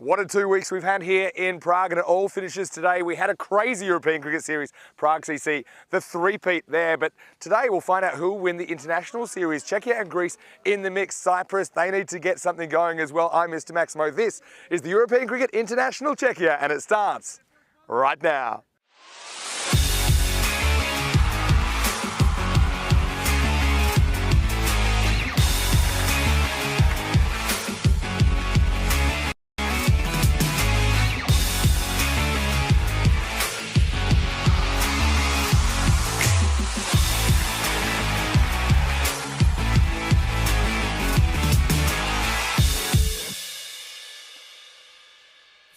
What a 2 weeks we've had here in Prague, and it all finishes today. We had a crazy European cricket series, Prague CC, the three-peat there. But today we'll find out who will win the international series. Czechia and Greece in the mix. Cyprus, they need to get something going as well. I'm Mr. Maximo. This is the European Cricket International Czechia, and it starts right now.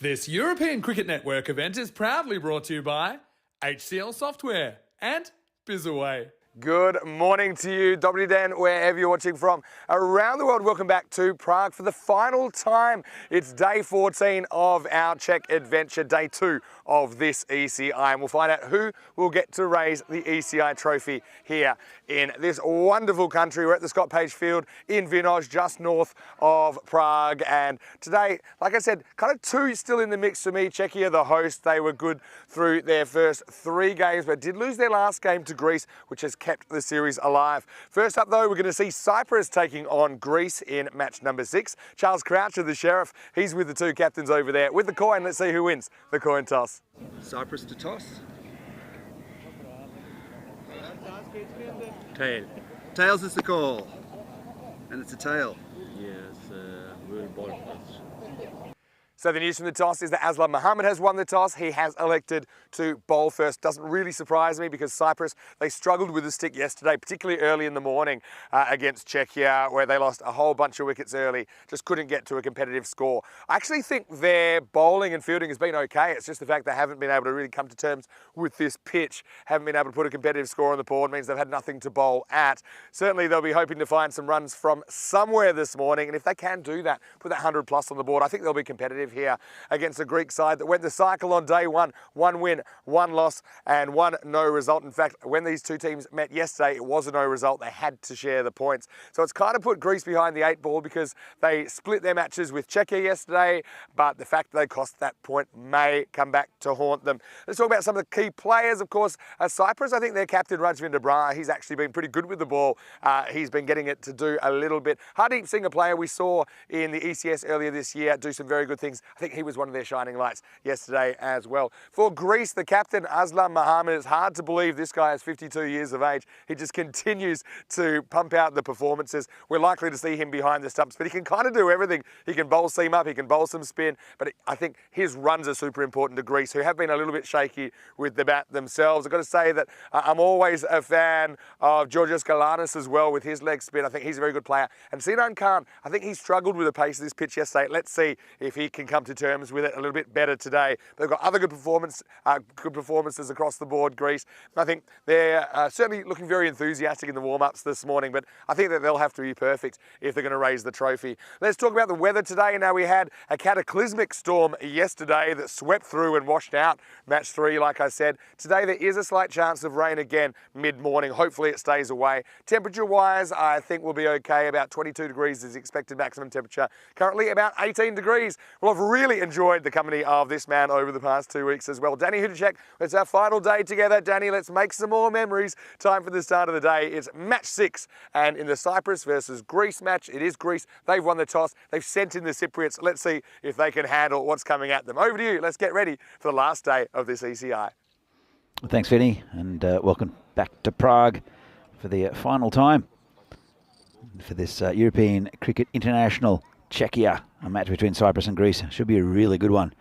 This European Cricket Network event is proudly brought to you by HCL Software and Bizaway. Good morning to you, Dobry Den, wherever you're watching from around the world. Welcome back to Prague for the final time. It's day 14 of our Czech adventure, day 2 of this ECI, and we'll find out who will get to raise the ECI trophy here in this wonderful country. We're at the Scott Page Field in Vinoj, just north of Prague, and today, like I said, kind of two still in the mix for me. Czechia, the host, they were good through their first 3 games, but did lose their last game to Greece, which has kept the series alive. First up though, we're going to see Cyprus taking on Greece in match number 6. Charles Croucher, the Sheriff, he's with the 2 captains over there with the coin. Let's see who wins the coin toss. Cyprus to toss. Tail. Tails is the call. And it's a tail. Yes, we'll bowl first. So the news from the toss is that Aslam Mohammed has won the toss. He has elected to bowl first. Doesn't really surprise me because Cyprus, they struggled with the stick yesterday, particularly early in the morning against Czechia, where they lost a whole bunch of wickets early, just couldn't get to a competitive score. I actually think their bowling and fielding has been okay. It's just the fact they haven't been able to really come to terms with this pitch, haven't been able to put a competitive score on the board, means they've had nothing to bowl at. Certainly they'll be hoping to find some runs from somewhere this morning, and if they can do that, put that 100 plus on the board, I think they'll be competitive here against a Greek side that went the cycle on day 1. 1 win, 1 loss, and 1 no result. In fact, when these two teams met yesterday, it was a no result. They had to share the points. So it's kind of put Greece behind the 8 ball because they split their matches with Czechia yesterday, but the fact that they cost that point may come back to haunt them. Let's talk about some of the key players. Of course, Cyprus, I think their captain, Rajvinder Brar, he's actually been pretty good with the ball. He's been getting it to do a little bit. Hardeep Singh, a player we saw in the ECS earlier this year, do some very good things. I think he was one of their shining lights yesterday as well. For Greece, the captain, Aslam Mohammed, it's hard to believe this guy is 52 years of age. He just continues to pump out the performances. We're likely to see him behind the stumps, but he can kind of do everything. He can bowl seam up, he can bowl some spin, but I think his runs are super important to Greece, who have been a little bit shaky with the bat themselves. I've got to say that I'm always a fan of Georgios Galanis as well with his leg spin. I think he's a very good player. And Sinan Khan, I think he struggled with the pace of this pitch yesterday. Let's see if he can come to terms with it a little bit better today. They've got other good performances across the board, Greece. I think they're certainly looking very enthusiastic in the warm-ups this morning, but I think that they'll have to be perfect if they're going to raise the trophy. Let's talk about the weather today. Now, we had a cataclysmic storm yesterday that swept through and washed out match 3, like I said. Today, there is a slight chance of rain again mid-morning. Hopefully, it stays away. Temperature-wise, I think we'll be okay. About 22 degrees is the expected maximum temperature. Currently, about 18 degrees. Well, I've really enjoyed the company of this man over the past 2 weeks as well. Danny Hudacek, it's our final day together. Danny, let's make some more memories. Time for the start of the day. It's match 6, and in the Cyprus versus Greece match, it is Greece. They've won the toss. They've sent in the Cypriots. Let's see if they can handle what's coming at them. Over to you. Let's get ready for the last day of this ECI. Thanks, Vinny, and welcome back to Prague for the final time for this European Cricket International Czechia, a match between Cyprus and Greece. Should be a really good one.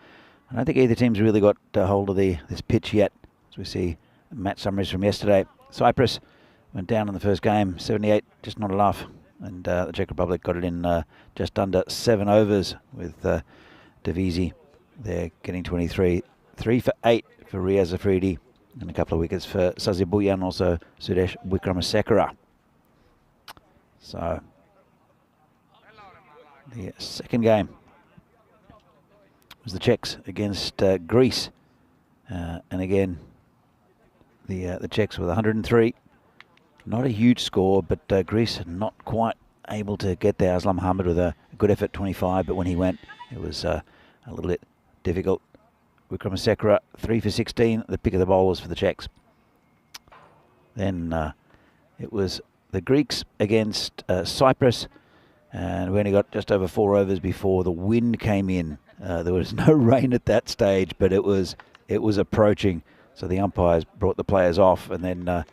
I don't think either team's really got hold of this pitch yet, as we see match summaries from yesterday. Cyprus went down in the first game, 78, just not enough, and the Czech Republic got it in just under 7 overs with Davisi there getting 23. 3 for 8 for Riaz Afridi, and a couple of wickets for Sazir Buyan, also Sudesh Wikramasekara. So the second game was the Czechs against Greece, and again the Czechs with 103. Not a huge score, but Greece not quite able to get there. Aslam Mohammed with a good effort, 25, but when he went, it was a little bit difficult. Wickramasekera 3 for 16, the pick of the bowlers for the Czechs. Then it was the Greeks against Cyprus, and we only got just over 4 overs before the wind came in. There was no rain at that stage, but it was approaching. So the umpires brought the players off, and then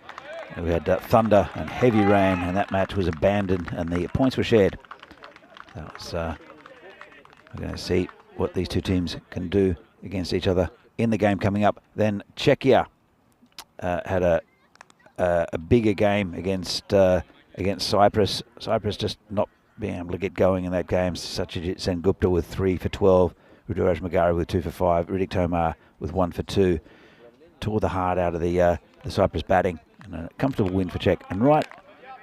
we had thunder and heavy rain, and that match was abandoned, and the points were shared. That was, we're going to see what these two teams can do against each other in the game coming up. Then Czechia had a bigger game against Cyprus. Cyprus just not being able to get going in that game. Satyajit Sengupta with 3 for 12, Ruturaj Magara with 2 for 5, Riddick Tomar with 1 for 2. Tore the heart out of the Cyprus batting, and a comfortable win for Czech. And right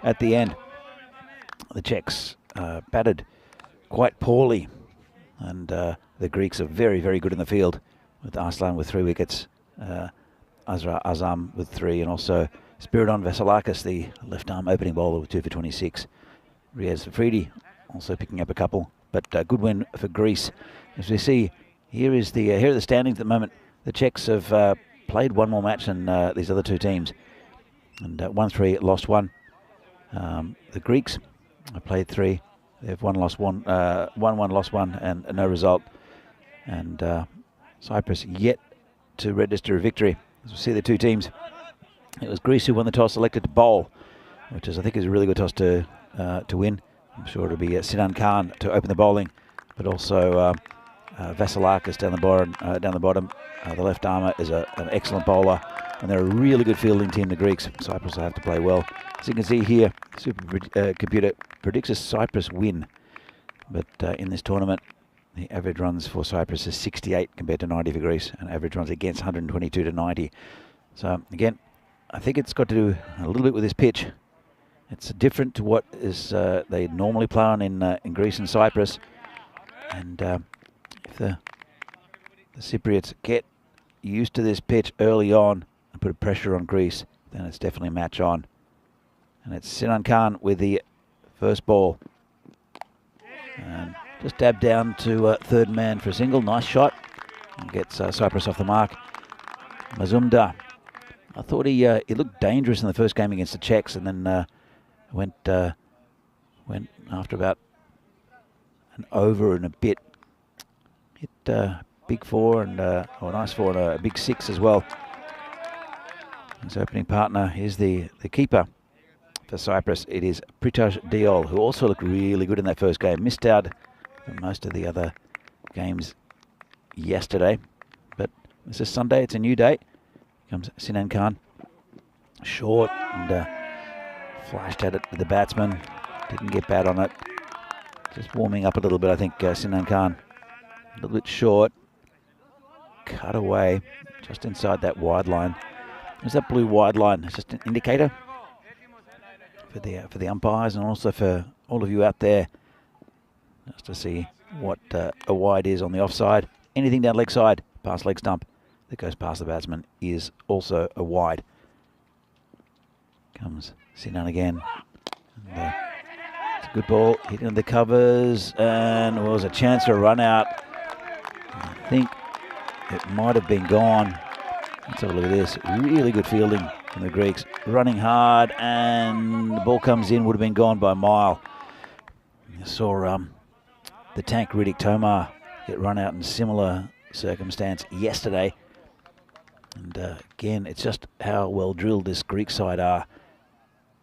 at the end, the Czechs batted quite poorly, and the Greeks are very, very good in the field, with Arslan with 3 wickets, Azra Azam with 3, and also Spiridon Vasilakis, the left-arm opening bowler, with 2 for 26. Riaz Afridi also picking up a couple, but good win for Greece. As we see, here are the standings at the moment. The Czechs have played 1 more match than these other 2 teams, and won 3, lost 1. The Greeks have played 3. They've won 1, lost 1, and no result. And Cyprus yet to register a victory. As we see the 2 teams, it was Greece who won the toss, elected to bowl, which is, I think, is a really good toss to win. I'm sure it'll be Sinan Khan to open the bowling, but also Vasilakis down the bottom. The left armour is an excellent bowler, and they're a really good fielding team, the Greeks. Cyprus will have to play well. As you can see here, Supercomputer predicts a Cyprus win, but in this tournament, the average runs for Cyprus is 68 compared to 90 for Greece, and average runs against 122 to 90. So again, I think it's got to do a little bit with this pitch. It's different to what is they normally play on in Greece and Cyprus, and if the Cypriots get used to this pitch early on and put pressure on Greece, then it's definitely match on. And it's Sinan Khan with the first ball, and just dabbed down to third man for a single. Nice shot, and gets Cyprus off the mark. Mazumdar, I thought he looked dangerous in the first game against the Czechs, and then went after about an over and a bit. Hit big 4 and a nice 4 and a big 6 as well. His opening partner is the keeper for Cyprus. It is Pritosh Diol, who also looked really good in that first game. Missed out for most of the other games yesterday, but this is Sunday. It's a new day. Comes Sinan Khan, short, and flashed at it with the batsman. Didn't get bad on it. Just warming up a little bit, I think. Sinan Khan, a little bit short. Cut away just inside that wide line. There's that blue wide line. It's just an indicator for the umpires, and also for all of you out there, just to see what a wide is on the offside. Anything down leg side, past leg stump, that goes past the batsman is also a wide. Comes Sinan again. And, it's a good ball, hitting the covers, and there was a chance for a run out. I think it might have been gone. Let's have a look at this. Really good fielding from the Greeks. Running hard, and the ball comes in, would have been gone by a mile. You saw the tank Riddick Tomar get run out in similar circumstance yesterday. And again, it's just how well drilled this Greek side are.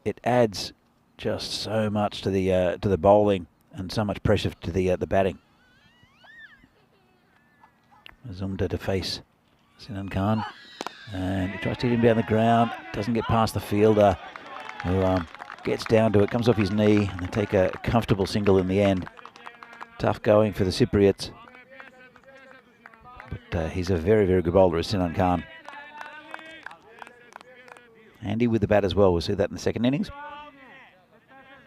It adds just so much to the bowling, and so much pressure to the batting. Zumda to face Sinan Khan, and he tries to hit him down the ground. Doesn't get past the fielder, who gets down to it, comes off his knee, and they take a comfortable single in the end. Tough going for the Cypriots, but he's a very, very good bowler, is Sinan Khan. Handy with the bat as well. We'll see that in the second innings.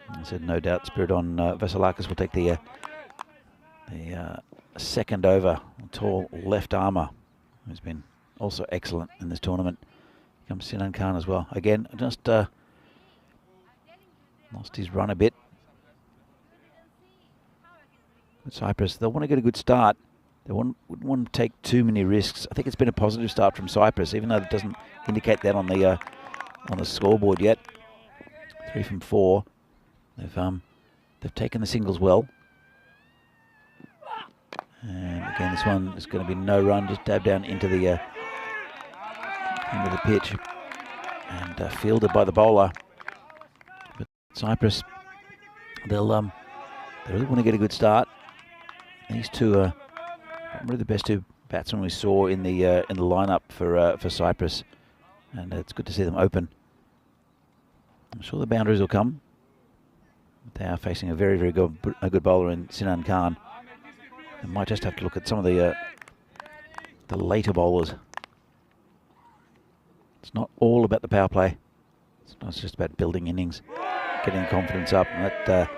I said no doubt Spiridon Vasilakis will take the second over. Tall left armour, who's been also excellent in this tournament. Here comes Sinan Khan as well. Again, just lost his run a bit. But Cyprus, they'll want to get a good start. they wouldn't want to take too many risks. I think it's been a positive start from Cyprus, even though it doesn't indicate that on the scoreboard yet. 3 from 4. They've taken the singles well. And again, this one is going to be no run, just dab down into the pitch, and fielded by the bowler. But Cyprus, they really want to get a good start. These two are probably the best two batsmen we saw in the lineup for Cyprus, and it's good to see them open. I'm sure the boundaries will come. They are facing a very, very good bowler in Sinan Khan. They might just have to look at some of the later bowlers. It's not all about the power play. It's not just about building innings, getting confidence up. And that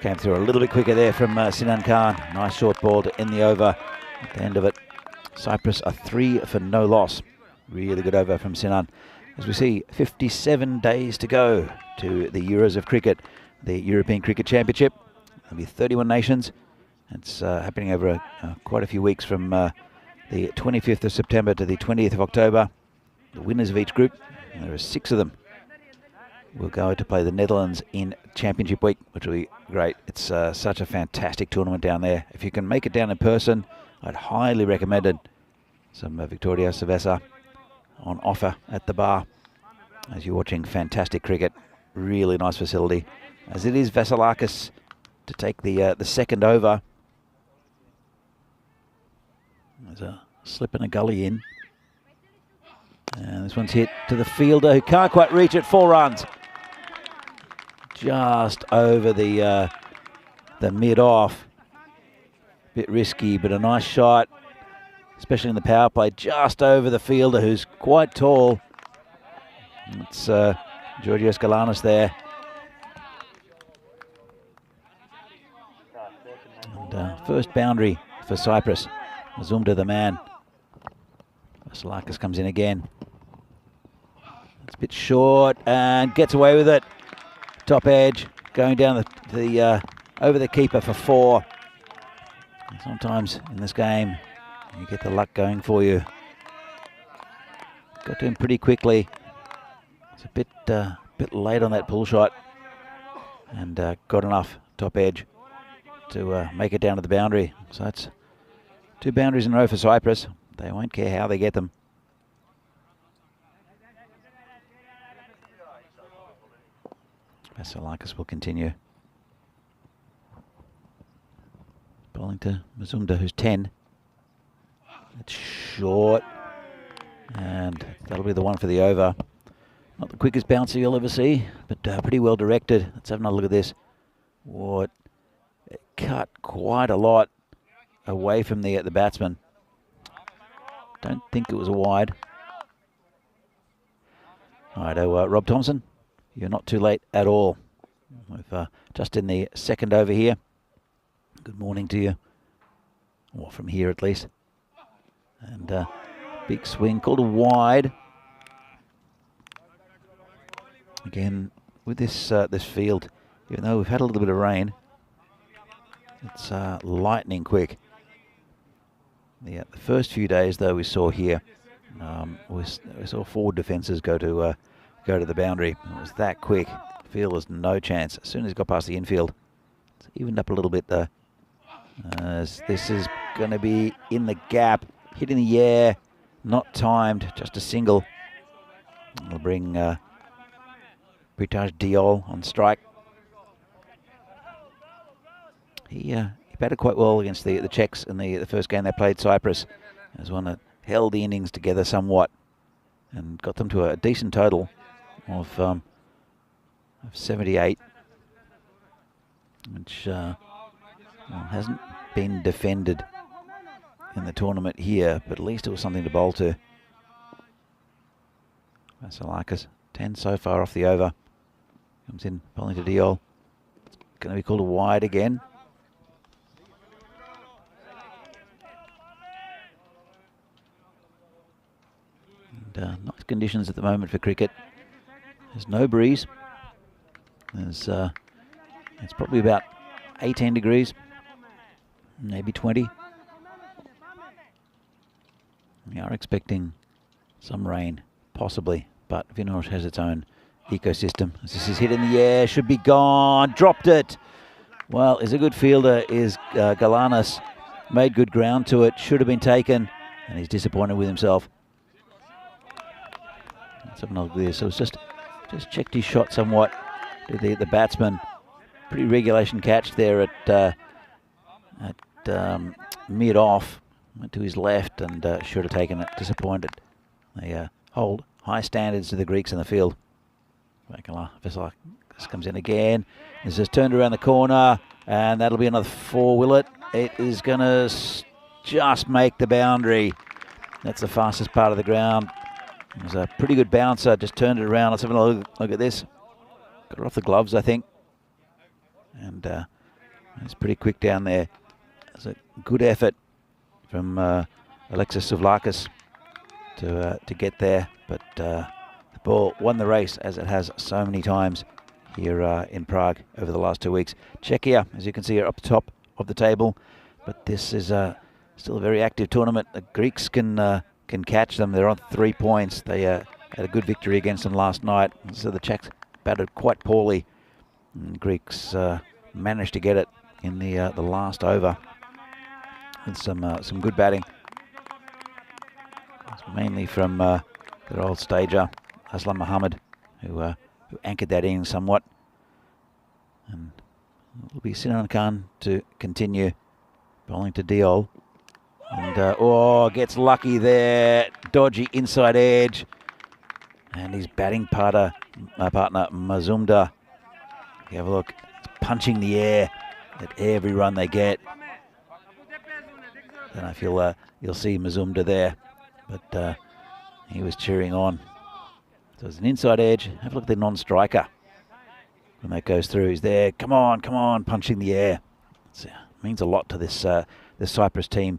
came through a little bit quicker there from Sinan Khan. Nice short ball to end the over at the end of it. Cyprus are 3 for no loss. Really good over from Sinan. As we see, 57 days to go to the Euros of Cricket, the European Cricket Championship. There'll be 31 nations. It's happening over quite a few weeks from the 25th of September to the 20th of October. The winners of each group, and there are 6 of them, will go to play the Netherlands in Championship Week, which will be great. It's such a fantastic tournament down there. If you can make it down in person, I'd highly recommend it. Some Victoria Cerveza on offer at the bar as you're watching fantastic cricket. Really nice facility. As it is Vasilakis to take the second over. There's a slip and a gully in. And this one's hit to the fielder who can't quite reach it. 4 runs. Just over the mid-off. Bit risky, but a nice shot, especially in the power play, just over the fielder who's quite tall. It's Georgios Galanis there. And first boundary for Cyprus. Mazumdar the man. Vasilakis comes in again. It's a bit short and gets away with it. Top edge, going down the over the keeper for 4. And sometimes in this game, you get the luck going for you. Got to him pretty quickly. It's a bit late on that pull shot, and got enough top edge to make it down to the boundary. So that's 2 boundaries in a row for Cyprus. They won't care how they get them. Vasilakis will continue. Bowling to Mazumdar, who's 10. It's short. And that'll be the one for the over. Not the quickest bouncer you'll ever see, but pretty well directed. Let's have another look at this. What? It cut quite a lot away from the batsman. Don't think it was a wide. Righto, Rob Thompson, you're not too late at all. We've just in the second over here. Good morning to you. Or from here at least. And big swing, called a wide. Again, with this field, even though we've had a little bit of rain, it's lightning quick. The first few days, though, we saw here, we saw forward defences go to the boundary. It was that quick. Field was no chance. As soon as it got past the infield, it's evened up a little bit though. As this is going to be in the gap, hit in the air, not timed, just a single. It'll bring Britaj Diol on strike. He batted quite well against the Czechs in the first game they played Cyprus. It was one that held the innings together somewhat and got them to a decent total of 78, which hasn't been defended in the tournament here, but at least it was something to bowl to. Vasilakis, 10 so far off the over. Comes in, bowling to Diol. It's going to be called a wide again. And nice conditions at the moment for cricket. There's no breeze. There's it's probably about 18 degrees, maybe 20. We are expecting some rain, possibly, but Vinosh has its own ecosystem. As this is hit in the air, should be gone, dropped it. Well, is a good fielder, is Galanis. Made good ground to it, should have been taken, and he's disappointed with himself. Let's have another look at this. So it's just checked his shot somewhat. The batsman, pretty regulation catch there at mid-off. Went to his left and should have taken it. Disappointed. They hold high standards to the Greeks in the field. Veselakis comes in again. This is turned around the corner, and that'll be another 4, will it? It is going to just make the boundary. That's the fastest part of the ground. It was a pretty good bouncer, just turned it around. Let's have a look at this. Got it off the gloves, I think. And it's pretty quick down there. It's a good effort from Alexis Souvlakis to get there. But the ball won the race, as it has so many times here in Prague over the last 2 weeks. Czechia, as you can see, are up the top of the table. But this is still a very active tournament. The Greeks can catch them. They're on 3 points. They had a good victory against them last night. So the Czechs batted quite poorly. And Greeks managed to get it in the last over with some good batting. It's mainly from their old stager, Aslam Mohammed, who anchored that in somewhat. And it will be Sinan Khan to continue bowling to Diol. And gets lucky there. Dodgy inside edge. And his batting partner Mazumdar. You have a look. It's punching the air at every run they get. And I feel you'll see Mazumdar there. But he was cheering on. So it's an inside edge. Have a look at the non-striker. When that goes through, he's there. Come on, punching the air. It means a lot to this Cyprus team,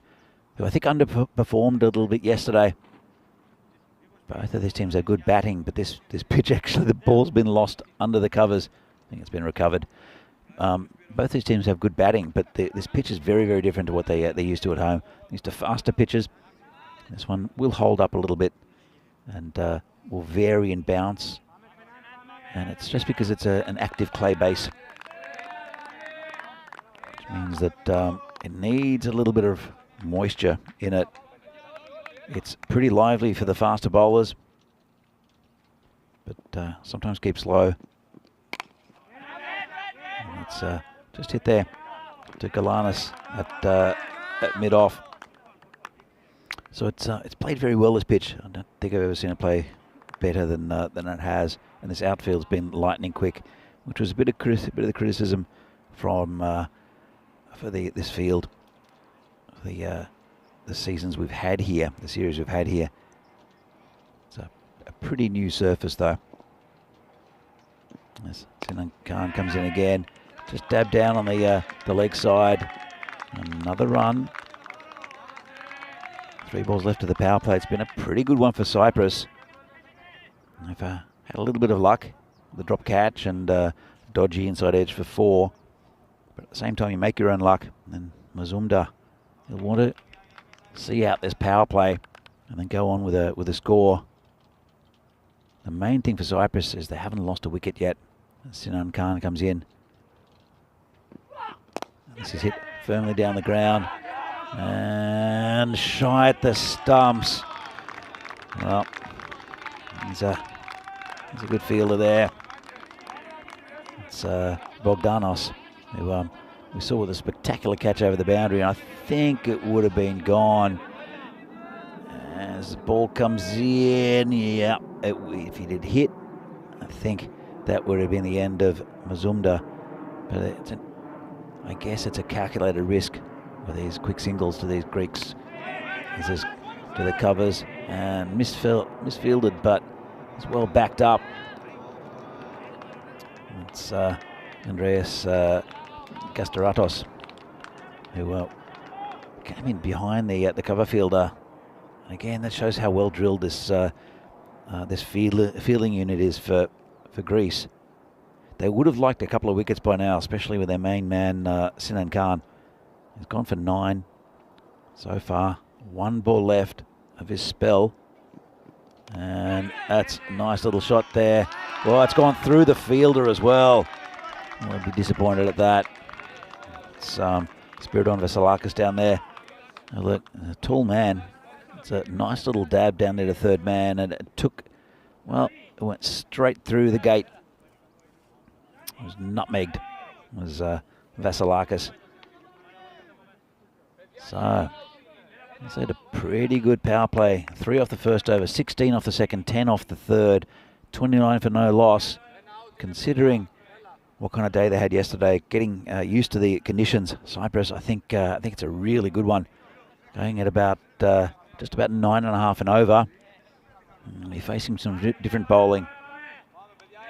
who I think underperformed a little bit yesterday. Both of these teams have good batting, but this pitch, actually, the ball's been lost under the covers. I think it's been recovered. Both these teams have good batting, but this pitch is very, very different to what they used to at home. Used to faster pitches. This one will hold up a little bit and will vary and bounce. And it's just because it's an active clay base, which means that it needs a little bit of moisture in it. It's pretty lively for the faster bowlers, but sometimes keeps slow. And it's just hit there to Galanis at mid-off. So it's played very well, this pitch. I don't think I've ever seen it play better than it has. And this outfield's been lightning quick, which was a bit of the criticism from for this field, the seasons we've had here, the series we've had here. It's a pretty new surface, though. As Sinan Khan comes in again, just dab down on the leg side. Another run. 3 balls left of the power play. It's been a pretty good one for Cyprus. They've had a little bit of luck, the drop catch and dodgy inside edge for 4. But at the same time, you make your own luck. And Mazumdar, you'll want to see out this power play and then go on with a score. The main thing for Cyprus is they haven't lost a wicket yet. Sinan Khan comes in. This is hit firmly down the ground and shy at the stumps. Well, he's a good fielder there. It's Bogdanos, who we saw with a spectacular catch over the boundary, and I think it would have been gone. As the ball comes in, yeah, if he did hit, I think that would have been the end of Mazumdar. But I guess it's a calculated risk with these quick singles to these Greeks. This is to the covers and misfielded, but it's well backed up. It's Andreas Gastaratos, who came in behind the cover fielder. And again, that shows how well drilled this fielding unit is for Greece. They would have liked a couple of wickets by now, especially with their main man Sinan Khan. He's gone for 9 so far. 1 ball left. of his spell. And that's a nice little shot there. Well, it's gone through the fielder as well. I'll be disappointed at that. It's Spiridon Vasilakis down there. Oh, look, a tall man. It's a nice little dab down there to third man, and it took, well, it went straight through the gate. It was nutmegged. It was Vasilakis. So, it's had a pretty good power play. 3 off the first over, 16 off the second, 10 off the third, 29 for no loss. Considering what kind of day they had yesterday, getting used to the conditions, Cyprus, I think it's a really good one. Going at about just about 9.5 and over. And you're facing some different bowling.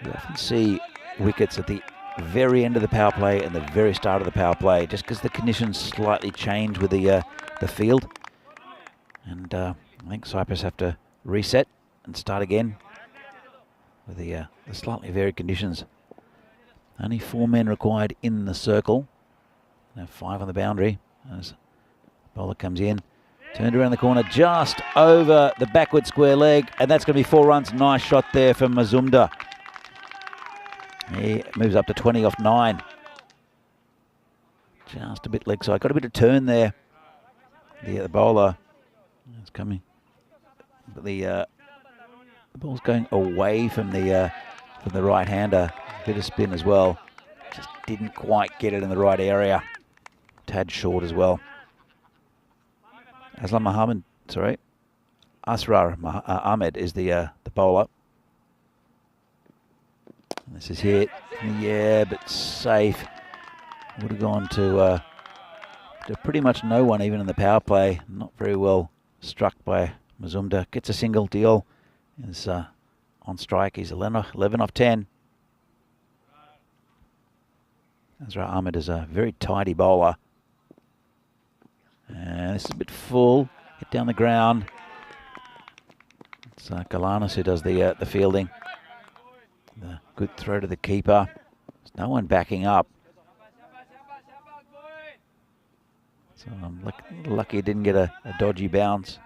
You often see wickets at the very end of the power play and the very start of the power play, just because the conditions slightly change with the field. And I think Cyprus have to reset and start again with the slightly varied conditions. Only 4 men required in the circle. Now 5 on the boundary as the bowler comes in. Turned around the corner just over the backward square leg, and that's going to be 4 runs. Nice shot there from Mazumdar. He moves up to 20 off 9. Just a bit leg side. Got a bit of turn there. The bowler is coming. But the ball's going away from the right-hander. A bit of spin as well. Just didn't quite get it in the right area. Tad short as well. Aslam Mohammed, sorry. Asrar Ahmed is the bowler. And this is hit. Yeah, but safe. Would have gone to pretty much no one, even in the power play. Not very well struck by Mazumdar. Gets a single. Deal is on strike. He's 11 off 10. Asrar Ahmed is a very tidy bowler. And this is a bit full. Hit down the ground. It's Galanis who does the fielding. The good throw to the keeper. There's no one backing up. So I'm lucky he didn't get a dodgy bounce.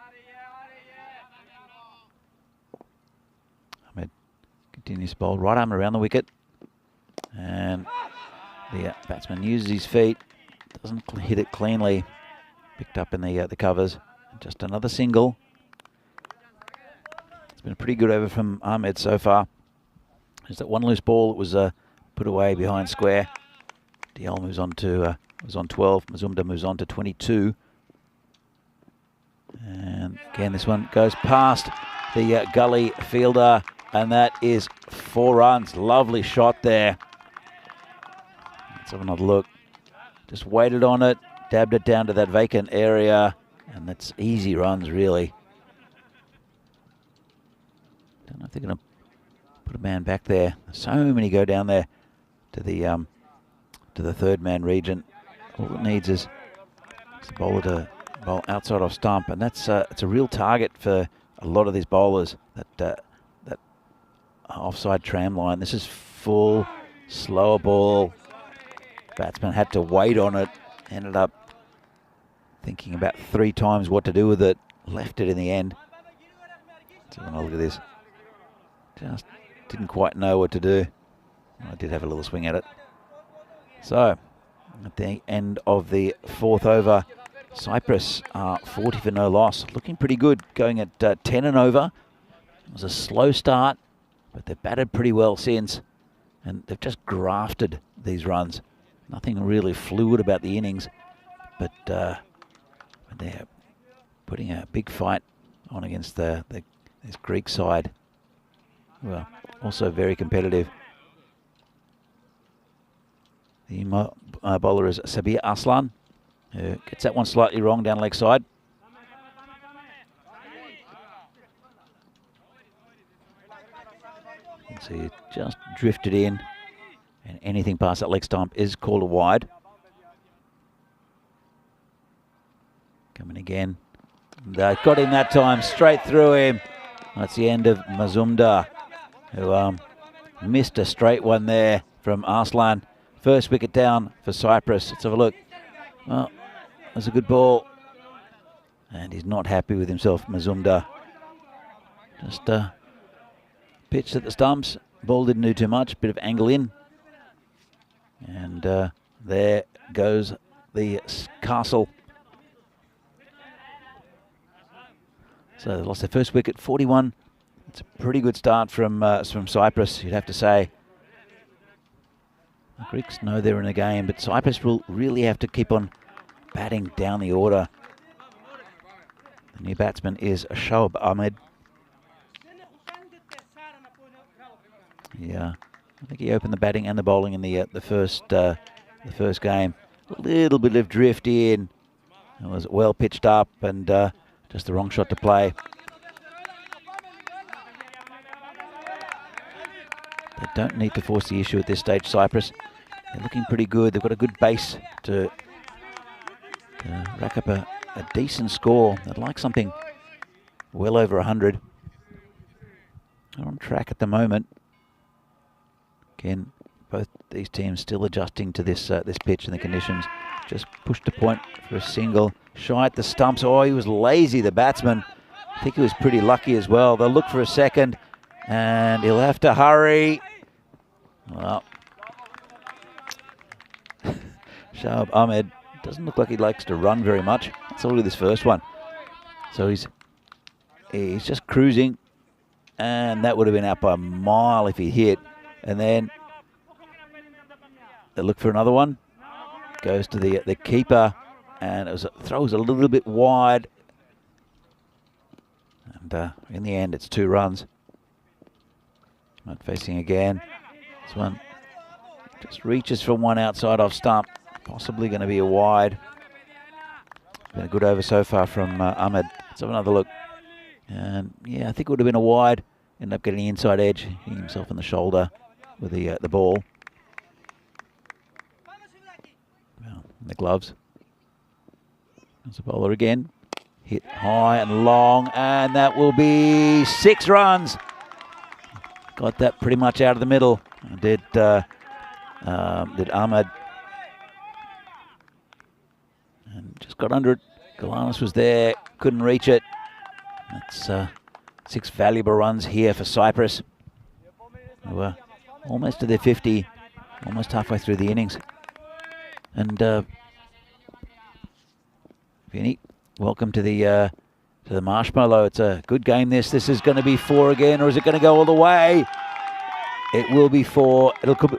Ahmed continues to bowl. Right arm around the wicket. And the batsman uses his feet. Doesn't hit it cleanly. Picked up in the covers. Just another single. It's been a pretty good over from Ahmed so far. There's that one loose ball that was put away behind square. Dial moves on to was on 12. Mazumdar moves on to 22. And again, this one goes past the gully fielder, and that is 4 runs. Lovely shot there. Let's have another look. Just waited on it. Dabbed it down to that vacant area, and that's easy runs, really. Don't know if they're going to put a man back there. So many go down there to the third man region. All it needs is the bowler to bowl outside off stump, and that's it's a real target for a lot of these bowlers. That offside tram line. This is full, slower ball. Batsman had to wait on it. Ended up thinking about 3 times what to do with it. Left it in the end. So when I look at this, just didn't quite know what to do. I did have a little swing at it. So at the end of the 4th over, Cyprus are 40 for no loss. Looking pretty good, going at 10 and over. It was a slow start, but they've batted pretty well since. And they've just grafted these runs. Nothing really fluid about the innings, but they're putting a big fight on against this Greek side, who are also very competitive. The bowler is Sabir Aslan, who gets that one slightly wrong down leg side. So he just drifted in. And anything past that leg stump is called a wide. Coming again. They got him that time, straight through him. That's the end of Mazumdar, who missed a straight one there from Arslan. First wicket down for Cyprus. Let's have a look. Well, that's a good ball. And he's not happy with himself, Mazumdar. Just pitched at the stumps. Ball didn't do too much. Bit of angle in. And there goes the castle. So they lost their first wicket, 41. It's a pretty good start from Cyprus, you'd have to say. The Greeks know they're in the game, but Cyprus will really have to keep on batting down the order. The new batsman is Shoaib Ahmed. Yeah, I think he opened the batting and the bowling in the first game. A little bit of drift in. It was well pitched up and just the wrong shot to play. They don't need to force the issue at this stage, Cyprus. They're looking pretty good. They've got a good base to rack up a decent score. They'd like something well over 100. They're on track at the moment. Again, both these teams still adjusting to this pitch and the conditions. Just pushed a point for a single. Shy at the stumps. Oh, he was lazy, the batsman. I think he was pretty lucky as well. They'll look for a second, and he'll have to hurry. Well, Shoaib Ahmed doesn't look like he likes to run very much. That's all with this first one. So he's just cruising, and that would have been out by a mile if he hit. And then they look for another one. Goes to the keeper, and throws a little bit wide. And in the end, it's 2 runs. Not facing again. This one just reaches from one outside off stump. Possibly going to be a wide. Been a good over so far from Ahmed. Let's have another look. And yeah, I think it would have been a wide. Ended up getting the inside edge, hitting himself in the shoulder with the ball. Well, the gloves. There's a bowler again. Hit high and long, and that will be 6 runs. Got that pretty much out of the middle. Did Ahmed. And just got under it. Galanis was there, couldn't reach it. That's 6 valuable runs here for Cyprus. They were almost to their 50, almost halfway through the innings. And Vinny, welcome to the marshmallow. It's a good game. This is going to be 4 again, or is it going to go all the way? It will be 4.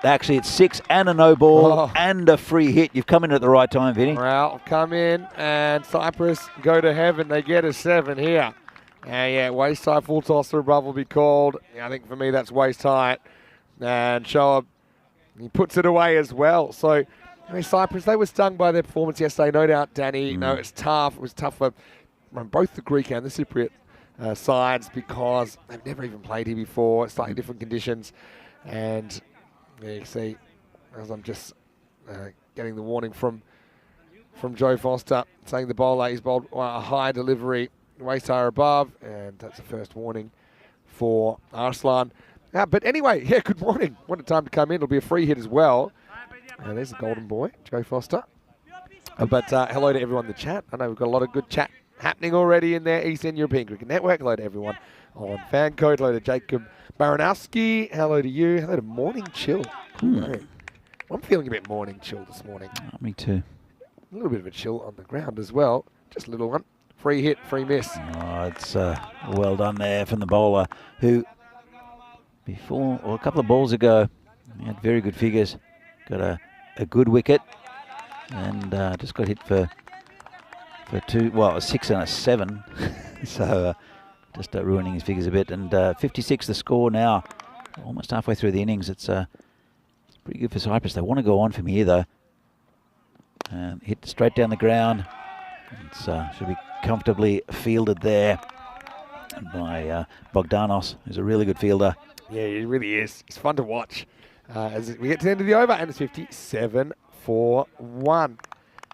Actually, it's 6 and a no ball and a free hit. You've come in at the right time, Vinny. Well, come in, and Cyprus go to heaven. They get a 7 here. Yeah, waist high full toss or above will be called. I think for me that's waist height. And Shoaib, he puts it away as well. So, Cyprus, they were stung by their performance yesterday, no doubt, Danny. No, it's tough. It was tough for both the Greek and the Cypriot sides because they've never even played here before. Slightly different conditions. And you can see, as I'm just getting the warning from Joe Foster, saying the bowler, he's bowled a high delivery, waist high or above, and that's the first warning for Arslan. But anyway, yeah, good morning. What a time to come in. It'll be a free hit as well. And there's the golden boy, Joe Foster. But hello to everyone in the chat. I know we've got a lot of good chat happening already in there. ECN European Cricket Network. Hello to everyone on fan code. Hello to Jacob Baranowski. Hello to you. Hello to Morning Chill. I'm feeling a bit morning chill this morning. Oh, me too. A little bit of a chill on the ground as well. Just a little one. Free hit, free miss. Oh, it's well done there from the bowler, who before, or a couple of balls ago, he had very good figures. Got a good wicket, and just got hit for 2, well, a 6 and a 7. So just ruining his figures a bit. And 56 the score now, almost halfway through the innings. It's pretty good for Cyprus. They want to go on from here though. And hit straight down the ground. It should be comfortably fielded there by Bogdanos, who's a really good fielder. Yeah, he really is. It's fun to watch. As we get to the end of the over, and it's 57-4-1.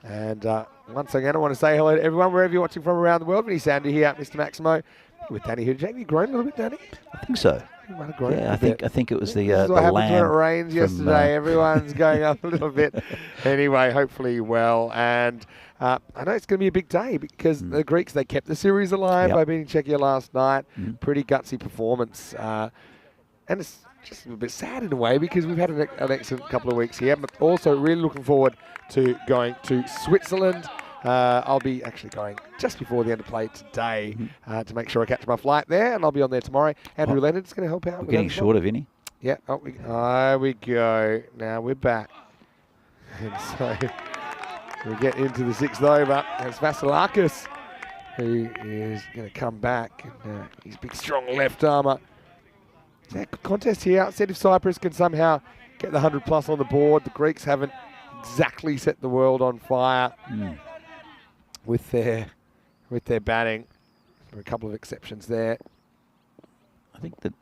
And once again, I want to say hello to everyone, wherever you're watching from around the world. Vinny Sandy here, Mr. Maximo, with Danny here. Jamie grown a little bit, Danny? I think so. might have grown Yeah, a bit. I think it was the This is what happens when it lamb rains from, yesterday. Everyone's going up a little bit. Anyway, hopefully well. And I know it's going to be a big day because the Greeks, they kept the series alive by beating Czechia last night. Pretty gutsy performance. And it's just a bit sad in a way because we've had an excellent couple of weeks here. But also really looking forward to going to Switzerland. I'll be actually going just before the end of play today to make sure I catch my flight there, and I'll be on there tomorrow. Andrew Leonard's going to help out. We're getting shorter, Vinny. Yeah, there we go. Now we're back. And so we get into the 6th over. It's Vasilakis who is going to come back. And, he's big, strong left armour. Is that a good contest here? I said if Cyprus can somehow get the 100 plus on the board, the Greeks haven't exactly set the world on fire. With their batting. There are a couple of exceptions there. I think that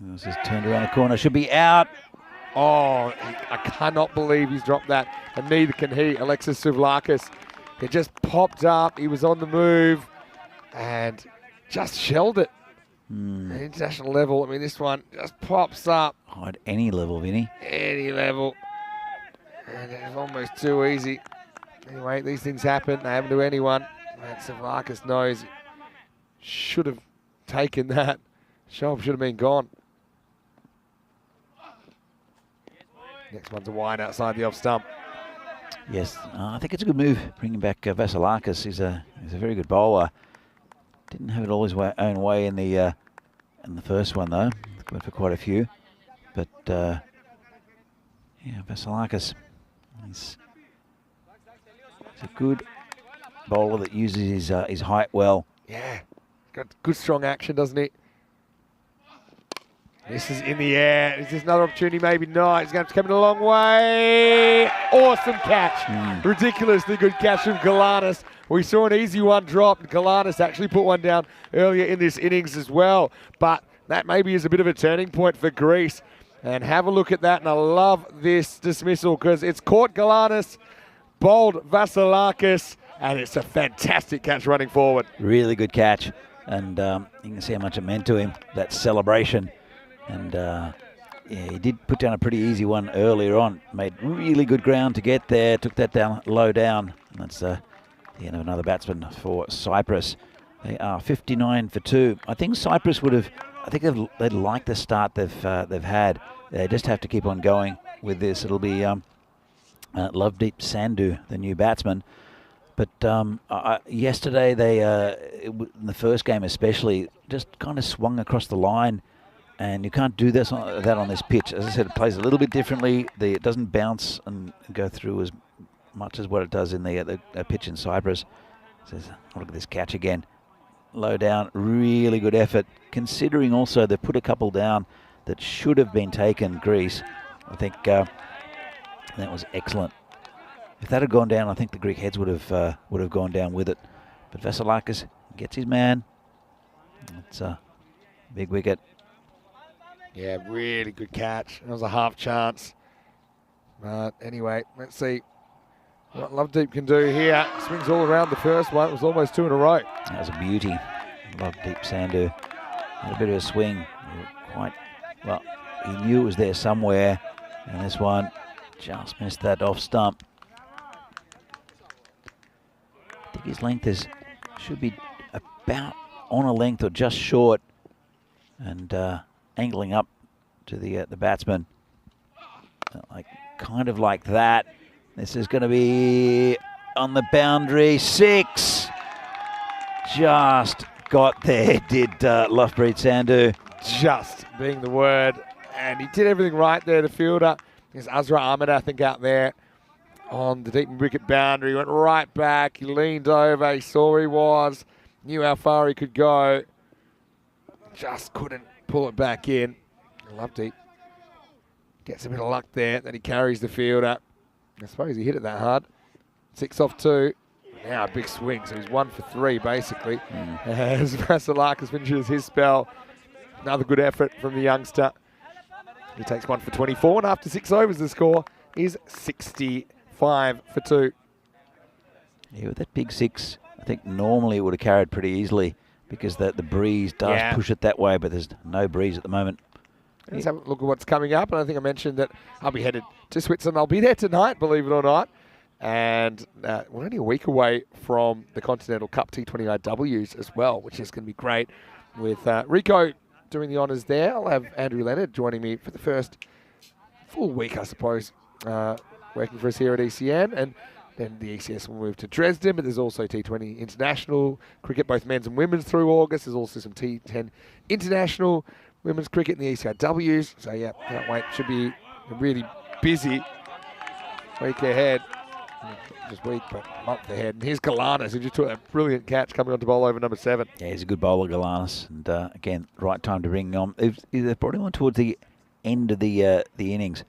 it was just turned around the corner. Should be out. Oh, I cannot believe he's dropped that. And neither can he, Alexis Souvlakis. It just popped up. He was on the move and just shelled it. At international level, I mean, this one just pops up. Oh, at any level, Vinny. Any level. And it's almost too easy. Anyway, these things happen. They happen to anyone. And Souvlakis knows should have taken that. Shoaib should have been gone. Next one's a wide outside the off stump. Yes, I think it's a good move bringing back Vasilakis. He's a very good bowler. Didn't have it all his own way in the first one though. Went for quite a few, but yeah, Vasilakis. He's a good bowler that uses his height well. Yeah, got good strong action, doesn't he? This is in the air. Is this another opportunity? Maybe not. He's going to come in a long way. Awesome catch. Ridiculously good catch from Galanis. We saw an easy one drop. Galanis actually put one down earlier in this innings as well. But that maybe is a bit of a turning point for Greece. And have a look at that. And I love this dismissal because it's caught Galanis, bowled Vasilakis, and it's a fantastic catch running forward. Really good catch. And you can see how much it meant to him, that celebration. And yeah, he did put down a pretty easy one earlier on. Made really good ground to get there. Took that down low down. And that's the end of another batsman for Cyprus. They are 59 for 2. I think Cyprus would have. I think they'd like the start they've had. They just have to keep on going with this. It'll be Lovedeep Sandhu, the new batsman. But yesterday they, in the first game especially, just kind of swung across the line. And you can't do that on this pitch. As I said, it plays a little bit differently. It doesn't bounce and go through as much as what it does in the pitch in Cyprus. Says, look at this catch again. Low down, really good effort. Considering also they put a couple down that should have been taken, Greece. I think that was excellent. If that had gone down, I think the Greek heads would have gone down with it. But Vasilakis gets his man. It's a big wicket. Yeah, really good catch. That was a half chance. But anyway, let's see what Lovedeep can do here. Swings all around the first one. It was almost 2 in a row. That was a beauty. Lovedeep Sandhu had a bit of a swing. Quite well. He knew it was there somewhere, and this one just missed that off stump. I think his length should be about on a length or just short, and angling up to the batsman, kind of like that. This is going to be on the boundary. 6. Just got there, did Lovedeep Sandhu. Just being the word. And he did everything right there, the fielder. There's Azra Ahmed, I think, out there on the deep wicket boundary. He went right back. He leaned over. He saw where he was. Knew how far he could go. Just couldn't pull it back in. Lovedeep gets a bit of luck there. Then he carries the fielder. I suppose he hit it that hard. 6 off 2. Now a big swing. So he's 1 for 3 basically. As Vasilakis finishes his spell. Another good effort from the youngster. He takes 1 for 24. And after 6 overs, the score is 65 for 2. Yeah, with that big 6, I think normally it would have carried pretty easily. because the breeze does push it that way, but there's no breeze at the moment. Let's have a look at what's coming up. And I think I mentioned that I'll be headed to Switzerland. I'll be there tonight, believe it or not. And we're only a week away from the Continental Cup T20IWs as well, which is going to be great. With Rico doing the honours there, I'll have Andrew Leonard joining me for the first full week, I suppose, working for us here at ECN. And then the ECS will move to Dresden, but there's also T20 International Cricket, both men's and women's through August. There's also some T10 International Women's Cricket in the ECIWs. So, yeah, can't wait. Should be a really busy week ahead. Just week, but month ahead. And here's Galanis, who just took a brilliant catch coming on to bowl over number 7. Yeah, he's a good bowler, Galanis. And, again, right time to bring him on. They've brought him on towards the end of the innings.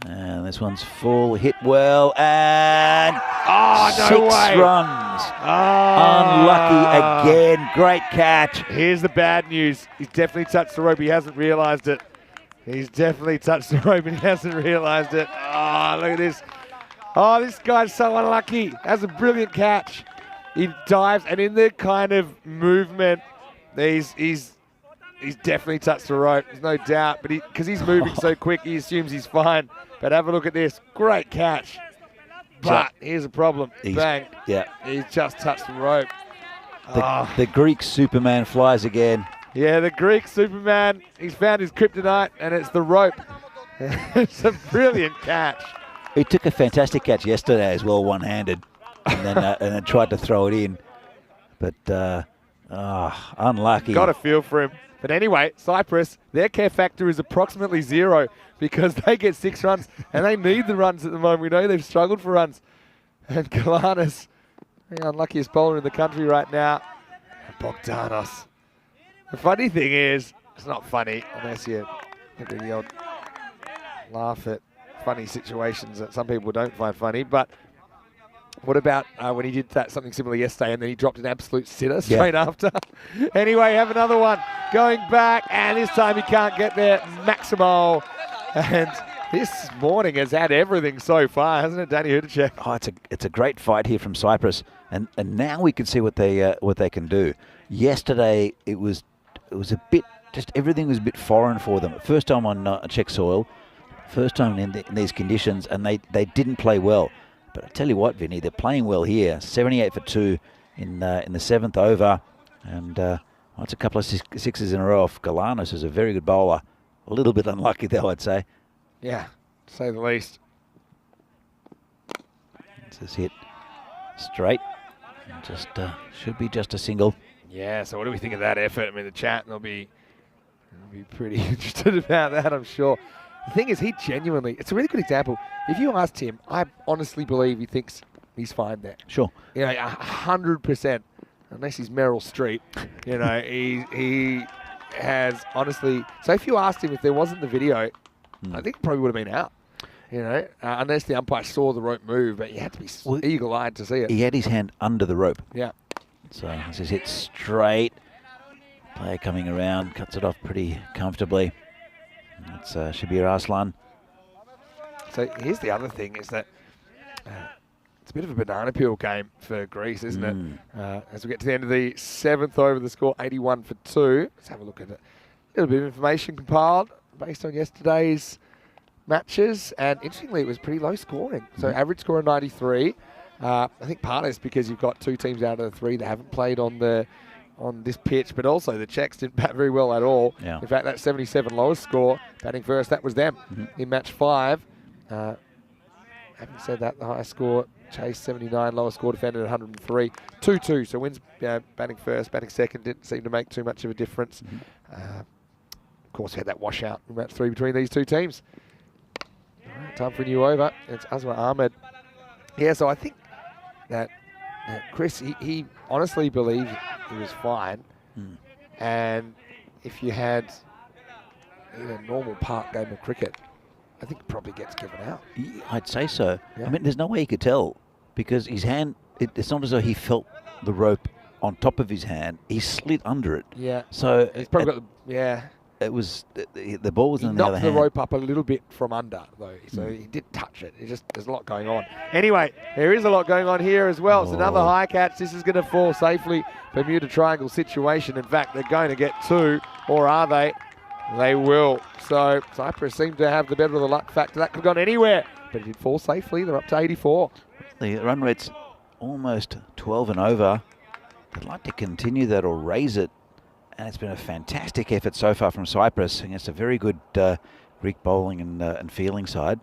And this one's full, hit well, and 6 runs. Unlucky again. Great catch. Here's the bad news. He's definitely touched the rope. He hasn't realised it. He's definitely touched the rope and he hasn't realised it. Oh, look at this. Oh, this guy's so unlucky. That's a brilliant catch. He dives, and in the kind of movement, he's definitely touched the rope. There's no doubt. But because he's moving so quick, he assumes he's fine. But have a look at this. Great catch. But here's a problem. Bang. Yeah. He's just touched the rope. The Greek Superman flies again. Yeah, the Greek Superman. He's found his kryptonite, and it's the rope. It's a brilliant catch. He took a fantastic catch yesterday as well, one-handed, and then tried to throw it in. But unlucky. Got a feel for him. But anyway, Cyprus, their care factor is approximately 0 because they get 6 runs and they need the runs at the moment. We know they've struggled for runs. And Galanis, the unluckiest bowler in the country right now. And Bogdanos. The funny thing is, it's not funny unless you give the odd laugh at funny situations that some people don't find funny. But what about when he did something similar yesterday and then he dropped an absolute sitter straight after? Anyway, have another one. Going back, and this time he can't get there. Maximo. And this morning has had everything so far, hasn't it, Danny Hudacek? Oh, it's a great fight here from Cyprus, and now we can see what they can do. Yesterday it was a bit, just everything was a bit foreign for them. First time on Czech soil, first time in these conditions, and they didn't play well. But I tell you what, Vinny, they're playing well here. 78 for 2 in the 7th over, and it's a couple of sixes in a row off Galanis, who's a very good bowler. A little bit unlucky, though, I'd say. Yeah, to say the least. This is hit straight. And just should be just a single. Yeah, so what do we think of that effort? I mean, the chat will be pretty interested about that, I'm sure. The thing is, it's a really good example. If you asked him, I honestly believe he thinks he's fine there. Sure. 100%. Unless he's Meryl Streep. He has honestly... So if you asked him if there wasn't the video, I think he probably would have been out. Unless the umpire saw the rope move, but you had to be eagle-eyed to see it. He had his hand under the rope. Yeah. So this is hit straight. Player coming around, cuts it off pretty comfortably. It's Shabir Arslan. So here's the other thing is that it's a bit of a banana peel game for Greece, isn't it? As we get to the end of the 7th over, the score 81 for 2. Let's have a look at it. A little bit of information compiled based on yesterday's matches, and interestingly, it was pretty low scoring. So average score of 93. I think partly it's because you've got 2 teams out of the 3 that haven't played on this pitch, but also the Czechs didn't bat very well at all. Yeah. In fact, that 77 lowest score, batting first, that was them in match 5. Having said that, the highest score, Chase 79, lowest score defended 103. 2-2, so wins batting first, batting second, didn't seem to make too much of a difference. Of course, we had that washout in match 3 between these 2 teams. All right, time for a new over. It's Azwa Ahmed. Yeah, so I think that Chris, he honestly believed he was fine. And if you had a normal park game of cricket, I think it probably gets given out. I'd say so. Yeah. I mean, there's no way he could tell because his hand, it's not as though he felt the rope on top of his hand. He slid under it. Yeah. So He's probably got the, it was the ball was He in the other knocked the hand. rope up a little bit from under, though, so he did touch it. There's a lot going on. Anyway, there is a lot going on here as well. It's another high catch. This is going to fall safely. Bermuda Triangle situation. In fact, they're going to get 2, or are they? They will. So Cyprus seem to have the better of the luck factor. That could have gone anywhere, but it did fall safely. They're up to 84. The run rate's almost 12 and over. They'd like to continue that or raise it. And it's been a fantastic effort so far from Cyprus against a very good Greek bowling and fielding side.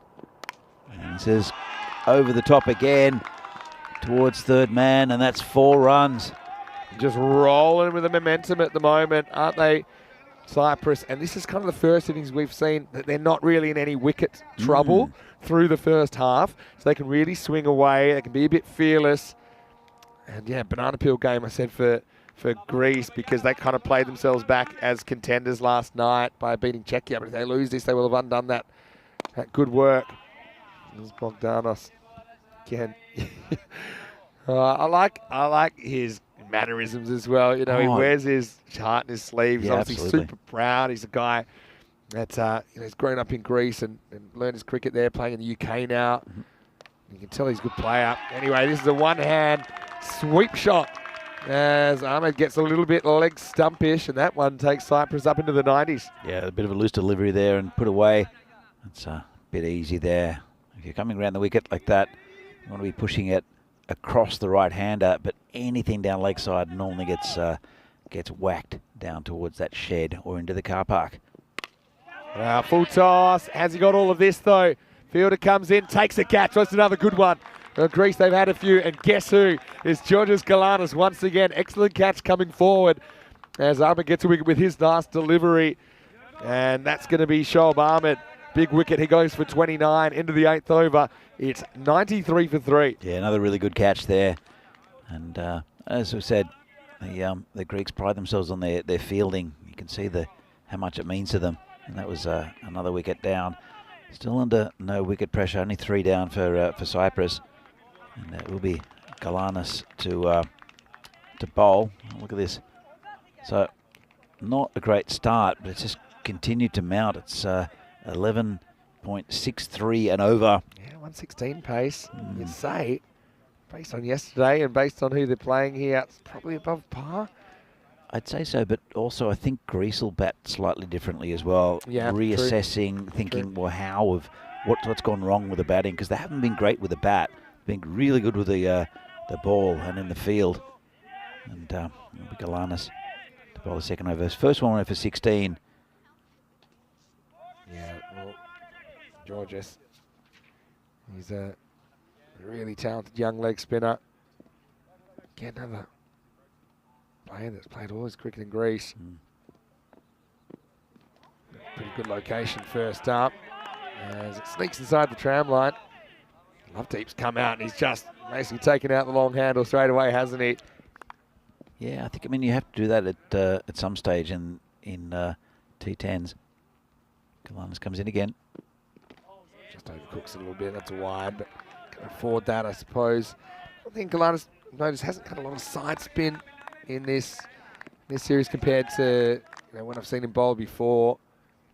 And he says over the top again towards third man, and that's 4 runs. Just rolling with the momentum at the moment, aren't they, Cyprus? And this is kind of the first innings we've seen that they're not really in any wicket trouble through the first half. So they can really swing away. They can be a bit fearless. And yeah, banana peel game, I said, for Greece, because they kind of played themselves back as contenders last night by beating Czechia. But if they lose this, they will have undone that good work. There's Bogdanos again. I like his mannerisms as well. You know, he wears his heart in his sleeve. He's obviously super proud. He's a guy that he's grown up in Greece and learned his cricket there, playing in the UK now. You can tell he's a good player. Anyway, this is a one-hand sweep shot as Ahmed gets a little bit leg stumpish, and that one takes Cyprus up into the 90s. Yeah, a bit of a loose delivery there and put away. It's a bit easy there. If you're coming around the wicket like that, you want to be pushing it across the right-hander, but anything down leg side normally gets whacked down towards that shed or into the car park. Full toss. Has he got all of this, though? Fielder comes in, takes a catch. That's another good one. Greece, they've had a few, and guess who? It's Georgios Galanis once again. Excellent catch coming forward as Ahmed gets a wicket with his last delivery. And that's going to be Shoaib Ahmed. Big wicket. He goes for 29 into the 8th over. It's 93 for 3. Yeah, another really good catch there. And as we said, the Greeks pride themselves on their fielding. You can see how much it means to them. And that was another wicket down. Still under no wicket pressure, only 3 down for Cyprus. And it will be Galanis to bowl. Look at this. So not a great start, but it's just continued to mount. It's 11.63 and over. Yeah, 116 pace. You'd say, based on yesterday and based on who they're playing here, it's probably above par. I'd say so, but also I think Greece will bat slightly differently as well. Yeah, reassessing, thinking, well, what's gone wrong with the batting? Because they haven't been great with the bat. Been really good with the ball and in the field. And it'll be Galanis to bowl the second over. His first one went for 16. Yeah, well, Georgios, he's a really talented young leg spinner. Again, another player that's played all his cricket in Greece. Pretty good location first up as it sneaks inside the tram line. Lovedeep's come out and he's just basically taken out the long handle straight away, hasn't he? Yeah, I think, you have to do that at some stage in T10s. Galanis comes in again. Just overcooks a little bit. That's a wide, but can afford that, I suppose. I think Galanis, notice, hasn't got a lot of side spin in this series compared to when I've seen him bowl before.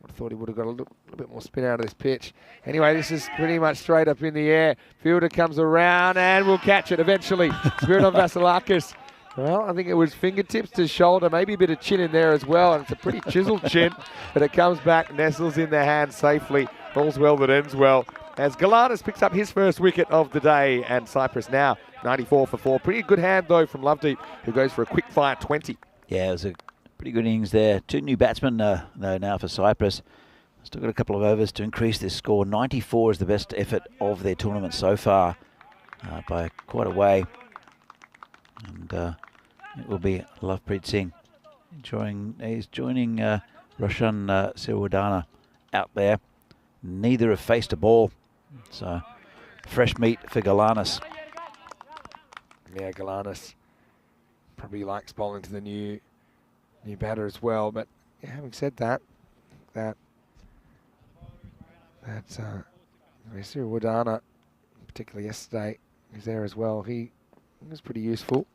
I thought he would have got a little bit more spin out of this pitch. Anyway, this is pretty much straight up in the air. Fielder comes around and will catch it eventually. Spiridon Vasilakis. Well, I think it was fingertips to shoulder, maybe a bit of chin in there as well. And it's a pretty chiseled chin, but it comes back, nestles in their hand safely. All's well that ends well. As Galanis picks up his first wicket of the day, and Cyprus now 94 for 4. Pretty good hand, though, from Lovedeep, who goes for a quick fire 20. Yeah, it was a pretty good innings there. 2 new batsmen, though, now for Cyprus. Still got a couple of overs to increase this score. 94 is the best effort of their tournament so far, by quite a way. And it will be Lovepreet Singh he's joining Roshan Sirwadana out there. Neither have faced a ball, so fresh meat for Galanis. Yeah, Galanis probably likes bowling to the new batter as well. But yeah, having said that, Sirwadana, particularly yesterday, he's there as well. He was pretty useful.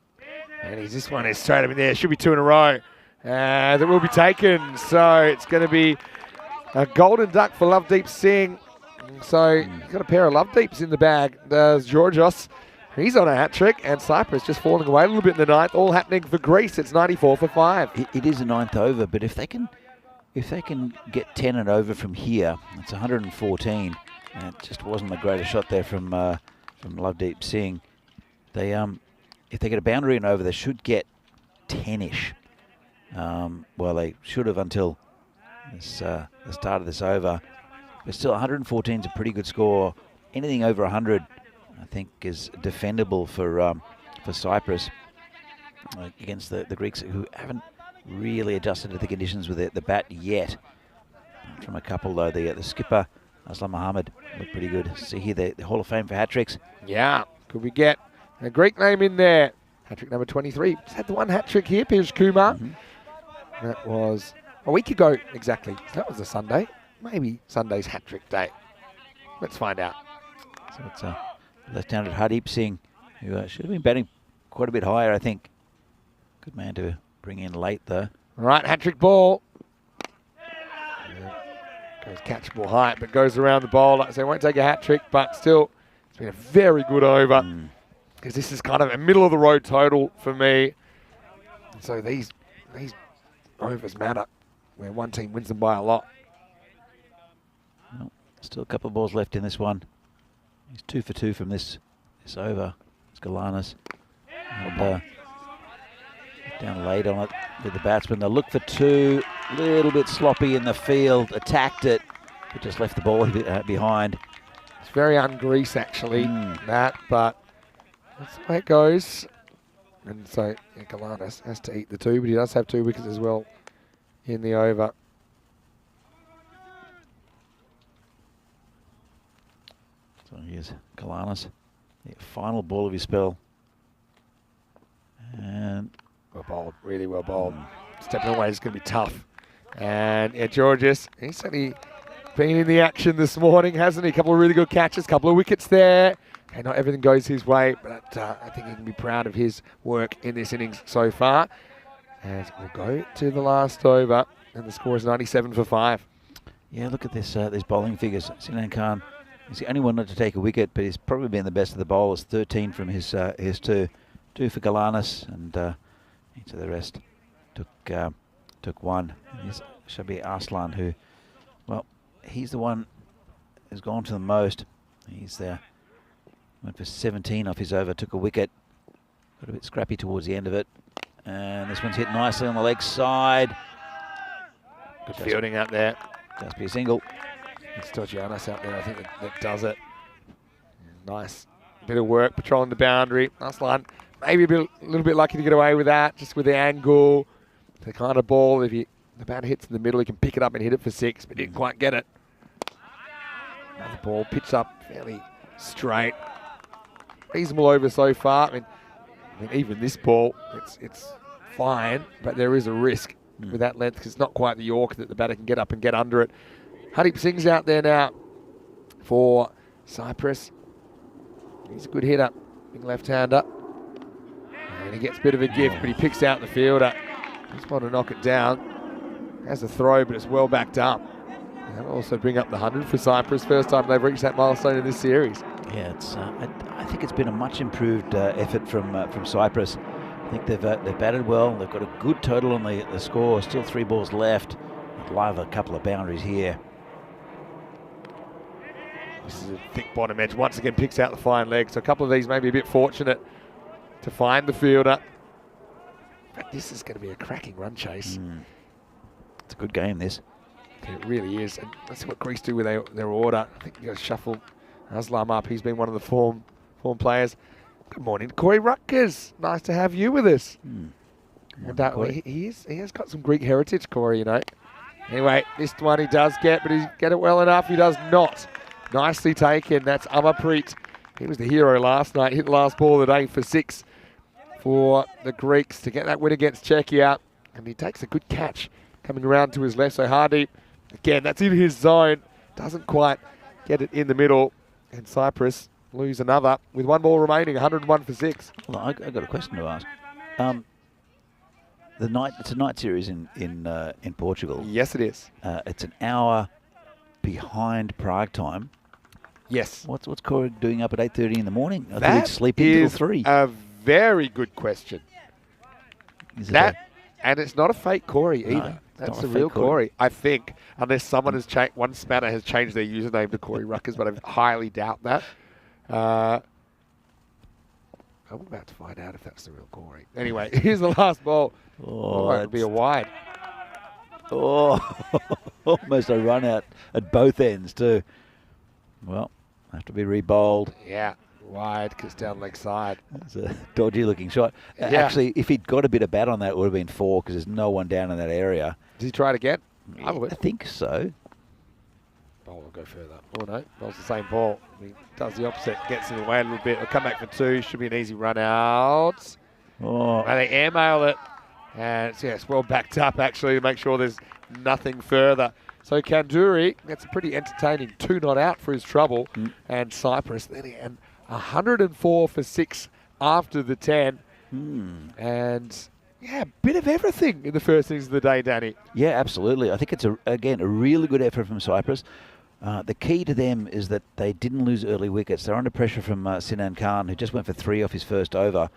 And this one is straight up in there. Should be 2 in a row. And it will be taken. So it's going to be a golden duck for Lovedeep Singh. So he's got a pair of Lovedeeps in the bag. There's Georgios. He's on a hat-trick, and Cyprus just falling away a little bit in the ninth. All happening for Greece. It's 94 for 5. It is a ninth over, but if they can get 10 and over from here, it's 114. And it just wasn't the greatest shot there from Lovedeep Singh. They if they get a boundary and over, they should get 10-ish. Well, they should have until this, the start of this over. But still, 114 is a pretty good score. Anything over 100, I think, is defendable for Cyprus against the Greeks, who haven't really adjusted to the conditions with the bat yet. From a couple, though, the skipper, Aslam Mohammed, looked pretty good. See here, the Hall of Fame for hat-tricks. Yeah, could we get a Greek name in there? Hat-trick number 23. Just had the one hat-trick here, Piyush Kumar. That was a week ago, exactly. That was a Sunday. Maybe Sunday's hat-trick day. Let's find out. So it's left-handed Hardeep Singh, who should have been batting quite a bit higher, I think. Good man to bring in late, though. All right, hat-trick ball. Goes catchable height, but goes around the bowler. So he won't take a hat-trick, but still, it's been a very good over. Because this is kind of a middle-of-the-road total for me. And so these overs matter, where one team wins them by a lot. Well, still a couple of balls left in this one. He's 2 for 2 from this over. It's Galanis. And down late on it with the batsman. They'll look for 2. A little bit sloppy in the field. Attacked it, but just left the ball behind. It's very un-Greece, actually, that, but that's the way it goes. And so Galanis has to eat the 2, but he does have 2 wickets as well in the over. So here's Galanis, the final ball of his spell. And well bowled, really well bowled. Stepping away is going to be tough. And yeah, Georgios, he's certainly been in the action this morning, hasn't he? A couple of really good catches, couple of wickets there. And not everything goes his way, but I think he can be proud of his work in this innings so far. As we'll go to the last over, and the score is 97 for 5. Yeah, look at this these bowling figures. Sinan Khan is the only one not to take a wicket, but he's probably been the best of the bowlers. 13 from his 2. 2 for Galanis, and each of the rest took 1. And here's Shabir Arslan, who, well, he's the one who's gone to the most. He's there. Went for 17 off his over, took a wicket. Got a bit scrappy towards the end of it. And this one's hit nicely on the leg side. Good fielding out there. Just be a single. It's Stogianos out there, I think, that does it. Nice bit of work patrolling the boundary. Arslan, maybe a little bit lucky to get away with that, just with the angle. The kind of ball, if the bat hits in the middle, he can pick it up and hit it for 6, but didn't quite get it. Another ball, pitched up fairly straight. Reasonable over so far. I mean, even this ball, it's fine, but there is a risk with that length because it's not quite the York that the batter can get up and get under it. Hardeep Singh's out there now for Cyprus. He's a good hitter, big left-hander. And he gets a bit of a gift, but he picks out the fielder. Just want to knock it down. Has a throw, but it's well backed up. And that'll also bring up the 100 for Cyprus. First time they've reached that milestone in this series. Yeah, it's. I think it's been a much improved effort from Cyprus. I think they've batted well. They've got a good total on the score. Still 3 balls left. Live a couple of boundaries here. This is a thick bottom edge. Once again picks out the fine leg. So a couple of these may be a bit fortunate to find the fielder. But this is going to be a cracking run chase. It's a good game, this. It really is. And let's see what Greece do with their order. I think you got to shuffle Aslam up. He's been one of the form players. Good morning, Corey Rutgers. Nice to have you with us. And he has got some Greek heritage, Corey, you know. Anyway, this one he does get, but he get it well enough. He does not. Nicely taken. That's Amarpreet. He was the hero last night. Hit the last ball of the day for 6 for the Greeks to get that win against Czechia. And he takes a good catch coming around to his left. So Hardeep, again, that's in his zone. Doesn't quite get it in the middle. And Cyprus lose another with 1 ball remaining, 101 for 6. Well, I got a question to ask. It's a night series in Portugal. Yes, it is. It's an hour behind Prague time. Yes. What's Corey doing up at 8:30 in the morning? I That think he'd sleep in till is 3. a very good question. Is it That, and it's not a fake Corey No, either. it's That's not the a real fake Corey. Corey, I think, unless someone has changed, one spanner has changed their username to Corey Ruckers, but I highly doubt that. I'm about to find out if that's the real Corey. Anyway, here's the last ball. Oh, That would be a wide. Oh, almost a run out at both ends too. Well, have to be re-bowled. Yeah, wide, because down leg side. It's a dodgy looking shot. Yeah. Actually, if he'd got a bit of bat on that, it would have been 4 because there's no one down in that area. Does he try it again? I I would. think so. Ball will go further. Oh no, bowl's the same ball. He does the opposite, gets in the way a little bit. He'll come back for 2. Should be an easy run out. Oh, And they airmail it. And it's well backed up actually to make sure there's nothing further. So Kanduri gets a pretty entertaining 2 not out for his trouble. And Cyprus then and 104 for 6 after the 10. And yeah, a bit of everything in the first innings of the day, Danny. yeah, absolutely. I think it's again a really good effort from Cyprus. The key to them is that they didn't lose early wickets. They're under pressure from Sinan Khan, who just went for 3 off his first over,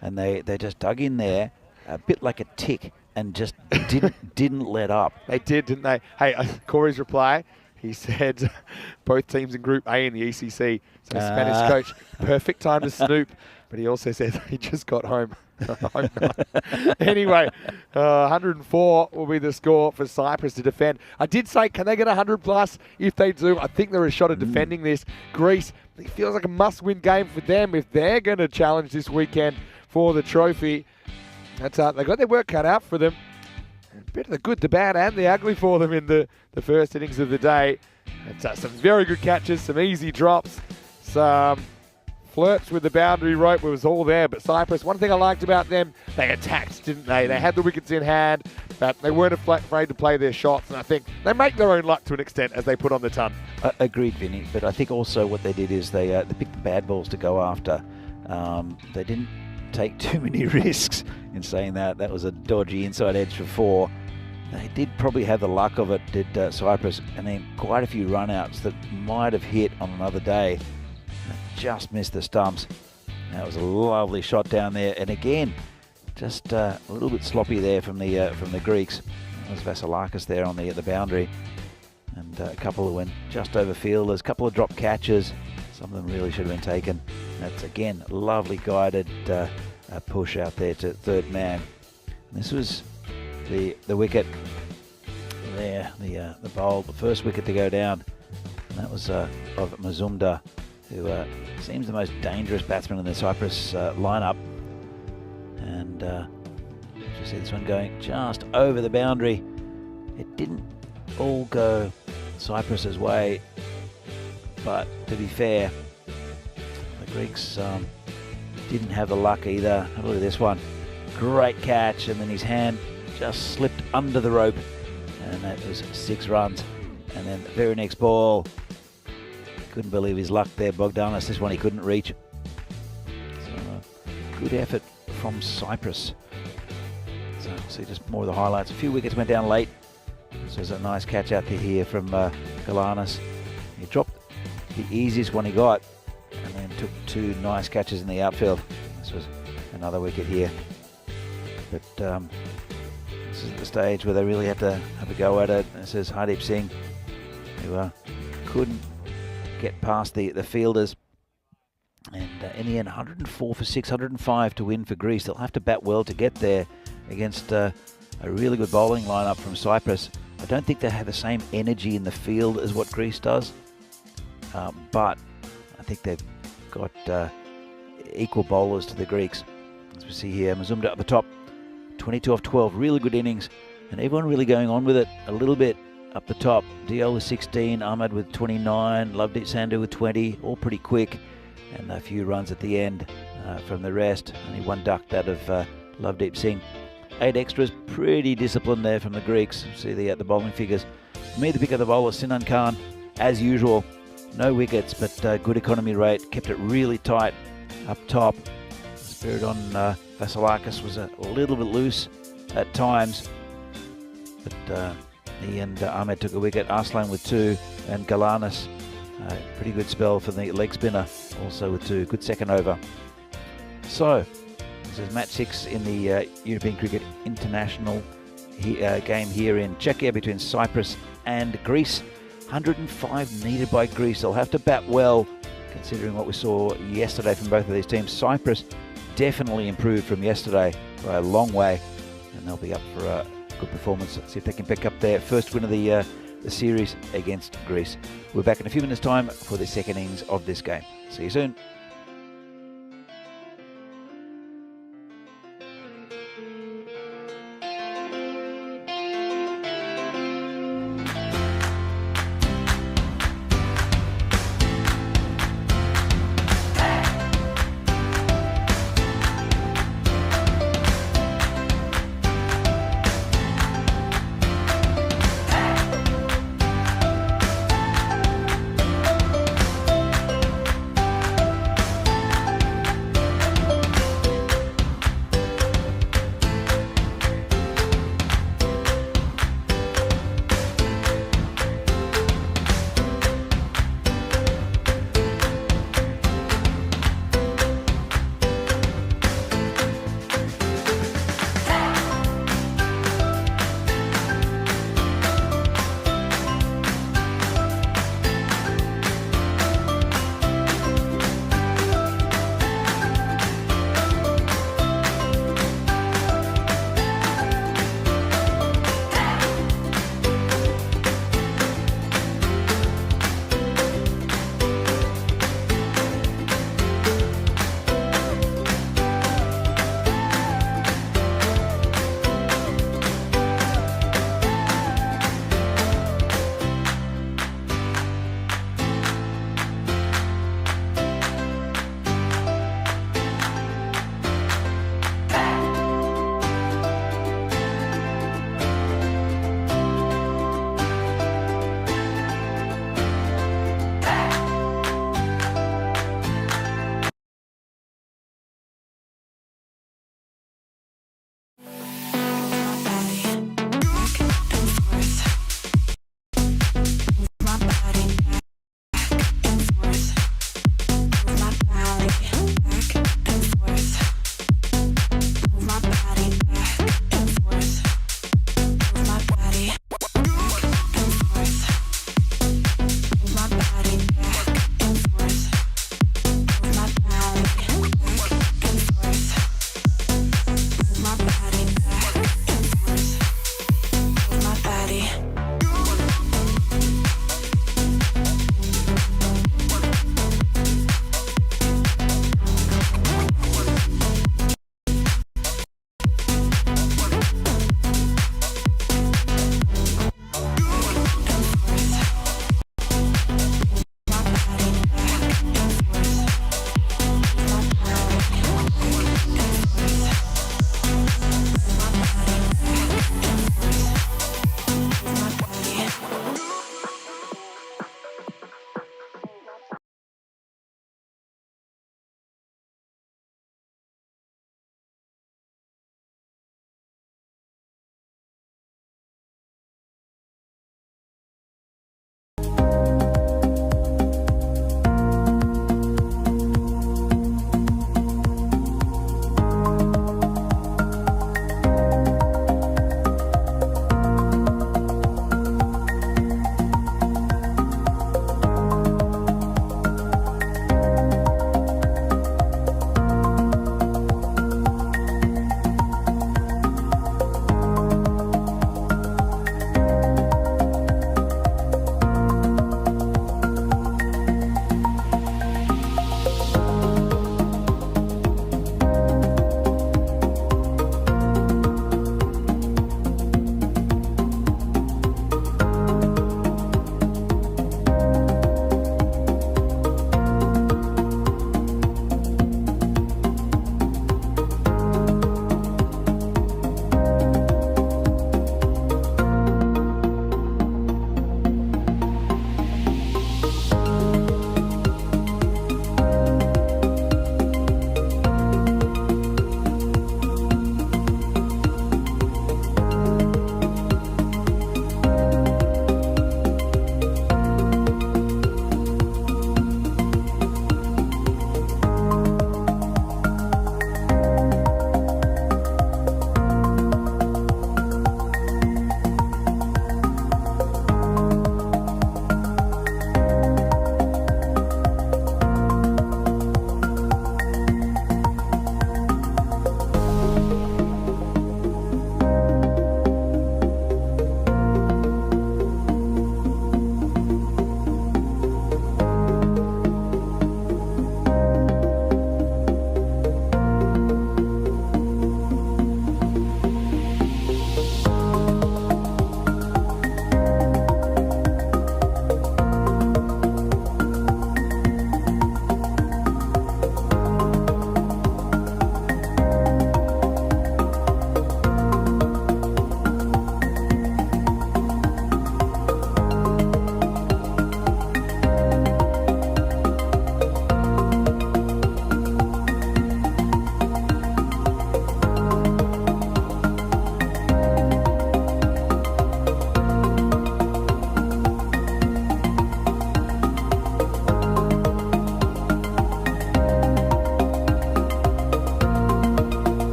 and they just dug in there a bit like a tick and just didn't let up. They did, didn't they? Hey, Corey's reply, he said both teams in Group A in the ECC. So Spanish coach, perfect time to snoop. But he also said he just got home. Anyway, 104 will be the score for Cyprus to defend. I did say, can they get 100 plus? If they do, I think they're a shot at defending this. Greece, it feels like a must-win game for them if they're going to challenge this weekend for the trophy. That's they got their work cut out for them. A bit of the good, the bad, and the ugly for them in the first innings of the day. It's, some very good catches, some easy drops, some flirts with the boundary rope. It was all there. But Cyprus, one thing I liked about them, they attacked, didn't they? They had the wickets in hand, but they weren't afraid to play their shots. And I think they make their own luck to an extent as they put on the ton. Agreed, Vinny. But I think also what they did is they picked the bad balls to go after. They didn't take too many risks in saying that. That was a dodgy inside edge for 4. They did probably have the luck of it, did Cyprus, and then quite a few run-outs that might have hit on another day. Just missed the stumps. That was a lovely shot down there, and again, just a little bit sloppy there from the Greeks. That was Vasilakis there on the boundary, and a couple that went just over fielders, a couple of drop catches. Some of them really should have been taken. That's again lovely guided push out there to third man. And this was the wicket there, the bowl, the first wicket to go down. And that was of Mazumdar, who seems the most dangerous batsman in the Cyprus lineup. And you see this one going just over the boundary. It didn't all go Cyprus's way, but to be fair, the Greeks didn't have the luck either. Have a look at this one. Great catch, and then his hand just slipped under the rope, and that was 6 runs. And then the very next ball, couldn't believe his luck there, Bogdanos. This one he couldn't reach. So good effort from Cyprus. So see just more of the highlights. A few wickets went down late. This was a nice catch out there here from Galanis. He dropped the easiest one he got, and then took 2 nice catches in the outfield. This was another wicket here. But this is the stage where they really had to have a go at it. This is Hardeep Singh, who couldn't get past the fielders. And in the end, 104 for 6, 105 to win for Greece. They'll have to bat well to get there against a really good bowling lineup from Cyprus. I don't think they have the same energy in the field as what Greece does. But I think they've got equal bowlers to the Greeks. As we see here, Mazumdar at the top, 22 off 12, really good innings, and everyone really going on with it a little bit up the top. Diol with 16, Ahmed with 29, Lovedeep Sandhu with 20, all pretty quick, and a few runs at the end from the rest. Only 1 ducked out of Lovedeep Singh. 8 extras, pretty disciplined there from the Greeks. See the bowling figures. For me, the pick of the bowl was Sinan Khan, as usual. No wickets, but good economy rate. Kept it really tight up top. Spirit on Vasilakis was a little bit loose. at times. But he and Ahmed took a wicket, Arslan with 2, and Galanis, pretty good spell for the leg spinner, also with 2. Good second over. So, this is match 6 in the European Cricket International game here in Czechia between Cyprus and Greece. 105 needed by Greece. They'll have to bat well, considering what we saw yesterday from both of these teams. Cyprus definitely improved from yesterday by a long way, and they'll be up for a good performance. Let's see if they can pick up their first win of the series against Greece. We're back in a few minutes' time for the second innings of this game. See you soon.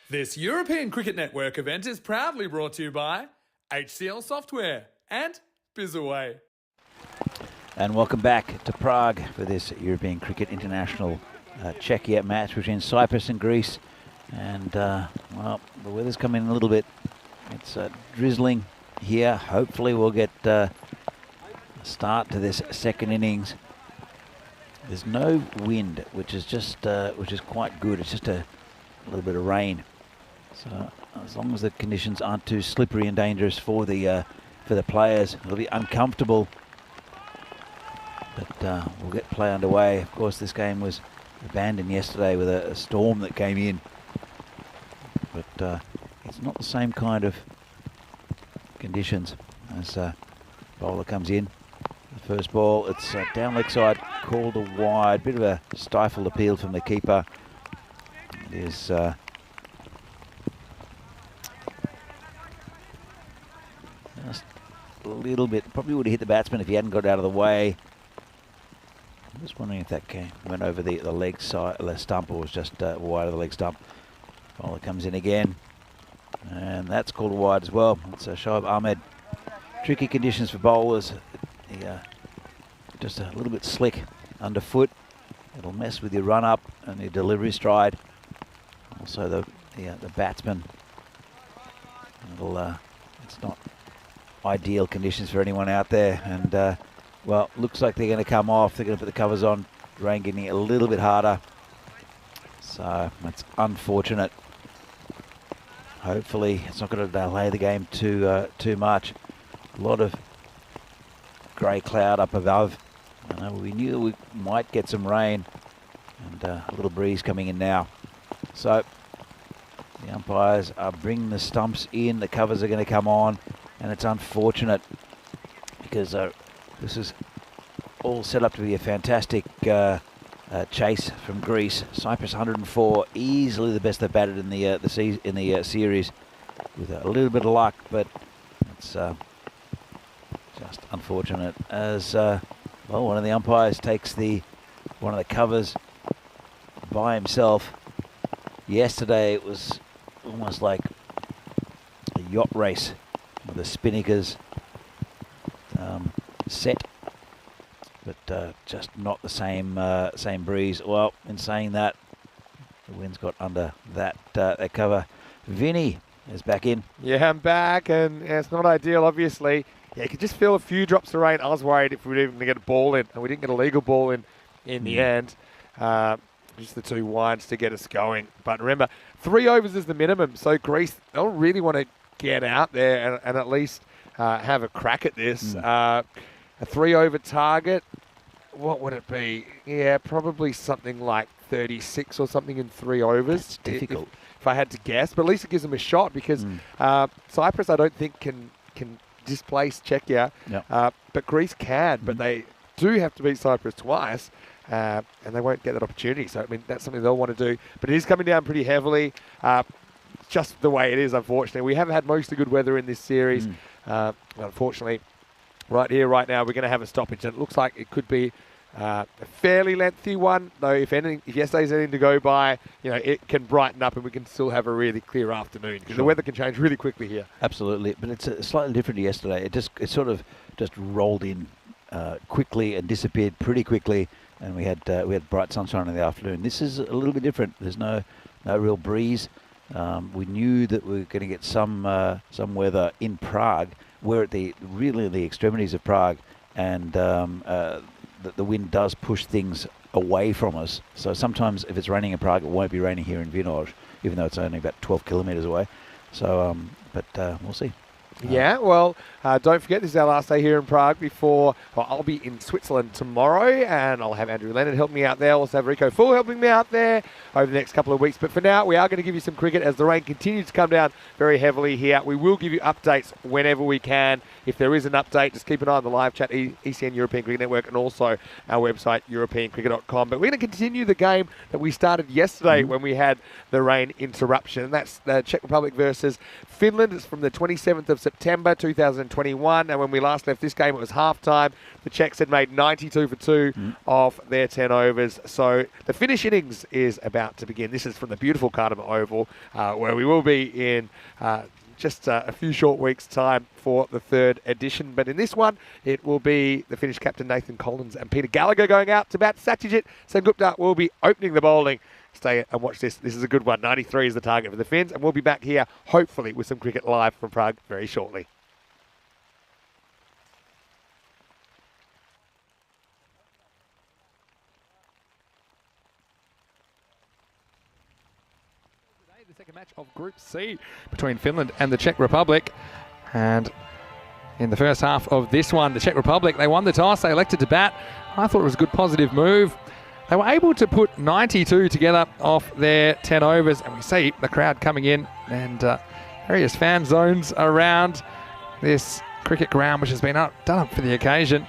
This European Cricket Network event is proudly brought to you by HCL Software and Bizaway. And welcome back to Prague for this European Cricket International Czechia match between Cyprus and Greece. And, well, the weather's coming in a little bit. It's drizzling here. Hopefully we'll get a start to this second innings. There's no wind, which is quite good. It's just a little bit of rain. So as long as the conditions aren't too slippery and dangerous for the players, it'll be uncomfortable. But we'll get play underway. Of course, this game was abandoned yesterday with a storm that came in. But it's not the same kind of conditions as bowler comes in. The first ball, it's down leg side, called a wide. Bit of a stifled appeal from the keeper. It is just a little bit. Probably would have hit the batsman if he hadn't got out of the way. I'm just wondering if that went over the leg side, the stump, or was just wide of the leg stump. Bowler comes in again, and that's called wide as well. It's Shoaib Ahmed. Tricky conditions for bowlers. Just a little bit slick underfoot. It'll mess with your run up and your delivery stride. Also the batsman. It's not ideal conditions for anyone out there. And well, looks like they're going to come off. They're going to put the covers on. Rain getting a little bit harder. So that's unfortunate. Hopefully it's not going to delay the game too much. A lot of grey cloud up above. I know we knew we might get some rain, and a little breeze coming in now. So the umpires are bringing the stumps in. The covers are going to come on, and it's unfortunate because this is all set up to be a fantastic chase from Greece. Cyprus 104, easily the best they've batted in the series, with a little bit of luck, but it's just unfortunate as well. One of the umpires takes one of the covers by himself. Yesterday it was almost like a yacht race with the spinnakers set, but just not the same breeze. Well, in saying that, the wind's got under that cover. Vinny is back in. Yeah, I'm back, and it's not ideal, obviously. Yeah, you could just feel a few drops of rain. I was worried if we were even going to get a ball in, and we didn't get a legal ball in the end. Just the two wides to get us going. But remember, 3 overs is the minimum, so Greece, they don't really want to get out there and at least have a crack at this. A 3-over target, what would it be? Yeah, probably something like 36 or something in 3 overs. It's difficult. If I had to guess, but at least it gives them a shot, because Cyprus, I don't think, can displace Czechia, but Greece can. But they do have to beat Cyprus twice, and they won't get that opportunity. So, I mean, that's something they'll want to do. But it is coming down pretty heavily, just the way it is, unfortunately. We have had mostly good weather in this series. Unfortunately, right here, right now, we're going to have a stoppage. And it looks like it could be a fairly lengthy one, though. If yesterday's anything to go by, it can brighten up and we can still have a really clear afternoon, because the weather can change really quickly here. Absolutely, but it's slightly different to yesterday. It sort of just rolled in quickly and disappeared pretty quickly, and we had bright sunshine in the afternoon. This is a little bit different. There's no real breeze. We knew that we were going to get some weather in Prague. We're at the extremities of Prague, and the wind does push things away from us. So sometimes if it's raining in Prague, it won't be raining here in Vinoj, even though it's only about 12 kilometres away. So, but we'll see. Yeah, well, don't forget, this is our last day here in Prague before I'll be in Switzerland tomorrow, and I'll have Andrew Leonard help me out there. I'll also have Rico Full helping me out there over the next couple of weeks. But for now, we are going to give you some cricket as the rain continues to come down very heavily here. We will give you updates whenever we can. If there is an update, just keep an eye on the live chat, ECN European Cricket Network, and also our website, europeancricket.com. But we're going to continue the game that we started yesterday when we had the rain interruption, and that's the Czech Republic versus Finland. It's from the 27th of September 2021, and when we last left this game, it was half-time. The Czechs had made 92 for 2 off their 10 overs. So the finish innings is about to begin. This is from the beautiful Cardiff Oval, where we will be in just a few short weeks' time for the third edition. But in this one, it will be the Finnish captain Nathan Collins and Peter Gallagher going out to bat. Satyajit Sengupta will be opening the bowling. Stay and watch this. This is a good one. 93 is the target for the Finns, and we'll be back here, hopefully, with some cricket live from Prague very shortly. The second match of Group C between Finland and the Czech Republic. And in the first half of this one, the Czech Republic, they won the toss. They elected to bat. I thought it was a good positive move. They were able to put 92 together off their 10 overs, and we see the crowd coming in and various fan zones around this cricket ground, which has been done up for the occasion.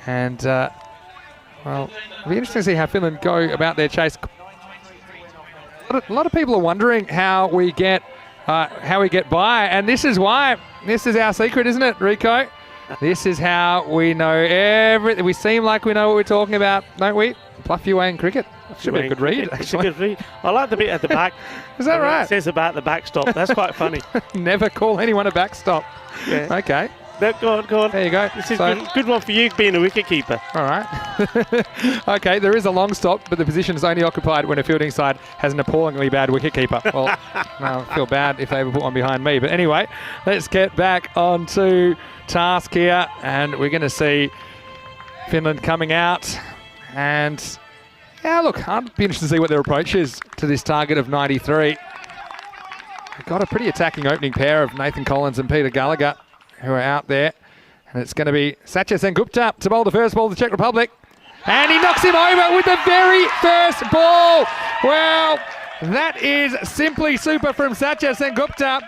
And, well, it'll be interesting to see how Finland go about their chase. A lot of people are wondering how we get by, and this is why. This is our secret, isn't it, Rico? This is how we know everything. We seem like we know what we're talking about, don't we? Pluff your way in cricket. Should be a good read, actually. It's a good read. I like the bit at the back. Is that right? It says about the backstop. That's quite funny. Never call anyone a backstop. Yeah. Okay. No, go on. There you go. This is good one for you being a wicket keeper. All right. Okay, there is a long stop, but the position is only occupied when a fielding side has an appallingly bad wicket keeper. Well, no, I feel bad if they ever put one behind me. But anyway, let's get back onto task here, and we're going to see Finland coming out. And yeah, look, I'd be interested to see what their approach is to this target of 93. They've got a pretty attacking opening pair of Nathan Collins and Peter Gallagher, who are out there. And it's going to be Satyajit Sengupta to bowl the first ball to the Czech Republic. And he knocks him over with the very first ball. Well, that is simply super from Satyajit Sengupta.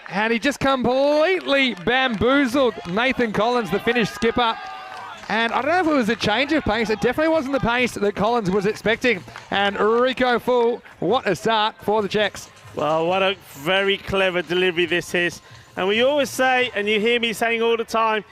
And he just completely bamboozled Nathan Collins, the Finnish skipper. And I don't know if it was a change of pace. It definitely wasn't the pace that Collins was expecting. And Rico Full, what a start for the Czechs. Well, what a very clever delivery this is. And we always say, and you hear me saying all the time,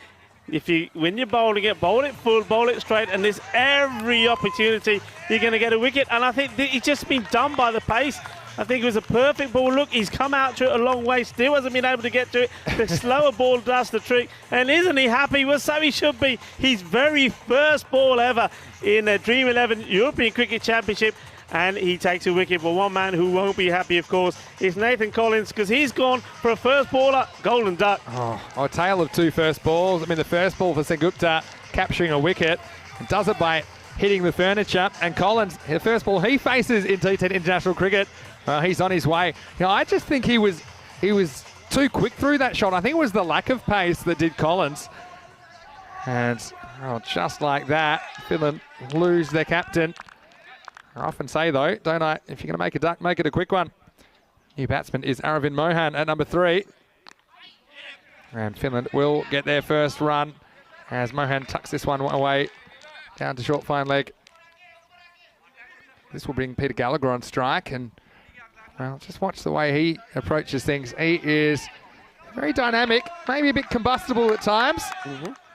when you're bowling it, bowl it full, bowl it straight, and there's every opportunity you're going to get a wicket. And I think it's just been done by the pace. I think it was a perfect ball. Look, he's come out to it a long way, still hasn't been able to get to it. The slower ball does the trick. And isn't he happy? Well, so he should be. His very first ball ever in the Dream 11 European Cricket Championship. And he takes a wicket. But one man who won't be happy, of course, is Nathan Collins, because he's gone for a first baller, golden duck. Oh, a tale of two first balls. I mean, the first ball for Sengupta capturing a wicket, does it by hitting the furniture. And Collins, the first ball he faces in T10 international cricket, he's on his way. You know, I just think he was too quick through that shot. I think it was the lack of pace that did Collins. And just like that, Finland lose their captain. I often say, though, don't I, if you're going to make a duck, make it a quick one. New batsman is Aravind Mohan at number 3. And Finland will get their first run as Mohan tucks this one away down to short fine leg. This will bring Peter Gallagher on strike, and well, just watch the way he approaches things. He is very dynamic, maybe a bit combustible at times,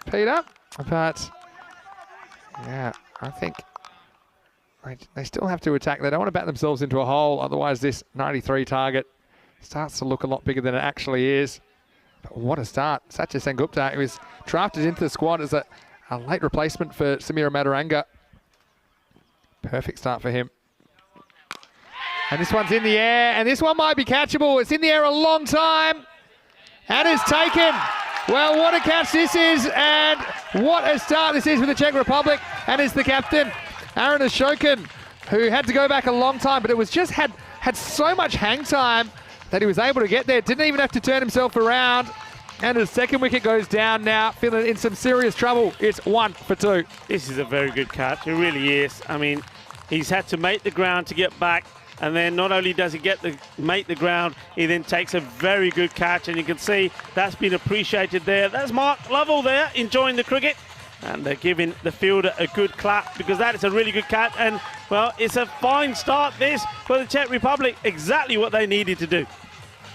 Peter, but yeah, I think they still have to attack. They don't want to bat themselves into a hole, otherwise this 93 target starts to look a lot bigger than it actually is. But what a start. Satyajit Sengupta, who was drafted into the squad as a late replacement for Samira Madaranga. Perfect start for him. And this one's in the air, and this one might be catchable. It's in the air a long time, and it's taken. Well, what a catch this is, and what a start this is for the Czech Republic. And it's the captain, Aaron Ashokan, who had to go back a long time, but it was just had so much hang time that he was able to get there. Didn't even have to turn himself around. And his second wicket goes down now. Finland in some serious trouble. It's 1 for 2. This is a very good catch. It really is. I mean, he's had to make the ground to get back. And then not only does he make the ground, he then takes a very good catch. And you can see that's been appreciated there. That's Mark Lovell there enjoying the cricket. And they're giving the fielder a good clap because that is a really good catch. And, well, it's a fine start this for the Czech Republic. Exactly what they needed to do.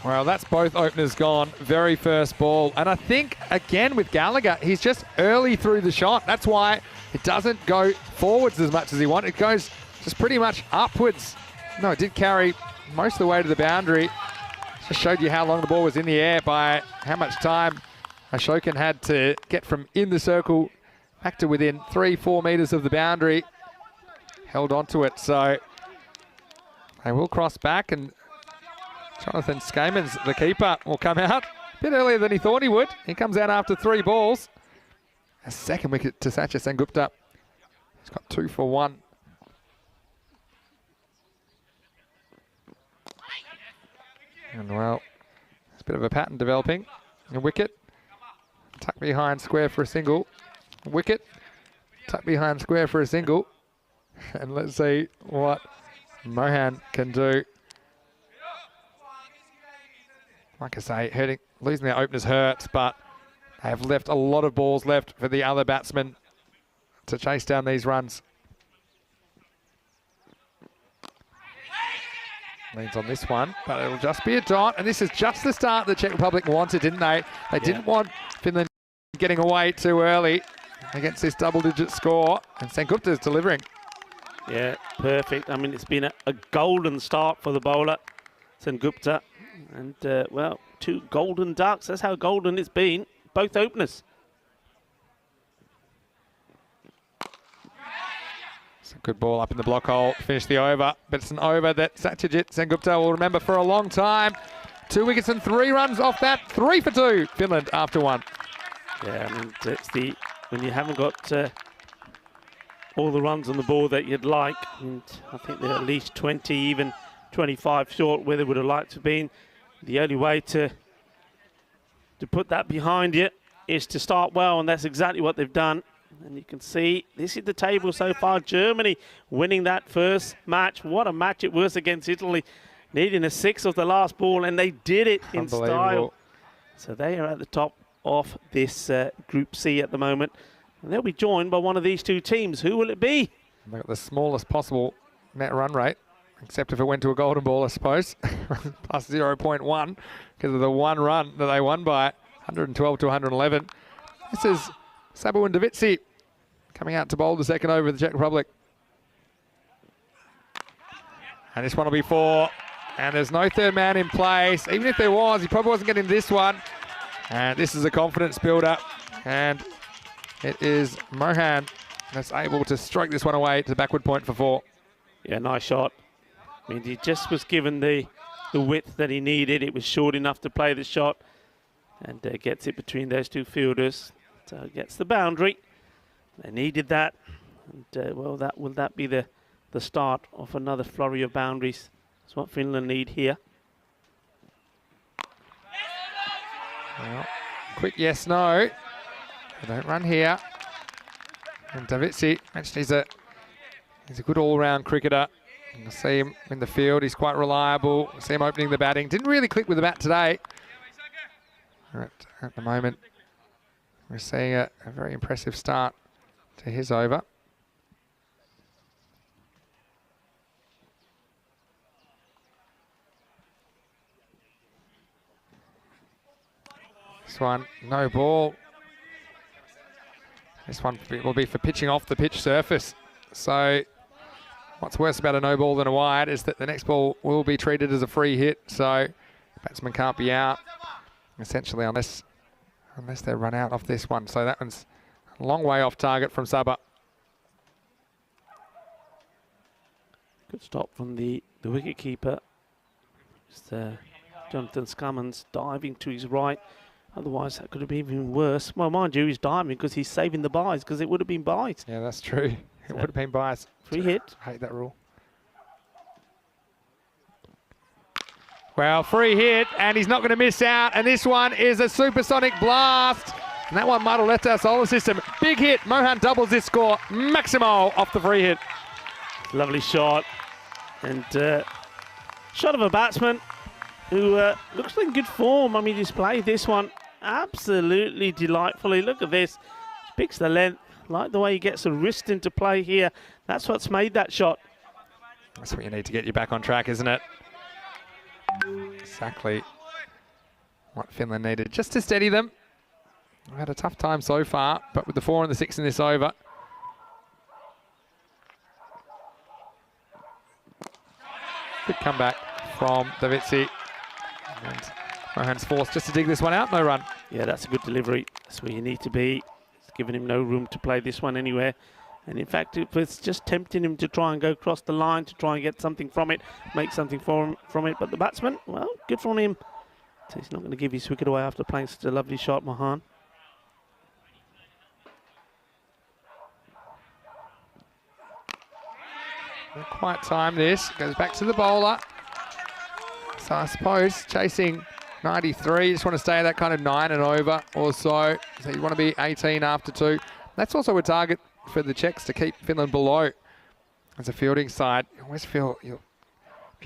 Well, that's both openers gone. Very first ball. And I think, again, with Gallagher, he's just early through the shot. That's why it doesn't go forwards as much as he wanted. It goes just pretty much upwards. No, it did carry most of the way to the boundary. Just showed you how long the ball was in the air by how much time Ashokan had to get from in the circle back to within 3-4 metres of the boundary. Held onto it. So they will cross back, and Jonathan Skamans, the keeper, will come out a bit earlier than he thought he would. He comes out after 3 balls. A second wicket to Satya Sengupta. He's got 2 for 1. And well, there's a bit of a pattern developing. A wicket, tuck behind square for a single. A wicket, tuck behind square for a single. And let's see what Mohan can do. Like I say, losing their openers hurts, but they have left a lot of balls left for the other batsmen to chase down these runs. Leans on this one, but it'll just be a dot. And this is just the start the Czech Republic wanted, didn't they? They didn't want Finland getting away too early against this double-digit score. And Sengupta's delivering. Yeah, perfect. I mean, it's been a golden start for the bowler, Sengupta. And, well, 2 golden ducks. That's how golden it's been. Both openers. It's a good ball up in the block hole. Finish the over. But it's an over that Satyajit Sengupta will remember for a long time. 2 wickets and 3 runs off that. 3 for 2. Finland after 1. Yeah, I mean, it's when you haven't got all the runs on the board that you'd like. And I think they're at least 20, even 25 short where they would have liked to have been. The only way to put that behind you is to start well, and that's exactly what they've done. And you can see this is the table so far. Germany winning that first match. What a match it was against Italy, needing a 6 of the last ball, and they did it in style. So they are at the top of this Group C at the moment, and they'll be joined by one of these 2 teams. Who will it be? They've got the smallest possible net run rate, except if it went to a golden ball, I suppose. Plus 0.1 because of the 1 run that they won by, 112 to 111. This is Sabu and Davitsi coming out to bowl the second over of the Czech Republic. And this one will be 4. And there's no third man in place. Even if there was, he probably wasn't getting this one. And this is a confidence builder. And it is Mohan that's able to stroke this one away to the backward point for 4. Yeah, nice shot. I mean, he just was given the width that he needed. It was short enough to play the shot, and gets it between those 2 fielders. So gets the boundary. They needed that, and well, will that be the start of another flurry of boundaries? That's what Finland need here. Well, quick yes, no. They don't run here. And Davitsi mentioned he's a good all-round cricketer. You'll see him in the field. He's quite reliable. See him opening the batting. Didn't really click with the bat today. At the moment, we're seeing a very impressive start to his over. This one, no ball. This one will be for pitching off the pitch surface. So what's worse about a no ball than a wide is that the next ball will be treated as a free hit. So batsman can't be out, essentially, unless they run out off this one. So that one's a long way off target from Sabah. Good stop from the wicket keeper. Just Jonathan Skamans diving to his right. Otherwise, that could have been even worse. Well, mind you, he's diving because he's saving the buys, because it would have been buys. Yeah, that's true. It would have been buys. Free hit. I hate that rule. Well, free hit, and he's not going to miss out. And this one is a supersonic blast. And that one might have left our solar system. Big hit. Mohan doubles this score. Maximo off the free hit. Lovely shot. And shot of a batsman who looks like in good form. I mean, he's played this one absolutely delightfully. Look at this. Picks the length. Like the way he gets the wrist into play here. That's what's made that shot. That's what you need to get you back on track, isn't it? Exactly what Finland needed just to steady them. I've had a tough time so far, but with the 4 and the 6 in this over. Good comeback from Davitsi. And Mohan's forced just to dig this one out, no run. Yeah, that's a good delivery. That's where you need to be. It's giving him no room to play this one anywhere. And in fact, it was just tempting him to try and go across the line to try and get something from it, make something from it. But the batsman, well, good from him. So he's not going to give his wicket away after playing such a lovely shot, Mohan. Not quite time this. Goes back to the bowler. So I suppose chasing 93, you just want to stay at that kind of 9 and over or so. So you want to be 18 after 2. That's also a target for the Czechs to keep Finland below. As a fielding side, you always feel if you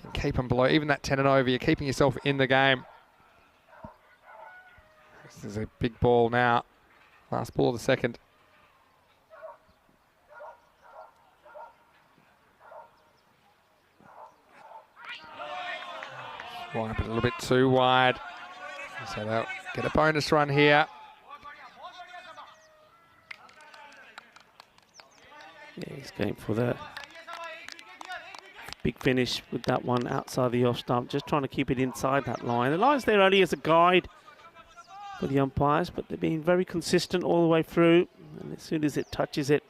can keep them below, even that 10 and over, you're keeping yourself in the game. This is a big ball now. Last ball of the second. Wide, but a little bit too wide. So they'll get a bonus run here. Yeah, he's going for the big finish with that one outside the off stump, just trying to keep it inside that line. The line's there only as a guide for the umpires, but they're being very consistent all the way through. And as soon as it touches it,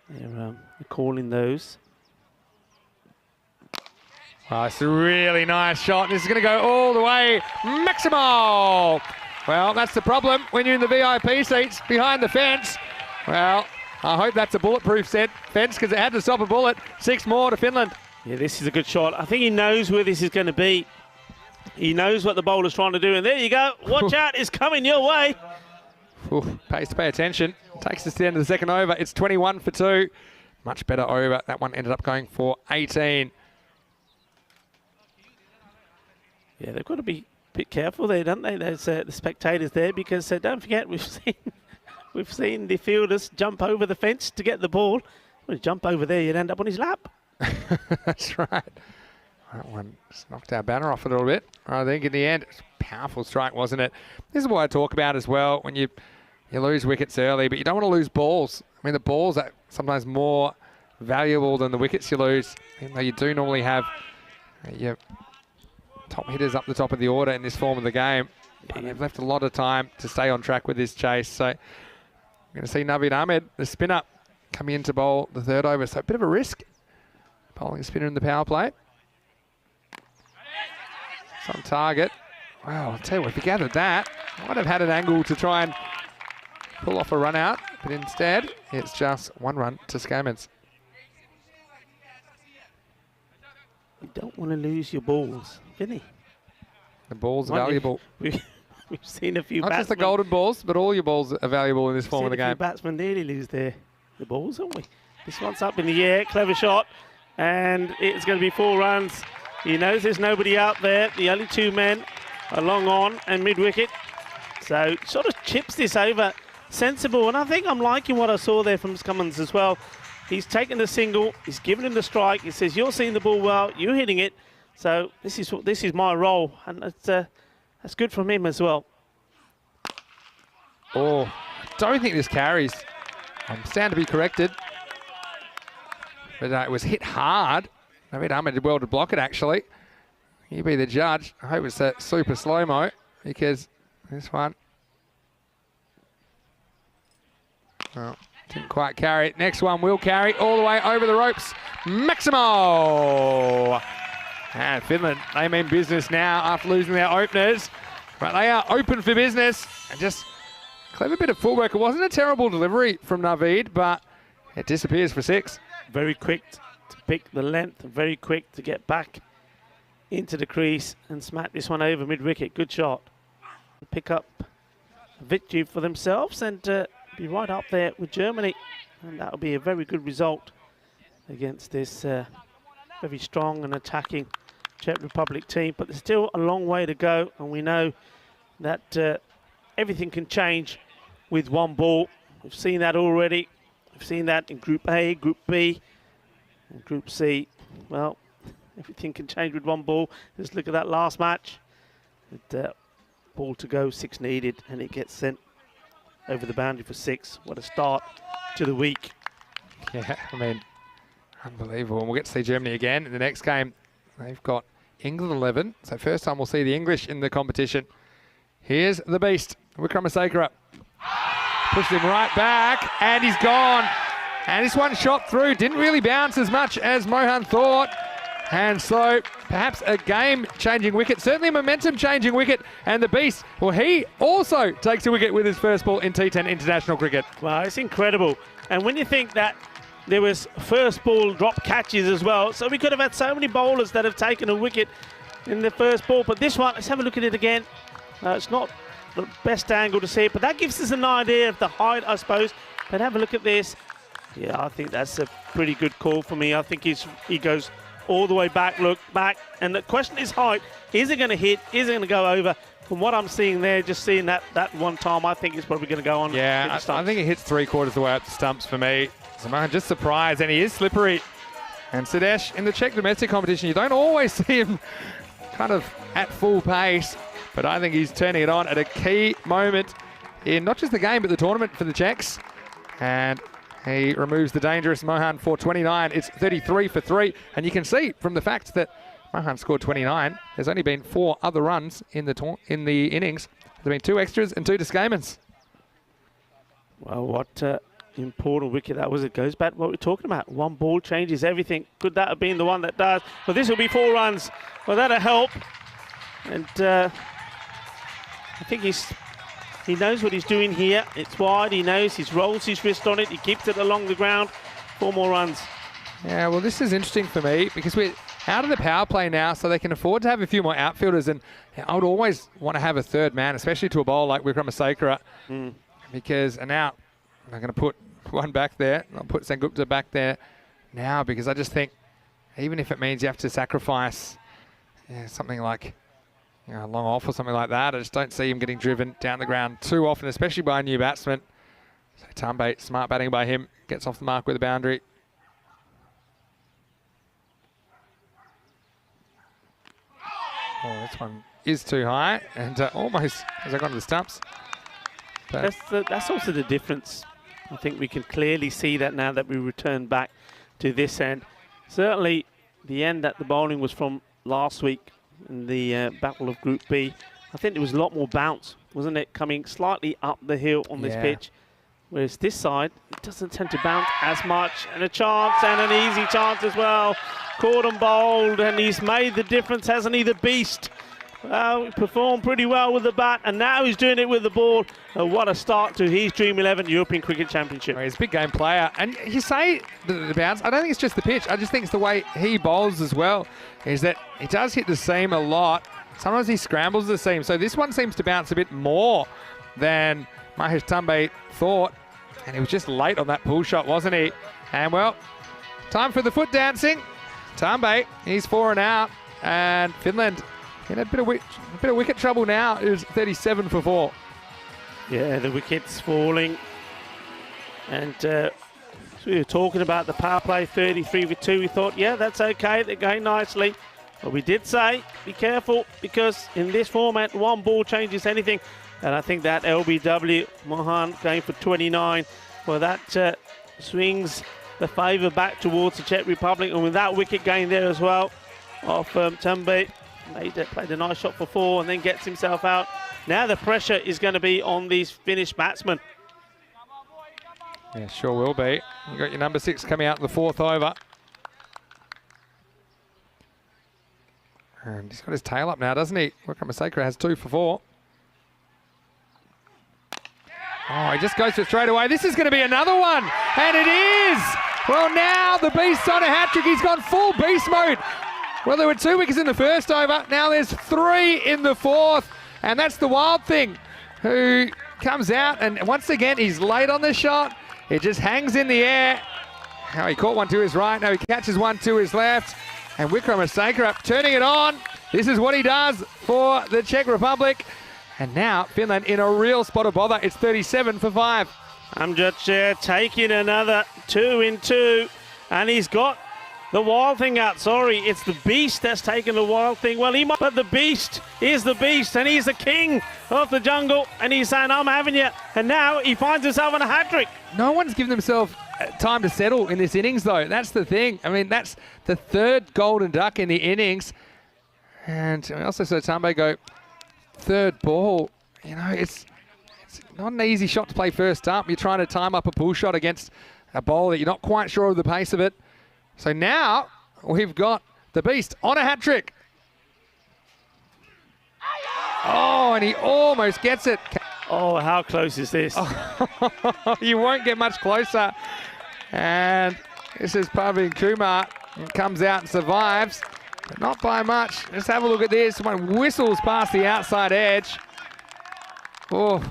they're calling those. Oh, it's a really nice shot. This is going to go all the way. Maximal! Well, that's the problem when you're in the VIP seats behind the fence. Well, I hope that's a bulletproof fence because it had to stop a bullet. 6 more to Finland. Yeah, this is a good shot. I think he knows where this is going to be. He knows what the bowler's trying to do. And there you go. Watch out. It's coming your way. Pays to pay attention. Takes us to the end of the second over. It's 21 for 2. Much better over. That one ended up going for 18. Yeah, they've got to be a bit careful there, don't they? There's the spectators there because don't forget we've seen the fielders jump over the fence to get the ball. When you jump over there, you'd end up on his lap. That's right. That one just knocked our banner off a little bit. I think in the end, it's a powerful strike, wasn't it? This is what I talk about as well when you lose wickets early, but you don't want to lose balls. I mean, the balls are sometimes more valuable than the wickets you lose, even though you do normally have your top hitters up the top of the order in this form of the game. But they've left a lot of time to stay on track with this chase. So we're going to see Naveed Ahmed, the spinner, coming in to bowl the third over. So a bit of a risk, bowling a spinner in the power play. Some target. Wow, I'll tell you what, if he gathered that, might have had an angle to try and pull off a run out. But instead, it's just 1 run to Scammons. You don't want to lose your balls, Vinny. The balls are valuable. We've seen a few Not batsmen. just the golden balls, but all your balls are valuable in this form of the Seen a few game. batsmen nearly lose the balls, haven't we? This one's up in the air, clever shot, and it's going to be 4 runs. He knows there's nobody out there. The only 2 men are long on and mid-wicket. So sort of chips this over. Sensible, and I think I'm liking what I saw there from Scummins as well. He's taken the single, he's given him the strike. He says, you're seeing the ball well, you're hitting it. So this is my role, and that's good from him as well. Oh, I don't think this carries. I'm stand to be corrected. But it was hit hard. Naveed Ahmed did well to block it, actually. You be the judge. I hope it's a super slow-mo, because this one... Oh, didn't quite carry it. Next one will carry all the way over the ropes. Maximo! And Finland, they mean business now after losing their openers. But they are open for business. And just clever bit of footwork. It wasn't a terrible delivery from Naveed, but it disappears for 6. Very quick to pick the length, very quick to get back into the crease and smack this one over mid-wicket. Good shot. Pick up a victory for themselves and be right up there with Germany. And that will be a very good result against this very strong and attacking Czech Republic team. But there's still a long way to go, and we know that everything can change with 1 ball. We've seen that already. We've seen that in Group A, Group B, and Group C. Well, everything can change with 1 ball. Just look at that last match. ball to go, 6 needed, and it gets sent over the boundary for 6. What a start to the week. Yeah, I mean, unbelievable. And we'll get to see Germany again in the next game. They've got England 11, so first time we'll see the English in the competition. Here's the beast, Wickramasinghe. Pushed him right back, and he's gone. And this one shot through, didn't really bounce as much as Mohan thought. And so perhaps a game-changing wicket, certainly a momentum-changing wicket. And the beast, well, he also takes a wicket with his first ball in T10 international cricket. Wow, it's incredible. And when you think that there was first ball drop catches as well, so we could have had so many bowlers that have taken a wicket in the first ball. But this one, let's have a look at it again. It's not the best angle to see it, but that gives us an idea of the height, I suppose. But have a look at this. Yeah, I think that's a pretty good call for me. I think he goes all the way back, look back. And the question is height. Is it going to hit? Is it going to go over? From what I'm seeing there, just seeing that one time, I think it's probably going to go on. Yeah, I think it hits 3/4 of the way up the stumps for me. So I'm just surprised, and he is slippery. And Sudesh, in the Czech domestic competition, you don't always see him kind of at full pace, but I think he's turning it on at a key moment in not just the game, but the tournament for the Czechs. And he removes the dangerous Mohan for 29. It's 33 for 3. And you can see from the fact that Mohan scored 29, there's only been 4 other runs in the innings. There's been 2 extras and 2 disclaimers. Well, what important wicket that was. It goes back to what we're talking about. One ball changes everything. Could that have been the one that does? Well, this will be 4 runs. Well, that'll help. And I think he knows what he's doing here. It's wide. He knows. He rolls his wrist on it. He keeps it along the ground. 4 more runs. Yeah, well, this is interesting for me because we're out of the power play now, so they can afford to have a few more outfielders. And I would always want to have a third man, especially to a bowler like Wickramasinghe, because now I'm going to put one back there. I'll put Sengupta back there now because I just think even if it means you have to sacrifice something like a long off or something like that, I just don't see him getting driven down the ground too often, especially by a new batsman. So Tambay, smart batting by him, gets off the mark with a boundary. Oh, this one is too high and almost has I gone to the stumps. But That's also the difference. I think we can clearly see that now that we return back to this end. Certainly the end that the bowling was from last week in the Battle of Group B. I think there was a lot more bounce, wasn't it? Coming slightly up the hill on this pitch. Whereas this side, it doesn't tend to bounce as much. And a chance, and an easy chance as well. Caught and bowled, and he's made the difference, hasn't he, the beast? He performed pretty well with the bat, and now he's doing it with the ball. What a start to his Dream 11 European Cricket Championship. He's a big game player. And you say the bounce, I don't think it's just the pitch. I just think it's the way he bowls as well, is that he does hit the seam a lot. Sometimes he scrambles the seam. So this one seems to bounce a bit more than Mahesh Tambay thought. And he was just late on that pull shot, wasn't he? And, well, time for the foot dancing. Tambay, he's 4 and out. And Finland in a bit of wicket trouble now. It was 37 for 4. Yeah, the wicket's falling. And so we were talking about the power play, 33 for 2. We thought, yeah, that's okay. They're going nicely. But we did say, be careful, because in this format, one ball changes anything. And I think that LBW, Mohan going for 29. Well, that swings the favour back towards the Czech Republic. And with that wicket going there as well, off Tambay. Played a nice shot for 4 and then gets himself out. Now the pressure is going to be on these Finnish batsmen. Yeah, sure will be. You got your number 6 coming out in the 4th over. And he's got his tail up now, doesn't he? Wickramasinghe has 2 for 4. Oh, he just goes for it straight away. This is going to be another one. And it is! Well, now the Beast's on a hat-trick. He's gone full beast mode. Well, there were 2 wickets in the first over. Now there's 3 in the 4th. And that's the wild thing, who comes out. And once again, he's late on the shot. It just hangs in the air. Now he caught one to his right. Now he catches one to his left. And Wickramasinghe turning it on. This is what he does for the Czech Republic. And now Finland in a real spot of bother. It's 37 for 5. Amjad taking another 2 in 2. And he's got the wild thing out. Sorry, it's the beast that's taken the wild thing. Well, he might, but the beast is the beast, and he's the king of the jungle, and he's saying, I'm having you. And now he finds himself on a hat-trick. No one's given themselves time to settle in this innings, though. That's the thing. I mean, that's the third golden duck in the innings. And we also saw Tambe go third ball. You know, it's not an easy shot to play first up. You're trying to time up a pull shot against a bowler that you're not quite sure of the pace of it. So now we've got the beast on a hat-trick. Oh, and he almost gets it. Oh, how close is this? You won't get much closer. And this is Pavin Kumar. It comes out and survives, but not by much. Let's have a look at this. One whistles past the outside edge. Oh,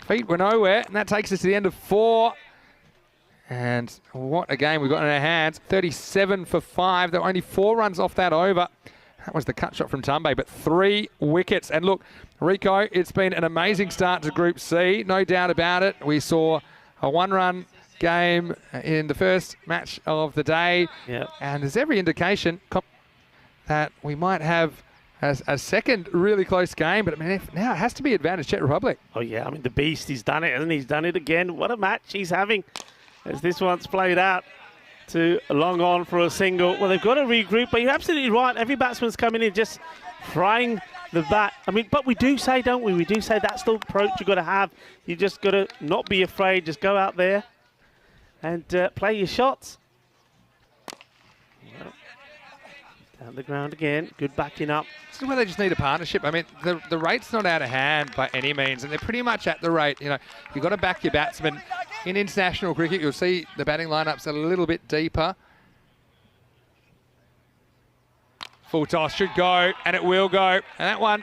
feet were nowhere, and that takes us to the end of 4. And what a game we've got in our hands. 37 for 5. There were only 4 runs off that over. That was the cut shot from Tambe, but 3 wickets. And look, Rico, it's been an amazing start to Group C, no doubt about it. We saw a 1-run game in the first match of the day. Yep. And there's every indication that we might have a second really close game. But I mean, now it has to be advantage Czech Republic. Oh, yeah, I mean, the beast, he's done it, and he's done it again. What a match he's having as this one's played out to long on for a single. Well, they've got to regroup, but you're absolutely right. Every batsman's coming in just frying the bat. I mean, but we do say, don't we? We do say that's the approach you've got to have. You just got to not be afraid. Just go out there and play your shots. Well, down the ground again. Good backing up. This is where they just need a partnership. I mean, the rate's not out of hand by any means, and they're pretty much at the rate. You know, you've got to back your batsmen. In international cricket, you'll see the batting lineups a little bit deeper. Full toss should go, and it will go. And that one,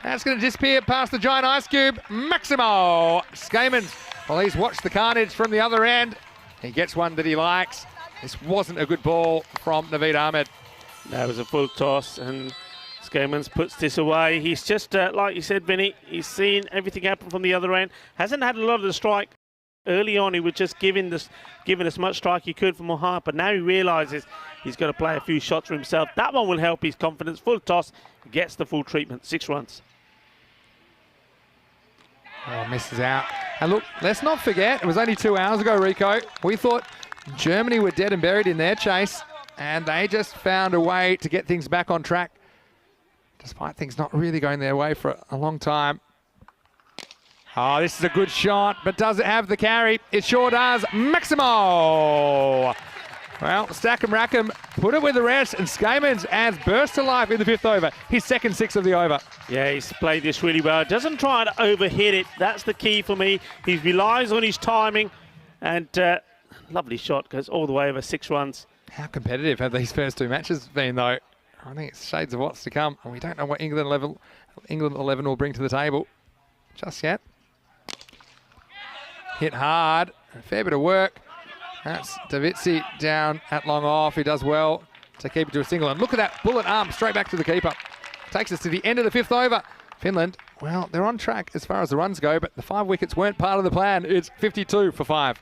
that's going to disappear past the giant ice cube. Maximo Skamans, well, he's watched the carnage from the other end. He gets one that he likes. This wasn't a good ball from Naveed Ahmed. That was a full toss, and Skamans puts this away. He's just, like you said, Vinny, he's seen everything happen from the other end. Hasn't had a lot of the strike. Early on, he was just giving as much strike he could from Mohammed, but now he realises he's got to play a few shots for himself. That one will help his confidence. Full toss, gets the full treatment. 6 runs. Oh, misses out. And look, let's not forget, it was only 2 hours ago, Rico. We thought Germany were dead and buried in their chase, and they just found a way to get things back on track, despite things not really going their way for a long time. Oh, this is a good shot, but does it have the carry? It sure does. Maximo! Well, Stack'em Rackham put it with the rest, and Skamans adds burst to life in the 5th over. His second 6 of the over. Yeah, he's played this really well. Doesn't try to overhit it. That's the key for me. He relies on his timing, and lovely shot. Goes all the way over 6 runs. How competitive have these first 2 matches been, though? I think it's shades of what's to come, and we don't know what England 11 will bring to the table just yet. Hit hard, a fair bit of work. That's Davitsi down at long off. He does well to keep it to a single. And look at that bullet arm straight back to the keeper. Takes us to the end of the 5th over. Finland, well, they're on track as far as the runs go, but the 5 wickets weren't part of the plan. It's 52 for 5.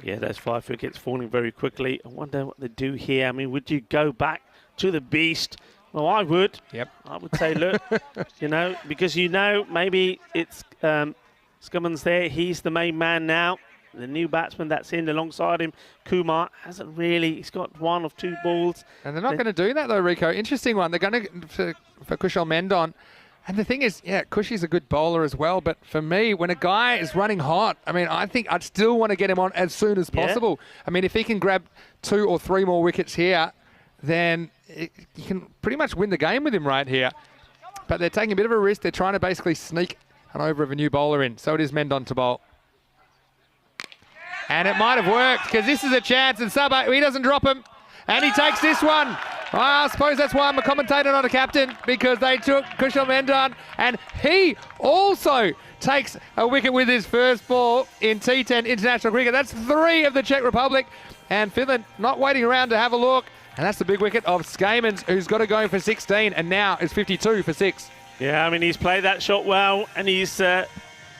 Yeah, those 5 wickets falling very quickly. I wonder what they do here. I mean, would you go back to the beast? Well, I would. Yep. I would say, look, you know, because you know maybe it's Skamans there. He's the main man now. The new batsman that's in alongside him, Kumar, hasn't really. He's got 1 of 2 balls. And they're not going to do that, though, Rico. Interesting one. They're going to, for Kushal Mendon. And the thing is, yeah, Kushi's a good bowler as well. But for me, when a guy is running hot, I mean, I think I'd still want to get him on as soon as possible. Yeah. I mean, if he can grab 2 or 3 more wickets here, then you can pretty much win the game with him right here. But they're taking a bit of a risk. They're trying to basically sneak an over of a new bowler in. So it is Mendon to bowl. And it might have worked, because this is a chance, and Saba, he doesn't drop him, and he takes this one. Well, I suppose that's why I'm a commentator, not a captain, because they took Kushal Mendon, and he also takes a wicket with his first ball in T10 international cricket. That's 3 of the Czech Republic, and Finland not waiting around to have a look, and that's the big wicket of Skamans, who's got to go for 16, and now is 52 for 6. Yeah, I mean, he's played that shot well, and he's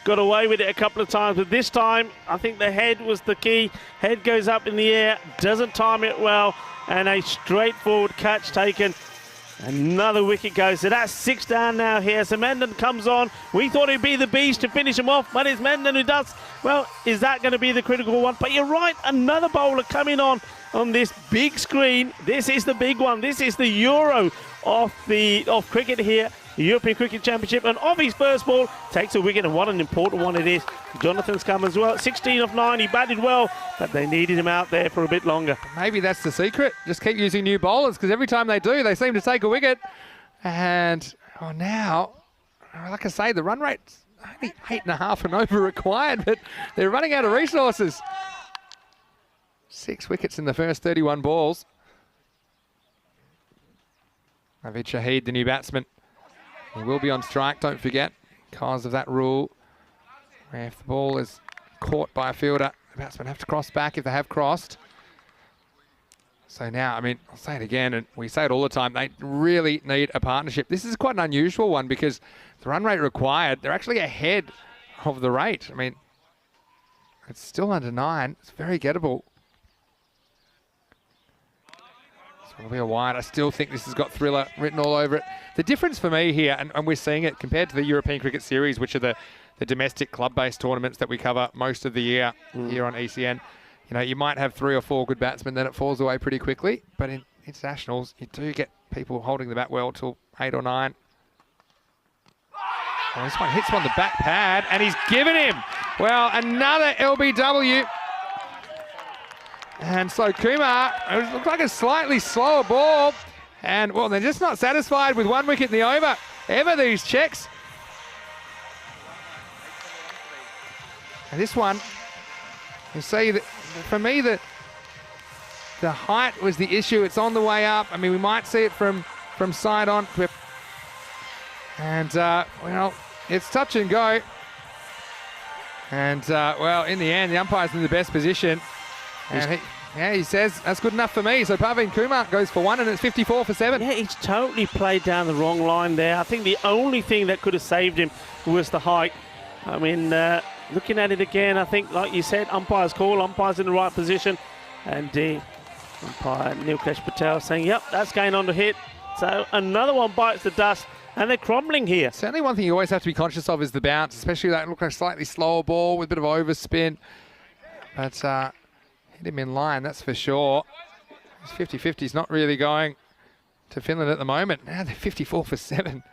got away with it a couple of times, but this time I think the head was the key. Head goes up in the air, doesn't time it well, and a straightforward catch taken. Another wicket goes, so that's 6 down now here. So Mendon comes on. We thought it'd be the beast to finish him off, but it's Mendon who does. Well, is that going to be the critical one? But you're right, another bowler coming on this big screen. This is the big one. This is the Euro of cricket here, the European Cricket Championship, and off his first ball, takes a wicket, and what an important one it is. Jonathan's come as well, 16 of 9, he batted well, but they needed him out there for a bit longer. Maybe that's the secret. Just keep using new bowlers, because every time they do, they seem to take a wicket. And now, like I say, the run rate's only 8.5 and over required, but they're running out of resources. 6 wickets in the first 31 balls. Naveed Shahid, the new batsman. He will be on strike, don't forget, because of that rule, where if the ball is caught by a fielder, the batsmen have to cross back if they have crossed. So now, I mean, I'll say it again, and we say it all the time, they really need a partnership. This is quite an unusual one because the run rate required, they're actually ahead of the rate. I mean, it's still under 9. It's very gettable. It'll be a wide. I still think this has got thriller written all over it. The difference for me here, and we're seeing it compared to the European Cricket Series, which are the domestic club-based tournaments that we cover most of the year here on ECN. You know, you might have 3 or 4 good batsmen, then it falls away pretty quickly. But in internationals, you do get people holding the bat well till 8 or 9. Oh, this one hits him on the back pad, and he's given him. Well, another LBW. And so Kumar, it looked like a slightly slower ball. And, well, they're just not satisfied with 1 wicket in the over. Ever these Czechs. And this one, you see that, for me, the height was the issue. It's on the way up. I mean, we might see it from side on. And, well, it's touch and go. And, well, in the end, the umpire's in the best position. And he says, that's good enough for me. So Parveen Kumar goes for 1, and it's 54 for 7. Yeah, he's totally played down the wrong line there. I think the only thing that could have saved him was the height. I mean, looking at it again, I think, like you said, umpire's call, umpire's in the right position. And umpire Nilkesh Patel saying, yep, that's going on to hit. So another one bites the dust, and they're crumbling here. Certainly one thing you always have to be conscious of is the bounce, especially that looked like a slightly slower ball with a bit of overspin. But hit him in line, that's for sure. His 50-50 is not really going to Finland at the moment. Now they're 54 for 7.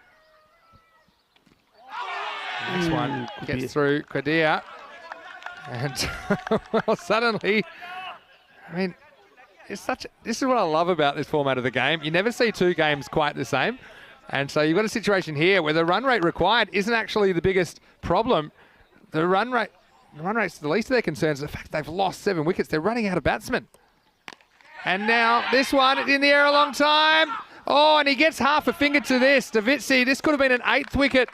Next one gets through Qadir. And, well, suddenly, I mean, this is what I love about this format of the game. You never see 2 games quite the same. And so you've got a situation here where the run rate required isn't actually the biggest problem. The run rate's the least of their concerns. The fact they've lost 7 wickets. They're running out of batsmen. And now this one in the air a long time. Oh, and he gets half a finger to this. Davitsi, this could have been an 8th wicket.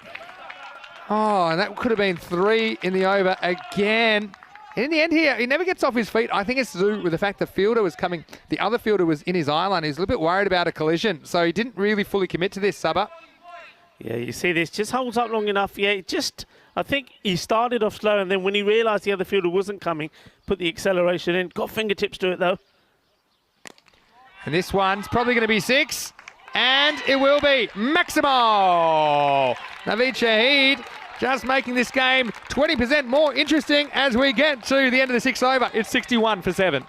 Oh, and that could have been 3 in the over again. And in the end here, he never gets off his feet. I think it's to do with the fact the fielder was coming. The other fielder was in his eye line. He's a little bit worried about a collision. So he didn't really fully commit to this, Subba. Yeah, you see this, just holds up long enough. Yeah, I think he started off slow, and then when he realised the other fielder wasn't coming, put the acceleration in. Got fingertips to it, though. And this one's probably going to be 6. And it will be Maximo. Naveed Shahid just making this game 20% more interesting as we get to the end of the 6th over. It's 61 for 7.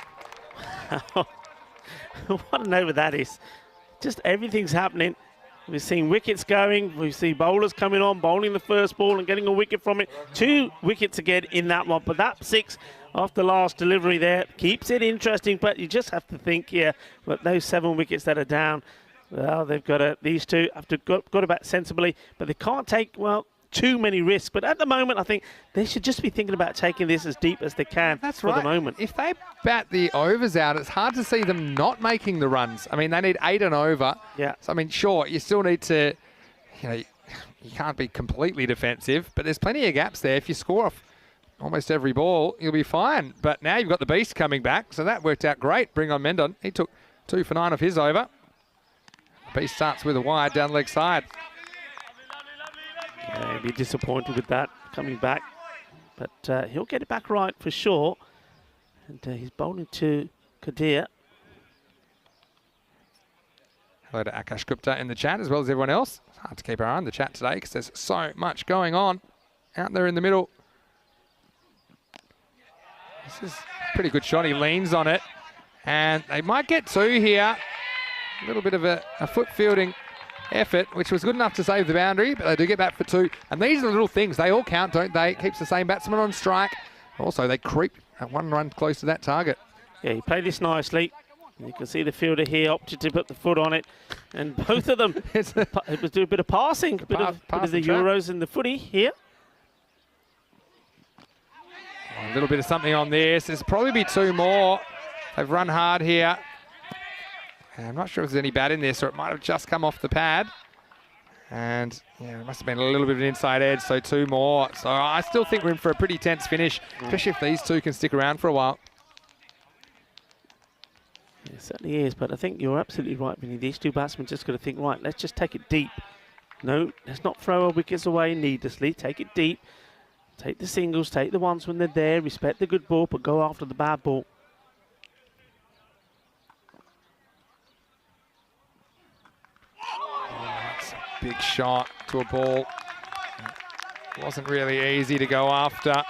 What an over that is. Just everything's happening. We've seen wickets going. We see bowlers coming on, bowling the first ball and getting a wicket from it. 2 wickets again in that one. But that 6 after last delivery there keeps it interesting. But you just have to think here, but those 7 wickets that are down, well, they've got to, these 2 have to got to bat sensibly. But they can't take, well, too many risks. But at the moment, I think they should just be thinking about taking this as deep as they can. That's right. For the moment. If they bat the overs out, it's hard to see them not making the runs. I mean, they need 8 and over. Yeah. So, I mean, sure, you still need to, you know, you can't be completely defensive, but there's plenty of gaps there. If you score off almost every ball, you'll be fine. But now you've got the beast coming back, so that worked out great. Bring on Mendon. He took 2 for 9 of his over. Beast starts with a wide down leg side. Yeah, he'll be disappointed with that coming back. But he'll get it back right for sure. And he's bowling to Qadir. Hello to Akash Gupta in the chat as well as everyone else. It's hard to keep our eye on the chat today because there's so much going on out there in the middle. This is a pretty good shot. He leans on it. And they might get 2 here. A little bit of a foot fielding effort, which was good enough to save the boundary, but they do get back for 2. And these are the little things. They all count, don't they? It keeps the same batsman on strike. Also, they creep at 1 run close to that target. Yeah, he played this nicely. You can see the fielder here opted to put the foot on it. And both of them, it was do a bit of passing, a bit of the Euros and the footy here. A little bit of something on this. There's probably be 2 more. They've run hard here. And I'm not sure if there's any bat in this, or it might have just come off the pad. And yeah, it must have been a little bit of an inside edge, so 2 more. So I still think we're in for a pretty tense finish, especially if these 2 can stick around for a while. It certainly is, but I think you're absolutely right, Vinny. These 2 batsmen just got to think, right, let's just take it deep. No, let's not throw our wickets away needlessly. Take it deep. Take the singles, take the ones when they're there, respect the good ball, but go after the bad ball. That's a big shot to a ball. It wasn't really easy to go after.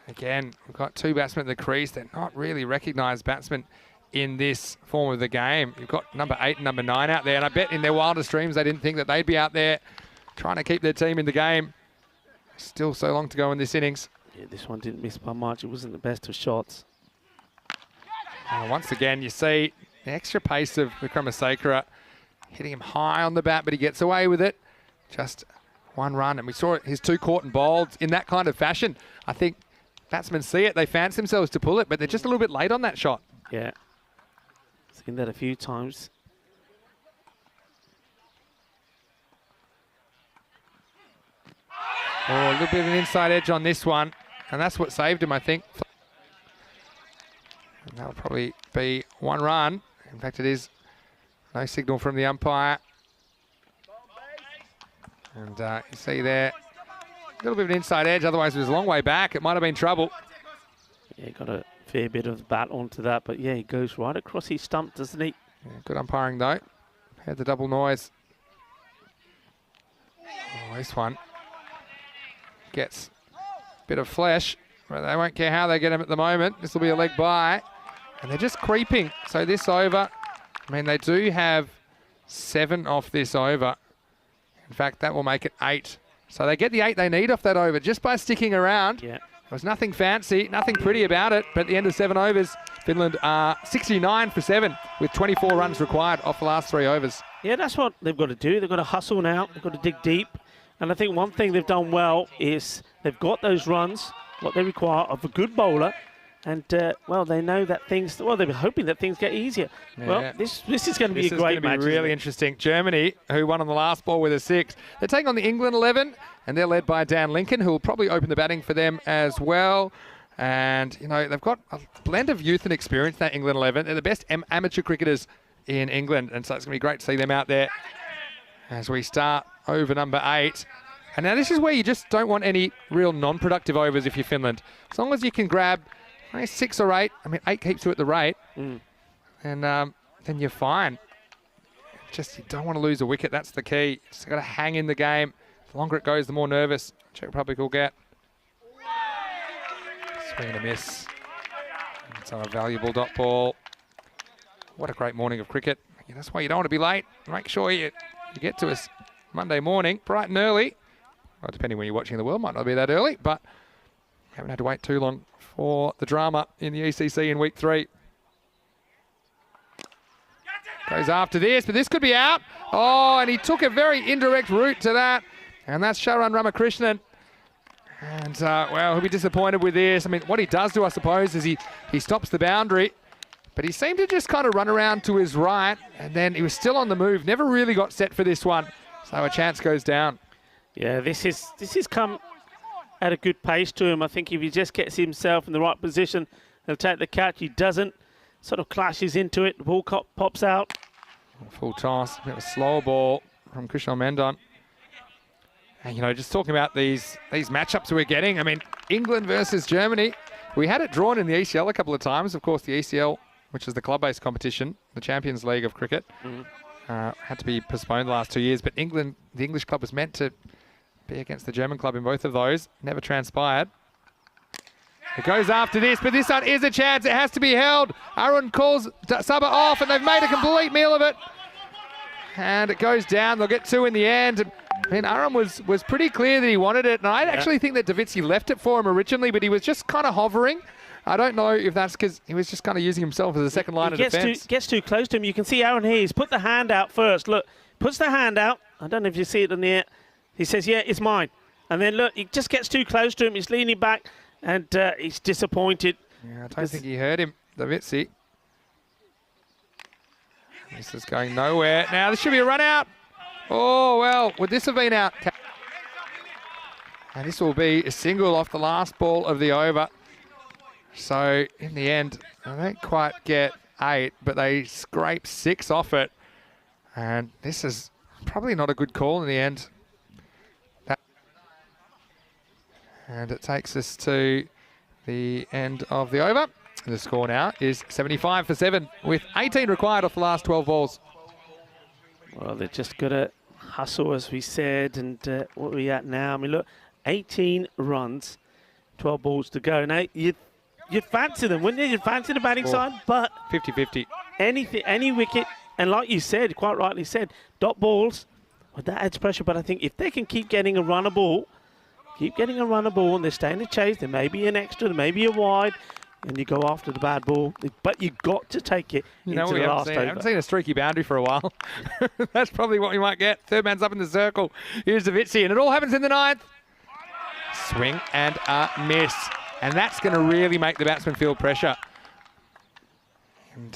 Again, we've got 2 batsmen at the crease. They're not really recognised batsmen in this form of the game. You've got number 8 and number 9 out there, and I bet in their wildest dreams they didn't think that they'd be out there trying to keep their team in the game. Still so long to go in this innings. Yeah, this one didn't miss by much. It wasn't the best of shots. Once again, you see the extra pace of Vikramasekara hitting him high on the bat, but he gets away with it. Just 1 run, and we saw his 2 caught and bowled in that kind of fashion. I think batsmen see it, they fancy themselves to pull it, but they're just a little bit late on that shot. Yeah, seen that a few times. Oh, a little bit of an inside edge on this one, and that's what saved him, I think. And that'll probably be 1 run. In fact, it is no signal from the umpire. And you see there, a little bit of an inside edge, otherwise it was a long way back. It might have been trouble. Yeah, got a fair bit of bat onto that, but yeah, he goes right across his stump, doesn't he? Yeah, good umpiring though. Had the double noise. Oh, this one gets a bit of flesh, but they won't care how they get him at the moment. This will be a leg by, and they're just creeping. So this over, I mean, they do have 7 off this over. In fact, that will make it 8. So they get the 8 they need off that over just by sticking around. Yeah. There was nothing fancy, nothing pretty about it, but at the end of 7 overs, Finland are 69 for 7 with 24 runs required off the last 3 overs. Yeah, that's what they've got to do. They've got to hustle now. They've got to dig deep. And I think one thing they've done well is they've got those runs, what they require of a good bowler. And, well, they know that things, well, they were hoping that things get easier. Yeah. Well, this is going to be a great match. This is going to be really interesting. Germany, who won on the last ball with a 6, they're taking on the England 11, and they're led by Dan Lincoln, who will probably open the batting for them as well. And, you know, they've got a blend of youth and experience, that England 11. They're the best amateur cricketers in England, and so it's going to be great to see them out there as we start over number 8. And now this is where you just don't want any real non-productive overs if you're Finland. As long as you can grab 6 or 8, I mean 8 keeps you at the rate, and then you're fine. Just you don't want to lose a wicket, that's the key. You just got to hang in the game. The longer it goes, the more nervous Czech Republic will get. Swing and a miss. So a valuable dot ball. What a great morning of cricket. That's why you don't want to be late. Make sure you get to us Monday morning, bright and early. Well, depending when you're watching the world, might not be that early, but haven't had to wait too long for the drama in the ECC in week 3. Goes after this, but this could be out. Oh, and he took a very indirect route to that. And that's Sharan Ramakrishnan. And, well, he'll be disappointed with this. I mean, what he does do, I suppose, is he stops the boundary. But he seemed to just kind of run around to his right. And then he was still on the move. Never really got set for this one. So a chance goes down. Yeah, this has come at a good pace to him. I think if he just gets himself in the right position, he'll take the catch. He doesn't. Sort of clashes into it. The ball pops out. Full toss. A bit of a slower ball from Krishna Mendon. And, you know, just talking about these matchups we're getting. I mean, England versus Germany. We had it drawn in the ECL a couple of times. Of course, the ECL, which is the club-based competition, the Champions League of cricket. had to be postponed the last 2 years, but England, the English club was meant to be against the German club in both of those. Never transpired. It goes after this, but this one is a chance. It has to be held. Aaron calls Saba off, and they've made a complete meal of it. And it goes down. They'll get 2 in the end. I mean, Aaron was pretty clear that he wanted it, and I actually think that Davitsi left it for him originally, but he was just kind of hovering. I don't know if that's because he was just kind of using himself as a second line of defence. Gets too close to him. You can see Aaron here. He's put the hand out first. Look, puts the hand out. I don't know if you see it in the air. He says, yeah, it's mine. And then, look, he just gets too close to him. He's leaning back, and he's disappointed. Yeah, I don't think he heard him, Davitsi. This is going nowhere. Now, this should be a run out. Oh, well, would this have been out? And this will be a single off the last ball of the over. So, in the end, I don't quite get 8, but they scrape 6 off it. And this is probably not a good call in the end. And it takes us to the end of the over. The score now is 75 for 7, with 18 required off the last 12 balls. Well, they're just got to hustle, as we said, and what are we at now? I mean, look, 18 runs, 12 balls to go. Now, you'd fancy them, wouldn't you? You'd fancy the batting side, but 50-50. Any wicket, and like you said, quite rightly said, dot balls, well, that adds pressure. But I think if they can keep getting a runner ball, and they stay in the chase, there may be an extra, there may be a wide, and you go after the bad ball. But you've got to take it into the last over. I haven't seen a streaky boundary for a while. That's probably what we might get. Third man's up in the circle. Here's Davitsi, and it all happens in the 9th. Swing and a miss. And that's going to really make the batsman feel pressure. And,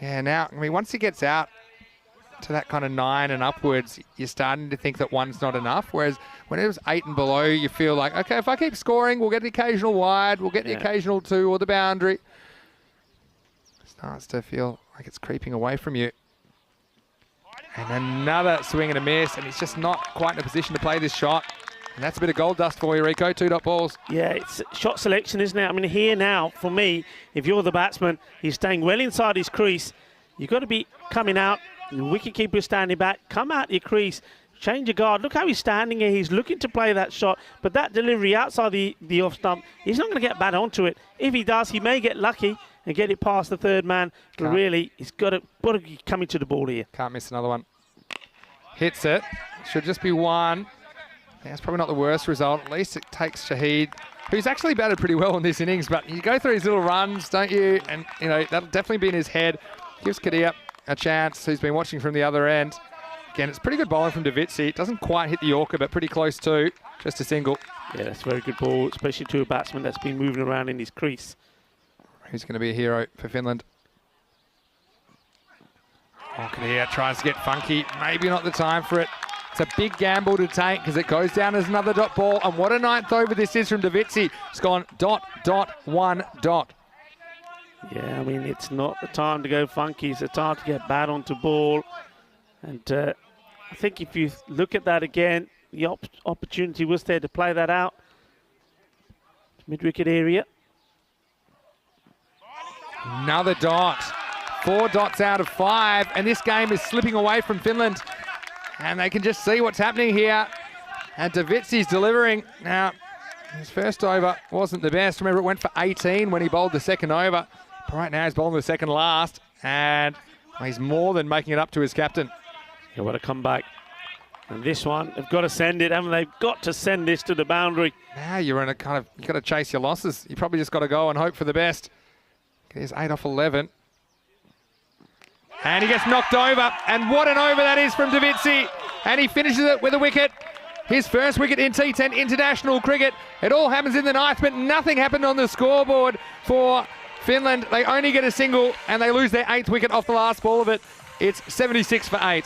yeah, now, I mean, once he gets out to that kind of 9 and upwards, you're starting to think that 1's not enough. Whereas when it was 8 and below, you feel like, okay, if I keep scoring, we'll get the occasional wide, we'll get the occasional 2 or the boundary. It starts to feel like it's creeping away from you. And another swing and a miss, and he's just not quite in a position to play this shot. And that's a bit of gold dust for you, Rico. 2 dot balls. Yeah, it's shot selection, isn't it? I mean, here now, for me, if you're the batsman, he's staying well inside his crease. You've got to be coming out. The wicketkeeper is standing back. Come out your crease. Change your guard. Look how he's standing here. He's looking to play that shot. But that delivery outside the off stump, he's not going to get bad onto it. If he does, he may get lucky and get it past the third man. But really, he's got to be coming to the ball here. Can't miss another one. Hits it. Should just be 1. Yeah, it's probably not the worst result. At least it takes Shahid, who's actually batted pretty well in this innings. But you go through his little runs, don't you? And, you know, that'll definitely be in his head. Gives Kadir a chance, who's been watching from the other end. Again, it's pretty good bowling from Davitsi. It doesn't quite hit the Yorker, but pretty close to. Just a single. Yeah, that's a very good ball, especially to a batsman that's been moving around in his crease. Who's going to be a hero for Finland? Oh, Kadir tries to get funky. Maybe not the time for it. It's a big gamble to take because it goes down as another dot ball. And what a 9th over this is from Davitsi. It's gone ... 1 ... Yeah, I mean, it's not the time to go funky. It's the time to get bad onto ball. And I think if you look at that again, the opportunity was there to play that out. Mid-wicket area. Another dot. 4 dots out of 5. And this game is slipping away from Finland. And they can just see what's happening here. And Davitsi's delivering. Now, his first over wasn't the best. Remember, it went for 18 when he bowled the second over. But right now, he's bowling the second last. And he's more than making it up to his captain. Yeah, what a comeback. And this one, they've got to send it, haven't they? They've got to send this to the boundary. Now you're in a kind of, you've got to chase your losses. You probably just got to go and hope for the best. Here's 8 off 11. And he gets knocked over. And what an over that is from Davitsi. And he finishes it with a wicket. His first wicket in T10 international cricket. It all happens in the 9th, but nothing happened on the scoreboard for Finland. They only get a single, and they lose their 8th wicket off the last ball of it. It's 76 for 8.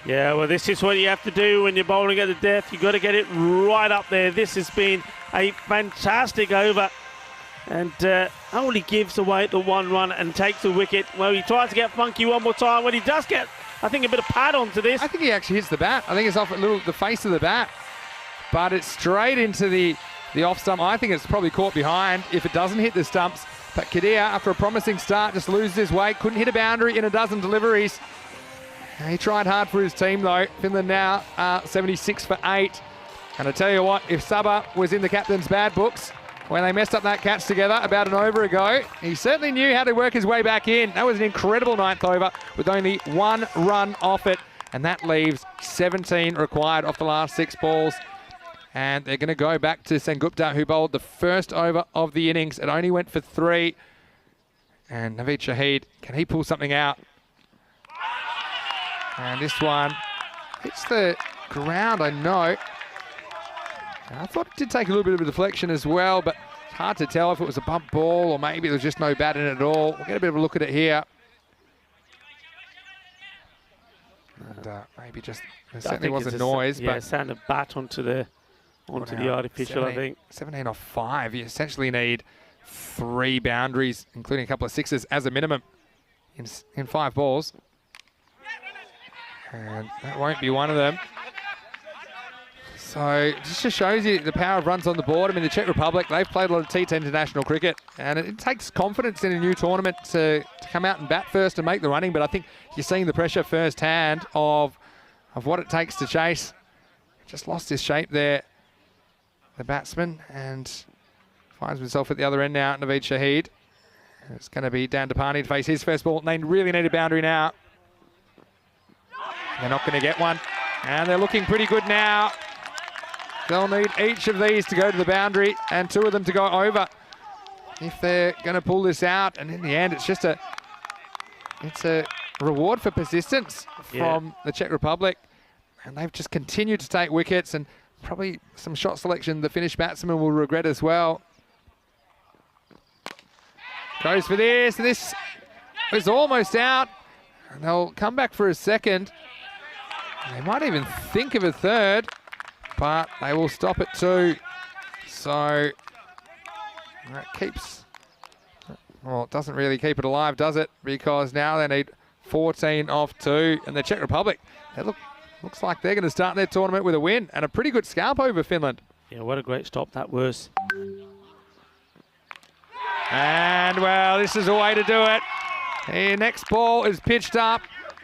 Yeah, well, this is what you have to do when you're bowling at the death. You've got to get it right up there. This has been a fantastic over. And only gives away the 1 run and takes the wicket. Well, he tries to get funky one more time. When he does get, I think, a bit of pad onto this. I think he actually hits the bat. I think it's off the face of the bat. But it's straight into the off stump. I think it's probably caught behind if it doesn't hit the stumps. But Kadir, after a promising start, just loses his weight. Couldn't hit a boundary in a dozen deliveries. He tried hard for his team though. Finland now 76 for 8. And I tell you what, if Saba was in the captain's bad books when they messed up that catch together about an over ago, he certainly knew how to work his way back in. That was an incredible 9th over with only 1 run off it. And that leaves 17 required off the last 6 balls. And they're going to go back to Sengupta, who bowled the first over of the innings. It only went for 3. And Naveed Shahid, can he pull something out? And this one hits the ground, I know. I thought it did take a little bit of a deflection as well, but it's hard to tell if it was a bump ball or maybe there was just no bat in it at all. We'll get a bit of a look at it here. And maybe just, there certainly was a noise. Yeah, but sound of bat onto the artificial, 17, I think. 17 off 5. You essentially need 3 boundaries, including a couple of 6s as a minimum in 5 balls. And that won't be one of them. So this just shows you the power of runs on the board. I mean, the Czech Republic, they've played a lot of T10 international cricket, and it takes confidence in a new tournament to come out and bat first and make the running. But I think you're seeing the pressure firsthand of what it takes to chase. Just lost his shape there, the batsman, and finds himself at the other end now, Naveed Shahid. It's going to be Dan Depani to face his first ball. They really need a boundary now. They're not going to get one, and they're looking pretty good now. They'll need each of these to go to the boundary and 2 of them to go over if they're going to pull this out. And in the end, it's a reward for persistence from the Czech Republic. And they've just continued to take wickets, and probably some shot selection the Finnish batsman will regret as well. Goes for this, and this is almost out. And they'll come back for a second. They might even think of a third, but they will stop at 2. So that keeps, well, it doesn't really keep it alive, does it? Because now they need 14 off 2. And the Czech Republic, they looks like they're going to start their tournament with a win and a pretty good scalp over Finland. Yeah, what a great stop that was. And, well, this is a way to do it. The next ball is pitched up,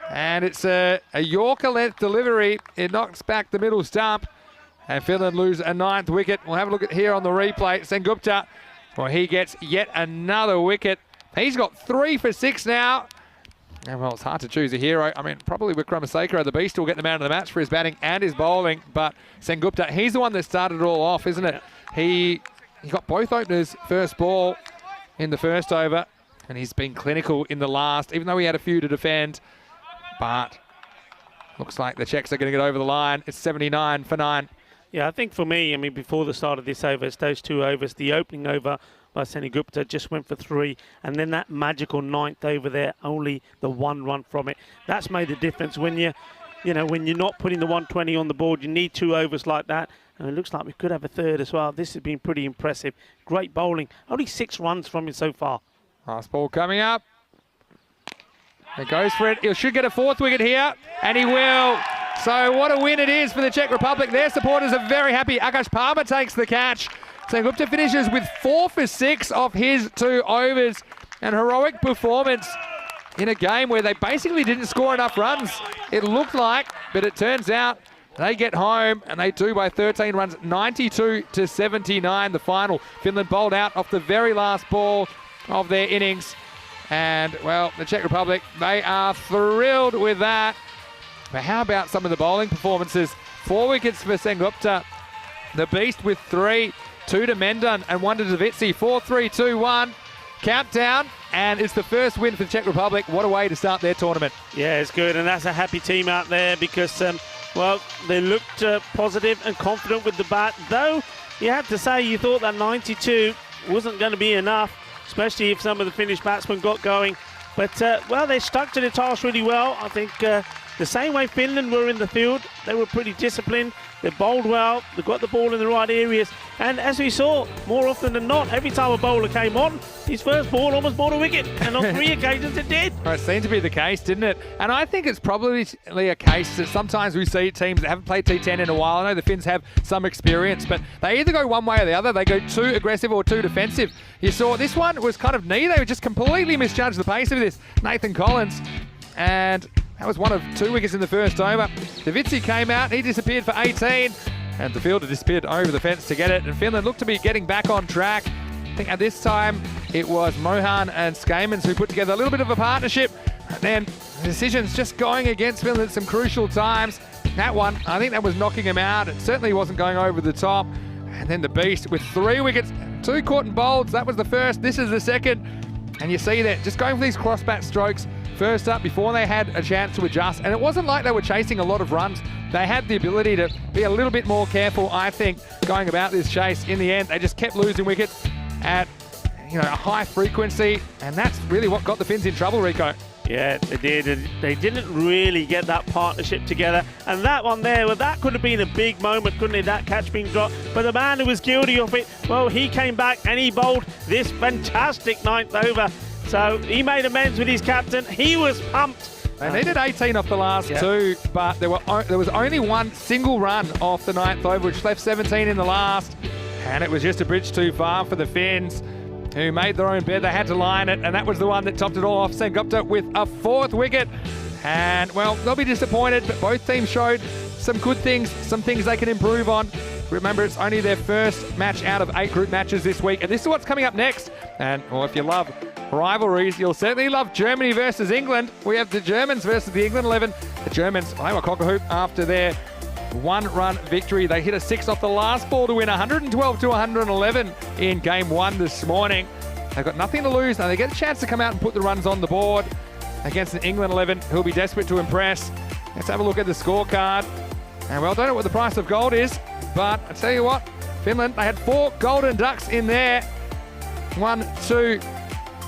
and it's a Yorker length delivery. It knocks back the middle stump, and Finland lose a 9th wicket. We'll have a look at here on the replay. Sengupta, well, he gets yet another wicket. He's got 3 for 6 now. And, well, it's hard to choose a hero. I mean, probably Wickramasinghe, the Beast, will get the man of the match for his batting and his bowling. But Sengupta, he's the one that started it all off, isn't it? He got both openers first ball in the first over, and he's been clinical in the last, even though he had a few to defend. But looks like the Czechs are going to get over the line. It's 79 for 9. Yeah, I think for me, I mean, before the start of this over, it's those 2 overs. The opening over by Sengupta just went for 3, and then that magical 9th over there, only the 1 run from it. That's made the difference. When when you're not putting the 120 on the board, you need 2 overs like that. And it looks like we could have a third as well. This has been pretty impressive. Great bowling. Only 6 runs from him so far. Last ball coming up. He goes for it. He should get a 4th wicket here, and he will. So what a win it is for the Czech Republic. Their supporters are very happy. Akash Palmer takes the catch. Sengupta finishes with 4 for 6 off his 2 overs. An heroic performance in a game where they basically didn't score enough runs, it looked like, but it turns out they get home, and they do by 13 runs, 92 to 79, the final. Finland bowled out off the very last ball of their innings. And, well, the Czech Republic, they are thrilled with that. But how about some of the bowling performances? 4 wickets for Sengupta. The Beast with 3, 2 to Mendon and 1 to Davitsi. 4, 3, 2, 1. Countdown, and it's the first win for the Czech Republic. What a way to start their tournament. Yeah, it's good, and that's a happy team out there because, well, they looked positive and confident with the bat. Though, you have to say you thought that 92 wasn't going to be enough, especially if some of the Finnish batsmen got going. But, well, they stuck to the task really well. I think the same way Finland were in the field, they were pretty disciplined. They bowled well, they got the ball in the right areas. And as we saw, more often than not, every time a bowler came on, his first ball almost bought a wicket. And on 3 occasions it did. Well, it seemed to be the case, didn't it? And I think it's probably a case that sometimes we see teams that haven't played T10 in a while. I know the Finns have some experience, but they either go one way or the other. They go too aggressive or too defensive. You saw this one was kind of neither. They just completely misjudged the pace of this. Nathan Collins. And That was one of 2 wickets in the first over. Davitsi came out, he disappeared for 18, and the fielder disappeared over the fence to get it, and Finland looked to be getting back on track. I think at this time it was Mohan and Skamans who put together a little bit of a partnership, and then the decisions just going against Finland at some crucial times. That one, I think that was knocking him out. It certainly wasn't going over the top. And then the Beast with 3 wickets, 2 caught and bowled. That was the first, this is the second. And you see that just going for these cross-bat strokes first up before they had a chance to adjust. And it wasn't like they were chasing a lot of runs. They had the ability to be a little bit more careful, I think, going about this chase. In the end, they just kept losing wickets at a high frequency. And that's really what got the Finns in trouble, Rico. Yeah, they did. And they didn't really get that partnership together. And that one there, well, that could have been a big moment, couldn't it? That catch being dropped. But the man who was guilty of it, well, he came back and he bowled this fantastic 9th over. So he made amends with his captain. He was pumped. They needed 18 off the last 2, but there was only 1 single run off the 9th over, which left 17 in the last. And it was just a bridge too far for the Finns, who made their own bed. They had to line it, and that was the one that topped it all off. Sengupta with a 4th wicket. And, well, they'll be disappointed, but both teams showed some good things, some things they can improve on. Remember, it's only their first match out of 8 group matches this week, and this is what's coming up next. And, well, if you love rivalries, you'll certainly love Germany versus England. We have the Germans versus the England 11. The Germans, they were cock-a-hoop after their 1-run victory. They hit a 6 off the last ball to win 112 to 111 in game 1 this morning. They've got nothing to lose. Now they get a chance to come out and put the runs on the board against an England 11 who'll be desperate to impress. Let's have a look at the scorecard. And well, I don't know what the price of gold is, but I tell you what, Finland, they had 4 golden ducks in there. 1, 2,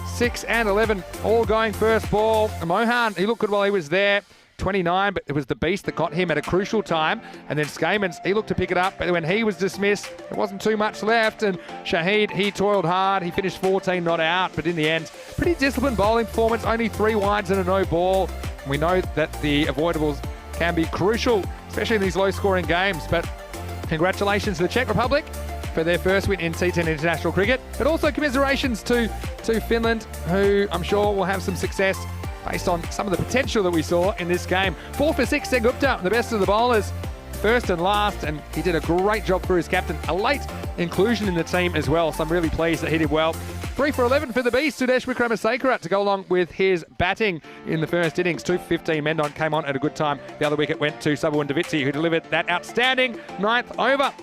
6 and 11 all going first ball. Mohan, he looked good while he was there. 29, but it was the Beast that got him at a crucial time. And then Skamans, he looked to pick it up, but when he was dismissed, there wasn't too much left. And Shahid, he toiled hard. He finished 14 not out, but in the end, pretty disciplined bowling performance. Only 3 wides and a no ball. We know that the avoidables can be crucial, especially in these low-scoring games. But congratulations to the Czech Republic for their first win in T10 international cricket. But also commiserations to Finland, who I'm sure will have some success based on some of the potential that we saw in this game. 4 for 6, Sengupta, the best of the bowlers, first and last, and he did a great job for his captain. A late inclusion in the team as well, so I'm really pleased that he did well. 3 for 11 for the Beast, Sudesh Wickramasinghe to go along with his batting in the first innings. 2 for 15, Mendon came on at a good time. The other wicket went to Subhawan Davitsi, who delivered that outstanding 9th over.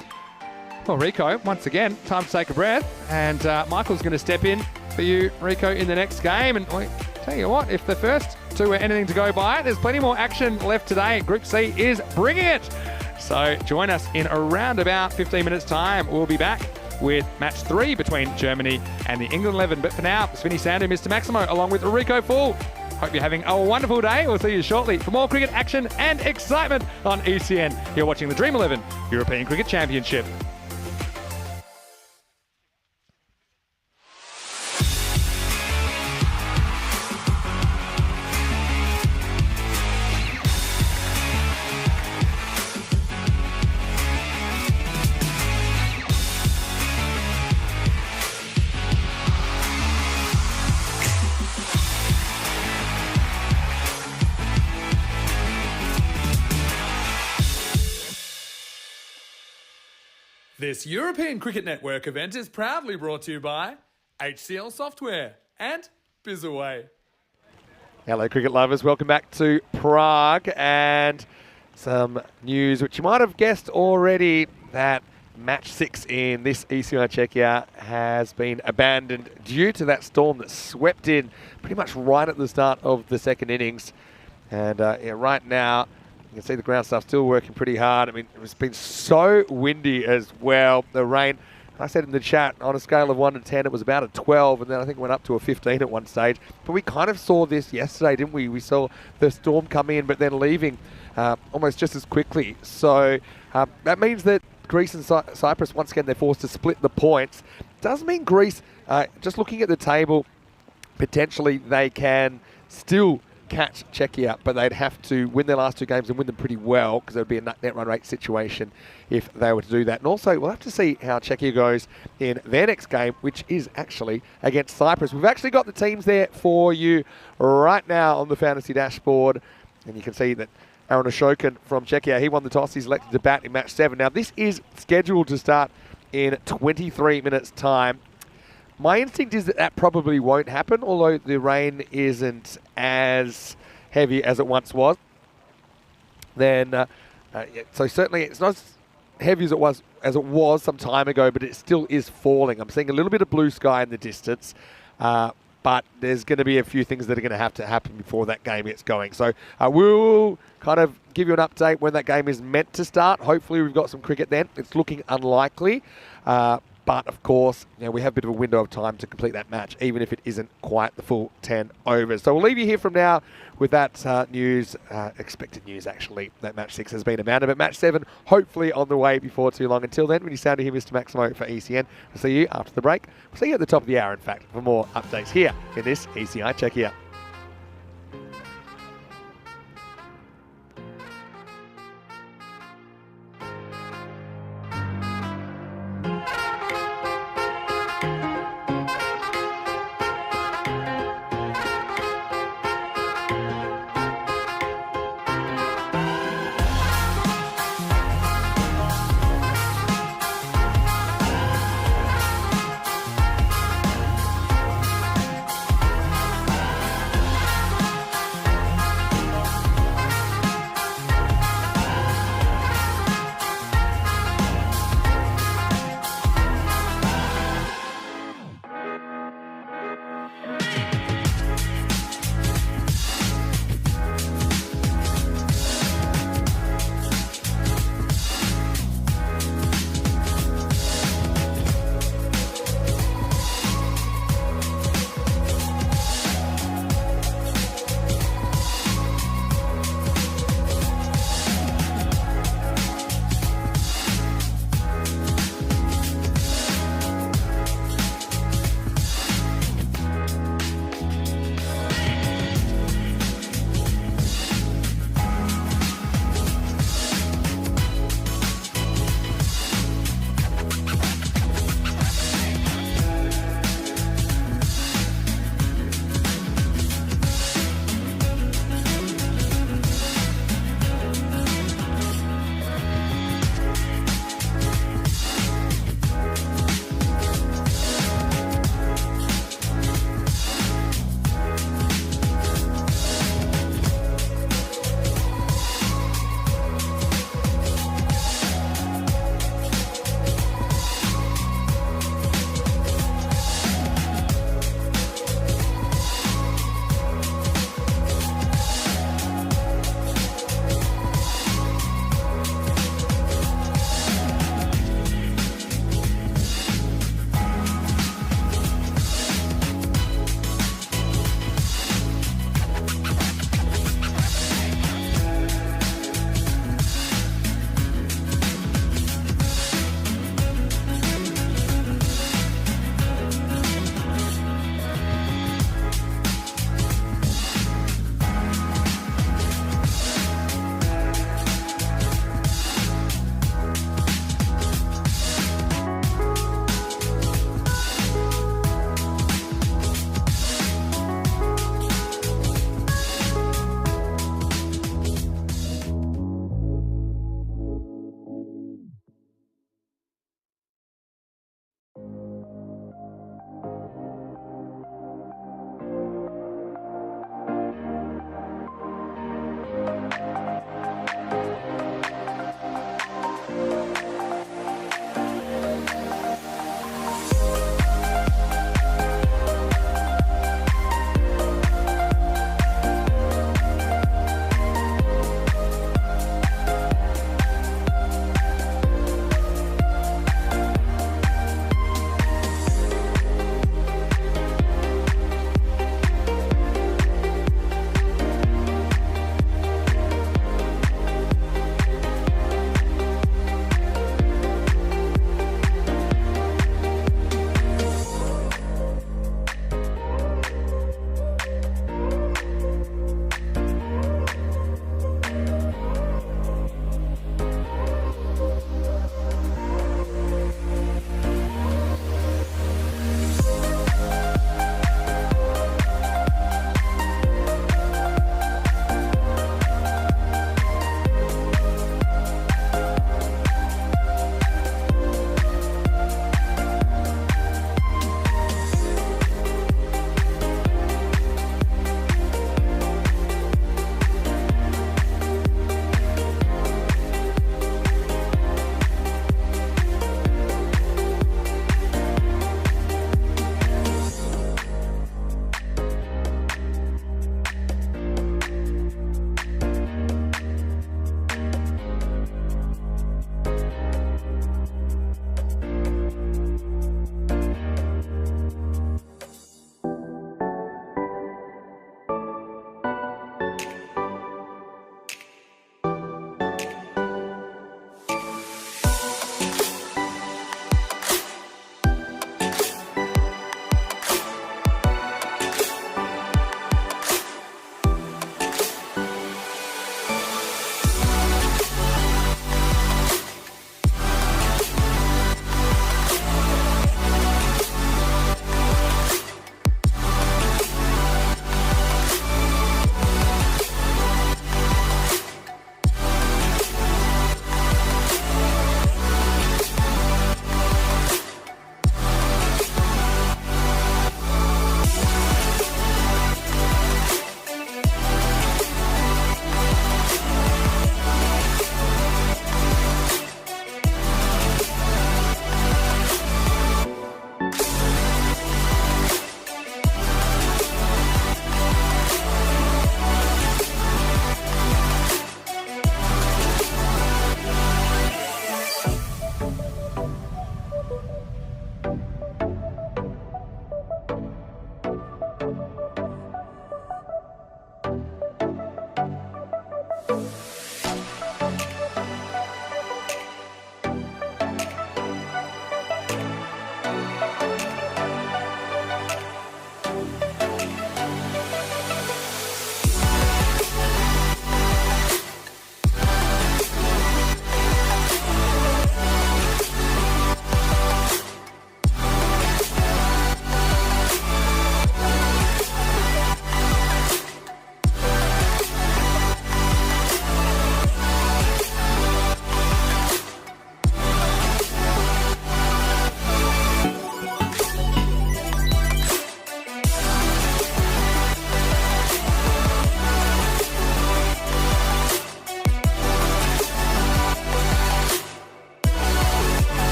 Well, Rico, once again, time to take a breath, and Michael's going to step in for you, Rico, in the next game. And I tell you what, if the first 2 were anything to go by, there's plenty more action left today. Group C is bringing it. So join us in around about 15 minutes time. We'll be back with match 3 between Germany and the England 11. But for now, it's Vinny Sandu, Mr. Maximo, along with Rico Full. Hope you're having a wonderful day. We'll see you shortly for more cricket action and excitement on ECN. You're watching the Dream 11 European Cricket Championship. This European Cricket Network event is proudly brought to you by HCL Software and Bizaway. Hello, cricket lovers. Welcome back to Prague. And some news which you might have guessed already, that match 6 in this ECN Czechia has been abandoned due to that storm that swept in pretty much right at the start of the second innings. And right now, you can see the ground staff still working pretty hard. I mean, it's been so windy as well. The rain, I said in the chat, on a scale of 1 to 10, it was about a 12, and then I think it went up to a 15 at one stage. But we kind of saw this yesterday, didn't we? We saw the storm come in, but then leaving almost just as quickly. So that means that Greece and Cyprus, once again, they're forced to split the points. Does mean Greece, just looking at the table, potentially they can still catch Czechia, but they'd have to win their last 2 games and win them pretty well, because it would be a net run rate situation if they were to do that. And also, we'll have to see how Czechia goes in their next game, which is actually against Cyprus. We've actually got the teams there for you right now on the fantasy dashboard. And you can see that Aaron Ashokan from Czechia, he won the toss. He's elected to bat in match 7. Now, this is scheduled to start in 23 minutes' time. My instinct is that probably won't happen, although the rain isn't as heavy as it once was. Then, so certainly it's not as heavy as it was some time ago, but it still is falling. I'm seeing a little bit of blue sky in the distance, but there's going to be a few things that are going to have to happen before that game gets going. So we'll kind of give you an update when that game is meant to start. Hopefully we've got some cricket then. It's looking unlikely. But, of course, we have a bit of a window of time to complete that match, even if it isn't quite the full 10 overs. So we'll leave you here from now with that news, expected news, actually, that match 6 has been abandoned. But match 7, hopefully on the way before too long. Until then, when you sound to hear Mr. Maximo for ECN, we'll see you after the break. We'll see you at the top of the hour, in fact, for more updates here in this ECI Czechia.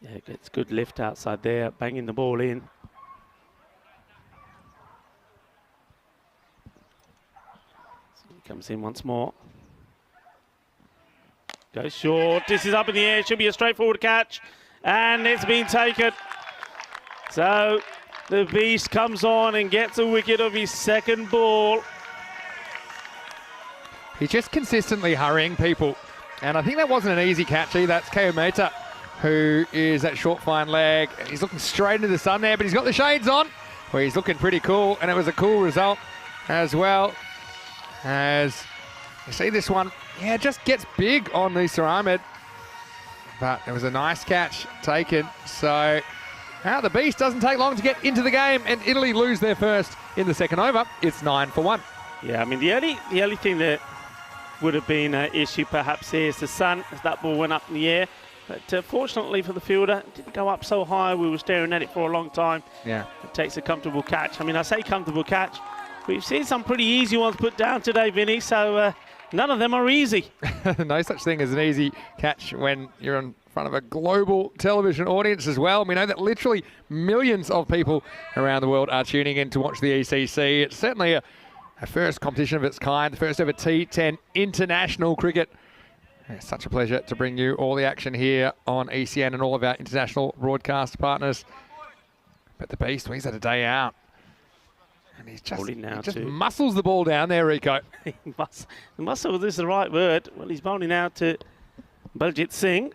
Yeah, gets good lift outside there, banging the ball in. So he comes in once more. Goes short, this is up in the air, should be a straightforward catch, and it's been taken. So the Beast comes on and gets a wicket of his second ball. He's just consistently hurrying people, and I think that wasn't an easy catch either. That's Kayometa, who is that short fine leg. He's looking straight into the sun there, but he's got the shades on, where he's looking pretty cool, and it was a cool result as well. As you see this one, yeah, just gets big on Nisa Ahmed, but it was a nice catch taken. So now the Beast doesn't take long to get into the game, and Italy lose their first in the second over. It's 9 for 1. Yeah, I mean, the only thing that would have been an issue perhaps here is the sun, as that ball went up in the air. But fortunately for the fielder, it didn't go up so high. We were staring at it for a long time. Yeah. It takes a comfortable catch. I mean, I say comfortable catch. We've seen some pretty easy ones put down today, Vinny, so none of them are easy. No such thing as an easy catch when you're in front of a global television audience as well. We know that literally millions of people around the world are tuning in to watch the ECC. It's certainly a first competition of its kind, the first ever T10 international cricket. It's such a pleasure to bring you all the action here on ECN and all of our international broadcast partners. But the Beast, well, he's had a day out. And he just muscles the ball down there, Rico. Muscle is the right word. Well, he's bowling out to Baljit Singh.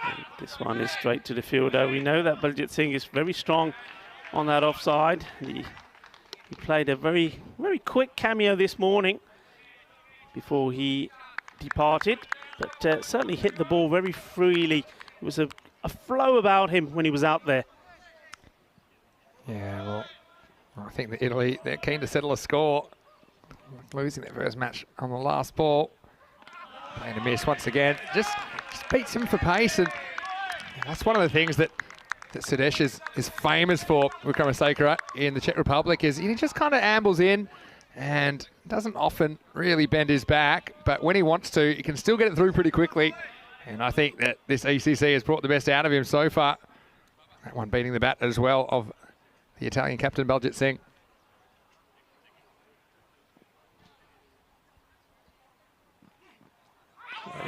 And this one is straight to the fielder. We know that Baljit Singh is very strong on that offside. He played a very, very quick cameo this morning before he departed, but certainly hit the ball very freely. It was a flow about him when he was out there. Yeah, well, I think that Italy, they're keen to settle a score. Losing their first match on the last ball. Playing a miss once again. Just beats him for pace, and that's one of the things that Sudesh is famous for, Vikramasekara, in the Czech Republic, is he just kind of ambles in and doesn't often really bend his back, but when he wants to, he can still get it through pretty quickly. And I think that this ECC has brought the best out of him so far. That one beating the bat as well of the Italian captain, Baljit Singh.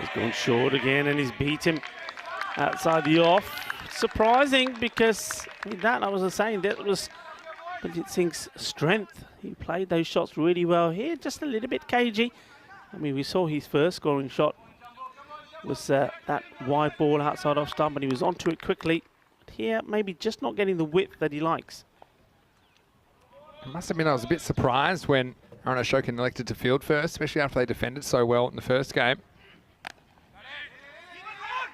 He's gone short again, and he's beat him outside the off. Surprising, because I was saying that was Baljit Singh's strength. He played those shots really well here, just a little bit cagey. I mean, we saw his first scoring shot was that wide ball outside off stump, and he was onto it quickly. But here, maybe just not getting the width that he likes. I must admit, I was a bit surprised when Arun Ashokan elected to field first, especially after they defended so well in the first game.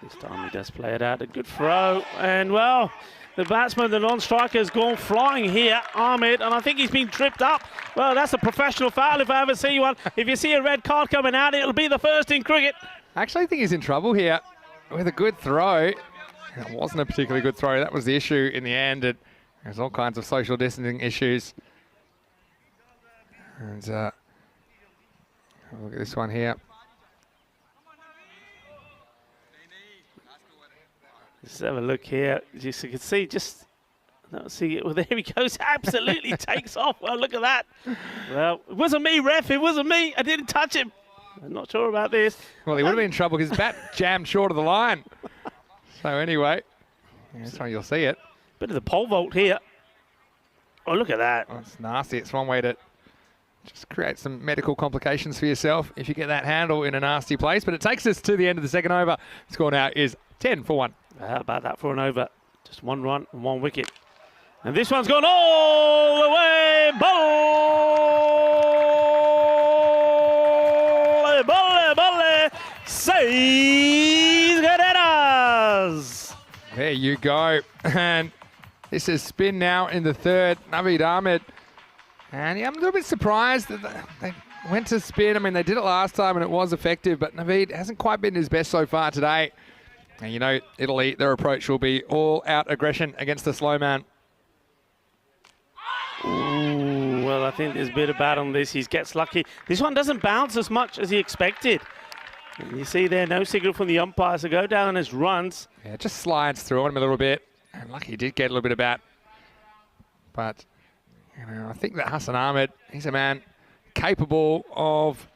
This time he does play it out. A good throw. And, well, the batsman, the non-striker, has gone flying here, Ahmed, and I think he's been tripped up. Well, that's a professional foul if I ever see one. If you see a red card coming out, it'll be the first in cricket. I actually think he's in trouble here with a good throw. It wasn't a particularly good throw. That was the issue in the end. There's all kinds of social distancing issues. And look at this one here. Let's have a look here. Just you can see, well, there he goes. Absolutely takes off. Well, look at that. Well, it wasn't me, ref. It wasn't me. I didn't touch him. I'm not sure about this. Well, he would have been in trouble because his bat jammed short of the line. So anyway, that's how you'll see it. Bit of the pole vault here. Oh, look at that. Oh, it's nasty. It's one way to just create some medical complications for yourself if you get that handle in a nasty place. But it takes us to the end of the second over. The score now is 10 for 1. How about that for an over? Just one run and one wicket. And this one's gone all the way. Bolle, Seis Guerreras. There you go. And this is spin now in the third. Naveed Ahmed. And yeah, I'm a little bit surprised that they went to spin. I mean, they did it last time and it was effective, but Naveed hasn't quite been his best so far today. And you know, Italy, their approach will be all-out aggression against the slow man. Ooh, well, I think there's a bit of bad on this. He gets lucky. This one doesn't bounce as much as he expected. And you see there, no signal from the umpire, so go down as runs. Yeah, it just slides through on him a little bit. And lucky he did get a little bit of bat. But, you know, I think that Hassan Ahmed, he's a man capable of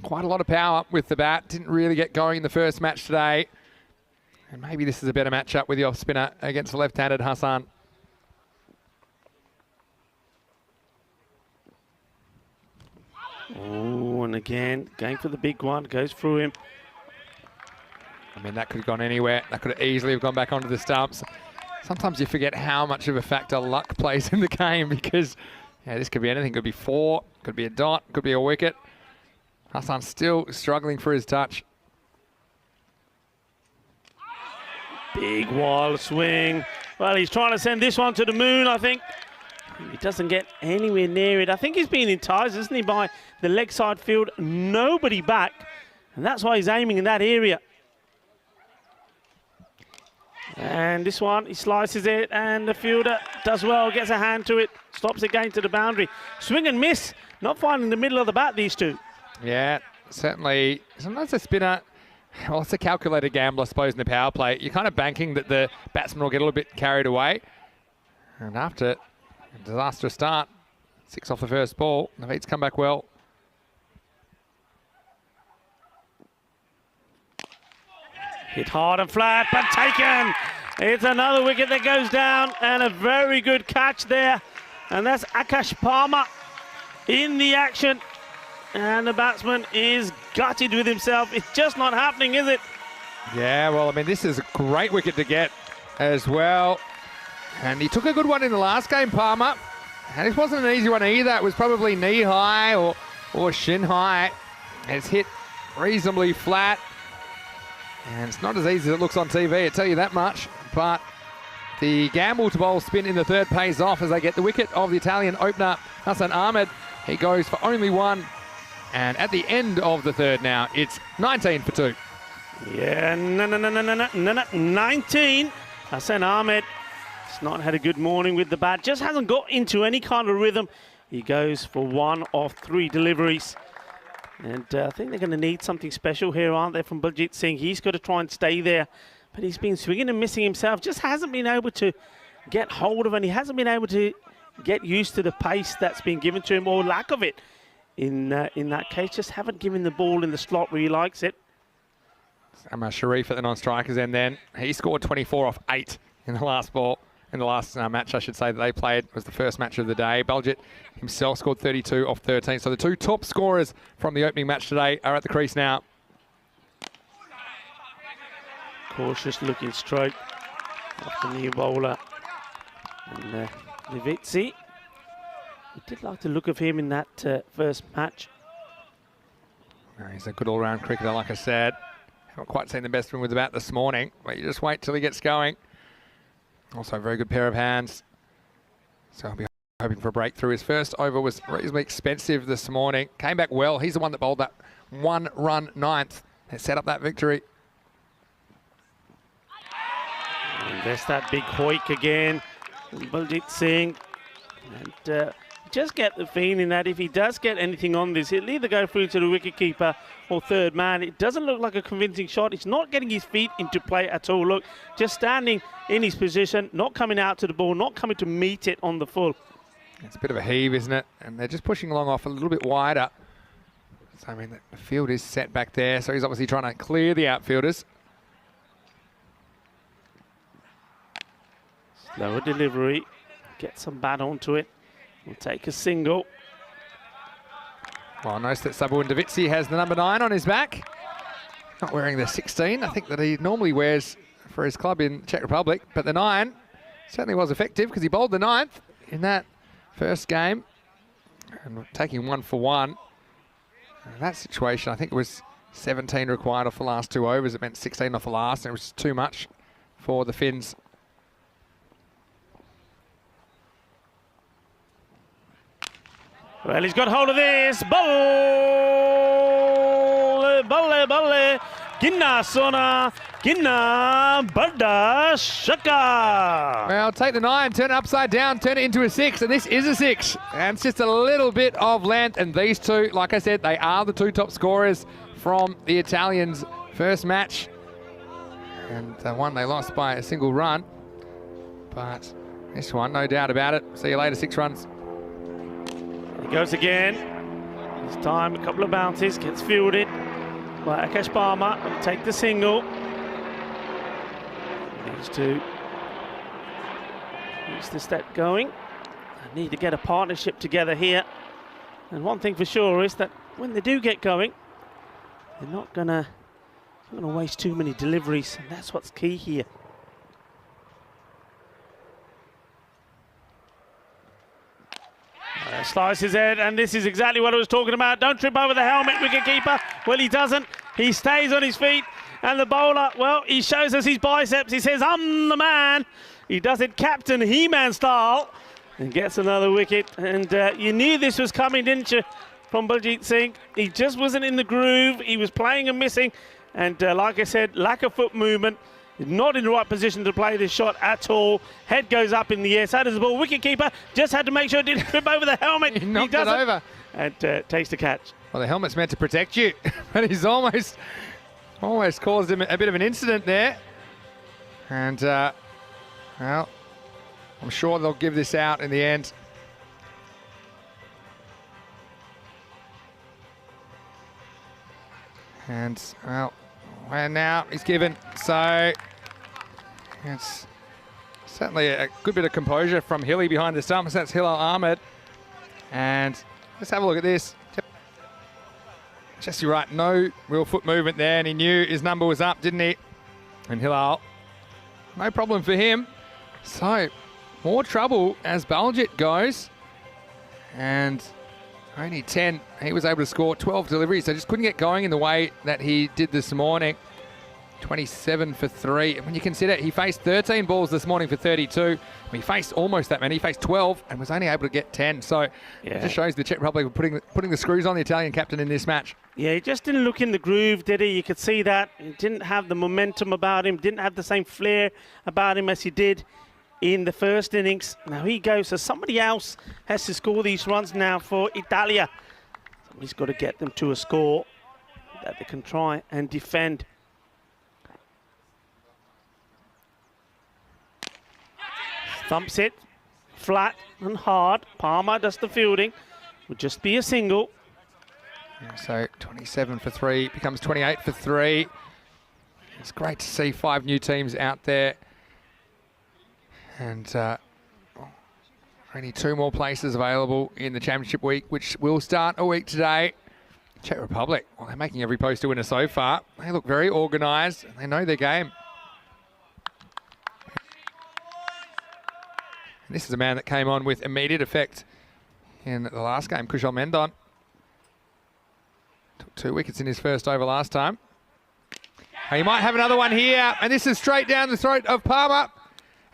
quite a lot of power with the bat. Didn't really get going in the first match today. And maybe this is a better matchup with the off spinner against the left-handed Hassan. Oh, and again, going for the big one, goes through him. I mean, that could have gone anywhere. That could have easily have gone back onto the stumps. Sometimes you forget how much of a factor luck plays in the game because this could be anything. Could be 4, could be a dot, could be a wicket. Hassan's still struggling for his touch. Big wild swing. Well, he's trying to send this one to the moon, I think. He doesn't get anywhere near it. I think he's being enticed, isn't he, by the leg side field. Nobody back. And that's why he's aiming in that area. And this one, he slices it, and the fielder does well, gets a hand to it, stops it going to the boundary. Swing and miss, not finding the middle of the bat, these two. Yeah, certainly. Sometimes a spinner, well, it's a calculated gamble, I suppose, in the power play. You're kind of banking that the batsman will get a little bit carried away. And after a disastrous start, 6 off the first ball, the feet's come back well. Hit hard and flat, but taken. It's another wicket that goes down, and a very good catch there. And that's Akash Palmer in the action. And the batsman is gutted with himself. It's just not happening, is it? Yeah, well, I mean, this is a great wicket to get as well. And he took a good one in the last game, Palmer. And it wasn't an easy one either. It was probably knee high or shin high. It's hit reasonably flat. And it's not as easy as it looks on TV, I tell you that much. But the gamble to bowl spin in the third pays off as they get the wicket of the Italian opener, Hassan Ahmed. He goes for only 1. And at the end of the third now, it's 19 for 2. Yeah, 19. Hassan Ahmed has not had a good morning with the bat. Just hasn't got into any kind of rhythm. He goes for 1 of 3 deliveries. And I think they're going to need something special here, aren't they, from Baljit Singh? He's got to try and stay there. But he's been swinging and missing himself. Just hasn't been able to get hold of it. And he hasn't been able to get used to the pace that's been given to him, or lack of it. In that case, just haven't given the ball in the slot where he likes it. Amar Sharif at the non-strikers end then. He scored 24 off 8 in the last ball. In the last match, I should say, that they played was the first match of the day. Baljit himself scored 32 off 13. So the 2 top scorers from the opening match today are at the crease now. Cautious looking stroke off the new bowler. And Livitsi. I did like the look of him in that first match. He's a good all-round cricketer, like I said. Haven't quite seen the best of him with the bat this morning, but you just wait till he gets going. Also a very good pair of hands. So I'll be hoping for a breakthrough. His first over was reasonably expensive this morning. Came back well. He's the one that bowled that 1-run 9th and set up that victory. And there's that big hoik again. Baljit Singh. And just get the feeling that if he does get anything on this, he'll either go through to the wicketkeeper or third man. It doesn't look like a convincing shot. He's not getting his feet into play at all. Look, just standing in his position, not coming out to the ball, not coming to meet it on the full. It's a bit of a heave, isn't it? And they're just pushing along off a little bit wider. So, I mean, the field is set back there, so he's obviously trying to clear the outfielders. Slower delivery. Get some bat onto it. We'll take a single. Well, notice that Sabu Ndavitsi has the number 9 on his back. Not wearing the 16, I think, that he normally wears for his club in Czech Republic. But the 9 certainly was effective because he bowled the 9th in that first game. And taking 1 for 1. In that situation, I think it was 17 required off the last 2 overs. It meant 16 off the last, and it was too much for the Finns. Well, he's got hold of this. Ball! Ginna Sona, Ginna Barda Shaka. Well, take the 9, turn it upside down, turn it into a 6, and this is a 6. And it's just a little bit of length, and these two, like I said, they are the 2 top scorers from the Italians' first match. And the one they lost by a single run. But this one, no doubt about it. See you later, 6 runs. He goes again. This time, a couple of bounces, gets fielded by Akash Barma. And take the single. These two. Keeps the step going. They need to get a partnership together here. And one thing for sure is that when they do get going, they're not gonna waste too many deliveries, and that's what's key here. Slices his head, and this is exactly what I was talking about. Don't trip over the helmet, wicketkeeper. Well, he doesn't. He stays on his feet, and the bowler, well, he shows us his biceps. He says, "I'm the man." He does it Captain He-Man style, and gets another wicket. And you knew this was coming, didn't you, from Baljeet Singh? He just wasn't in the groove. He was playing and missing. And like I said, lack of foot movement. Not in the right position to play this shot at all. Head goes up in the air. So does the ball. Wicketkeeper just had to make sure it didn't trip over the helmet. He knocked it over. And takes the catch. Well, the helmet's meant to protect you, but he's almost caused him a bit of an incident there. And, well, I'm sure they'll give this out in the end. And, well, and now he's given. So it's certainly a good bit of composure from Hilly behind the stumps. That's Hilal Ahmed. And let's have a look at this. Jesse Wright, no real foot movement there, and he knew his number was up, didn't he? And Hilal, no problem for him. So more trouble as Baljeet goes. And only 10. He was able to score 12 deliveries, so just couldn't get going in the way that he did this morning. 27 for 3. And when you consider he faced 13 balls this morning for 32. He faced almost that many. He faced 12 and was only able to get 10. So it just shows the Czech Republic were putting the screws on the Italian captain in this match. Yeah, he just didn't look in the groove, did he? You could see that. He didn't have the momentum about him, didn't have the same flair about him as he did in the first innings. Now he goes, so somebody else has to score these runs now for Italia. Somebody's got to get them to a score that they can try and defend. Thumps it flat and hard. Palmer does the fielding. Would just be a single. So 27 for 3 becomes 28 for 3. It's great to see 5 new teams out there. And only 2 more places available in the championship week, which will start a week today. Czech Republic, well, they're making every post a winner so far. They look very organised and they know their game. And this is a man that came on with immediate effect in the last game, Kushal Mendon. Took 2 wickets in his first over last time. He might have another one here, and this is straight down the throat of Palmer.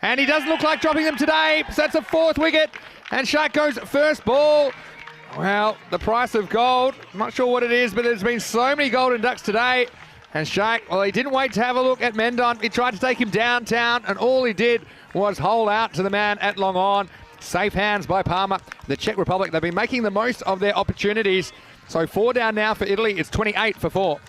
And he doesn't look like dropping them today, so that's a 4th wicket. And Shaq goes first ball. Well, the price of gold, I'm not sure what it is, but there's been so many golden ducks today. And Shaq, well, he didn't wait to have a look at Mendon. He tried to take him downtown, and all he did was hold out to the man at long on. Safe hands by Palmer. The Czech Republic, they've been making the most of their opportunities. So 4 down now for Italy. It's 28 for 4.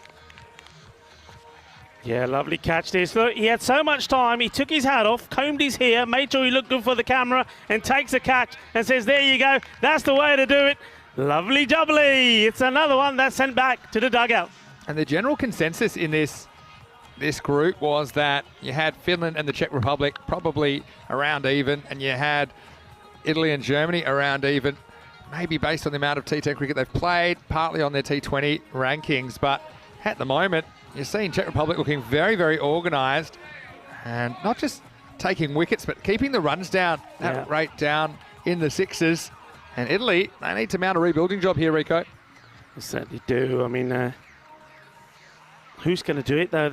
Yeah, lovely catch this. Look, he had so much time. He took his hat off, combed his hair, made sure he looked good for the camera, and takes a catch and says, there you go. That's the way to do it. Lovely jubbly. It's another one that's sent back to the dugout. And the general consensus in this group was that you had Finland and the Czech Republic probably around even, and you had Italy and Germany around even, maybe based on the amount of T10 cricket they've played, partly on their T20 rankings. But at the moment, you're seeing Czech Republic looking very, very organised, and not just taking wickets, but keeping the runs down, that rate down in the 6s. And Italy, they need to mount a rebuilding job here, Rico. They certainly do. I mean, who's going to do it, though?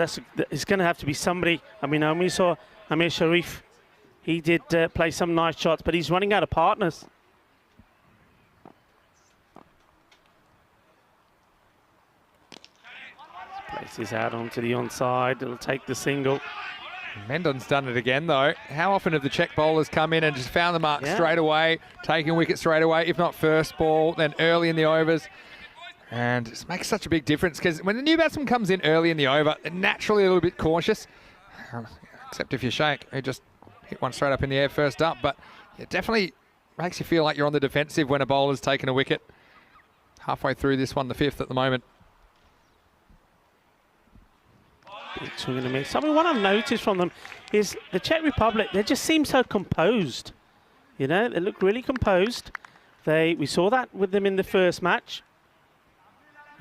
It's going to have to be somebody. I mean, we saw Amir Sharif. He did play some nice shots, but he's running out of partners. Places out onto the onside. It'll take the single. Mendon's done it again, though. How often have the Czech bowlers come in and just found the mark straight away, taking wickets straight away, if not first ball, then early in the overs? And it makes such a big difference because when the new batsman comes in early in the over, they're naturally a little bit cautious. Except if you shake, who just hit one straight up in the air first up. But it definitely makes you feel like you're on the defensive when a bowler's taken a wicket. Halfway through this one, the 5th at the moment. Big swing and a miss. I mean, what I've noticed from them is the Czech Republic, they just seem so composed. You know, they look really composed. We saw that with them in the first match.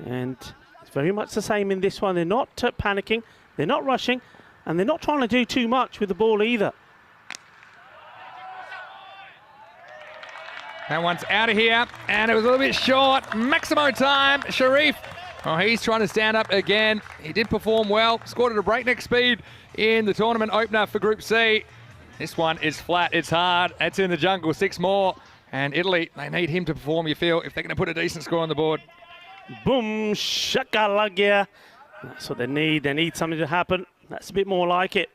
And it's very much the same in this one. They're not panicking, they're not rushing, and they're not trying to do too much with the ball either. That one's out of here, and it was a little bit short. Maximo time, Sharif. Oh, he's trying to stand up again. He did perform well, scored at a breakneck speed in the tournament opener for Group C. This one is flat, it's hard, it's in the jungle, 6 more. And Italy, they need him to perform, you feel, if they're going to put a decent score on the board. Boom, shakalagia. That's what they need. They need something to happen. That's a bit more like it.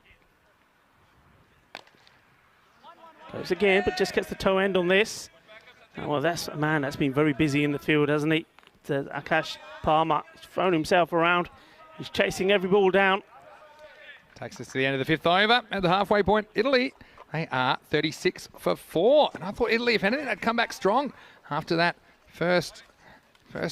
Goes again, but just gets the toe end on this. Oh, well, that's been very busy in the field, hasn't he? Akash Palmer. He's thrown himself around. He's chasing every ball down. Takes us to the end of the 5th over at the halfway point. Italy, they are 36 for 4. And I thought Italy, if anything, they'd come back strong after that first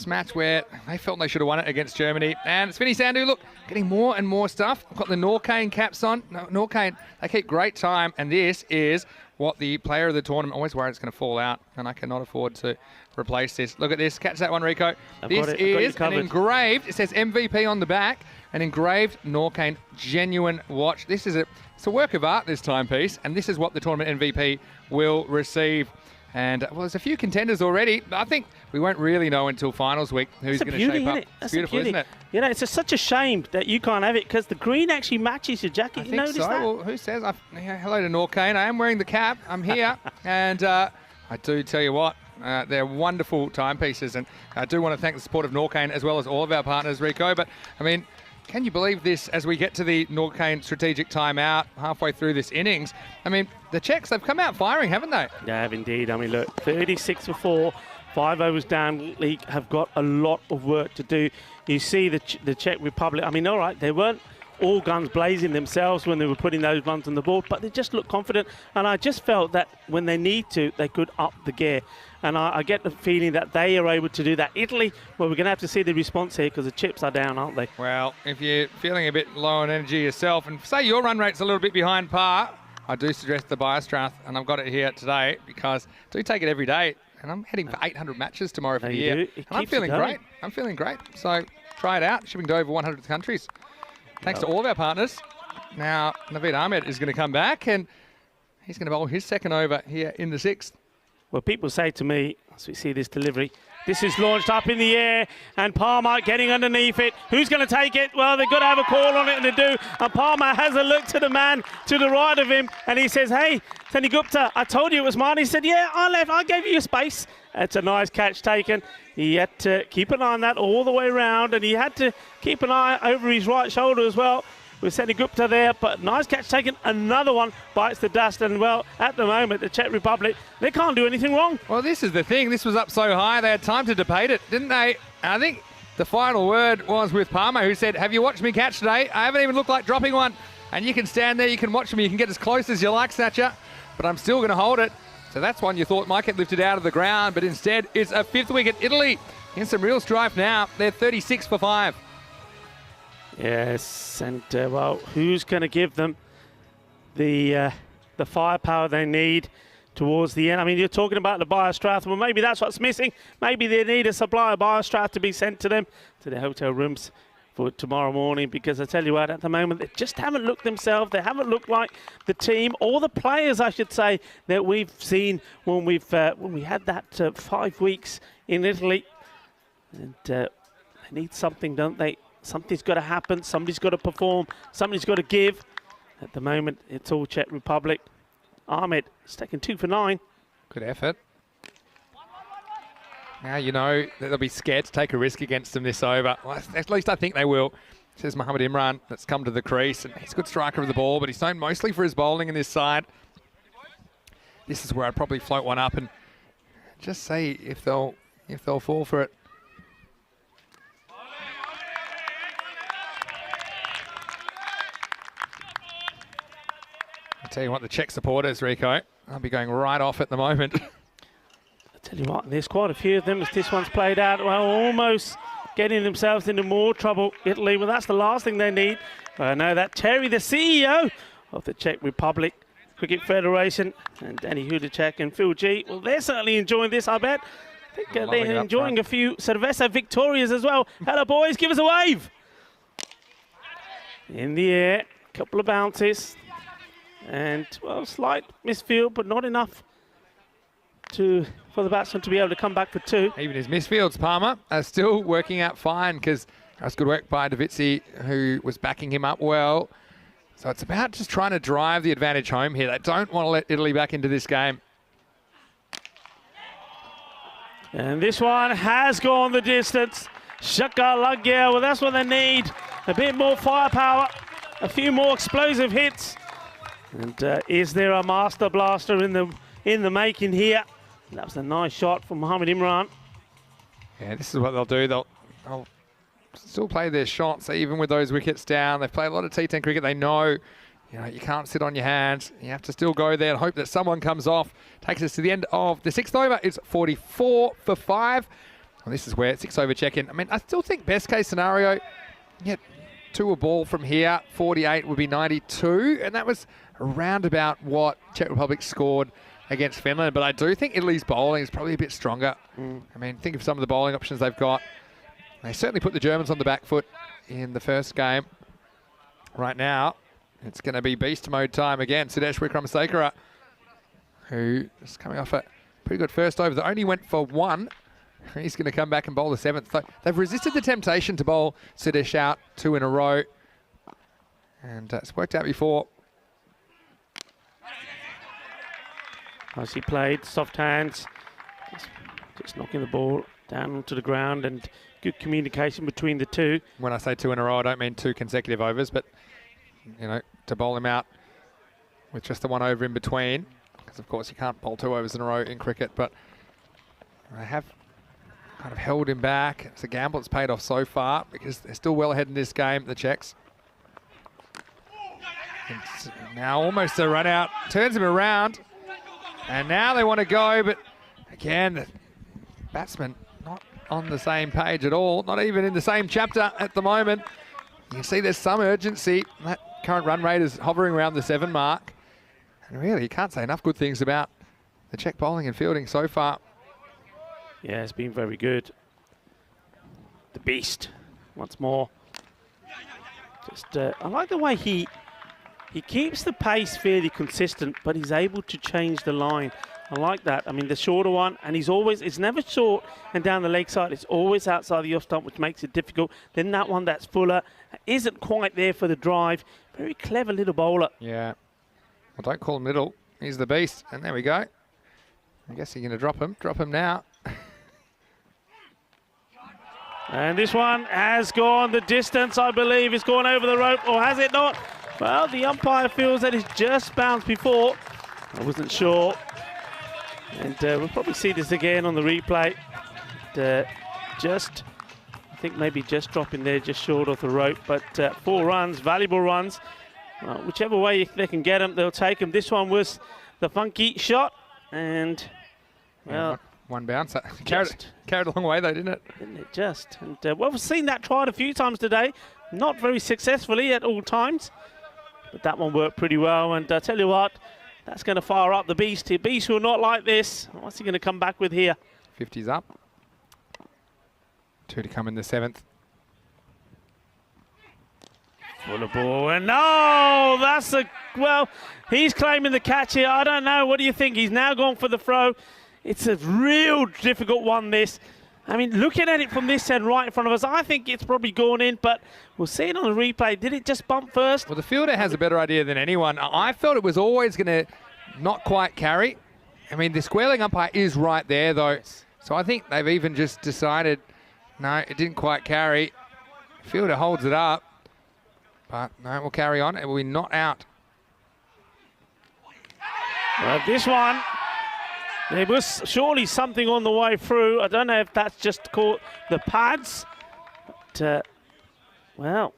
match where they felt they should have won it against Germany. And Spinny Sandhu, look, getting more and more stuff. I've got the Norcane caps on. Norcane, they keep great time. And this is what the player of the tournament, always worried it's going to fall out. And I cannot afford to replace this. Look at this. Catch that one, Rico. This is an engraved, it says MVP on the back, an engraved Norcane genuine watch. This is it's a work of art, this timepiece. And this is what the tournament MVP will receive. And, well, there's a few contenders already. I think we won't really know until finals week who's going to shape up. It's beautiful, isn't it? You know, it's just such a shame that you can't have it because the green actually matches your jacket. You notice that? Well, who says? Hello to Norcane. I am wearing the cap. I'm here. And I do tell you what, they're wonderful timepieces. And I do want to thank the support of Norcane as well as all of our partners, Rico. But, I mean, can you believe this as we get to the Norcane strategic timeout halfway through this innings? I mean, the Czechs, they've come out firing, haven't they? They have indeed. I mean, look, 36 for 4, 5 overs down. League have got a lot of work to do. You see the Czech Republic, I mean, all right, they weren't all guns blazing themselves when they were putting those runs on the board, but they just look confident. And I just felt that when they need to, they could up the gear. And I get the feeling that they are able to do that. Italy, well, we're going to have to see the response here because the chips are down, aren't they? Well, if you're feeling a bit low on energy yourself, and say your run rate's a little bit behind par, I do suggest the Biostrath, and I've got it here today because I do take it every day. And I'm heading for 800 matches tomorrow for the year. And I'm feeling great. I'm feeling great. So try it out. Shipping to over 100 countries. Thanks to all of our partners. Now, Naveed Ahmed is going to come back, and he's going to bowl his second over here in the 6th. Well, people say to me, as we see this delivery, this is launched up in the air, and Palmer getting underneath it. Who's going to take it? Well, they've got to have a call on it, and they do. And Palmer has a look to the man to the right of him, and he says, hey, Tony Gupta, I told you it was mine. He said, yeah, I gave you your space. It's a nice catch taken. He had to keep an eye on that all the way around, and he had to keep an eye over his right shoulder as well. With Seni Gupta there, but nice catch taken. Another one bites the dust, and well, at the moment, the Czech Republic, they can't do anything wrong. Well, this is the thing. This was up so high, they had time to debate it, didn't they? And I think the final word was with Palmer, who said, have you watched me catch today? I haven't even looked like dropping one. And you can stand there, you can watch me, you can get as close as you like, Satcher, but I'm still going to hold it. So that's one you thought might get lifted out of the ground, but instead it's a 5th wicket. Italy in some real strife now. They're 36 for 5. Yes, and well, who's going to give them the firepower they need towards the end? I mean, you're talking about the Biostrath. Well, maybe that's what's missing. Maybe they need a supply of Biostrath to be sent to them, to their hotel rooms for tomorrow morning, because I tell you what, at the moment, they just haven't looked themselves. They haven't looked like the team, or the players, I should say, that we've seen when we had that 5 weeks in Italy. And they need something, don't they? Something's got to happen. Somebody's got to perform. Somebody's got to give. At the moment, it's all Czech Republic. Ahmed is taking 2 for 9. Good effort. Now you know that they'll be scared to take a risk against them this over. Well, at least I think they will. Says Mohamed Imran, that's come to the crease. And he's a good striker of the ball, but he's known mostly for his bowling in this side. This is where I'd probably float one up and just see if they'll fall for it. I tell you what, the Czech supporters, Rico, I'll be going right off at the moment. I tell you what, there's quite a few of them as this one's played out. Well, almost getting themselves into more trouble, Italy. Well, that's the last thing they need. I know that Terry, the CEO of the Czech Republic Cricket Federation, and Danny Hudacek and Phil G, well, they're certainly enjoying this, I bet. I think they're enjoying a few Cerveza Victorias as well. Hello, boys, give us a wave. In the air, couple of bounces. And, well, slight misfield, but not enough for the batsman to be able to come back for 2. Even his misfields, Palmer, are still working out fine because that's good work by Davizzi, who was backing him up well. So it's about just trying to drive the advantage home here. They don't want to let Italy back into this game. And this one has gone the distance. Shaka Lagya, well, that's what they need. A bit more firepower, a few more explosive hits. And is there a master blaster in the making here? That was a nice shot from Mohamed Imran. Yeah, this is what they'll do. They'll still play their shots, even with those wickets down. They've played a lot of T10 cricket. They know, you can't sit on your hands. You have to still go there and hope that someone comes off. Takes us to the end of the 6th over. It's 44 for 5. Well, this is where 6 over check-in. I mean, I still think best case scenario, get 2 a ball from here. 48 would be 92, and that was around about what Czech Republic scored against Finland. But I do think Italy's bowling is probably a bit stronger. I mean, think of some of the bowling options they've got. They certainly put the Germans on the back foot in the first game. Right now, it's going to be beast mode time again. Sudesh Wickramasekara, who is coming off a pretty good first over. They only went for 1. He's going to come back and bowl the 7th. So they've resisted the temptation to bowl Sudesh out 2 in a row. And it's worked out before. Nicely played, soft hands. Just knocking the ball down onto the ground, and good communication between the two. When I say 2 in a row, I don't mean 2 consecutive overs, but, to bowl him out with just the 1 over in between, because, of course, you can't bowl 2 overs in a row in cricket, but I have kind of held him back. It's a gamble that's paid off so far because they're still well ahead in this game, the Czechs. It's now almost a run out, turns him around, and now they want to go, but again, the batsman not on the same page at all, not even in the same chapter at the moment. You can see there's some urgency. That current run rate is hovering around the 7 mark. And really, you can't say enough good things about the Czech bowling and fielding so far. Yeah, it's been very good. The beast, once more. Just, I like the way he keeps the pace fairly consistent, but he's able to change the line. I like that. I mean, the shorter one, and it's never short and down the leg side. It's always outside the off stump, which makes it difficult. Then that one that's fuller isn't quite there for the drive. Very clever little bowler. Yeah. Well, don't call him little. He's the beast. And there we go. I guess you're going to drop him. Drop him now. And this one has gone the distance, I believe. It's gone over the rope, or has it not? Well, the umpire feels that it's just bounced before. I wasn't sure. And we'll probably see this again on the replay. I think maybe just dropping there, just short of the rope. But 4 runs, valuable runs. Whichever way they can get them, they'll take them. This one was the funky shot. And, well... Yeah, one bouncer. Carried a long way though, didn't it? Didn't it just? And, well, we've seen that tried a few times today. Not very successfully at all times. But that one worked pretty well. And I tell you what, that's going to fire up the beast. The beast will not like this. What's he going to come back with here? 50's up. 2 to come in the 7th. Full of ball. And no, that's a... Well, he's claiming the catch here. I don't know. What do you think? He's now gone for the throw. It's a real difficult one, this. I mean, looking at it from this end right in front of us, I think it's probably gone in, but we'll see it on the replay. Did it just bump first? Well, the fielder has a better idea than anyone. I felt it was always going to not quite carry. I mean, the squaring umpire is right there, though. So I think they've even just decided, no, it didn't quite carry. Fielder holds it up, but no, we'll carry on. It will be not out. Well, this one, there was surely something on the way through. I don't know if that's just caught the pads. But, well.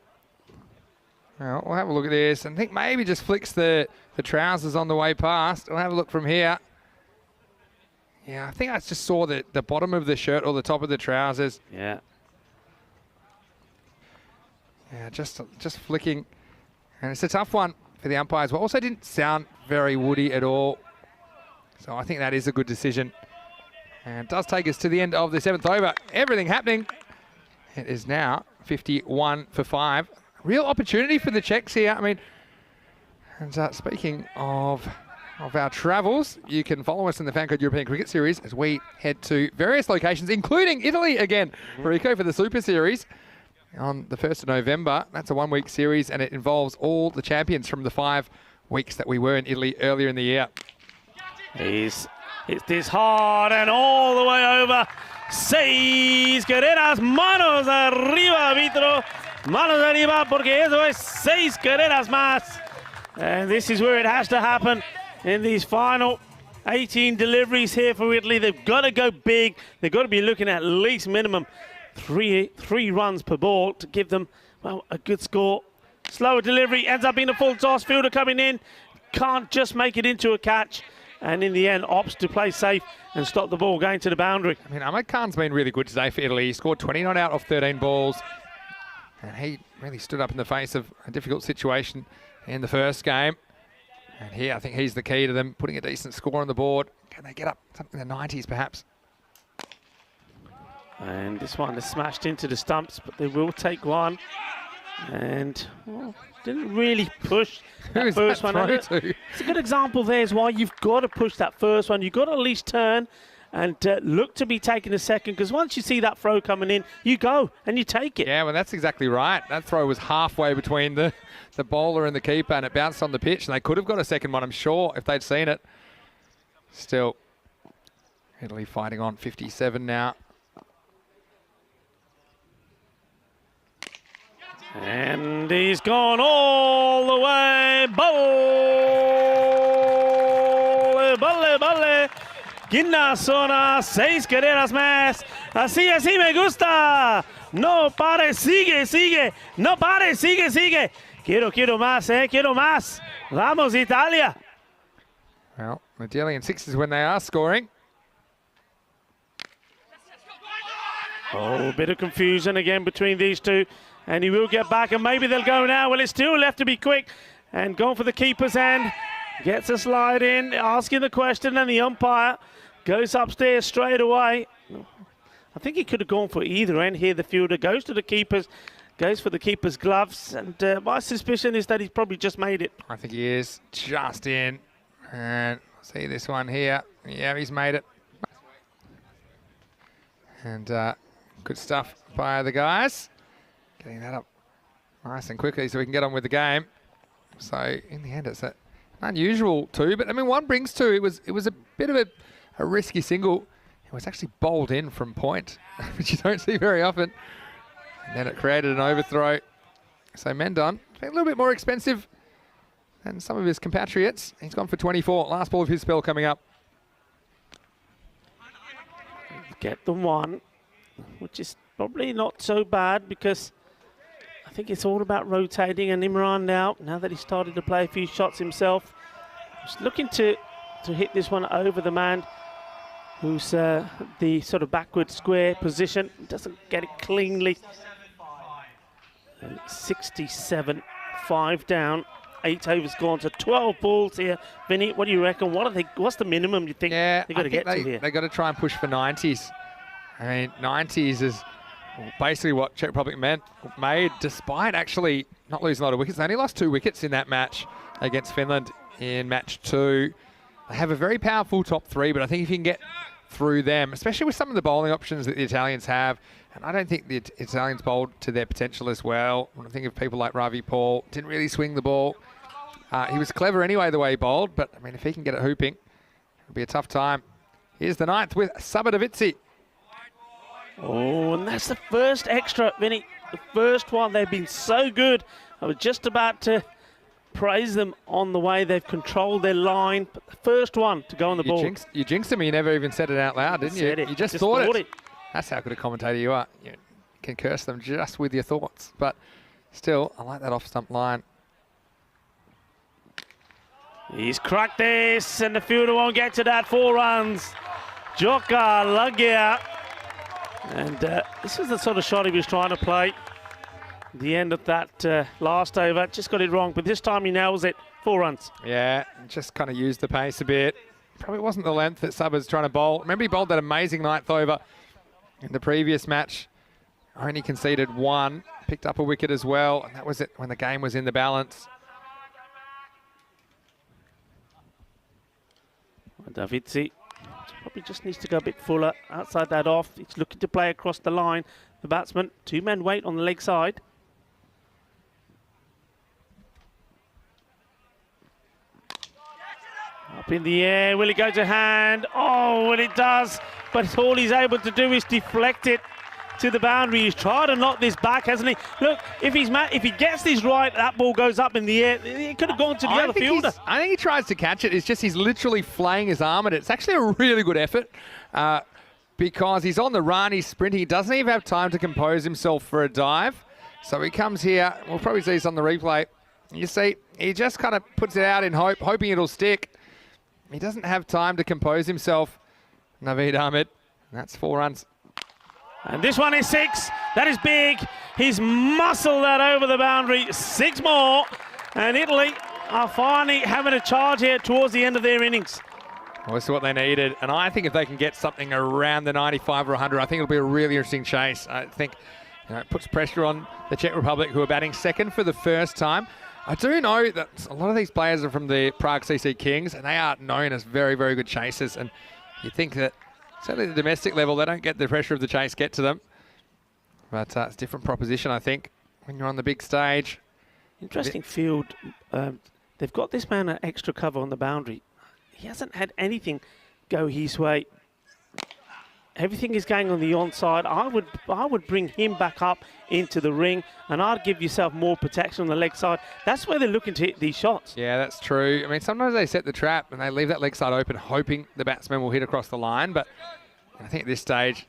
Well, we'll have a look at this. I think maybe just flicks the trousers on the way past. We'll have a look from here. Yeah, I think I just saw the bottom of the shirt or the top of the trousers. Yeah. Yeah, just flicking. And it's a tough one for the umpires. Well, also didn't sound very woody at all. So I think that is a good decision. And it does take us to the end of the 7th over. Everything happening. It is now 51 for 5. Real opportunity for the Czechs here. I mean, and speaking of our travels, you can follow us in the FanCode European Cricket Series as we head to various locations, including Italy again, Rico, for the Super Series on the 1st of November. That's a 1-week series, and it involves all the champions from the 5 weeks that we were in Italy earlier in the year. He's hit this hard and all the way over. 6 carreras, manos arriba, Vitro. Manos arriba, porque eso es 6 carreras más. And this is where it has to happen in these final 18 deliveries here for Italy. They've got to go big. They've got to be looking at least minimum three runs per ball to give them, well, a good score. Slower delivery, ends up being a full toss. Fielder coming in, can't just make it into a catch. And in the end, opts to play safe and stop the ball going to the boundary. I mean, Ahmed Khan's been really good today for Italy. He scored 29 out of 13 balls. And he really stood up in the face of a difficult situation in the first game. And here, I think he's the key to them putting a decent score on the board. Can they get up something in the 90s, perhaps? And this one is smashed into the stumps, but they will take one. And, well, didn't really push that first one. It's a good example there is why you've got to push that first one. You've got to at least turn and look to be taking a second, because once you see that throw coming in, you go and you take it. Yeah, well, that's exactly right. That throw was halfway between the bowler and the keeper, and it bounced on the pitch, and they could have got a second one, I'm sure, if they'd seen it. Still, Italy fighting on 57 now. And he's gone all the way. Balle. Quinta zona, 6 carreras más. Así me gusta. No pare, sigue. No pare, sigue. Quiero más, quiero más. Vamos, Italia. Well, the dealing in 6s when they are scoring. Oh, a bit of confusion again between these two. And he will get back, and maybe they'll go now. Well, it's still left to be quick. And going for the keeper's end. Gets a slide in, asking the question, and the umpire goes upstairs straight away. I think he could have gone for either end here. The fielder goes to the keeper's, goes for the keeper's gloves. And my suspicion is that he's probably just made it. I think he is just in. And see this one here. Yeah, he's made it. And good stuff by the guys. Getting that up nice and quickly so we can get on with the game. So in the end, it's an unusual 2, but I mean, 1 brings 2. It was a bit of a risky single. It was actually bowled in from point, which you don't see very often. And then it created an overthrow. So Mendon, a little bit more expensive than some of his compatriots. He's gone for 24. Last ball of his spell coming up. Get the 1, which is probably not so bad, because I think it's all about rotating. And Imran now that he's started to play a few shots himself, just looking to hit this one over the man who's the sort of backward square position. Doesn't get it cleanly. 67, 5 down, 8 overs gone, so 12 balls here. Vinny, what do you reckon? What's the minimum you think they've got to get to here? They've got to try and push for 90s. I mean, 90s is basically what Czech Republic made, despite actually not losing a lot of wickets. They only lost 2 wickets in that match against Finland in match 2. They have a very powerful top 3, but I think if you can get through them, especially with some of the bowling options that the Italians have, and I don't think the Italians bowled to their potential as well. When I think of people like Ravi Paul, didn't really swing the ball. He was clever anyway the way he bowled, but I mean, if he can get it hooping, it'll be a tough time. Here's the 9th with Sabadovitsi. Oh, and that's the first extra, Vinny. The first one. They've been so good. I was just about to praise them on the way they've controlled their line, but the first one to go on the ball. You jinxed him. You never even said it out loud, didn't you? You just thought it. That's how good a commentator you are. You can curse them just with your thoughts. But Still, I like that off-stump line. He's cracked this, and the fielder won't get to that. 4 runs. Joka Lagia. And this is the sort of shot he was trying to play. The end of that last over, just got it wrong, but this time he nails it. 4 runs. Yeah, just kind of used the pace a bit. Probably wasn't the length that Sub was trying to bowl. Remember, he bowled that amazing 9th over in the previous match. Only conceded 1, picked up a wicket as well, and that was it when the game was in the balance. Davidzi probably just needs to go a bit fuller outside that off. He's looking to play across the line. The batsman, 2 men wait on the leg side. Up in the air, will it go to hand? Oh, well it does, but all he's able to do is deflect it to the boundary. He's tried to knock this back, hasn't he? Look, if he gets this right, that ball goes up in the air. It could have gone to the other fielder. I think he tries to catch it. It's just he's literally flaying his arm at it. It's actually a really good effort because he's on the run, he's sprinting. He doesn't even have time to compose himself for a dive. So he comes here. We'll probably see this on the replay. You see, he just kind of puts it out in hope, hoping it'll stick. He doesn't have time to compose himself. Naveed Ahmed, that's 4 runs. And this one is 6. That is big. He's muscled that over the boundary. 6 more. And Italy are finally having a charge here towards the end of their innings. Well, this is what they needed. And I think if they can get something around the 95 or 100, I think it'll be a really interesting chase. I think it puts pressure on the Czech Republic, who are batting second for the first time. I do know that a lot of these players are from the Prague CC Kings, and they are known as very, very good chasers. And you think that certainly at the domestic level, they don't get the pressure of the chase get to them. But it's a different proposition, I think, when you're on the big stage. Interesting field. They've got this man an extra cover on the boundary. He hasn't had anything go his way. Everything is going on the onside. I would bring him back up into the ring, and I'd give yourself more protection on the leg side. That's where they're looking to hit these shots. Yeah, that's true. I mean, sometimes they set the trap and they leave that leg side open, hoping the batsman will hit across the line. But I think at this stage,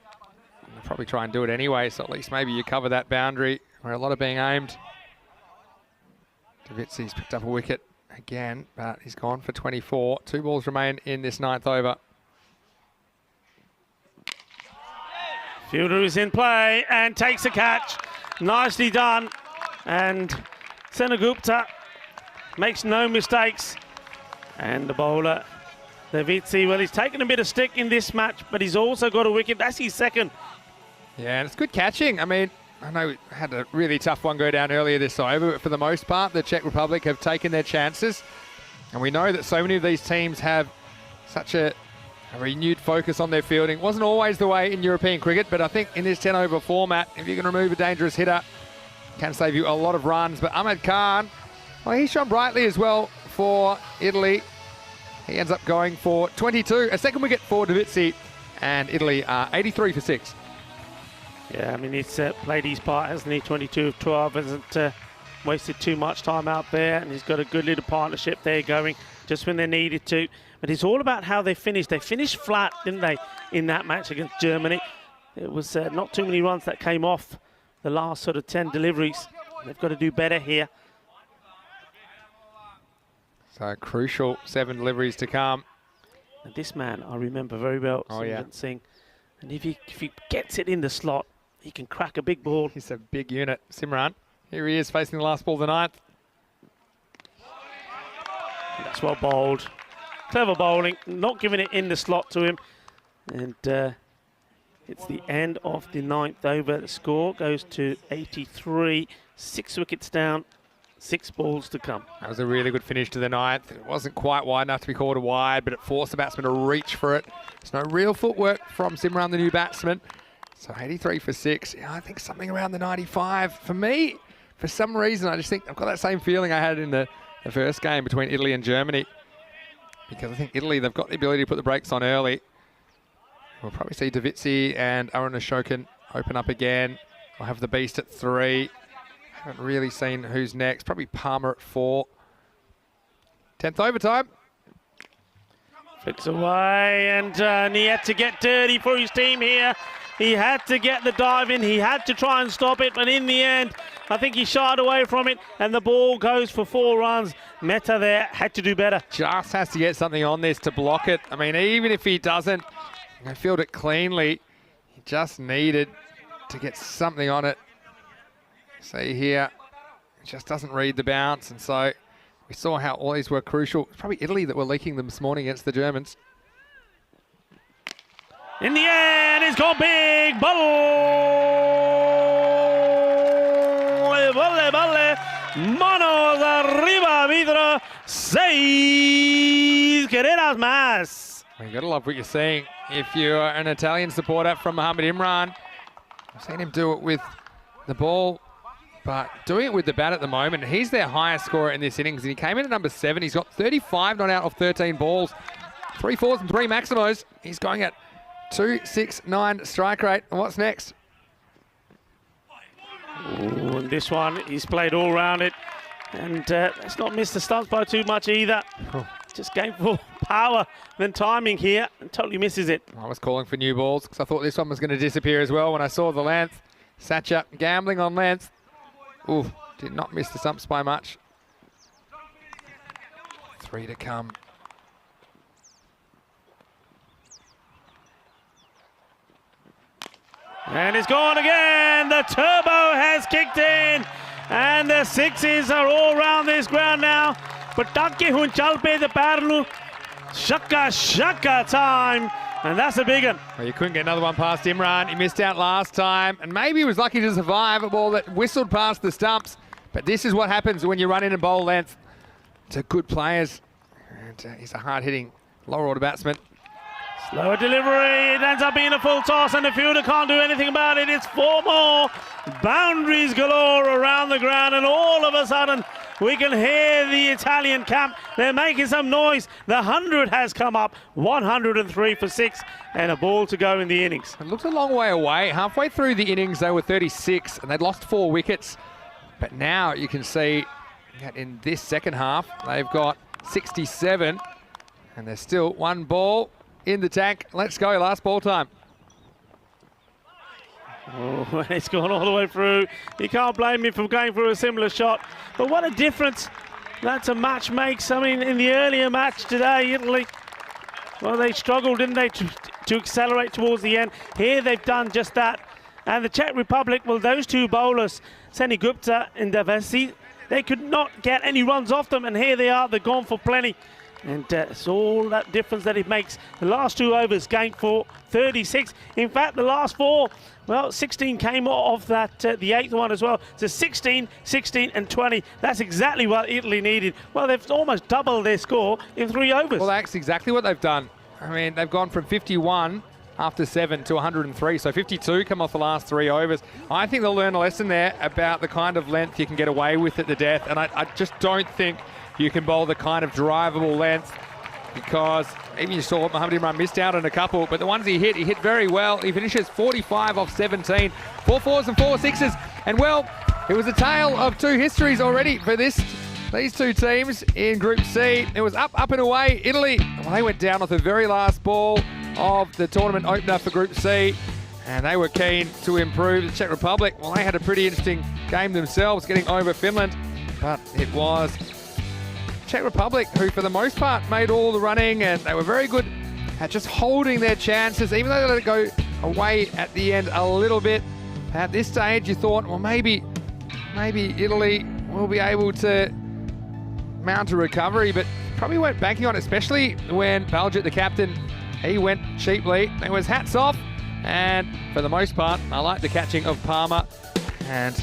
they'll probably try and do it anyway. So at least maybe you cover that boundary where a lot are being aimed. Davitzi's picked up a wicket again, but he's gone for 24. 2 balls remain in this 9th over. Fielder is in play and takes a catch. Nicely done. And Senagupta makes no mistakes. And the bowler, Davitzi, well, he's taken a bit of stick in this match, but he's also got a wicket. That's his second. Yeah, and it's good catching. I mean, I know we had a really tough one go down earlier this over, but for the most part, the Czech Republic have taken their chances. And we know that so many of these teams have such a renewed focus on their fielding. Wasn't always the way in European cricket, but I think in this 10 over format, if you can remove a dangerous hitter, can save you a lot of runs. But Ahmed Khan, well, he shone brightly as well for Italy. He ends up going for 22, a second wicket for Davitzi, and Italy are 83 for 6. Yeah, I mean, he's played his part, hasn't he? 22 of 12, hasn't wasted too much time out there, and he's got a good little partnership there going just when they needed to. But it's all about how they finished. They finished flat, didn't they, in that match against Germany? It was not too many runs that came off the last sort of 10 deliveries. They've got to do better here. So crucial 7 deliveries to come. And this man, I remember very well, Simran Singh. And if he gets it in the slot, he can crack a big ball. He's a big unit. Simran, here he is facing the last ball of the 9th. That's well bowled. Clever bowling, not giving it in the slot to him. And it's the end of the 9th over. The score goes to 83. 6 wickets down, 6 balls to come. That was a really good finish to the 9th. It wasn't quite wide enough to be called a wide, but it forced the batsman to reach for it. There's no real footwork from Simran, the new batsman. So 83 for 6. Yeah, I think something around the 95. For me, for some reason, I just think I've got that same feeling I had in the first game between Italy and Germany. Because I think Italy, they've got the ability to put the brakes on early. We'll probably see Davitzi and Arun Ashokan open up again. We'll have the Beast at 3. Haven't really seen who's next. Probably Palmer at 4. 10th overtime. Flicks away, and Niet to get dirty for his team here. He had to get the dive in. He had to try and stop it, but in the end, I think he shied away from it, and the ball goes for 4 runs. Mehta there had to do better. Just has to get something on this to block it. I mean, even if he doesn't field it cleanly, he just needed to get something on it. See here, it just doesn't read the bounce, and so we saw how all these were crucial. It's probably Italy that were leaking them this morning against the Germans. In the end, it's gone big. Volley. Manos arriba, Vidra. 6 carreras más. You gotta love what you're seeing. If you're an Italian supporter from Mohamed Imran, I've seen him do it with the ball, but doing it with the bat at the moment. He's their highest scorer in this innings, and he came in at number 7. He's got 35 not out of 13 balls, 3 fours and 3 maximos. He's going at 2.69 strike rate. And what's next? Ooh, and this one, he's played all round it, and that's not missed the stumps by too much either. Just going for power, then timing here, and totally misses it. I was calling for new balls because I thought this one was going to disappear as well when I saw the length. Sacha gambling on length. Ooh, did not miss the stumps by much. 3 to come. And it's gone again. The turbo has kicked in, and the 6s are all around this ground now. Patake hun chalpe the parlu. Shaka time, and that's a big one. Well, you couldn't get another one past Imran. He missed out last time, and maybe he was lucky to survive a ball that whistled past the stumps. But this is what happens when you run in and bowl length to good players. And he's a hard-hitting lower-order batsman. Slower delivery, it ends up being a full toss, and the fielder can't do anything about it. It's 4 more. Boundaries galore around the ground, and all of a sudden, we can hear the Italian camp. They're making some noise. The 100 has come up, 103 for 6, and a ball to go in the innings. It looks a long way away. Halfway through the innings, they were 36, and they'd lost 4 wickets. But now you can see that in this second half, they've got 67, and there's still 1 ball in the tank. Let's go, last ball time. Oh, it's gone all the way through. You can't blame me for going for a similar shot. But what a difference that a match makes. I mean, in the earlier match today, Italy, well, they struggled, didn't they, to accelerate towards the end. Here they've done just that. And the Czech Republic, well, those 2 bowlers, Seni Gupta and Davesi, they could not get any runs off them. And here they are, they're gone for plenty. And it's all that difference that it makes. The last 2 overs going for 36. In fact, the last 4, well, 16 came off that, the 8th one as well. So 16, 16 and 20. That's exactly what Italy needed. Well, they've almost doubled their score in 3 overs. Well, that's exactly what they've done. I mean, they've gone from 51 after 7 to 103. So 52 come off the last 3 overs. I think they'll learn a lesson there about the kind of length you can get away with at the death. And I just don't think you can bowl the kind of drivable length, because even you saw Mohamed Imran missed out on a couple, but the ones he hit very well. He finishes 45 off 17, 4 fours and 4 sixes. And well, it was a tale of 2 histories already for these 2 teams in Group C. It was up and away. Italy, well, they went down off the very last ball of the tournament opener for Group C, and they were keen to improve. The Czech Republic, well, they had a pretty interesting game themselves, getting over Finland, but it was Czech Republic who for the most part made all the running, and they were very good at just holding their chances, even though they let it go away at the end a little bit. At this stage you thought, well, maybe Italy will be able to mount a recovery, but probably weren't banking on it, especially when Baljet, the captain, he went cheaply. It was hats off, and for the most part I like the catching of Palmer. And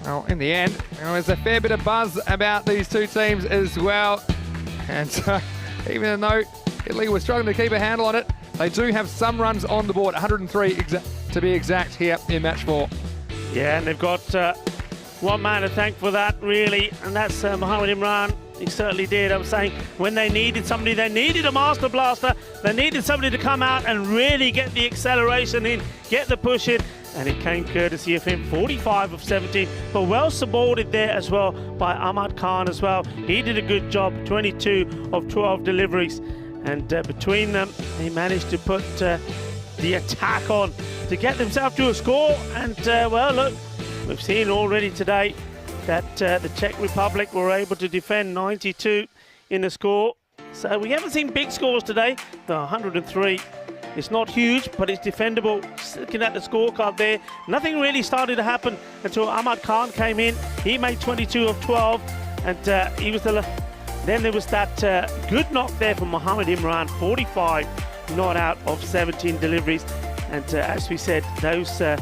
well, in the end, there was a fair bit of buzz about these 2 teams as well. And even though Italy was struggling to keep a handle on it, they do have some runs on the board, 103 to be exact here in match 4. Yeah, and they've got 1 man to thank for that, really, and that's Mohamed Imran. He certainly did. I was saying, when they needed somebody, they needed a master blaster. They needed somebody to come out and really get the acceleration in, get the push in. And it came courtesy of him, 45 of 17, but well supported there as well by Ahmad Khan as well. He did a good job, 22 of 12 deliveries. And between them, he managed to put the attack on to get themselves to a score. And, well, look, we've seen already today that the Czech Republic were able to defend 92 in the score. So we haven't seen big scores today. The 103. It's not huge, but it's defendable. Looking at the scorecard there, nothing really started to happen until Ahmad Khan came in. He made 22 of 12, and he was then there was that good knock there from Mohammed Imran, 45 not out of 17 deliveries. And as we said, those the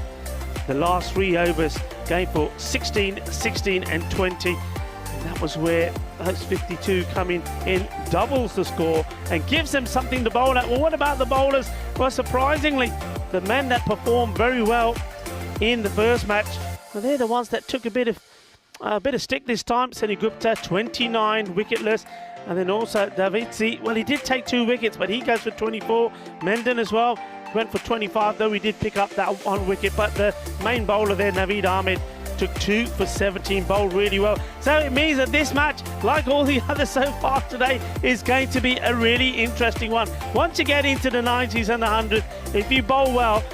last 3 overs going for 16, 16 and 20. And that was where those 52 coming in doubles the score and gives them something to bowl at. Well, what about the bowlers? Well, surprisingly, the men that performed very well in the first match, well, they're the ones that took a bit of stick this time. Seni Gupta, 29 wicketless. And then also Davidzi, well, he did take 2 wickets, but he goes for 24. Menden as well went for 25, though he did pick up that 1 wicket. But the main bowler there, Naveed Ahmed, took 2 for 17, bowled really well. So it means that this match, like all the others so far today, is going to be a really interesting one. Once you get into the 90s and the 100s, if you bowl well,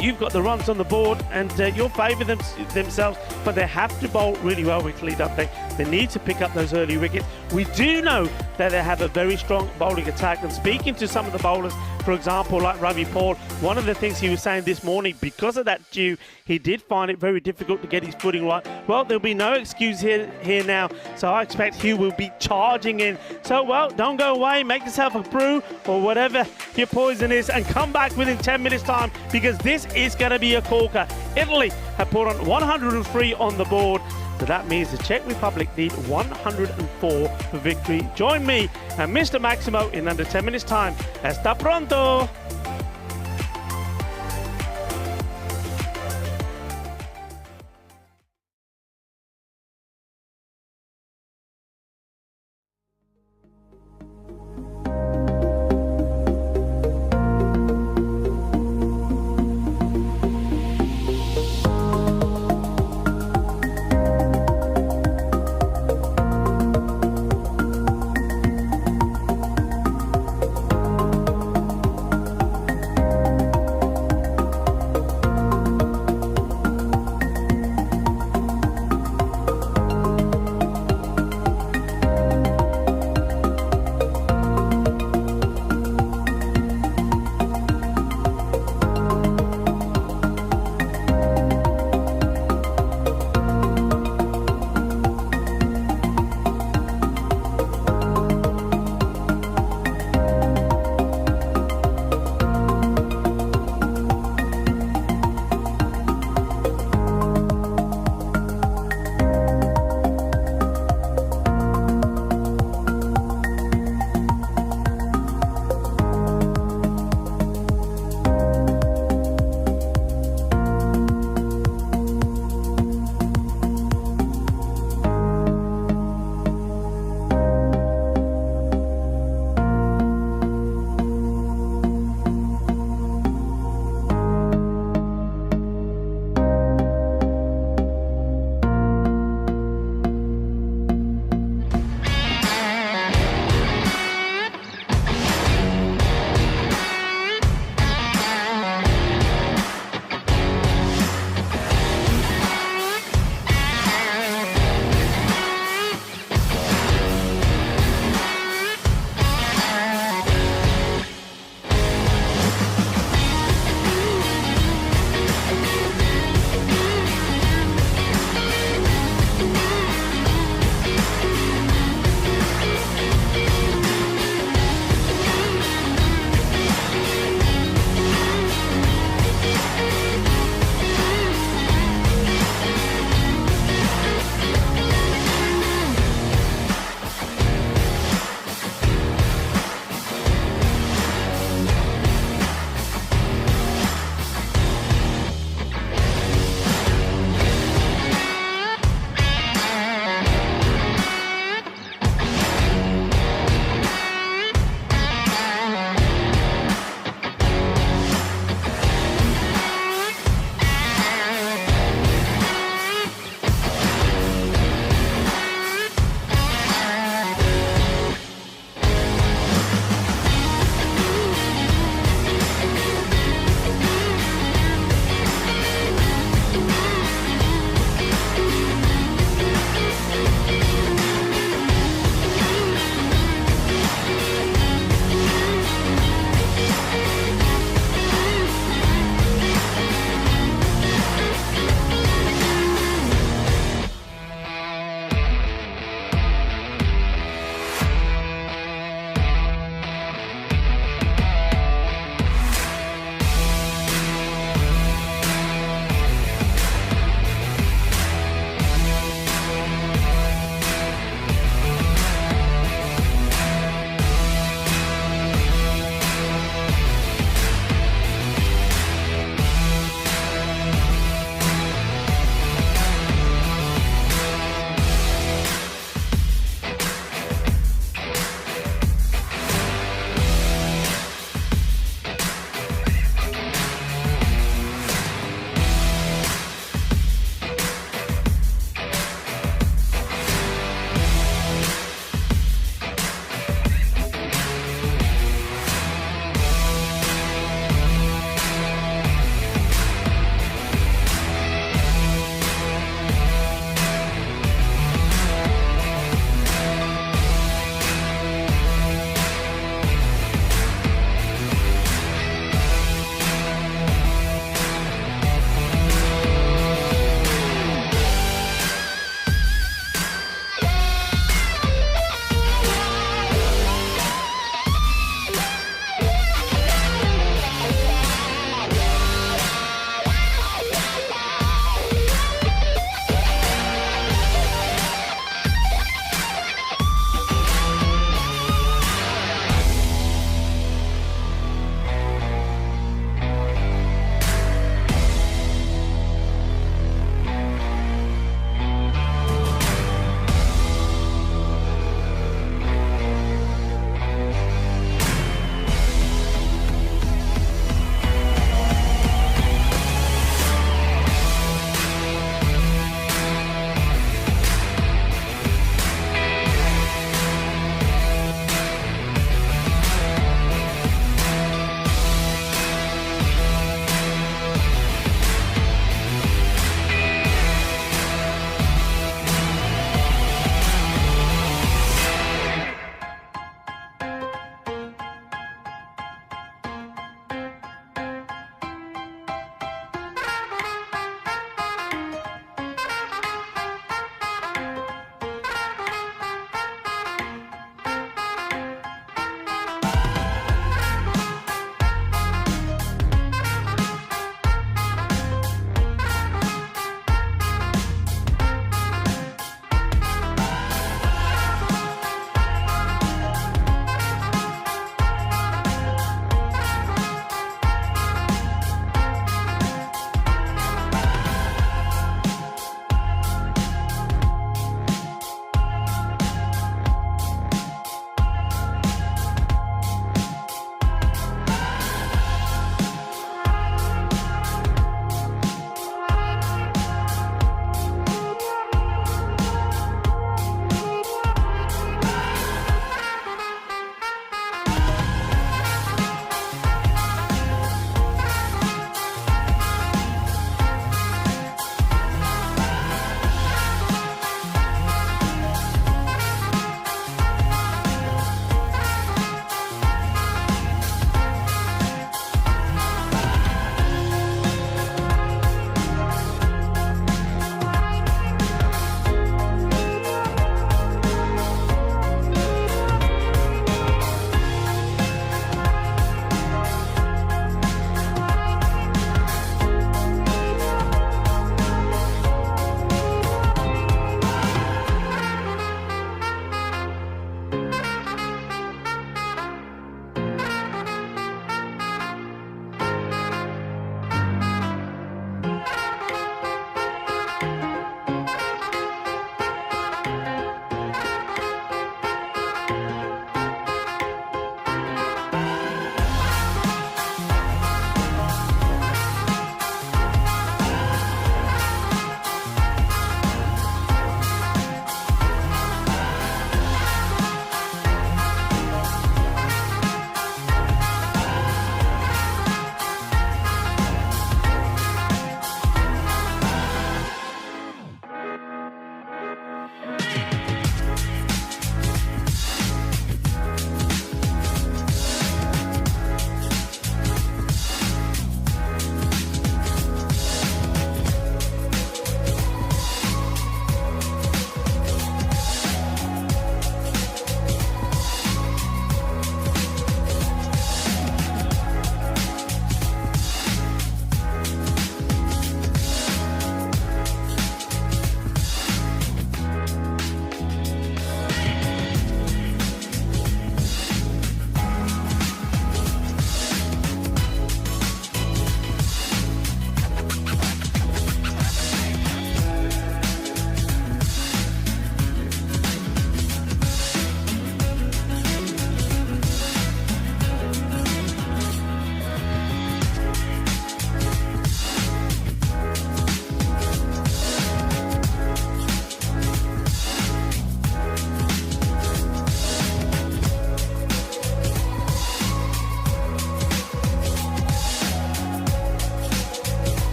you've got the runs on the board and you'll favour themselves, but they have to bowl really well quickly, don't they? They need to pick up those early wickets. We do know that they have a very strong bowling attack, and speaking to some of the bowlers, for example, like Ravi Paul, one of the things he was saying this morning, because of that dew, he did find it very difficult to get his footing right. Well, there'll be no excuse here now, so I expect he will be charging in. So, don't go away, make yourself a brew or whatever your poison is, and come back within 10 minutes time, because this is going to be a corker. Italy have put on 103 on the board. So that means the Czech Republic need 104 for victory. Join me and Mr. Maximo in under 10 minutes time. Hasta pronto!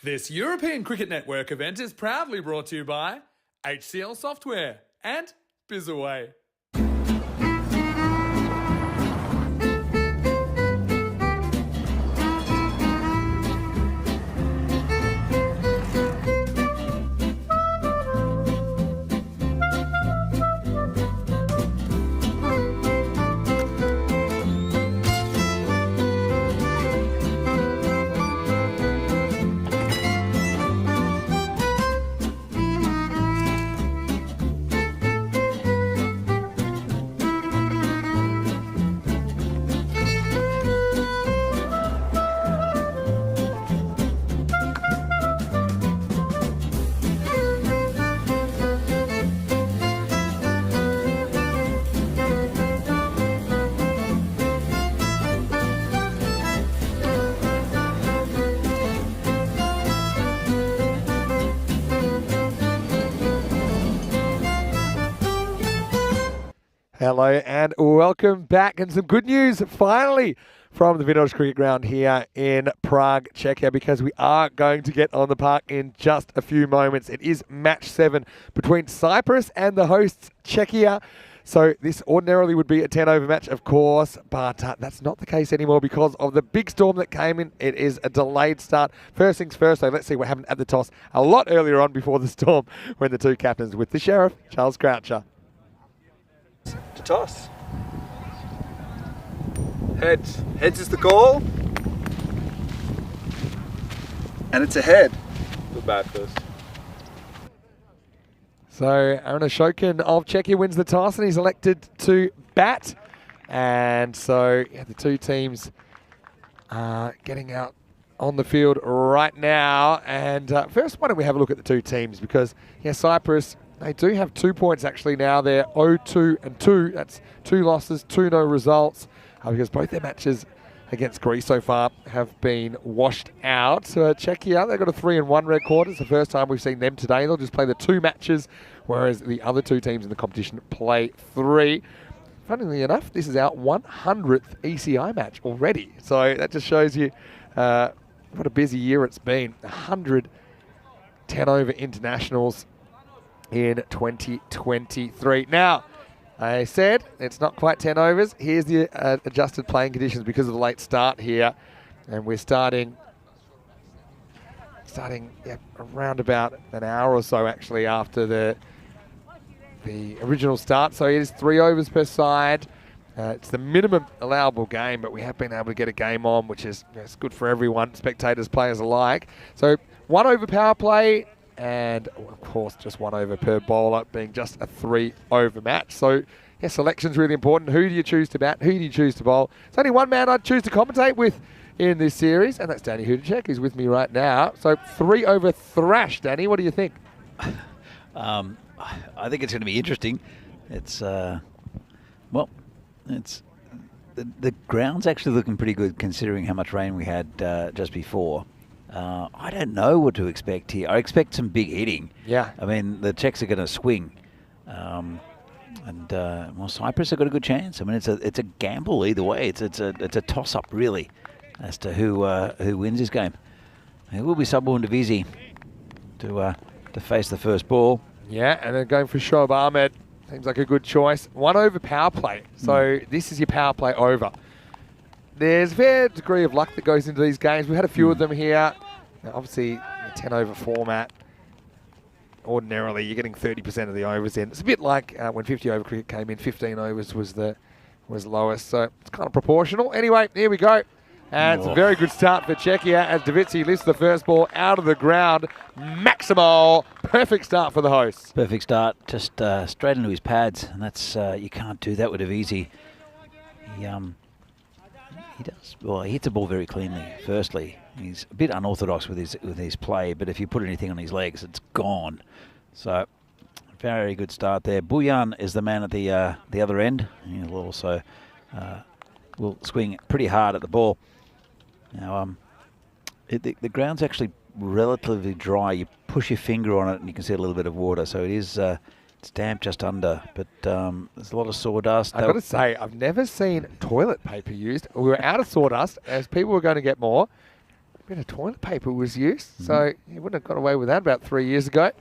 This European Cricket Network event is proudly brought to you by HCL Software and Bizaway. Hello and welcome back, and some good news finally from the Mid-innings cricket ground here in Prague, Czechia, because we are going to get on the park in just a few moments. It is match 7 between Cyprus and the hosts Czechia. So this ordinarily would be a 10-over match, of course, but that's not the case anymore because of the big storm that came in. It is a delayed start. First things first, though, let's see what happened at the toss a lot earlier on before the storm when the two captains with the Sheriff, Charles Croucher. To toss. Heads. Heads is the call. And it's a head. To bat first. So Aaron Ashokan of Czechia wins the toss and he's elected to bat. And so the two teams are getting out on the field right now. And first, why don't we have a look at the two teams, because Cyprus, they do have 2 points actually now. They're 0-2 and 2. That's 2 losses, 2 no results, because both their matches against Greece so far have been washed out. So Czechia, they've got a 3-1 record. It's the first time we've seen them today. They'll just play the 2 matches, whereas the other 2 teams in the competition play 3. Funnily enough, this is our 100th ECI match already. So that just shows you what a busy year it's been. 100 10-over internationals in 2023. Now, I said it's not quite 10 overs. Here's the adjusted playing conditions because of the late start here. And we're starting around about an hour or so actually after the original start. So it is 3 overs per side. It's the minimum allowable game, but we have been able to get a game on, which is it's good for everyone, spectators, players alike. So 1 over power play, and of course just 1 over per bowler, being just a 3 over match. So selection's really important. Who do you choose to bat? Who do you choose to bowl? There's only one man I'd choose to commentate with in this series, and that's Danny Hudacek, who's with me right now. So 3 over thrash. Danny, what do you think? I think it's going to be interesting. It's it's the ground's actually looking pretty good considering how much rain we had just before. I don't know what to expect here. I expect some big hitting. Yeah. I mean, the Czechs are going to swing. Cyprus have got a good chance. I mean, it's a gamble either way. It's a toss-up, really, as to who wins this game. It will be Sabun Divisi to face the first ball. Yeah, and then going for Shoaib Ahmed. Seems like a good choice. 1 over power play. So this is your power play over. there's a fair degree of luck that goes into these games. We've had a few of them here. Now, obviously, the 10-over format, ordinarily you're getting 30% of the overs in. It's a bit like when 50-over cricket came in, 15 overs was lowest, so it's kind of proportional. Anyway, here we go. And it's a very good start for Czechia as Davidsey lifts the first ball out of the ground. Maximal, perfect start for the hosts. Perfect start, just straight into his pads, and that's you can't do that with Davidsey. He does well. He hits the ball very cleanly. Firstly, he's a bit unorthodox with his play, but if you put anything on his legs, it's gone. So very good start there. Buyan is the man at the other end. He'll also will swing pretty hard at the ball. Now, the ground's actually relatively dry. You push your finger on it and you can see a little bit of water. So it is it's damp just under, but there's a lot of sawdust. I've got to say, I've never seen toilet paper used. We were out of sawdust as people were going to get more. A bit of toilet paper was used, so you wouldn't have got away with that about 3 years ago.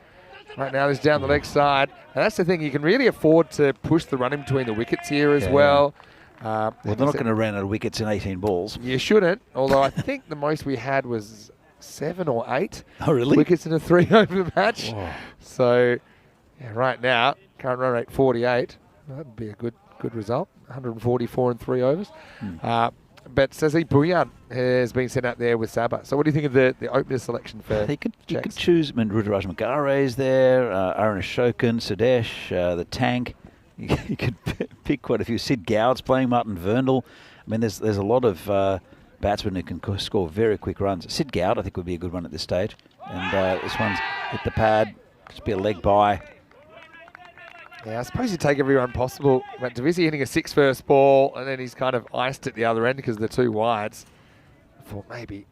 Right now, this down the leg side. And that's the thing, you can really afford to push the run in between the wickets here as well. Well, they're not going to run out of wickets in 18 balls. You shouldn't, although I think the most we had was 7 or 8 really? wickets in a 3-over match. Whoa. So, yeah, right now, current run rate 48. Well, that would be a good result. 144 in 3 overs. But Sazi Buyan has been sent out there with Sabah. So what do you think of the opener selection for You could choose Ruturaj Magare's there, Aaron Ashokan, Sudesh, the Tank. You could pick quite a few. Sid Gowd's playing, Martin Verndl. I mean, there's a lot of batsmen who can score very quick runs. Sid Gowd, I think, would be a good one at this stage. And this one's hit the pad, just be a leg by. Yeah, I suppose you take every run possible. But Davidsey hitting a 6 first ball, and then he's kind of iced at the other end because of the 2 wides. I thought maybe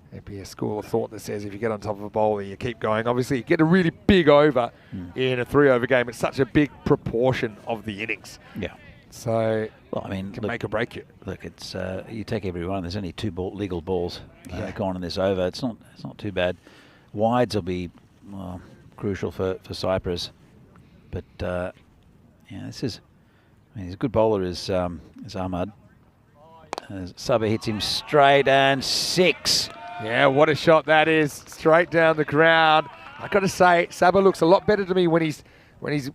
there'd be a school of thought that says if you get on top of a bowler, you keep going. Obviously, you get a really big over in a 3-over game. It's such a big proportion of the innings. Yeah. So, well, I mean, can make or break you. Look, it's you take every one. There's only 2 legal balls gone in this over. It's not too bad. Wides will be crucial for Cyprus. But yeah, this is. I mean, he's a good bowler is Ahmad. Sabah hits him straight and 6. Yeah, what a shot that is! Straight down the ground. I got to say, Sabah looks a lot better to me when he's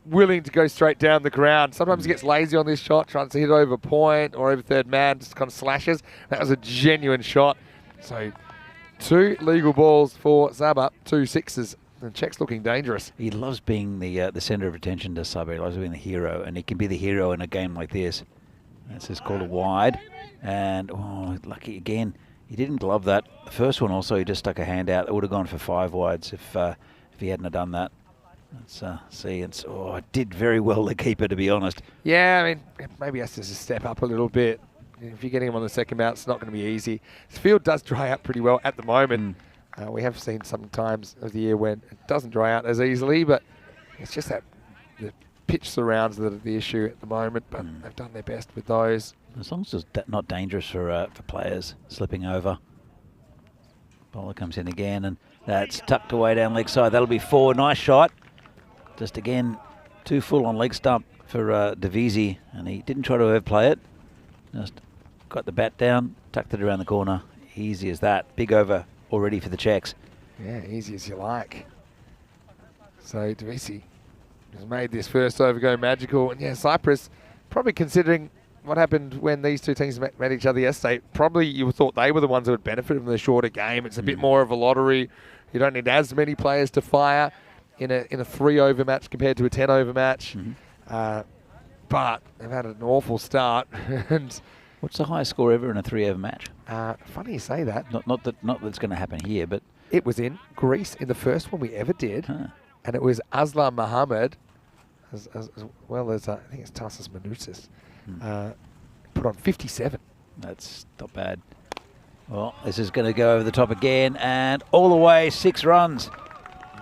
willing to go straight down the ground. Sometimes he gets lazy on this shot, trying to hit over point or over third man, just kind of slashes. That was a genuine shot. So 2 legal balls for Sabah, 2 6s. The Czech's looking dangerous. He loves being the centre of attention to Sabah. He loves being the hero, and he can be the hero in a game like this. This is called a wide, and lucky again. He didn't glove that. The first one also, he just stuck a hand out. It would have gone for 5 wides if he hadn't have done that. Let's see. It did very well, the keeper, to be honest. Yeah, I mean, maybe he has to just step up a little bit. If you're getting him on the second bounce, it's not going to be easy. This field does dry out pretty well at the moment. We have seen some times of the year when it doesn't dry out as easily, but it's just that the pitch surrounds that are the issue at the moment, but they've done their best with those. As long as it's not dangerous for players slipping over. Bowler comes in again, and that's tucked away down leg side. That'll be 4. Nice shot. Just again, 2 full on leg stump for Davidsey, and he didn't try to overplay it. Just got the bat down, tucked it around the corner. Easy as that. Big over already for the Czechs. Yeah, easy as you like. So Davidsey has made this first over go magical. And yeah, Cyprus, probably considering what happened when these 2 teams met each other yesterday, probably you thought they were the ones that would benefit from the shorter game. It's a bit more of a lottery. You don't need as many players to fire in a 3-over match compared to a 10-over match. But they've had an awful start. And what's the highest score ever in a 3-over match? Funny you say that. Not that it's going to happen here, but it was in Greece in the first one we ever did, and it was Aslam Mohammed, as well as I think it's Tarsus Manousis, put on 57. That's not bad. Well, this is going to go over the top again, and all the way 6 runs.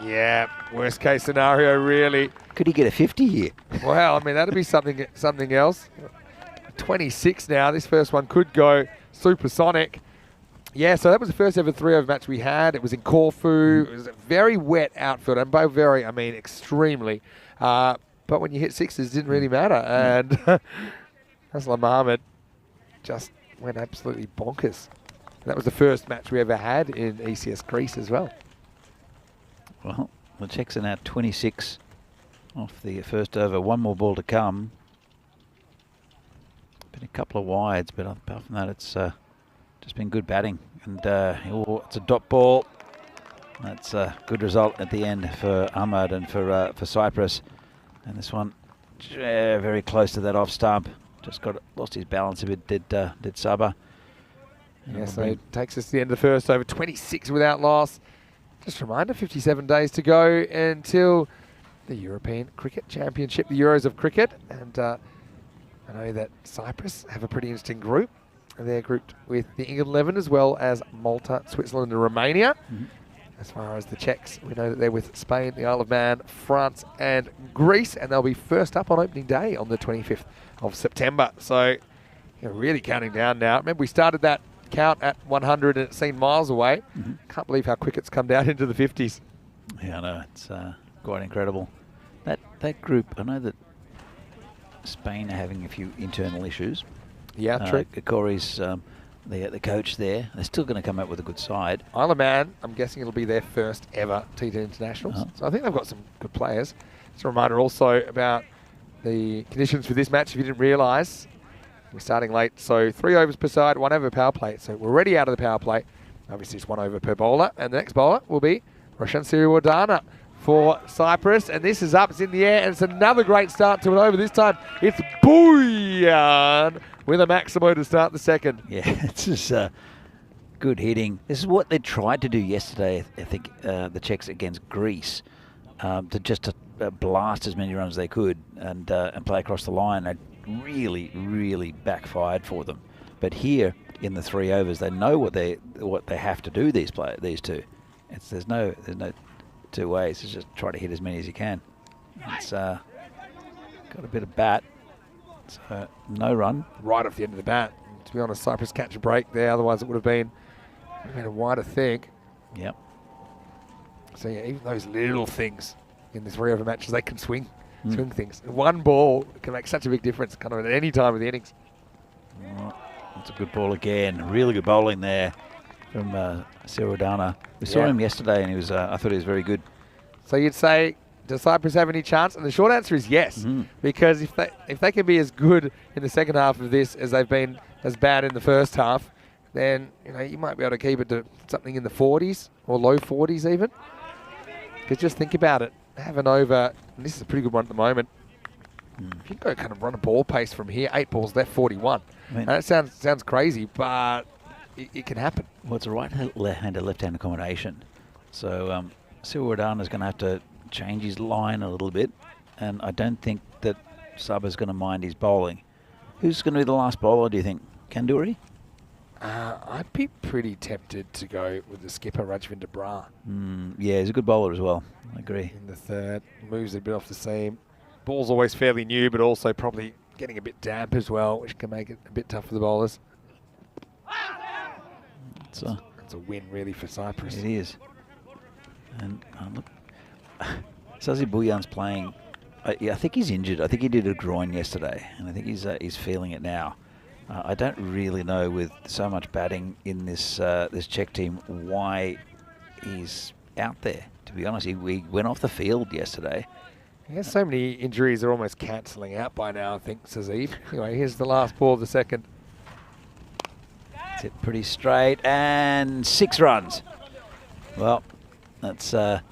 Yeah, worst case scenario, really. Could he get a 50 here? Well, I mean, that'd be something else. 26 now. This first one could go supersonic. Yeah, so that was the first ever 3-over match we had. It was in Corfu. It was a very wet outfield, and by very, I mean extremely. But when you hit 6s, it didn't really matter. And Aslam Mohammed just went absolutely bonkers. And that was the first match we ever had in ECS Greece as well. Well, the Czechs are now 26 off the first over. One more ball to come. Been a couple of wides, but apart from that, it's just been good batting. And it's a dot ball. That's a good result at the end for Ahmad and for Cyprus. And this one, very close to that off stump. Just lost his balance a bit. Did Sabah. Yeah, so it takes us to the end of the first over. 26 without loss. Just a reminder, 57 days to go until the European Cricket Championship, the Euros of Cricket. And I know that Cyprus have a pretty interesting group. They're grouped with the England 11 as well as Malta, Switzerland and Romania. As far as the Czechs, we know that they're with Spain, the Isle of Man, France and Greece. And they'll be first up on opening day on the 25th of September. So you're really counting down now. Remember, we started that count at 100 and it seemed miles away. Can't believe how quick it's come down into the 50s. Yeah, I know. It's quite incredible. That group, I know that Spain are having a few internal issues. Yeah, true. Corey's the coach there. They're still going to come out with a good side. Isle of Man, I'm guessing it'll be their first ever T10 internationals. So I think they've got some good players. Just a reminder also about the conditions for this match, if you didn't realise. We're starting late, so 3 overs per side, 1 over power play. So we're already out of the power play. Obviously, it's 1 over per bowler. And the next bowler will be Roshan Siriwardana for Cyprus. And this is up, it's in the air, and it's another great start to an over. This time, it's Boyan with a Maximo to start the second. Yeah, it's just good hitting. This is what they tried to do yesterday, I think, the Czechs against Greece, to blast as many runs as they could and play across the line. They really backfired for them. But here in the 3 overs, they know what they have to do. These two, there's no two ways. It's just try to hit as many as you can. It's got a bit of bat, so no run right off the end of the bat. To be honest, Cyprus catch a break there. Otherwise, it would have been a wider thing. Yep. So yeah, even those little things in the 3 over matches, they can swing things. One ball can make such a big difference, kind of at any time of the innings. That's a good ball again. Really good bowling there from Siriwardana. We saw him yesterday, and he was. I thought he was very good. So you'd say, does Cyprus have any chance? And the short answer is yes, because if they can be as good in the second half of this as they've been as bad in the first half, then you might be able to keep it to something in the 40s or low 40s even. Because just think about it. Have an over, and this is a pretty good one at the moment. If you go kind of run a ball pace from here, 8 balls left, 41. I mean, that sounds crazy, but it can happen. Well, it's a right-hander, left-hander combination. So Siriwardana is going to have to change his line a little bit, and I don't think that Saba's going to mind his bowling. Who's going to be the last bowler, do you think? Kanduri? I'd be pretty tempted to go with the skipper, Rajvinder Brar. Yeah, he's a good bowler as well. I agree. In the third, moves a bit off the seam. Ball's always fairly new, but also probably getting a bit damp as well, which can make it a bit tough for the bowlers. It's a win, really, for Cyprus. It is. And look, Sazi Bouyan's playing. I think he's injured. I think he did a groin yesterday, and I think he's feeling it now. I don't really know, with so much batting in this Czech team, why he's out there. To be honest, he went off the field yesterday. He has so many injuries, they're almost cancelling out by now, I think, Sazeeb. Anyway, here's the last ball of the second. It's hit pretty straight, and 6 runs. Well, that's the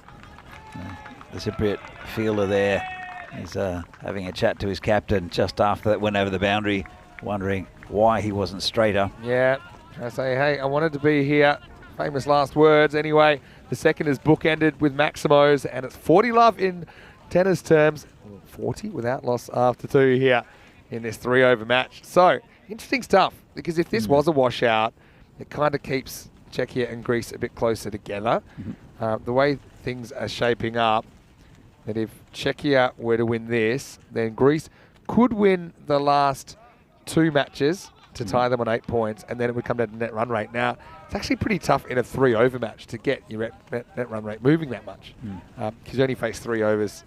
Cypriot fielder there. He's having a chat to his captain just after that went over the boundary, wondering why he wasn't straighter. Yeah, I say, hey, I wanted to be here. Famous last words. Anyway, the second is bookended with Maximos, and it's 40 love in tennis terms. 40 without loss after 2 here in this 3 over match. So, interesting stuff, because if this was a washout, it kind of keeps Czechia and Greece a bit closer together. The way things are shaping up, that if Czechia were to win this, then Greece could win the last 2 matches to tie them on 8 points, and then it would come down to net run rate. Now, it's actually pretty tough in a 3 over match to get your net run rate moving that much, because you only face 3 overs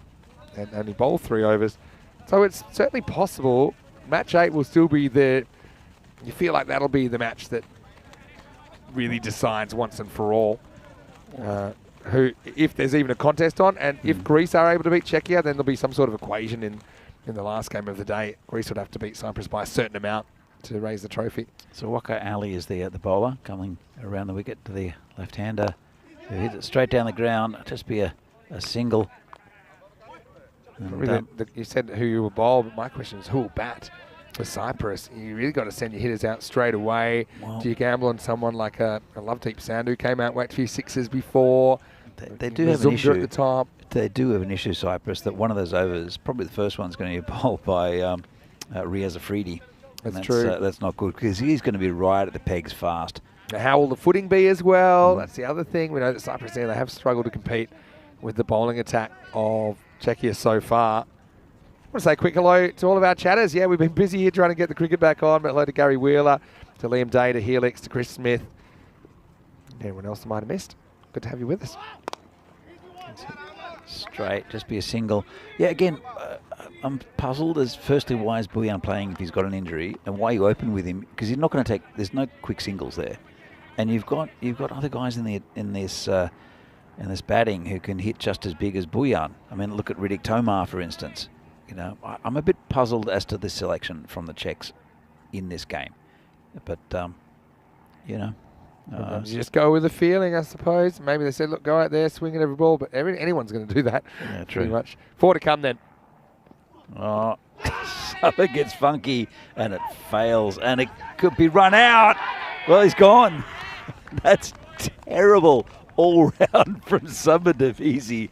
and only bowl 3 overs. So it's certainly possible. Match 8 will still be the you feel like that'll be the match that really decides once and for all who, if there's even a contest on, and if Greece are able to beat Czechia, then there'll be some sort of equation in the last game of the day. Greece would have to beat Cyprus by a certain amount to raise the trophy. So Waka Ali is the bowler coming around the wicket to the left-hander who hits it straight down the ground. Just be a single. And, You said who you will bowl, but my question is who will bat for Cyprus? You really got to send your hitters out straight away. Well, Do you gamble on someone like a Lovedeep Sandhu came out, whacked a few sixes before? they do have an issue at the top. They do have an issue, Cyprus, that one of those overs, probably the first one's going to be bowled by Riaz Afridi. That's true. That's not good because he's going to be right at the pegs fast. Now, how will the footing be as well? That's the other thing. We know that Cyprus there, they have struggled to compete with the bowling attack of Czechia so far. I want to say a quick hello to all of our chatters. Yeah, we've been busy here trying to get the cricket back on. But hello to Gary Wheeler, to Liam Day, to Helix, to Chris Smith. And everyone else I might have missed. Good to have you with us. Straight, just be a single. Yeah, again, I'm puzzled as firstly why is Bouillon playing if he's got an injury, and why you open with him because he's not going to take. There's no quick singles there, and you've got other guys in this batting who can hit just as big as Bouillon. I mean, look at Riddick Tomar for instance. You know, I'm a bit puzzled as to this selection from the Czechs in this game, but you know. You just go with the feeling, I suppose. Maybe they said, look, go out there, swing at every ball, but anyone's going to do that. Yeah, true. Pretty much. 4 to come then. Oh, Summer gets funky and it fails and it could be run out. Well, he's gone. That's terrible all round from Summer Devisi.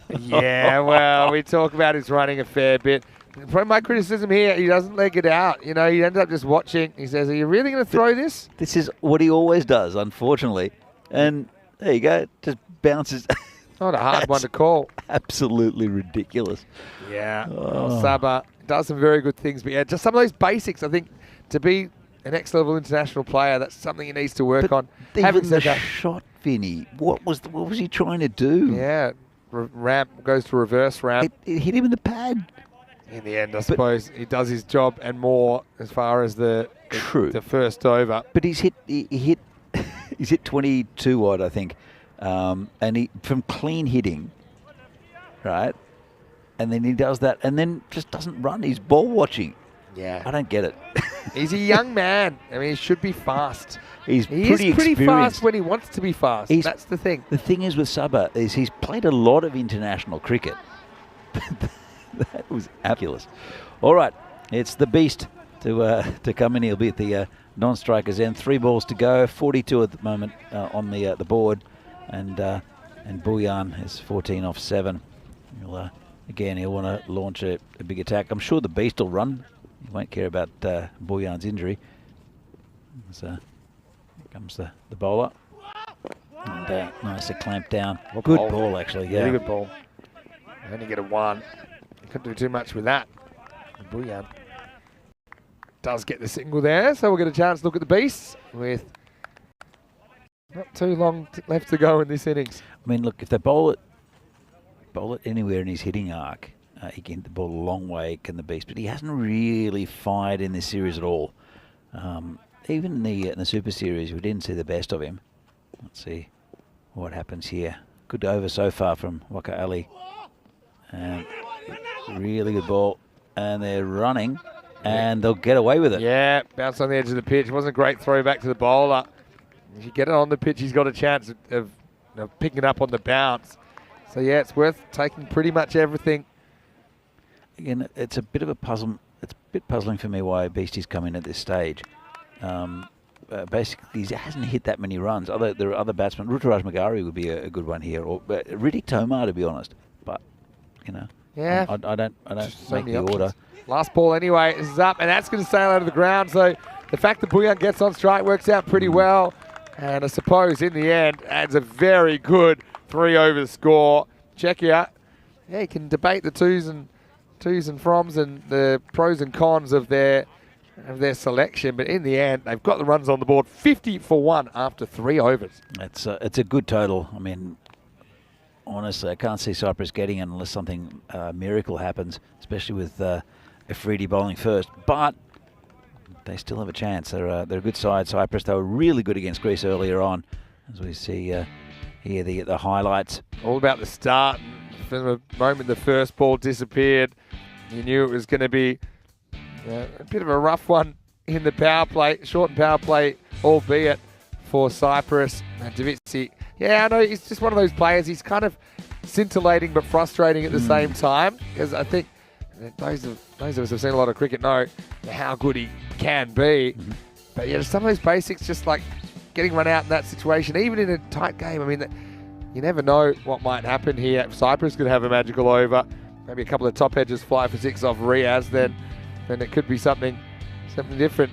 Yeah, well, we talk about his running a fair bit. Probably my criticism here, he doesn't leg it out. You know, he ends up just watching. He says, are you really going to throw this? This is what he always does, unfortunately. And there you go, it just bounces. Not a hard one to call. Absolutely ridiculous. Yeah, well, Saba does some very good things. But yeah, just some of those basics, I think, to be an next-level international player, that's something he needs to work on. Even the shot, Vinny, what was he trying to do? Yeah, ramp goes to reverse ramp. It hit him in the pad. In the end, I suppose he does his job and more as far as the first over. But he's hit 22 odd, I think, and he from clean hitting, right? And then he does that, and then just doesn't run. He's ball watching. Yeah, I don't get it. He's a young man. I mean, he should be fast. He is pretty fast when he wants to be fast. That's the thing. The thing is with Saba is he's played a lot of international cricket. That was fabulous. All right, it's the beast to come in. He'll be at the non-strikers end. 3 balls to go. 42 at the moment on the board, and Bouillon is 14 off 7. He'll want to launch a big attack. I'm sure the beast will run. He won't care about Bouillon's injury. So here comes the bowler. And nice, a clamp down. Good ball, actually. Yeah, really good ball. Only get a 1. Couldn't do too much with that. And Bouillon does get the single there, so we'll get a chance to look at the beasts with not too long left to go in this innings. I mean, look, if they bowl it anywhere in his hitting arc, he can hit the ball a long way, can the beast, but he hasn't really fired in this series at all. Even in the Super Series, we didn't see the best of him. Let's see what happens here. Good over so far from Waka Ali. And really good ball, and they're running, and they'll get away with it. Yeah, bounce on the edge of the pitch. It wasn't a great throw back to the bowler. If you get it on the pitch, he's got a chance of picking it up on the bounce. So yeah, it's worth taking pretty much everything. Again, it's a bit of a puzzle. It's a bit puzzling for me why Beastie's come in at this stage. Basically, he hasn't hit that many runs. There are other batsmen. Ruturaj Magari would be a good one here, or Riddick Tomar, to be honest. But you know. Yeah, I don't make the order. Last ball anyway, this is up, and that's going to sail out of the ground. So the fact that Bouillon gets on strike works out pretty well, and I suppose in the end adds a very good 3 over score. Czechia, yeah, you can debate the twos and froms and the pros and cons of their selection, but in the end they've got the runs on the board. 50 for 1 after 3 overs. It's a good total. I mean, honestly, I can't see Cyprus getting it unless something miracle happens, especially with Afridi bowling first. But they still have a chance. They're a good side, Cyprus. They were really good against Greece earlier on, as we see here the highlights. All about the start. From the moment the first ball disappeared, you knew it was going to be a bit of a rough one in the power play, shortened power play, albeit for Cyprus. And Davitsi, I know he's just one of those players. He's kind of scintillating but frustrating at the same time, because I think those of us who've seen a lot of cricket know how good he can be. But some of those basics, just like getting run out in that situation, even in a tight game. I mean, you never know what might happen here. If Cyprus could have a magical over, maybe a couple of top edges fly for 6 off Riaz, then it could be something different.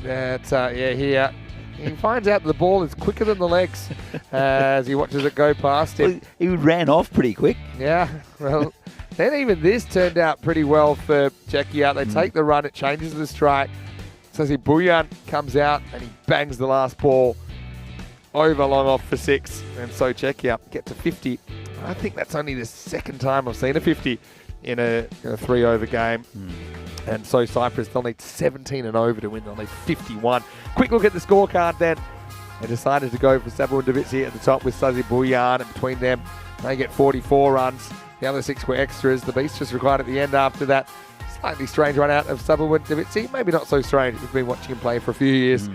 Here he finds out the ball is quicker than the legs as he watches it go past him. Well, he ran off pretty quick. Yeah, well, then even this turned out pretty well for Czechia. They take the run, it changes the strike. So Buyan comes out and he bangs the last ball over long off for 6. And so Czechia get to 50. I think that's only the second time I've seen a 50 in a 3-over game. And so Cyprus, they'll need 17 and over to win. They'll need 51. Quick look at the scorecard then. They decided to go for Sabo and Davitsi at the top with Sazi Buyan, and between them, they get 44 runs. The other 6 were extras. The Beast just required at the end after that. Slightly strange run out of Sabo and Davitsi. Maybe not so strange. We've been watching him play for a few years.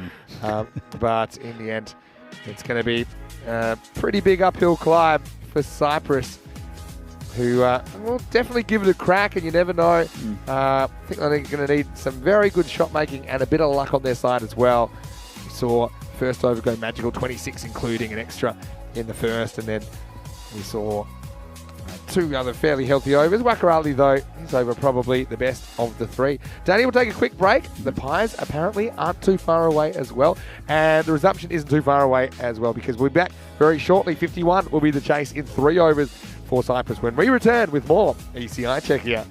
But in the end, it's going to be a pretty big uphill climb for Cyprus, who will definitely give it a crack, and you never know. I think they're going to need some very good shot making and a bit of luck on their side as well. We saw first over go magical, 26 including an extra in the first, and then we saw 2 other fairly healthy overs. Wakarali, though, his over probably the best of the 3. Danny will take a quick break. The Pies apparently aren't too far away as well, and the resumption isn't too far away as well, because we'll be back very shortly. 51 will be the chase in 3 overs for Cyprus when we return with more ECI Czechia.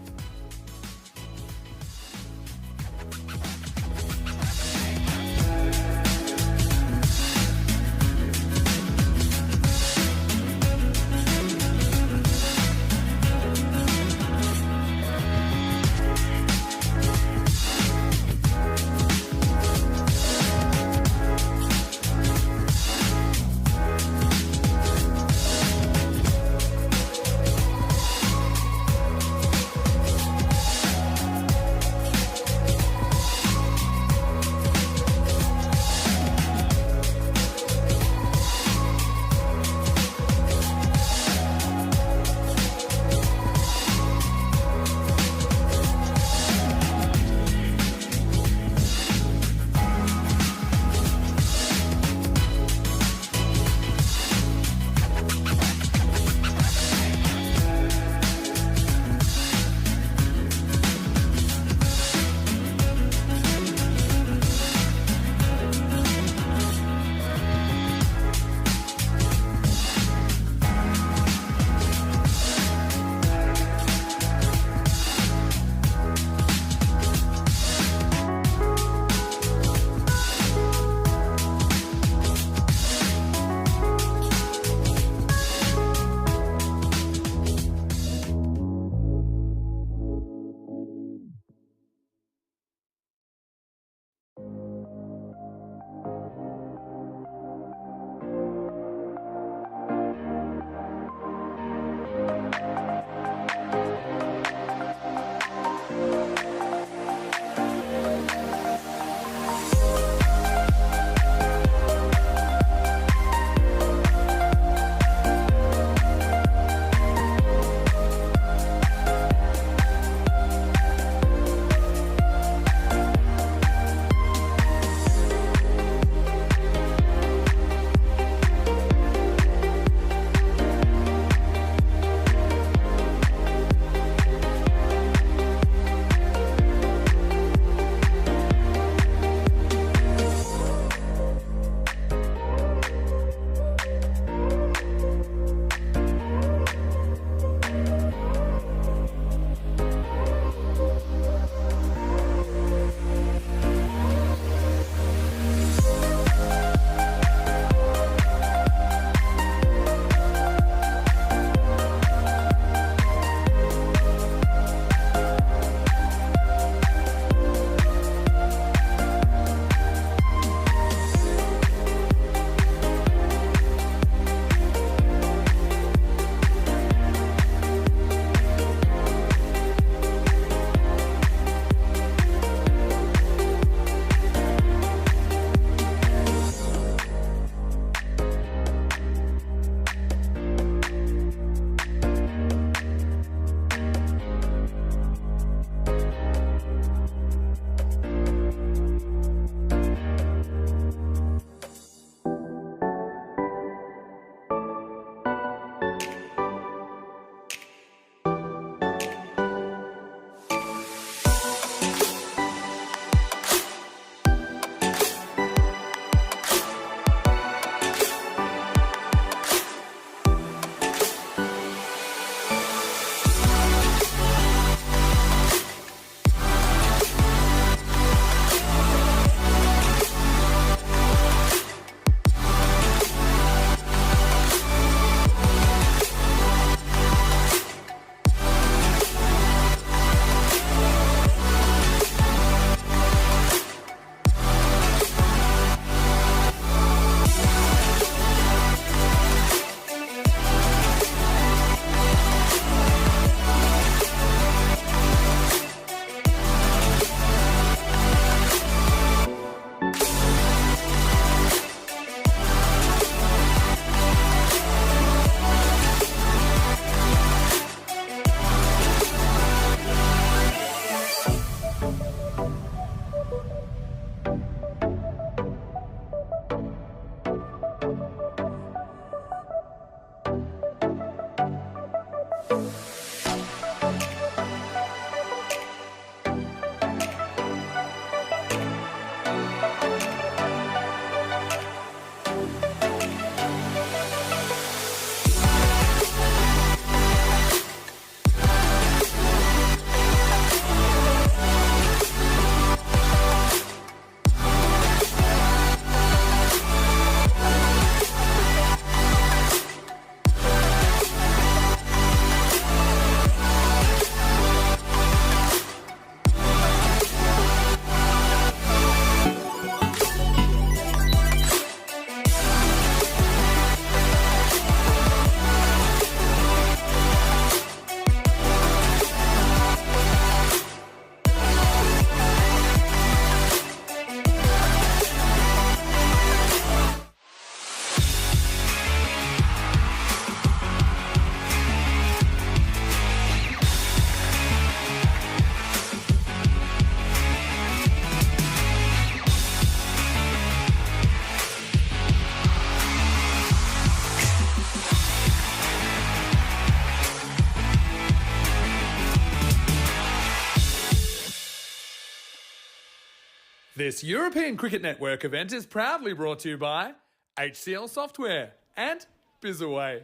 This European Cricket Network event is proudly brought to you by HCL Software and Bizaway.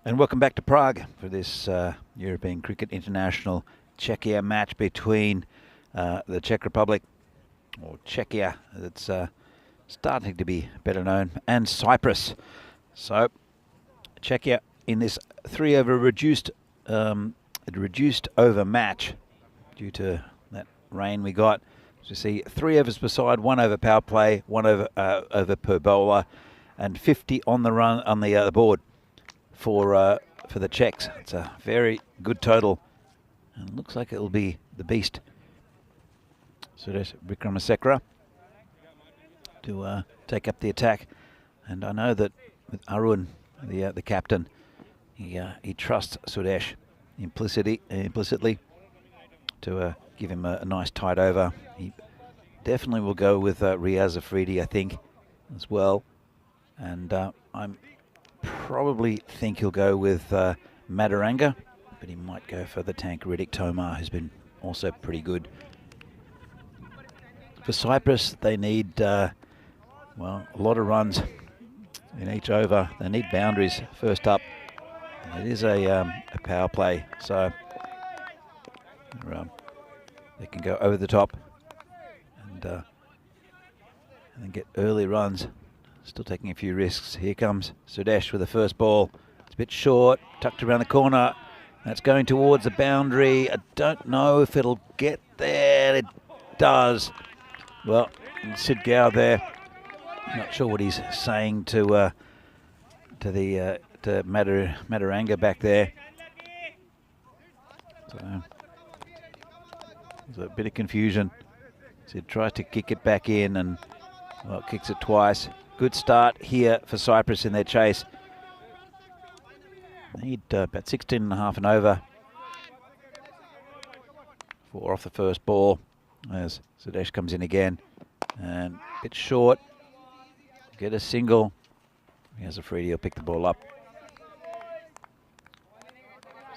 And welcome back to Prague for this European Cricket International Czechia match between the Czech Republic, or Czechia, that's starting to be better known, and Cyprus. So Czechia in this 3-over reduced over match due to that rain we got. As you see, 3 overs per side, 1 over power play, 1 over per bowler, and 50 on the run on the board for the Czechs. It's a very good total, and it looks like it'll be the beast. So there's Vikramasekaran to take up the attack, and I know that with Arun, the captain, he trusts Sudesh implicitly to give him a nice tight over. He definitely will go with Riaz Afridi, I think, as well, and I'm probably think he'll go with Madaranga, but he might go for the Tankeritic Tomar, who's been also pretty good. For Cyprus, they need well, a lot of runs in each over. They need boundaries first up. It is a power play, so they can go over the top and then get early runs. Still taking a few risks. Here comes Sudesh with the first ball. It's a bit short, tucked around the corner. That's going towards the boundary. I don't know if it'll get there. It does. Well, Sid Gow there. Not sure what he's saying to Madaranga back there. So there's a bit of confusion. Sid tries to kick it back in and, well, kicks it twice. Good start here for Cyprus in their chase. Need about 16.5 and over. 4 off the first ball as Sudesh comes in again. And a bit short. Get a single. He has a free, he'll pick the ball up.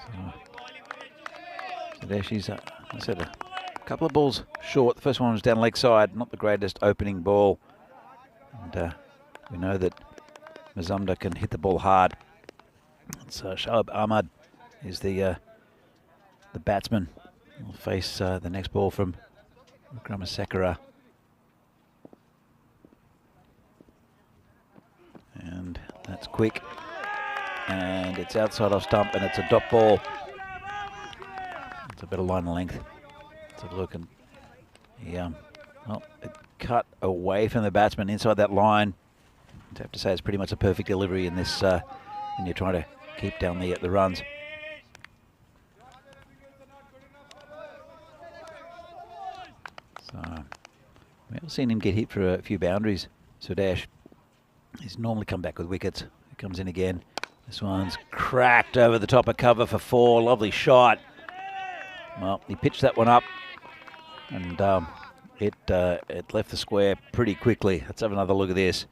So Sudesh, he's, I said, a couple of balls short. The first one was down leg side, not the greatest opening ball. And we know that Mazumdar can hit the ball hard. So Shoaib Ahmad is the batsman. Will face the next ball from Vikramasekaran. And that's quick. And it's outside off stump, and it's a dot ball. It's a better line of length. Let's have a look. And well, it cut away from the batsman inside that line. I'd have to say it's pretty much a perfect delivery in this when you're trying to keep down the runs. So we haven't seen him get hit for a few boundaries. Sudesh, he's normally come back with wickets. He comes in again. This one's cracked over the top of cover for 4. Lovely shot. Well, he pitched that one up, and it left the square pretty quickly. Let's have another look at this.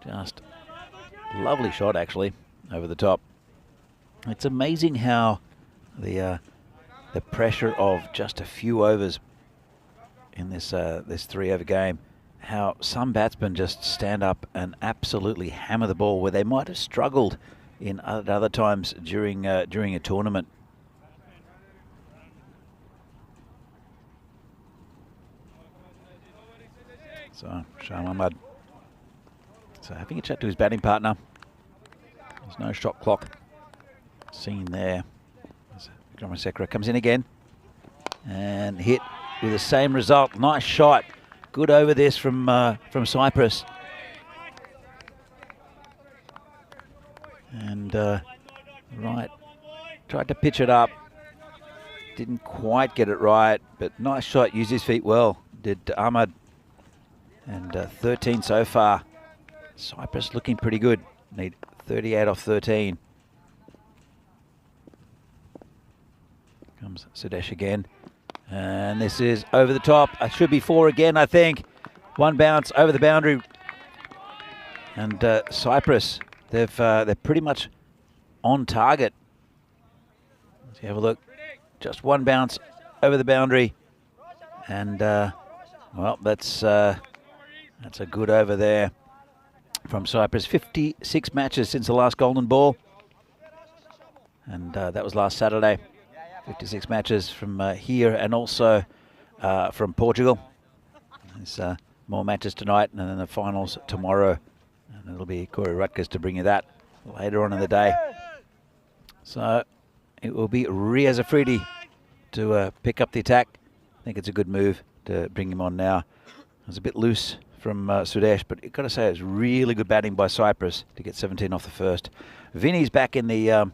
Just lovely shot, actually, over the top. It's amazing how the pressure of just a few overs in this 3-over game, how some batsmen just stand up and absolutely hammer the ball where they might have struggled in other times during a tournament. So Shoaib Ahmad, so having a chat to his batting partner. There's no shot clock seen there. Vikramasekaran comes in again and hit with the same result. Nice shot. Good over this from Cyprus. And right, tried to pitch it up. Didn't quite get it right, but nice shot. Used his feet well, did Ahmad. And 13 so far. Cyprus looking pretty good. Need 38 off 13. Comes Sudesh again. And this is over the top. It should be 4 again, I think. One bounce over the boundary. And Cyprus, they're pretty much on target. Let's have a look. Just one bounce over the boundary. And, well, that's a good over there from Cyprus. 56 matches since the last golden ball. And that was last Saturday. 56 matches from here and also from Portugal. There's more matches tonight and then the finals tomorrow. And it'll be Corey Rutgers to bring you that later on in the day. So it will be Riaz Afridi to pick up the attack. I think it's a good move to bring him on now. It was a bit loose from Sudesh, but you've got to say it's really good batting by Cyprus to get 17 off the first. Vinny's back in the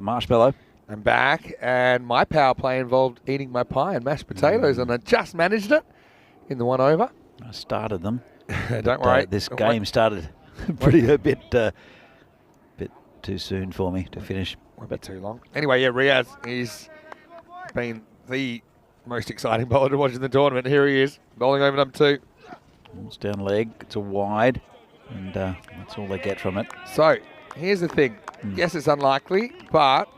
marshmallow. I'm back, and my power play involved eating my pie and mashed potatoes, and I just managed it in the 1 over. I started them. Don't worry. This game started a bit too soon for me to finish. Won't be too long. Anyway, yeah, Riaz, he's been the most exciting bowler to watch in the tournament. Here he is, bowling over number 2. It's down leg, it's a wide, and that's all they get from it. So, here's the thing. Yes, it's unlikely, but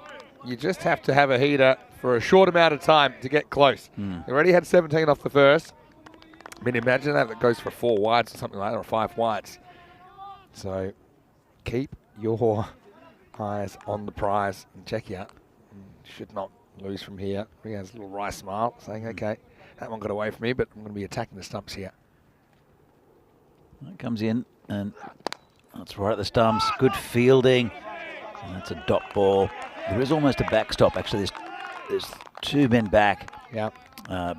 you just have to have a heater for a short amount of time to get close. They already had 17 off the first. I mean, imagine that goes for 4 wides or something like that, or 5 wides. So, keep your eyes on the prize and check you out. Should not lose from here. He has a little wry smile, saying, okay, that one got away from me, but I'm going to be attacking the stumps here. It comes in, and that's right at the stumps. Good fielding. And that's a dot ball. There is almost a backstop. Actually, there's 2 men back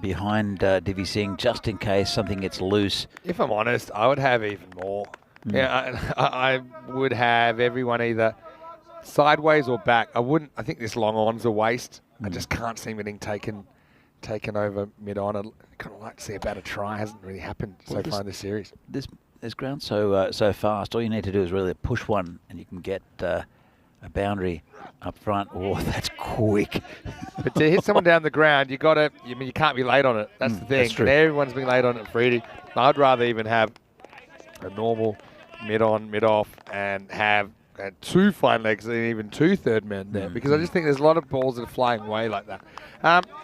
behind Divi Singh, just in case something gets loose. If I'm honest, I would have even more. Yeah, I would have everyone either sideways or back. I think this long on's a waste. I just can't see anything taken over mid-on. I'd kind of like to see a better try. Hasn't really happened so far in this series. This ground's so fast. All you need to do is really push one, and you can get a boundary up front. Oh, that's quick. But to hit someone down the ground, you can't be late on it. That's the thing. That's true. And everyone's been late on it, Freedy. I'd rather even have a normal mid-on, mid-off, and have 2 fine legs and even 2 third men there, because I just think there's a lot of balls that are flying away like that.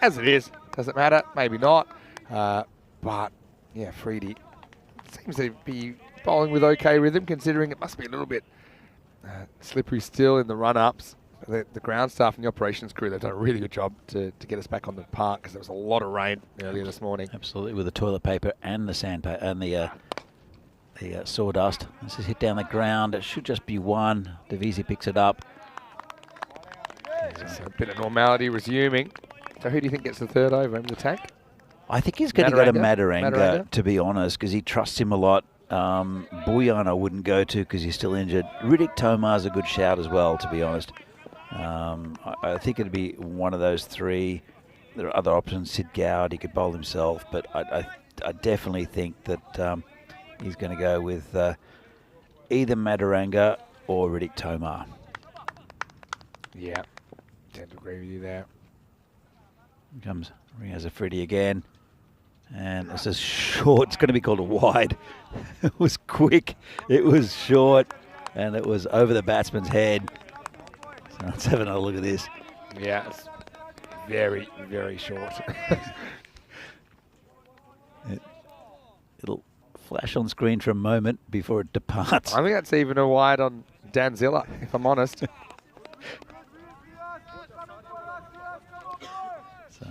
As it is, doesn't matter, maybe not. But yeah, Freedy seems to be bowling with okay rhythm, considering it must be a little bit slippery still in the run-ups. The ground staff and the operations crew, they've done a really good job to get us back on the park, because there was a lot of rain earlier this morning. Absolutely, with the toilet paper and the sandpaper and the sawdust. This is hit down the ground. It should just be 1. Divisi picks it up. So a bit of normality resuming. So who do you think gets the 3rd over in the tank? I think he's going to go to Madaranga? Madaranga, to be honest, because he trusts him a lot. Buyan I wouldn't go to because he's still injured. Riddick Tomar's a good shout as well, to be honest. I think it'd be one of those 3. There are other options. Sid Gowd, he could bowl himself, but I definitely think that he's going to go with either Madaranga or Riddick Tomar. Yeah, tend to agree with you there. Here comes Riaz Afridi again. And this is short. It's going to be called a wide. It was quick. It was short. And it was over the batsman's head. So let's have another look at this. Yeah, it's very, very short. It'll flash on screen for a moment before it departs. I think that's even a wide on Danzilla, if I'm honest. So,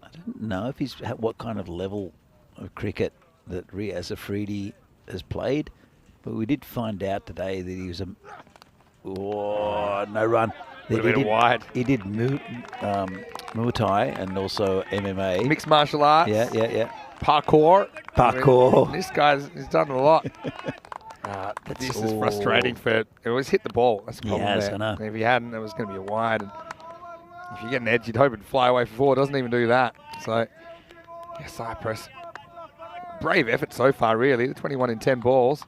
I don't know if he's what kind of level of cricket that Riaz Afridi has played, but we did find out today that he was a no run. He did wide. He did Muay Thai and also MMA. Mixed martial arts. Yeah. Parkour. Parkour. I mean, he's done a lot. This is frustrating for it. It always hit the ball. That's the problem there. I know. If he hadn't, it was going to be a wide. And if you get an edge, you'd hope it'd fly away for 4. It doesn't even do that. So, yeah, Cyprus. Brave effort so far, really. The 21 in 10 balls.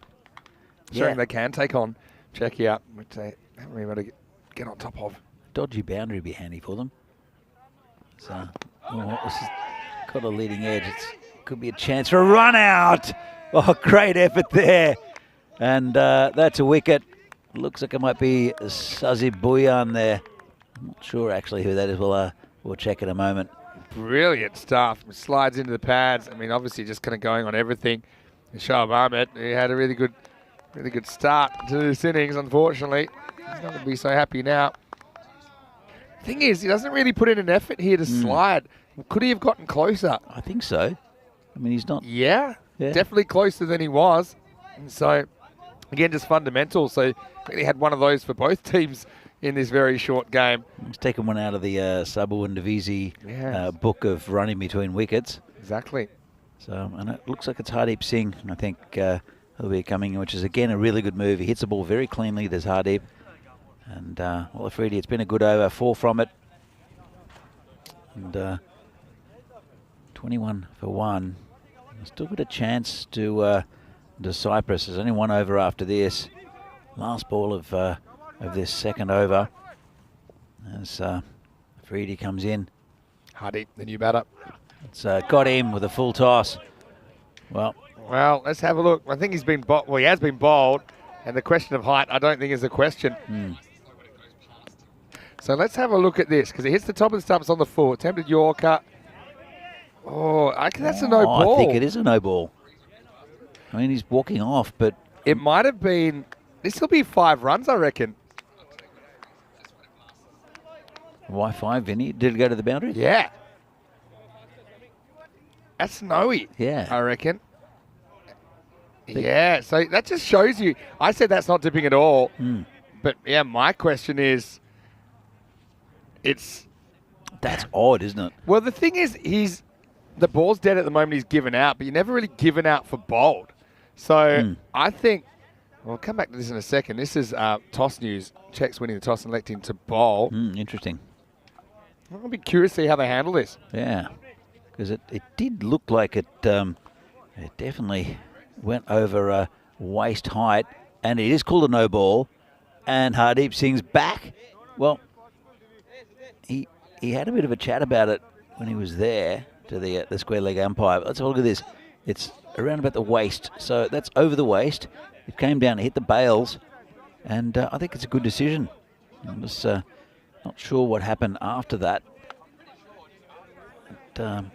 Showing they can take on Czechia, which they haven't been able to get on top of. Dodgy boundary would be handy for them. So, this has got a leading edge. It could be a chance for a run out. Oh, great effort there. And that's a wicket. Looks like it might be Sazi Buyan there. I'm not sure actually who that is. We'll check in a moment. brilliant stuff. Slides into the pads. I mean, obviously just kind of going on everything. And Shoaib Ahmed, he had a really good start to this innings. Unfortunately, he's not going to be so happy now. Thing is, he doesn't really put in an effort here to slide. Could he have gotten closer? I think so. I mean, he's not. Yeah, definitely closer than he was. And so, again, just fundamental. So he had one of those for both teams in this very short game. He's taken one out of the Sabu and Divisi book of running between wickets. Exactly. So, and it looks like it's Hardeep Singh, I think, he'll be coming, which is, again, a really good move. He hits the ball very cleanly, there's Hardeep. And, well, Afridi, it's been a good over, 4 from it. And 21 for 1. Still got a chance to Cyprus. There's only 1 over after this. Last ball of this second over. As Afridi comes in. Hardeep, the new batter. It's got him with a full toss. Well, let's have a look. I think he's been well, he has been bowled, and the question of height I don't think is a question. So let's have a look at this, because he hits the top of the stumps on the full. Attempted Yorker. Oh, I think that's a no ball. I think it is a no ball. I mean, he's walking off, but it might have been. This will be 5 runs, I reckon. Why 5, Vinny? Did it go to the boundary? Yeah. That's snowy. Yeah. I reckon. Yeah, so that just shows you. I said that's not dipping at all. But, yeah, my question is, that's odd, isn't it? Well, the thing is, the ball's dead at the moment. He's given out, but you're never really given out for bowled. So I think, we'll come back to this in a second. This is toss news. Czechs winning the toss and electing to bowl. Interesting. I'll be curious to see how they handle this. Yeah, because it did look like it definitely went over waist height, and it is called a no ball. And Hardeep Singh's back. Well, he had a bit of a chat about it when he was there to the square leg umpire. Let's have a look at this. It's around about the waist, so that's over the waist. It came down, it hit the bails, and I think it's a good decision. I'm just not sure what happened after that. It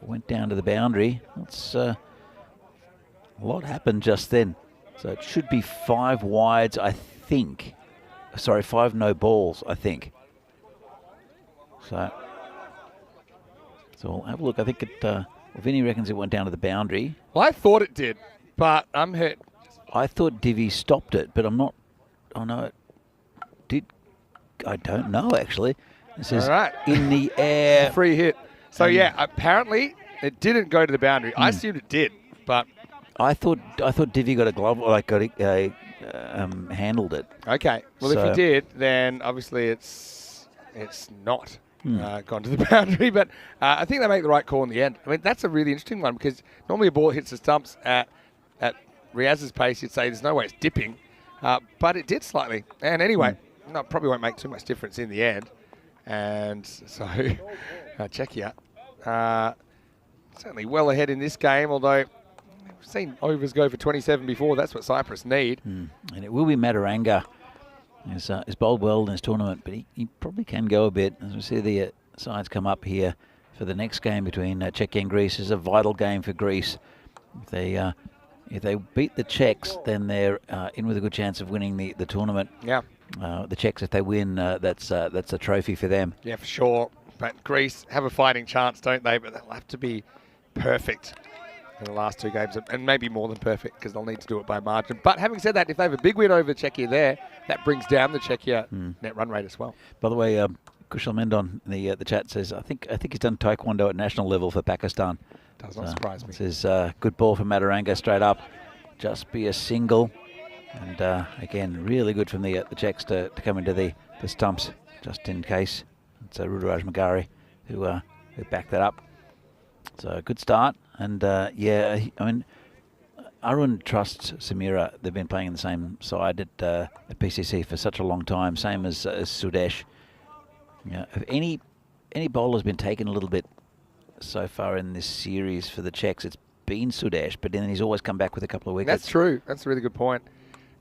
went down to the boundary. That's a lot happened just then. So it should be 5 wides, I think. Sorry, 5 no balls, I think. So we'll have a look. I think it. Vinny reckons it went down to the boundary. Well, I thought it did, but I'm hurt. I thought Divi stopped it, but I'm not. Oh no, it did. I don't know actually. It says in the air. Free hit. So yeah, apparently it didn't go to the boundary. I assumed it did, but I thought Divi got a glove, like handled it. Okay. Well, if he did, then obviously it's not gone to the boundary. But I think they make the right call in the end. I mean, that's a really interesting one, because normally a ball hits the stumps at Riaz's pace, you'd say there's no way it's dipping, but it did slightly. And anyway, no, probably won't make too much difference in the end. And so Czechia certainly well ahead in this game, although we've seen overs go for 27 before. That's what Cyprus need. And it will be Mataranga. He's bowled well in this tournament, but he probably can go a bit. As we see the sides come up here for the next game between Czechia and Greece. Is a vital game for Greece. If they beat the Czechs, then they're in with a good chance of winning the tournament. Yeah. The Czechs, if they win, that's a trophy for them. Yeah, for sure. But Greece have a fighting chance, don't they? But they'll have to be perfect in the last 2 games, and maybe more than perfect, because they'll need to do it by margin. But having said that, if they have a big win over Czechia there, that brings down the Czechia net run rate as well. By the way, Kushal Mendon in the chat says, I think he's done taekwondo at national level for Pakistan. Does not surprise me. Says good ball from Mataranga straight up, just be a single, and again really good from the Czechs to come into the stumps just in case. It's Rudraj Magari who backed that up. So good start, and yeah, I mean, Arun trusts Samira. They've been playing in the same side at PCC for such a long time, same as Sudesh. Yeah, if any bowler's been taken a little bit so far in this series for the Czechs, it's been Sudesh, but then he's always come back with a couple of wickets. That's true. That's a really good point.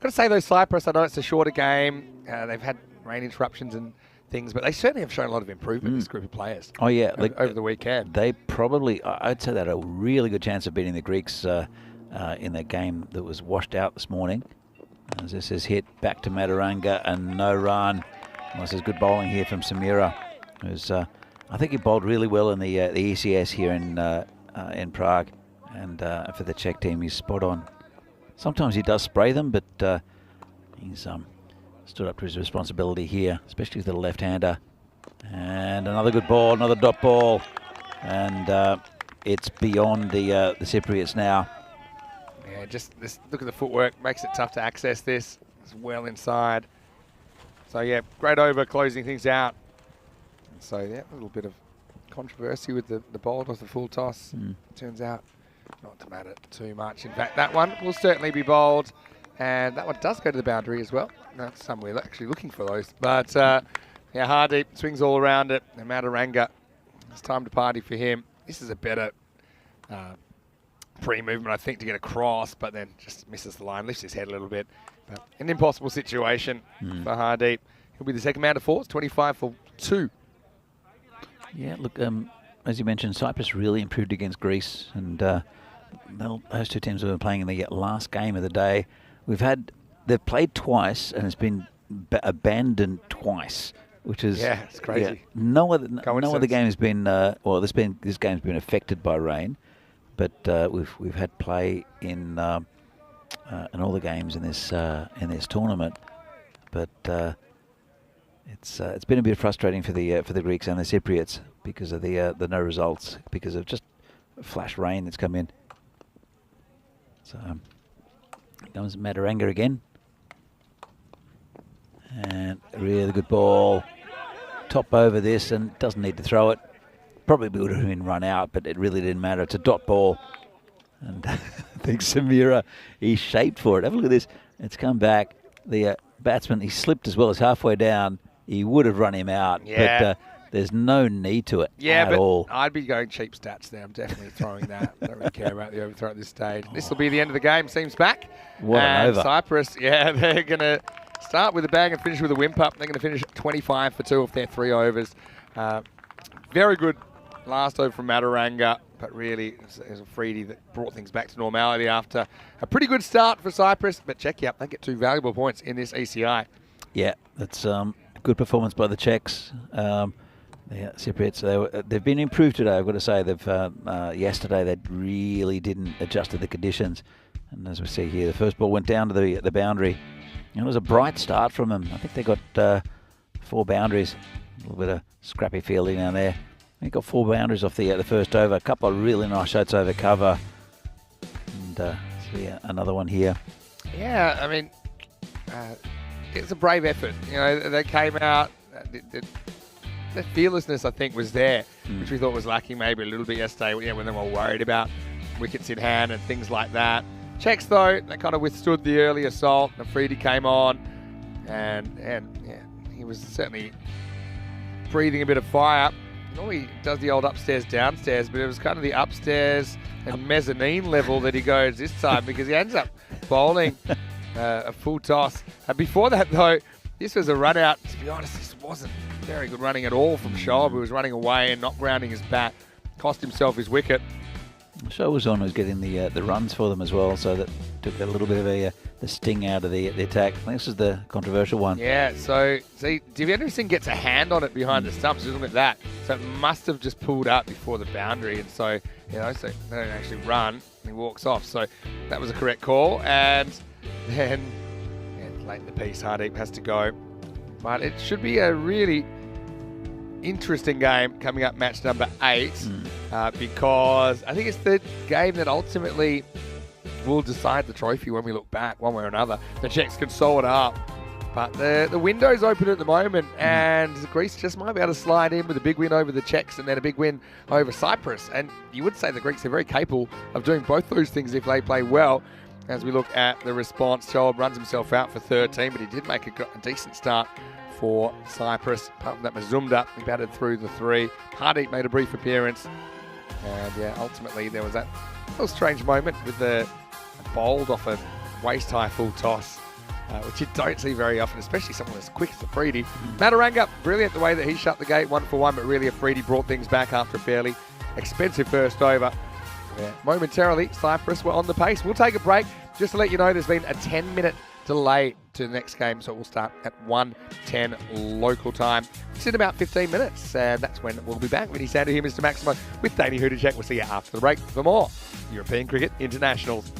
Got to say though, Cyprus, I know it's a shorter game. They've had rain interruptions and things, but they certainly have shown a lot of improvement, this group of players. Oh, yeah. Over the weekend. They probably, I'd say, they had a really good chance of beating the Greeks in that game that was washed out this morning. As this is hit back to Mataranga and no run. This is good bowling here from Samira, who's I think he bowled really well in the ECS here in Prague, and for the Czech team he's spot on. Sometimes he does spray them, but he's stood up to his responsibility here, especially with the left-hander. And another good ball, another dot ball, and it's beyond the Cypriots now. Yeah, just look at the footwork, makes it tough to access this. It's well inside. So yeah, great over, closing things out. So yeah, a little bit of controversy with the bowled off the full toss. Turns out not to matter too much. In fact, that one will certainly be bowled, and that one does go to the boundary as well. That's some we're actually looking for those. But yeah, Hardeep swings all around it, and Mataranga, it's time to party for him. This is a better pre-movement, I think, to get across, but then just misses the line, lifts his head a little bit. But an impossible situation for Hardeep. He'll be the second man to four. It's 25 for 2. Yeah, look, as you mentioned, Cyprus really improved against Greece, and those two teams have been playing in the last game of the day. They've played twice, and it's been abandoned twice, which is it's crazy. Yeah, no other game has been this game's been affected by rain, but we've had play in all the games in this tournament, but. It's been a bit frustrating for the Greeks and the Cypriots because of the no results, because of just flash rain that's come in. So comes Mataranga again, and a really good ball, top over this, and doesn't need to throw it. Probably would have been run out, but it really didn't matter. It's a dot ball, and I think Samira, he's shaped for it. Have a look at this. It's come back. The batsman, he slipped as well as halfway down. He would have run him out, but there's no need to it at all. I'd be going cheap stats there. I'm definitely throwing that. I don't really care about the overthrow at this stage. This will be the end of the game, seems back. What an over. Cyprus, they're going to start with a bang and finish with a wimp-up. They're going to finish at 25 for 2 of their 3 overs. Very good last over from Mataranga, but really it was a Freedy that brought things back to normality after a pretty good start for Cyprus. But check you up, they get 2 valuable points in this ECI. Yeah, that's good performance by the Czechs. The Cypriots, they've been improved today, I've got to say. Yesterday they really didn't adjust to the conditions. And as we see here, the first ball went down to the boundary. And it was a bright start from them. I think they got 4 boundaries. A little bit of scrappy fielding down there. They got 4 boundaries off the first over. A couple of really nice shots over cover. And another one here. Yeah, I mean, it's a brave effort. You know, they came out. The fearlessness, I think, was there, which we thought was lacking maybe a little bit yesterday. When they were worried about wickets in hand and things like that. Czechs, though, they kind of withstood the early assault. Afridi came on, and he was certainly breathing a bit of fire. Normally he does the old upstairs, downstairs, but it was kind of the upstairs and mezzanine level that he goes this time, because he ends up bowling a full toss. And before that, though, this was a run out. To be honest, this wasn't very good running at all from Shoaib, who was running away and not grounding his bat. Cost himself his wicket. Shoaib was getting the runs for them as well, so that took a little bit of the sting out of the attack. I think this is the controversial one. Yeah, so see, Div Anderson gets a hand on it behind the stumps. Look at that. So it must have just pulled up before the boundary, and so so they don't actually run. And he walks off. So that was a correct call. And then late in the piece, Hardeep has to go. But it should be a really interesting game coming up, match number 8, because I think it's the game that ultimately will decide the trophy when we look back, one way or another. The Czechs can sew it up, but the window's open at the moment, and Greece just might be able to slide in with a big win over the Czechs and then a big win over Cyprus. And you would say the Greeks are very capable of doing both those things if they play well. As we look at the response, Shoaib runs himself out for 13, but he did make a decent start for Cyprus. Apart from that, Mazumdar, he batted through the 3. Hardeep made a brief appearance. And ultimately there was that little strange moment with the bowled off a waist-high full toss. which you don't see very often, especially someone as quick as Afridi. Mataranga, brilliant the way that he shut the gate 1 for 1, but really Afridi brought things back after a fairly expensive first over. Yeah, momentarily, Cyprus were on the pace. We'll take a break. Just to let you know, there's been a 10-minute delay to the next game, so it will start at 1:10 local time. It's in about 15 minutes, and that's when we'll be back. Vinny Sandu here, Mr. Maximo, with Danny Hudacek. We'll see you after the break for more European Cricket Internationals.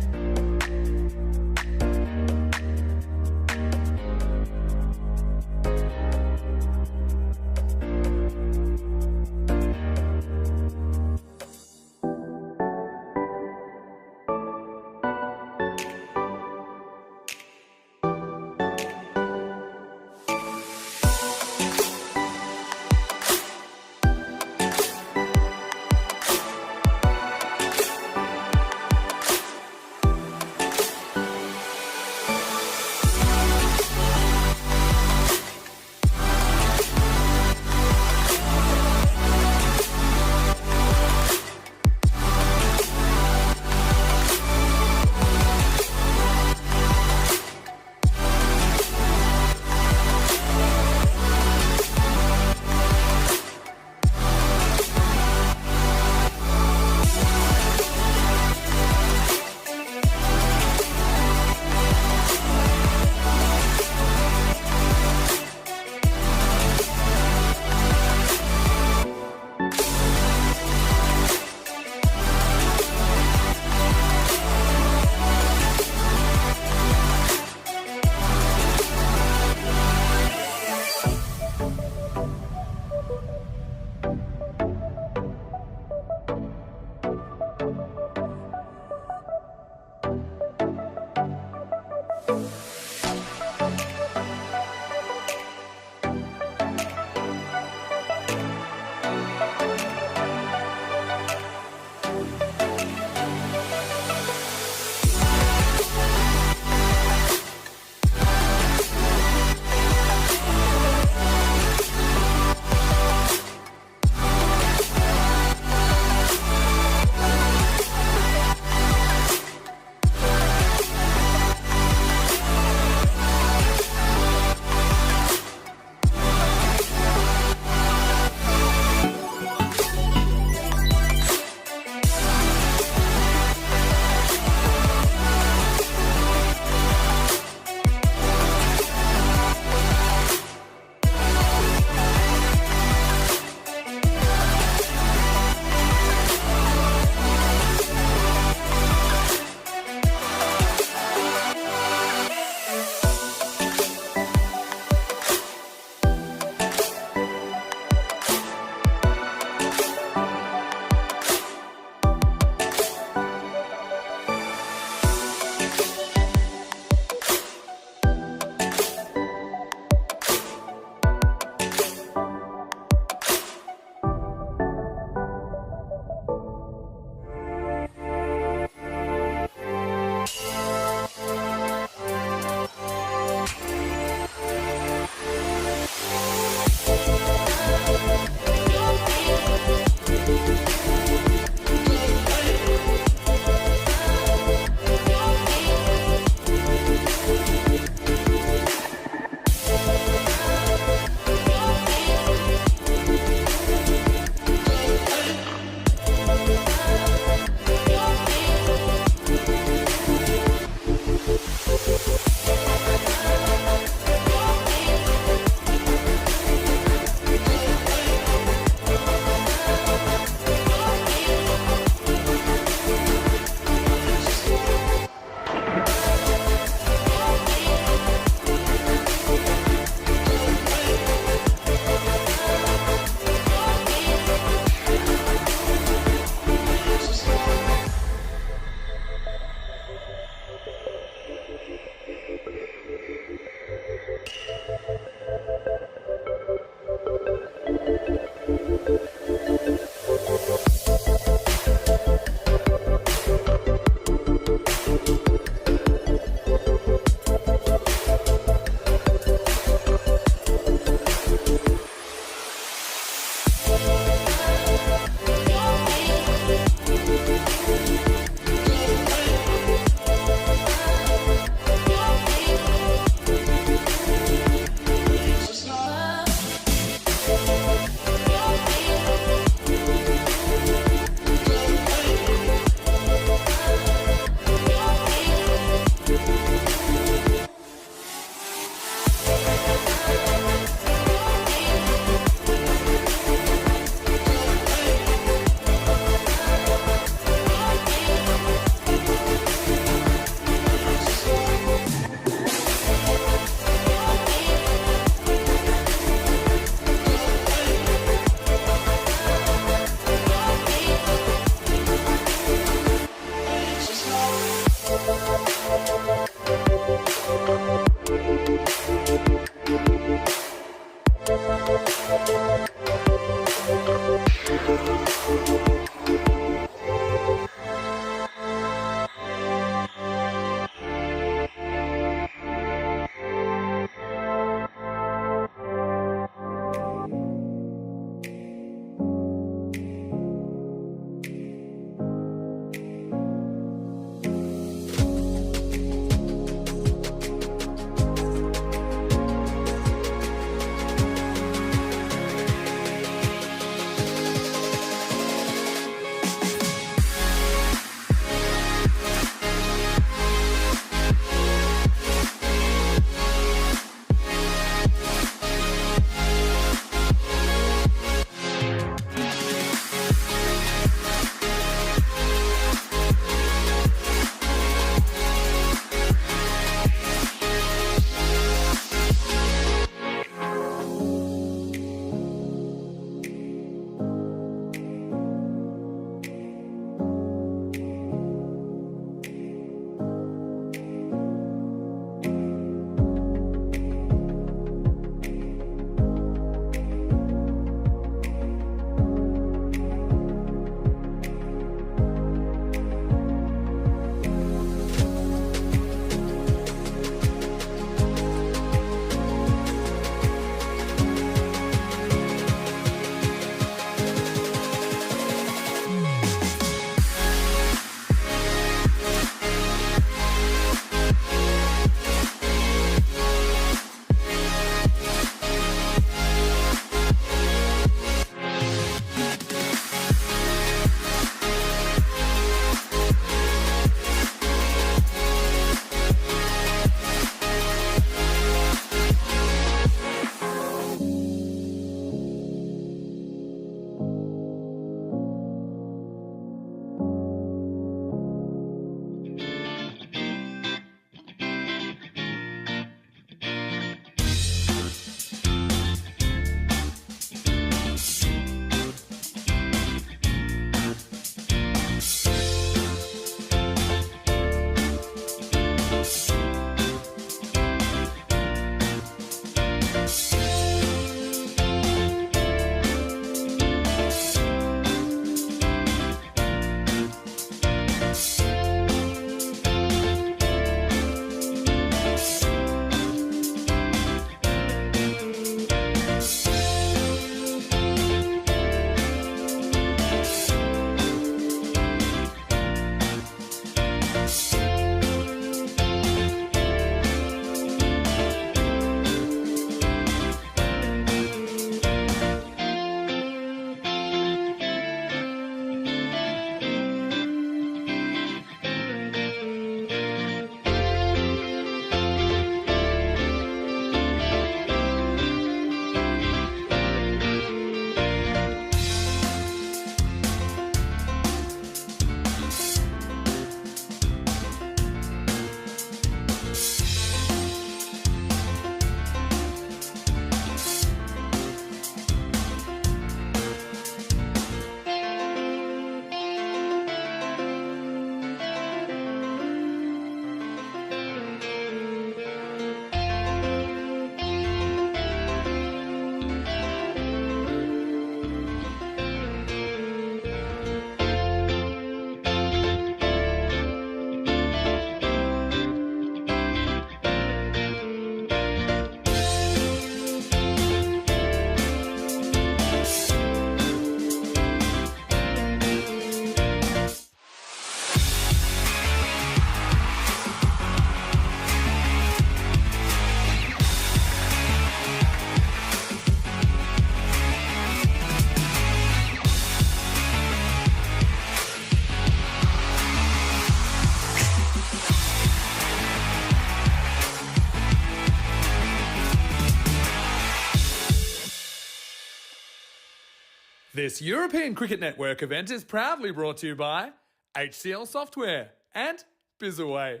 This European Cricket Network event is proudly brought to you by HCL Software and Bizaway.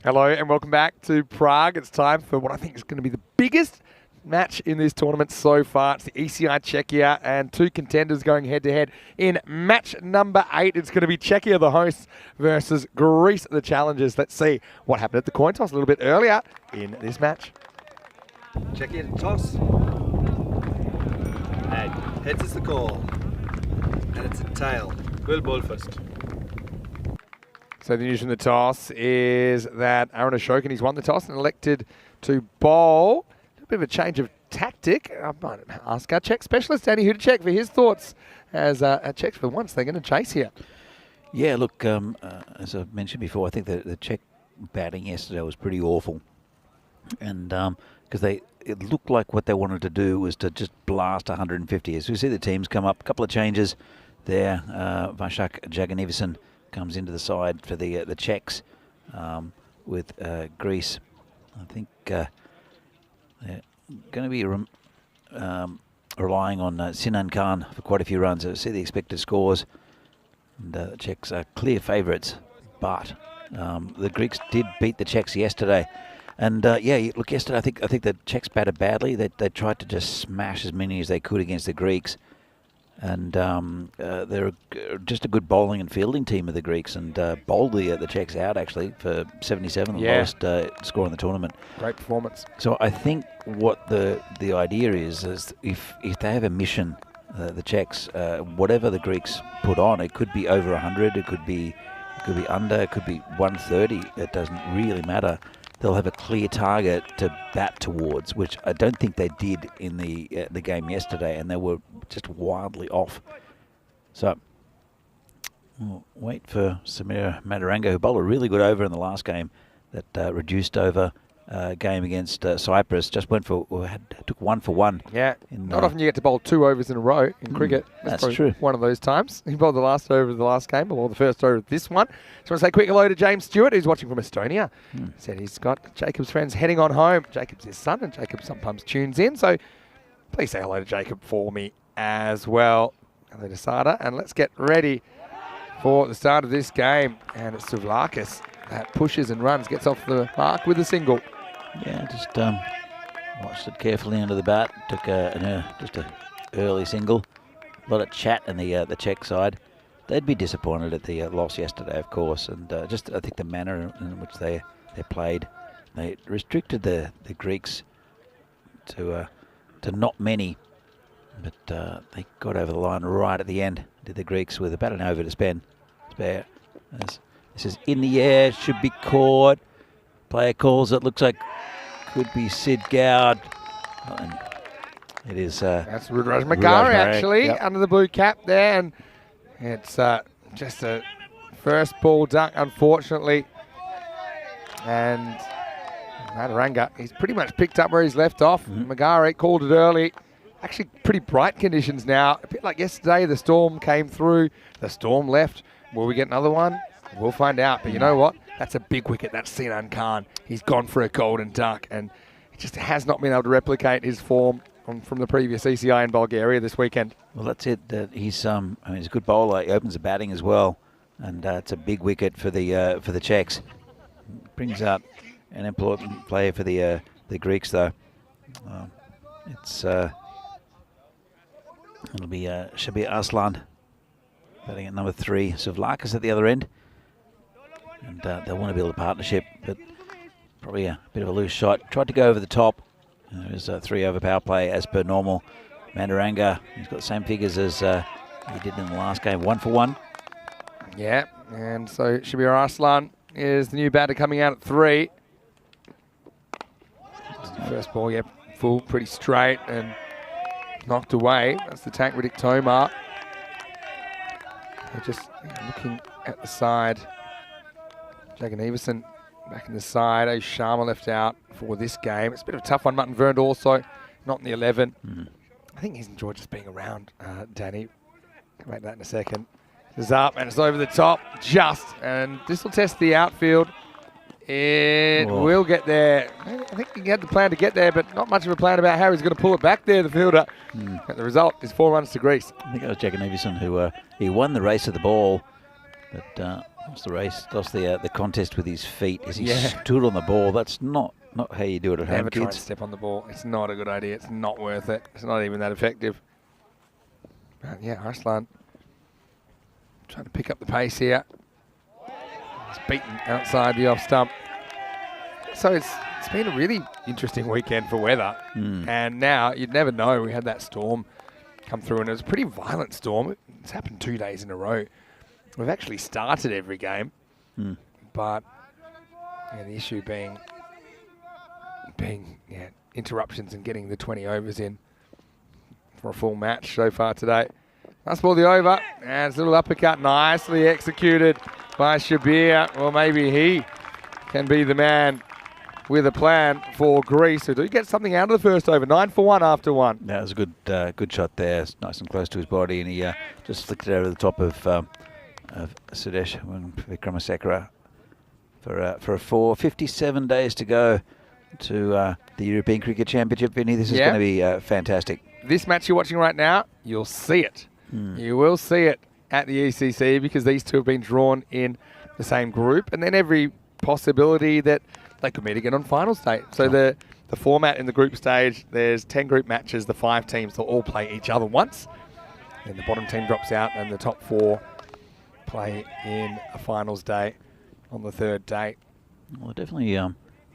Hello and welcome back to Prague. It's time for what I think is going to be the biggest match in this tournament so far. It's the ECN Czechia and two contenders going head-to-head in match number 8. It's going to be Czechia, the hosts, versus Greece, the challengers. Let's see what happened at the coin toss a little bit earlier in this match. Czechia to toss. Heads is the call. And it's a tail. We'll bowl first. So the news from the toss is that Aaron Ashokan, he's won the toss and elected to bowl. A bit of a change of tactic. I might ask our Czech specialist, Danny Hudacek, for his thoughts as our Czechs, for once, they're going to chase here. Yeah, look, as I mentioned before, I think the Czech batting yesterday was pretty awful. And because it looked like what they wanted to do was to just blast 150. As we see the teams come up, a couple of changes there. Vasak Jaganivisan comes into the side for the Czechs with Greece. I think they're going to be relying on Sinan Khan for quite a few runs. I see the expected scores. And the Czechs are clear favourites, but the Greeks did beat the Czechs yesterday. And yeah, look, yesterday I think the Czechs batted badly. They tried to just smash as many as they could against the Greeks. And they're just a good bowling and fielding team of the Greeks, and bowled the Czechs out actually for 77, the lowest score in the tournament. Great performance. So I think what the idea is if they have a mission, the Czechs, whatever the Greeks put on, it could be over 100, it could be under, it could be 130. It doesn't really matter. They'll have a clear target to bat towards, which I don't think they did in the game yesterday, and they were just wildly off. So we'll wait for Samir Madaranga, who bowled a really good over in the last game, that reduced over game against Cyprus. Just took 1 for 1. Yeah, not often you get to bowl 2 overs in a row in cricket. That's true. One of those times. He bowled the last over of the last game, or the first over of this one. Just want to say quick hello to James Stewart, who's watching from Estonia. Said he's got Jacob's friends heading on home. Jacob's his son, and Jacob sometimes tunes in. So please say hello to Jacob for me as well. Hello to Sada, and let's get ready for the start of this game. And it's Souvlakis that pushes and runs, gets off the mark with a single. Yeah, just watched it carefully under the bat. Took just a early single. A lot of chat in the Czech side. They'd be disappointed at the loss yesterday, of course, and just I think the manner in which they played. They restricted the Greeks to not many, but they got over the line right at the end. Did the Greeks with about an over to spare. This is in the air, should be caught. Player calls it, looks like could be Sid Gowd. And it is. That's Rudraj Makari actually, under the blue cap there, and it's just a first ball duck, unfortunately. And Madaranga, he's pretty much picked up where he's left off. Magari called it early. Actually, pretty bright conditions now. A bit like yesterday, the storm came through, the storm left. Will we get another one? We'll find out. But you know what? That's a big wicket. That's Sinan Khan. He's gone for a golden duck, and he just has not been able to replicate his form from the previous ECI in Bulgaria this weekend. Well, that's it. He's I mean, he's a good bowler. He opens the batting as well, and it's a big wicket for the Czechs. Brings out an important player for the Greeks, though. It'll be Shabir Arslan batting at number 3. Souvlakis at the other end. And they'll want to build a partnership, but probably a bit of a loose shot. Tried to go over the top. It was a 3 over power play as per normal. Madaranga, he's got the same figures as he did in the last game, 1 for 1. Yeah, and so Shabir Arslan is the new batter coming out at 3. First ball, yeah, full, pretty straight and knocked away. That's the Tankritic Tomar. They're just looking at the side. Jaganivisan back in the side. Sharma left out for this game. It's a bit of a tough one. Mutton Verned also not in the 11. I think he's enjoyed just being around, Danny. Come back to that in a second. It's up and it's over the top, and this will test the outfield. It will get there. I think he had the plan to get there, but not much of a plan about how he's going to pull it back there, the fielder. But the result is 4 runs to Greece. I think it was Jack Nevison who he won the race of the ball, but lost the race, lost the contest with his feet as he stood on the ball. That's not how you do it at home, Never try and kids. step on the ball. It's not a good idea. It's not worth it. It's not even that effective. But yeah, Arslan trying to pick up the pace here. He's beaten outside the off stump. So it's been a really interesting weekend for weather. And now you'd never know. We had that storm come through, and it was a pretty violent storm. It's happened 2 days in a row. We've actually started every game, but the issue being interruptions and getting the 20 overs in for a full match so far today. Last ball the over, and it's a little uppercut, nicely executed by Shabir. Well, maybe he can be the man with a plan for Greece, who do get something out of the first over. 9 for 1 after 1. That was a good shot there. It's nice and close to his body, and he just flicked it over the top of Sudesh Vikramasekara for a 4. 57 days to go to the European Cricket Championship, Vinny. This is going to be fantastic. This match you're watching right now, you'll see it. You will see it at the ECC, because these two have been drawn in the same group, and then every possibility that they could meet again on finals day. So the format in the group stage, there's 10 group matches. The 5 teams will all play each other once. Then the bottom team drops out, and the top 4 play in a finals day on the 3rd day. Well, definitely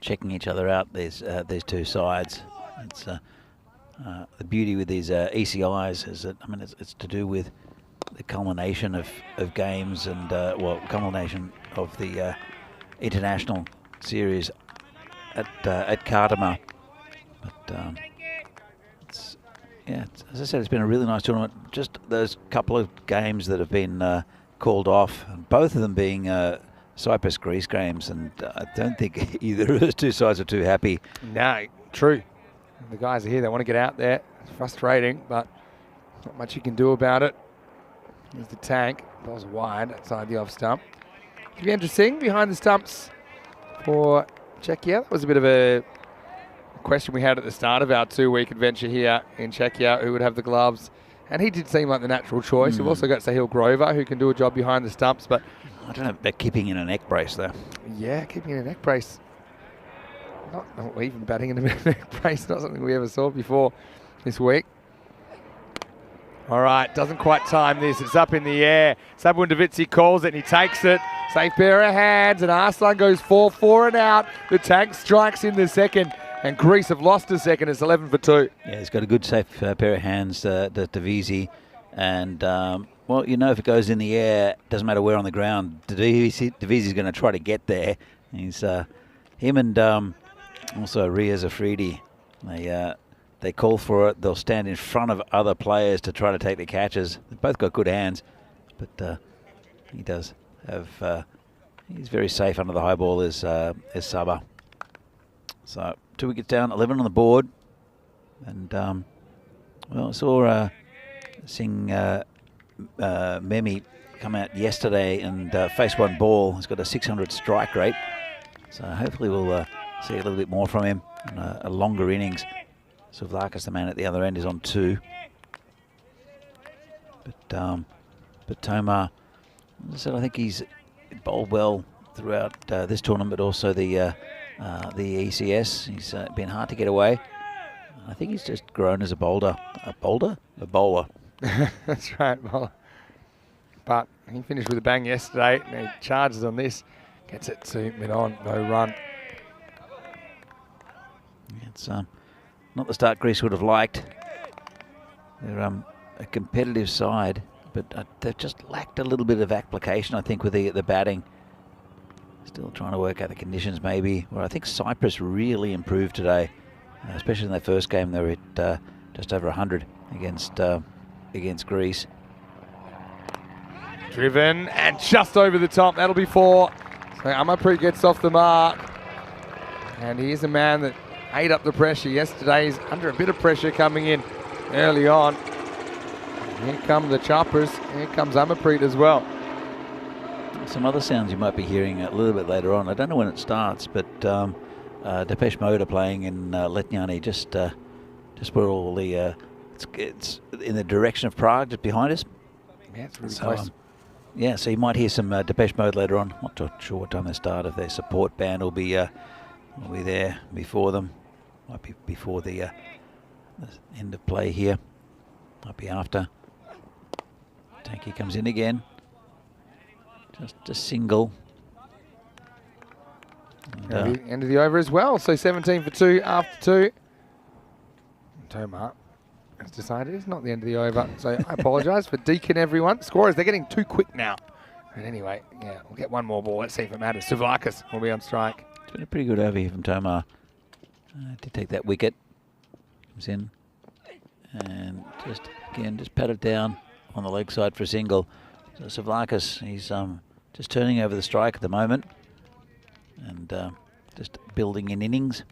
checking each other out, these two sides. It's the beauty with these ECIs is that, it's to do with the culmination of games and, culmination of the international series at Kardama. But as I said, it's been a really nice tournament. Just those couple of games that have been called off, and both of them being Cyprus-Greece games, and I don't think either of those two sides are too happy. No, true. The guys are here, they want to get out there. It's frustrating, but not much you can do about it. Here's the tank. Ball's wide outside the off stump. Devendra Singh behind the stumps for Czechia. That was a bit of a question we had at the start of our 2-week adventure here in Czechia, who would have the gloves. And he did seem like the natural choice. We've also got Sahil Grover, who can do a job behind the stumps. But I don't know about keeping in a neck brace, though. Yeah, keeping in a neck brace. Not even batting in a neck brace, not something we ever saw before this week. All right, doesn't quite time this. It's up in the air. Sabundavitsi calls it, and he takes it. Safe pair of hands, and Arslan goes 4 and out. The tank strikes in the second, and Greece have lost a second. It's 11 for 2. Yeah, he's got a good safe pair of hands, Davisi. And, if it goes in the air, doesn't matter where on the ground, Davisi's going to try to get there. He's him and also Riaz Afridi. They call for it. They'll stand in front of other players to try to take the catches. They've both got good hands, but he does have. He's very safe under the high ball as Sabah. So 2 wickets down, 11 on the board, and I saw Singh Memi come out yesterday and face 1 ball. He's got a 600 strike rate, so hopefully we'll see a little bit more from him in a longer innings. Suvlakas, the man at the other end, is on 2. But Tomar, as I said, I think he's bowled well throughout this tournament, but also the ECS. He's been hard to get away. I think he's just grown as a bowler. A bowler. That's right, bowler. But he finished with a bang yesterday, and he charges on this. Gets it to mid-on, no run. It's not the start Greece would have liked. They're a competitive side, but they've just lacked a little bit of application, I think, with the batting. Still trying to work out the conditions, maybe. Well, I think Cyprus really improved today, especially in their first game. They were at just over 100 against Greece. Driven and just over the top. That'll be 4. So Amarpreet gets off the mark, and he is a man that ate up the pressure yesterday. He's under a bit of pressure coming in early on. Here come the choppers. Here comes Amarpreet as well. some other sounds you might be hearing a little bit later on. I don't know when it starts, but Depeche Mode are playing in Letňany, just where all the it's in the direction of Prague, just behind us. Yeah, it's really So, close. yeah, so you might hear some Depeche Mode later on. Not sure what time they start. If their support band will be there before them. Might be before the end of play here. Might be after. Tanky comes in again. Just a single. And, End of the over as well. So 17 for 2 after 2. Tomar has decided it's not the end of the over. So I apologise for Deacon, everyone. Scorers, they're getting too quick now. But anyway, yeah, we'll get one more ball. Let's see if it matters. Suvlakis will be on strike. it's been a pretty good over here from Tomar. Did take that wicket. Comes in. And just pat it down on the leg side for a single. So Suvlakis, he's just turning over the strike at the moment. And just building in innings.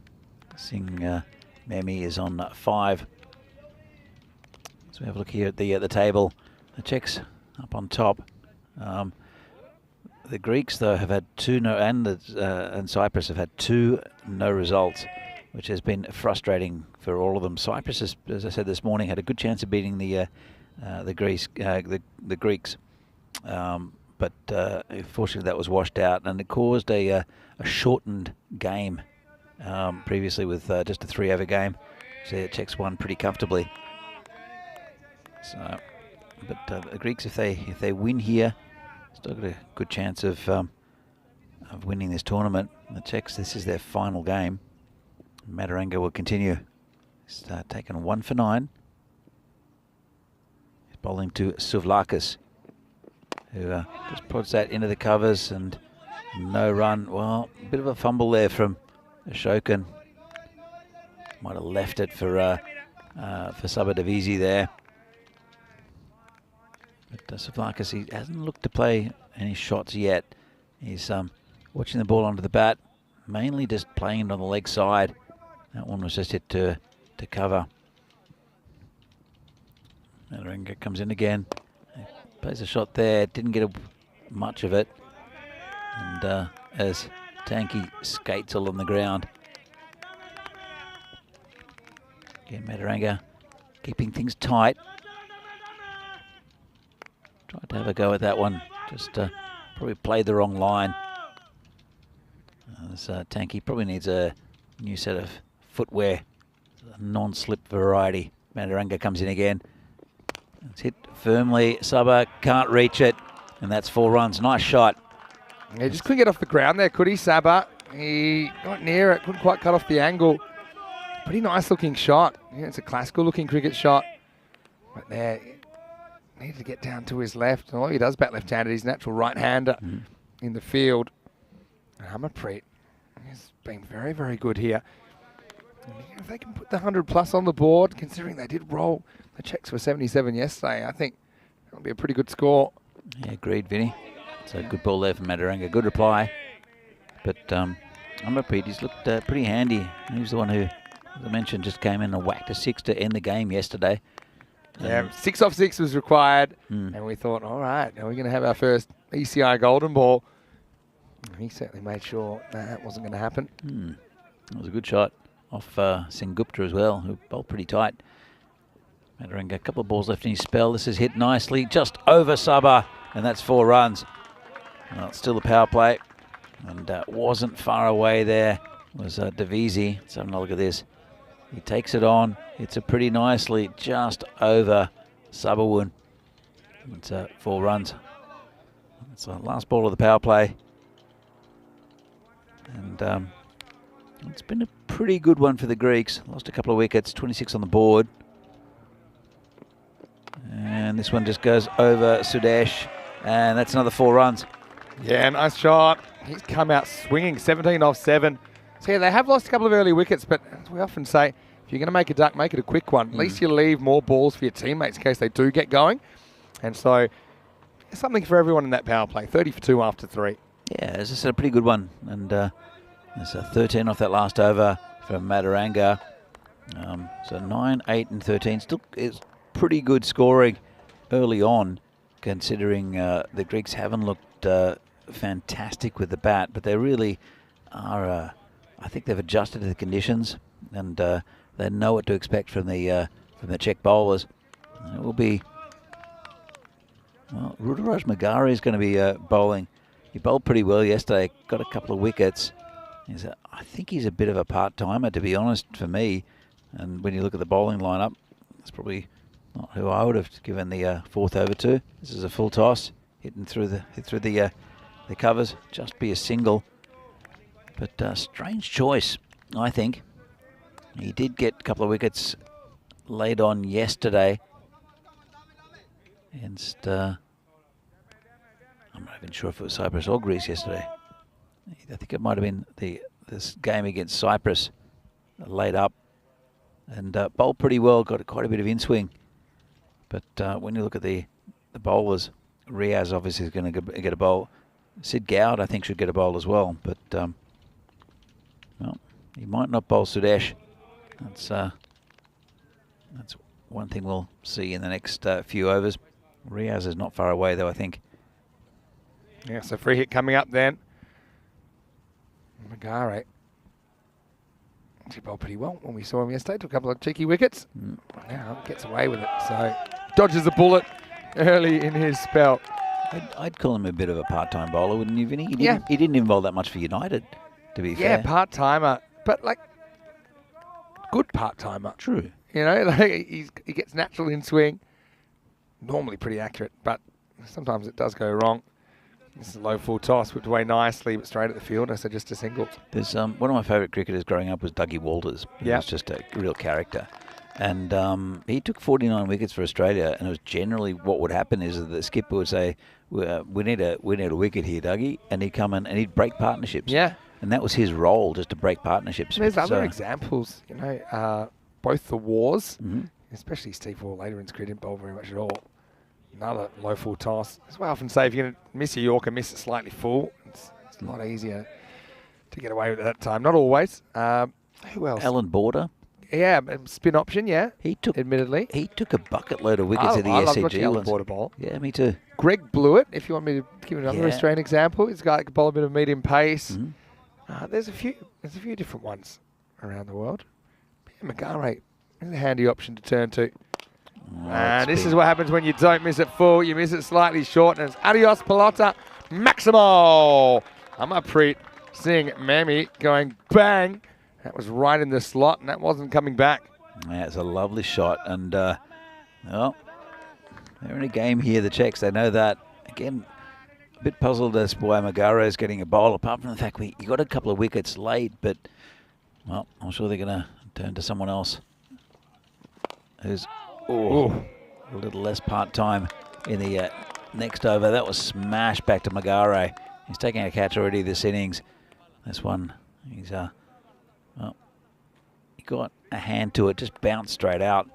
Seeing Memi is on 5. So we have a look here at the table. The Czechs up on top. The Greeks, though, have had 2 no, and Cyprus have had 2 no results, which has been frustrating for all of them. Cyprus, has, as I said this morning, had a good chance of beating the Greeks, but unfortunately that was washed out, and it caused a shortened game previously with just a 3-over game. So the Czechs won pretty comfortably. So, but the Greeks, if they win here, still got a good chance of winning this tournament. And the Czechs, this is their final game. Mataranga will continue. He's taken 1 for 9. He's bowling to Suvlakis, who just puts that into the covers and no run. Well, a bit of a fumble there from Ashokan. Might have left it for Sabah Divisi there. But Suvlakis, he hasn't looked to play any shots yet. He's watching the ball onto the bat, mainly just playing it on the leg side. That one was just hit to cover. Mataranga comes in again. He plays a shot there, didn't get much of it. And as Tanky skates along the ground. Again, Mataranga keeping things tight. Tried to have a go at that one. Just probably played the wrong line. This Tanky probably needs a new set of footwear, a non-slip variety. Mataranga comes in again. It's hit firmly. Sabah can't reach it, and that's 4 runs. Nice shot. He just couldn't get off the ground there, could he, Sabah? He got near it, couldn't quite cut off the angle. Pretty nice looking shot. Yeah, it's a classical looking cricket shot. But there, needed to get down to his left. And although he does bat left-handed, he's a natural right-hander in the field. And Harmanpreet has been very, very good here. And if they can put the 100+ on the board, considering they did roll the Czechs for 77 yesterday, I think that'll be a pretty good score. Yeah, agreed, Vinny. It's a good ball there from Mataranga. Good reply. But Harmanpreet, he's looked pretty handy. He's the one who, as I mentioned, just came in and whacked a 6 to end the game yesterday. Yeah, 6 off 6 was required, and we thought, all right, now we're going to have our first ECI golden ball. And he certainly made sure that wasn't going to happen. That was a good shot off Sengupta as well, who bowled pretty tight. Mataranga, a couple of balls left in his spell. This is hit nicely, just over Sabah, and that's 4 runs. Well, it's still the power play, and wasn't far away there. Was Divisi. Let's have a look at this. He takes it on, hits it pretty nicely, just over Sabahwun. It's 4 runs. It's the last ball of the power play. And it's been a pretty good one for the Greeks. Lost a couple of wickets, 26 on the board. And this one just goes over Sudesh, and that's another 4 runs. Yeah, nice shot. He's come out swinging, 17 off 7. So yeah, they have lost a couple of early wickets, but as we often say, if you're going to make a duck, make it a quick one. At least you leave more balls for your teammates in case they do get going. And so, something for everyone in that power play. 30 for 2 after 3. Yeah, as I said, a pretty good one. And there's a 13 off that last over from Mataranga. So 9, 8 and 13. Still is pretty good scoring early on, considering the Greeks haven't looked fantastic with the bat, but they really are. I think they've adjusted to the conditions, and they know what to expect from the Czech bowlers. And it will be. Well, Rudaraj Magare is going to be bowling. He bowled pretty well yesterday, got a couple of wickets. I think he's a bit of a part-timer, to be honest, for me. And when you look at the bowling lineup, it's probably not who I would have given the fourth over to. This is a full toss, hit through the covers, just be a single. But strange choice, I think. He did get a couple of wickets laid on yesterday. And I'm not even sure if it was Cyprus or Greece yesterday. I think it might have been this game against Cyprus, laid up and bowled pretty well, got quite a bit of in-swing. But when you look at the bowlers, Riaz obviously is going to get a bowl. Sid Gowd, I think, should get a bowl as well. But, well, he might not bowl Sudesh. That's one thing we'll see in the next few overs. Riaz is not far away, though, I think. Yeah, so free hit coming up then. Magare. He bowled pretty well when we saw him yesterday. Took a couple of cheeky wickets. Now gets away with it. So dodges a bullet early in his spell. I'd call him a bit of a part-time bowler, wouldn't you, Vinny? Yeah. He didn't even bowl that much for United, to be fair. Yeah, part-timer. But, like, good part-timer. True. You know, like he gets natural in swing. Normally pretty accurate, but sometimes it does go wrong. This is a low full toss, whipped away nicely, but straight at the fielder, so just a single. There's one of my favourite cricketers growing up was Dougie Walters. He was just a real character. And he took 49 wickets for Australia, and it was generally what would happen is that the skipper would say, we need a wicket here, Dougie, and he'd come in and he'd break partnerships. Yeah. And that was his role, just to break partnerships. There's other examples, you know, both the wars, especially Steve Waugh later in his career didn't bowl very much at all. Another low full toss. As I often say, if you're going to miss a Yorker, miss it slightly full. It's a lot easier to get away with it at that time. Not always. Who else? Alan Border. Yeah, spin option, yeah. He took, admittedly. He took a bucket load of wickets at the I love SCG watching Alan ones. Border bowl. Yeah, me too. Greg Blewett, if you want me to give another Yeah. Australian example. He's got a bowl a bit of medium pace. There's a few different ones around the world. Yeah, Magare is a handy option to turn to. And this is what happens when you don't miss it full. You miss it slightly short, and it's adios pelota maximo. Amarpreet Singh Mammy going bang. That was right in the slot, and that wasn't coming back. Yeah, it's a lovely shot. And, well, they're in a game here, the Czechs. They know that. Again, a bit puzzled as to why Magare is getting a bowl, apart from the fact he got a couple of wickets late. But, well, I'm sure they're going to turn to someone else who's a little less part-time in the next over. That was smashed back to Magare. He's taking a catch already this innings. This one, he's well, he got a hand to it, just bounced straight out.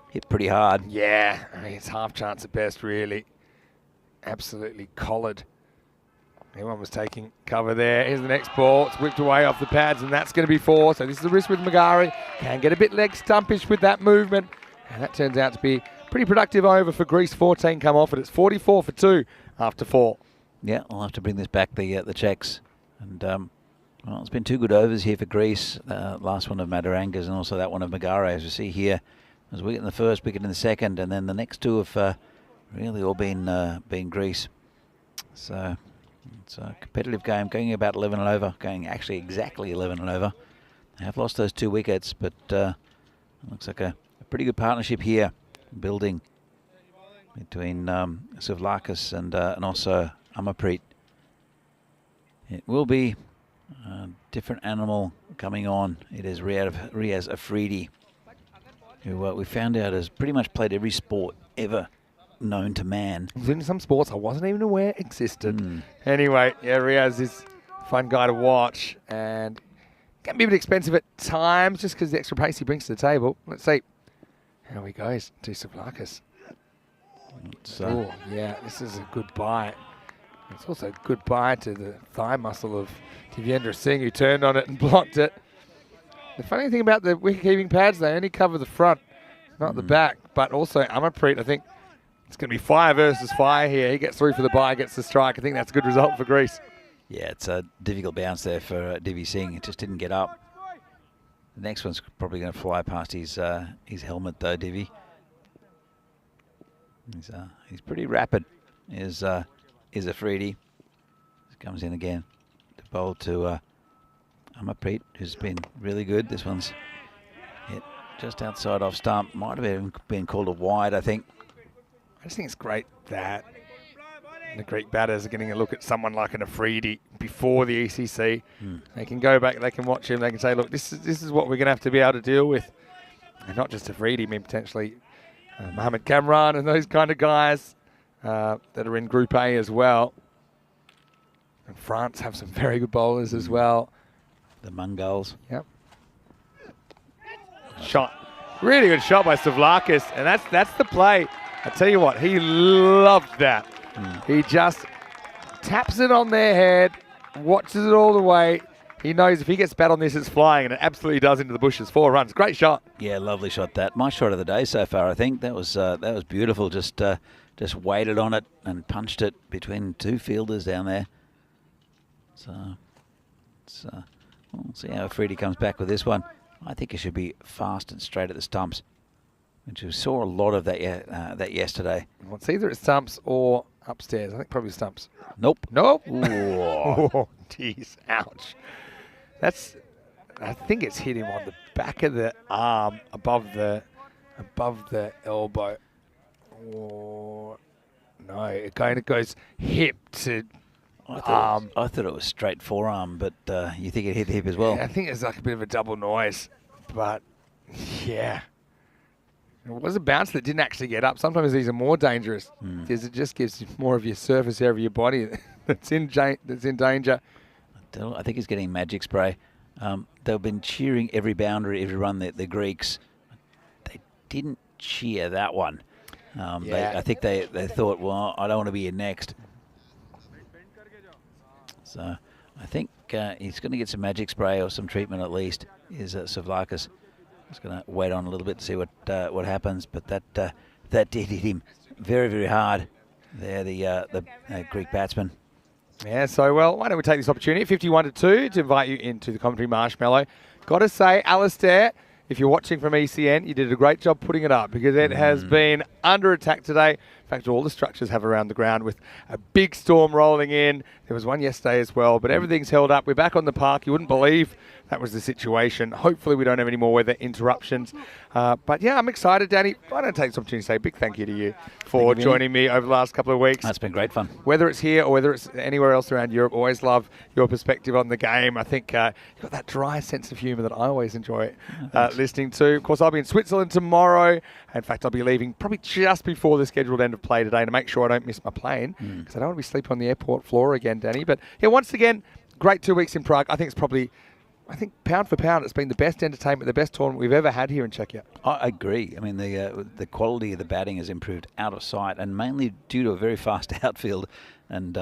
Hit pretty hard. Yeah, I mean, it's half chance at best, really. Absolutely collared. Everyone was taking cover there. Here's the next ball. It's whipped away off the pads, and that's going to be 4. So this is the risk with Magare. Can get a bit leg stumpish with that movement. And that turns out to be pretty productive over for Greece. 14 come off it. It's 44 for 2 after 4. Yeah, I'll have to bring this back, the Czechs. And, well, it's been 2 good overs here for Greece. Last one of Madarangas and also that one of Magare, as you see here. There's a wicket in the first, wicket in the second, and then the next 2 have really all been Greece. So it's a competitive game, going about 11 and over, going actually exactly 11 and over. They have lost those 2 wickets, but it looks like a pretty good partnership here, building between Savlakis and also Amarpreet. It will be a different animal coming on. It is Riaz Afridi, who we found out has pretty much played every sport ever known to man. In some sports I wasn't even aware existed. Anyway, yeah, Riaz is a fun guy to watch, and can be a bit expensive at times just because the extra pace he brings to the table. Let's see. Here he goes to Savlakis. Oh, yeah, this is a good buy. It's also a good buy to the thigh muscle of Devendra Singh, who turned on it and blocked it. The funny thing about the wicket-keeping pads, they only cover the front, not the back. But also Amarpreet, I think, It's going to be fire versus fire here. He gets through for the bye, gets the strike. I think that's a good result for Greece. Yeah, it's a difficult bounce there for Divi Singh. It just didn't get up. The next one's probably going to fly past his helmet though, Divi. He's pretty rapid. Is Afridi. Comes in again to bowl to Amarpreet, who's been really good. This one's hit just outside off stump. Might have even been called a wide, I think. I just think it's great that the Greek batters are getting a look at someone like an Afridi before the ECC. They can go back, they can watch him, they can say, look, this is what we're going to have to be able to deal with. And not just Afridi, I mean potentially Mohamed Kamran and those kind of guys that are in Group A as well. And France have some very good bowlers as well. The Mongols. Yep. Shot. Really good shot by Savlakis. And that's the play. I tell you what, he loved that. He just taps it on their head, watches it all the way. He knows if he gets bat on this, it's flying, and it absolutely does into the bushes. 4 runs. Great shot. Yeah, lovely shot that. My shot of the day so far, I think. That was beautiful. Just waited on it and punched it between 2 fielders down there. So we'll see how Afridi comes back with this one. I think he should be fast and straight at the stumps, which we saw a lot of that yesterday. Well, it's either at stumps or upstairs. I think probably stumps. Nope. Oh, jeez, ouch. I think it's hit him on the back of the arm, above the elbow. Or no, it kind of goes hip to arm. I thought it was straight forearm, but you think it hit the hip as well? Yeah, I think it's like a bit of a double noise, but yeah. It was a bounce that didn't actually get up. Sometimes these are more dangerous because it just gives you more of your surface area of your body that's in danger. I think he's getting magic spray. They've been cheering every boundary, every run, the Greeks. They didn't cheer that one. I think they thought, well, I don't want to be in next. So I think he's going to get some magic spray or some treatment at least, is Savlakis. Just going to wait on a little bit to see what happens, but that did hit him very, very hard. There, the Greek batsman. Yeah, so well, why don't we take this opportunity, 51-2, to invite you into the commentary marshmallow. Got to say, Alistair, if you're watching from ECN, you did a great job putting it up because it has been under attack today. In fact, all the structures have around the ground with a big storm rolling in. There was one yesterday as well, but everything's held up. We're back on the park. You wouldn't believe that was the situation. Hopefully we don't have any more weather interruptions. But yeah, I'm excited, Danny. I don't take this opportunity to say a big thank you to you for joining me over the last couple of weeks. That's been great fun. Whether it's here or whether it's anywhere else around Europe, always love your perspective on the game. I think you've got that dry sense of humour that I always enjoy listening to. Of course, I'll be in Switzerland tomorrow. In fact, I'll be leaving probably just before the scheduled end of play today to make sure I don't miss my plane because I don't want to be sleeping on the airport floor again, Danny. But yeah, once again, great 2 weeks in Prague. I think it's probably, pound for pound, it's been the best entertainment, the best tournament we've ever had here in Czechia. I agree. I mean, the quality of the batting has improved out of sight, and mainly due to a very fast outfield. And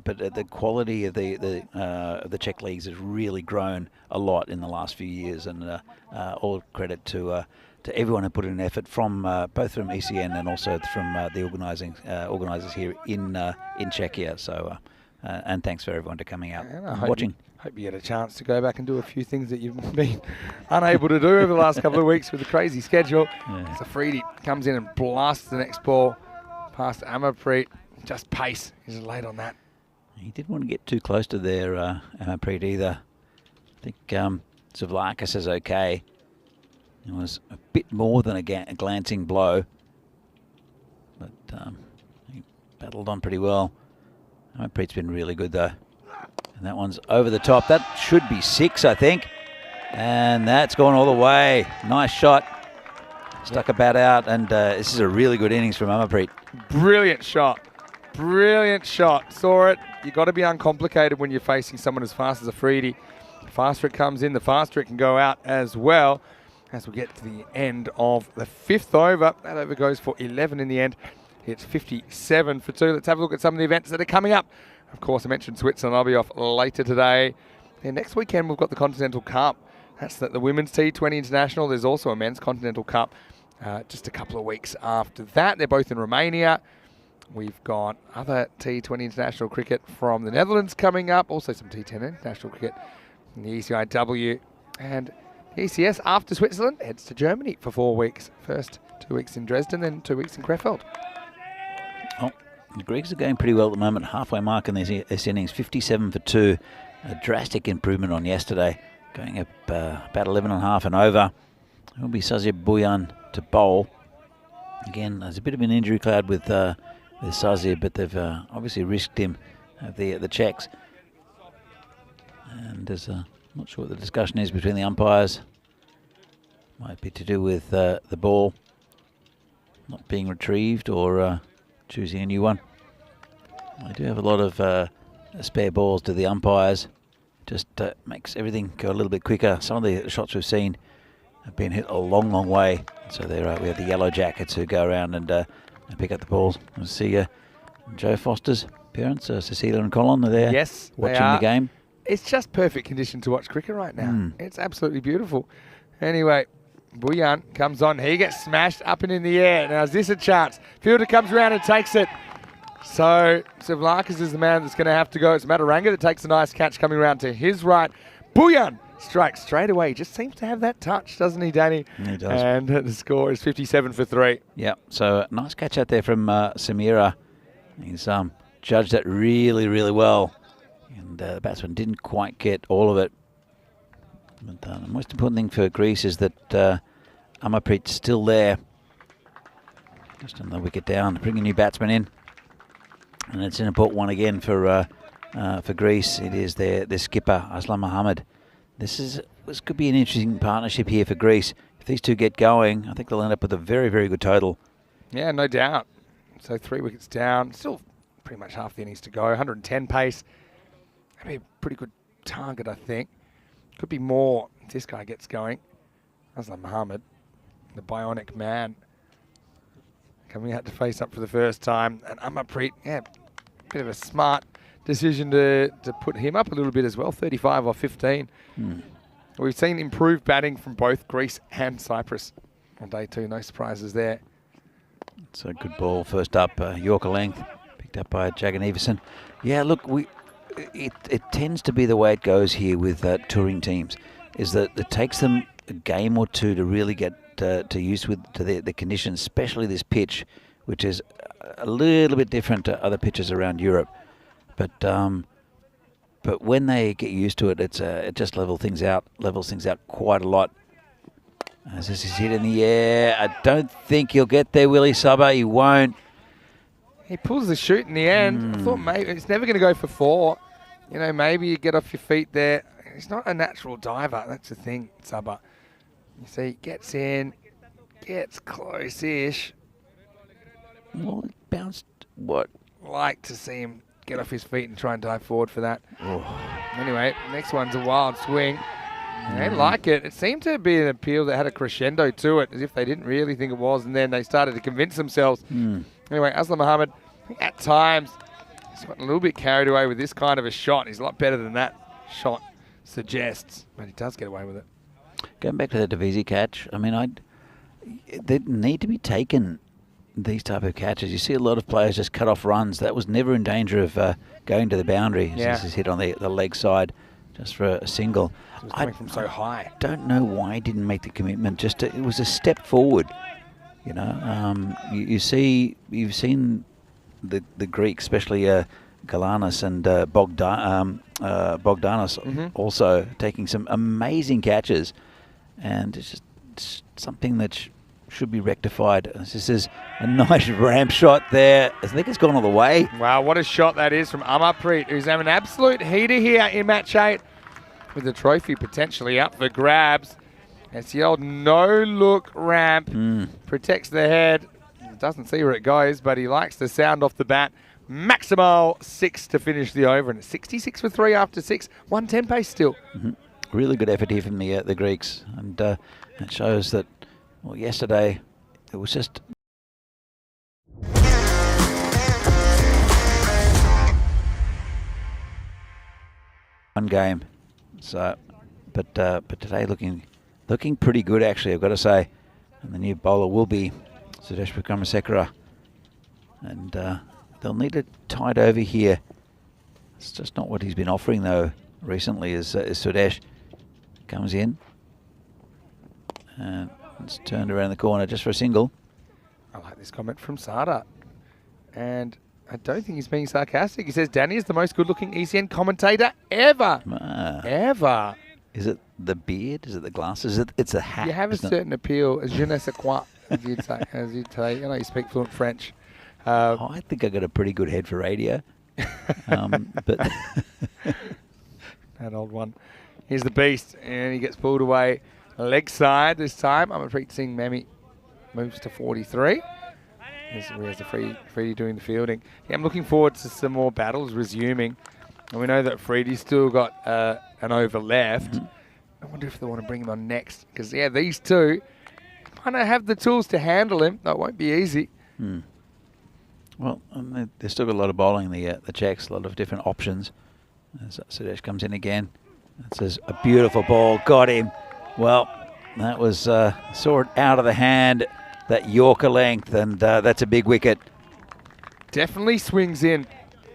but the quality of the Czech leagues has really grown a lot in the last few years, and all credit to everyone who put in an effort from both from ECN and also from the organisers here in Czechia. So and thanks for everyone to coming out and watching. Hope you get a chance to go back and do a few things that you've been unable to do over the last couple of weeks with the crazy schedule. Yeah. So Afridi comes in and blasts the next ball past Amarpreet. Just pace. He's late on that. He didn't want to get too close to their Amarpreet either. I think Savlakis is okay. It was a bit more than a glancing blow, but he battled on pretty well. Amarpreet's been really good though. And that one's over the top. That should be 6, I think. And that's gone all the way. Nice shot. Stuck a bat out, and this is a really good innings from Amarpreet. Brilliant shot. Brilliant shot. Saw it. You've got to be uncomplicated when you're facing someone as fast as Afridi. The faster it comes in, the faster it can go out as well. As we get to the end of the 5th over. That over goes for 11 in the end. It's 57 for 2. Let's have a look at some of the events that are coming up. Of course, I mentioned Switzerland. I'll be off later today. And next weekend, we've got the Continental Cup. That's the Women's T20 International. There's also a Men's Continental Cup just a couple of weeks after that. They're both in Romania. We've got other T20 international cricket from the Netherlands coming up, also some T10 international cricket in the ECIW. And the ECS, after Switzerland, heads to Germany for 4 weeks. First 2 weeks in Dresden, then 2 weeks in Krefeld. Oh, the Greeks are going pretty well at the moment. Halfway mark in this innings, 57 for 2. A drastic improvement on yesterday, going up about 11.5 and over. It will be Sazir Buyan to bowl. Again, there's a bit of an injury cloud with Sazir, but they've obviously risked him, the Czechs. And there's not sure what the discussion is between the umpires. Might be to do with the ball not being retrieved or choosing a new one. I do have a lot of spare balls to the umpires. Just makes everything go a little bit quicker. Some of the shots we've seen have been hit a long, long way. So there we have the yellow jackets who go around and pick up the balls. We'll see Joe Foster's parents, Cecilia and Colin, are there. Yes, watching the game. It's just perfect condition to watch cricket right now. It's absolutely beautiful. Anyway, Buyan comes on. He gets smashed up and in the air. Now, is this a chance? Fielder comes around and takes it. So, Savlakis is the man that's going to have to go. It's Mataranga that takes a nice catch coming around to his right. Buyan strikes straight away. He just seems to have that touch, doesn't he, Danny? He does. And the score is 57 for 3. Yeah, so nice catch out there from Samira. He's judged that really, really well. And the batsman didn't quite get all of it. But the most important thing for Greece is that Amarpreet's still there. Just another wicket down, bring a new batsman in. And it's an important one again for Greece. It is their skipper, Aslam Mohammed. This could be an interesting partnership here for Greece. If these two get going, I think they'll end up with a very, very good total. Yeah, no doubt. So 3 wickets down, still pretty much half the innings to go. 110 pace. That'd be a pretty good target, I think. Could be more if this guy gets going. Aslam Mohammed, the bionic man, coming out to face up for the first time. And Amarpreet, yeah, bit of a smart decision to put him up a little bit as well, 35 or 15. We've seen improved batting from both Greece and Cyprus on day 2. No surprises there. It's a good ball. First up, Yorker length, picked up by Jagan Everson. Yeah, look, it tends to be the way it goes here with touring teams, is that it takes them a game or two to really get to use with the conditions, especially this pitch, which is a little bit different to other pitches around Europe. But when they get used to it, it just levels things out quite a lot. As this is hit in the air, I don't think he'll get there, Willie Subber. He won't. He pulls the shoot in the end. I thought maybe it's never going to go for 4. You know, maybe you get off your feet there. He's not a natural diver. That's the thing, Subber. You see, gets in, gets close-ish. Well, it bounced. What? Like to see him get off his feet and try and dive forward for that. Anyway, next one's a wild swing. They like it. It seemed to be an appeal that had a crescendo to it, as if they didn't really think it was, and then they started to convince themselves. Anyway, Aslam Mohammed, at times, he's gotten a little bit carried away with this kind of a shot. He's a lot better than that shot suggests, but he does get away with it. Going back to the Davisi catch, I mean, they need to be taken, these type of catches. You see a lot of players just cut off runs. That was never in danger of going to the boundary. Yeah. This is hit on the leg side just for a single. It was coming from so high. Don't know why he didn't make the commitment. It was a step forward. You know, you've seen the Greeks, especially Galanis and Bogdanos, also taking some amazing catches, and it's just something that should be rectified. This is a nice ramp shot there. I think it's gone all the way. Wow, what a shot that is from Amarpreet, who's having an absolute heater here in match 8, with the trophy potentially up for grabs. It's the old no-look ramp. Protects the head. Doesn't see where it goes, but he likes the sound off the bat. Maximal 6 to finish the over, and it's 66 for 3 after 6. 110 pace still. Really good effort here from the Greeks, and it shows that, well, yesterday it was just one game. So, but today looking pretty good, actually, I've got to say. And the new bowler will be Sudesh Vikramasekara. And they'll need a tight over here. It's just not what he's been offering, though, recently, is Sudesh. Comes in. And it's turned around the corner just for a single. I like this comment from Sada. And I don't think he's being sarcastic. He says, Danny is the most good-looking ECN commentator ever. Ever. Is it the beard? Is it the glasses? It's a hat. You have a certain appeal, je ne sais quoi, as you'd say. You know, you speak fluent French. I think I got a pretty good head for radio. But that old one. Here's the beast, and he gets pulled away leg side this time. Amarpreet Singh Memi moves to 43. Where's the Freddie doing the fielding? Yeah, I'm looking forward to some more battles resuming. And we know that Freddie's still got an over left. I wonder if they want to bring him on next. Because, yeah, these two kind of have the tools to handle him. That won't be easy. Well, they've still got a lot of bowling, the Czechs, a lot of different options. As Sudesh comes in again. That's a beautiful ball. Got him. Well, that was saw it out of the hand, that Yorker length, and that's a big wicket. Definitely swings in.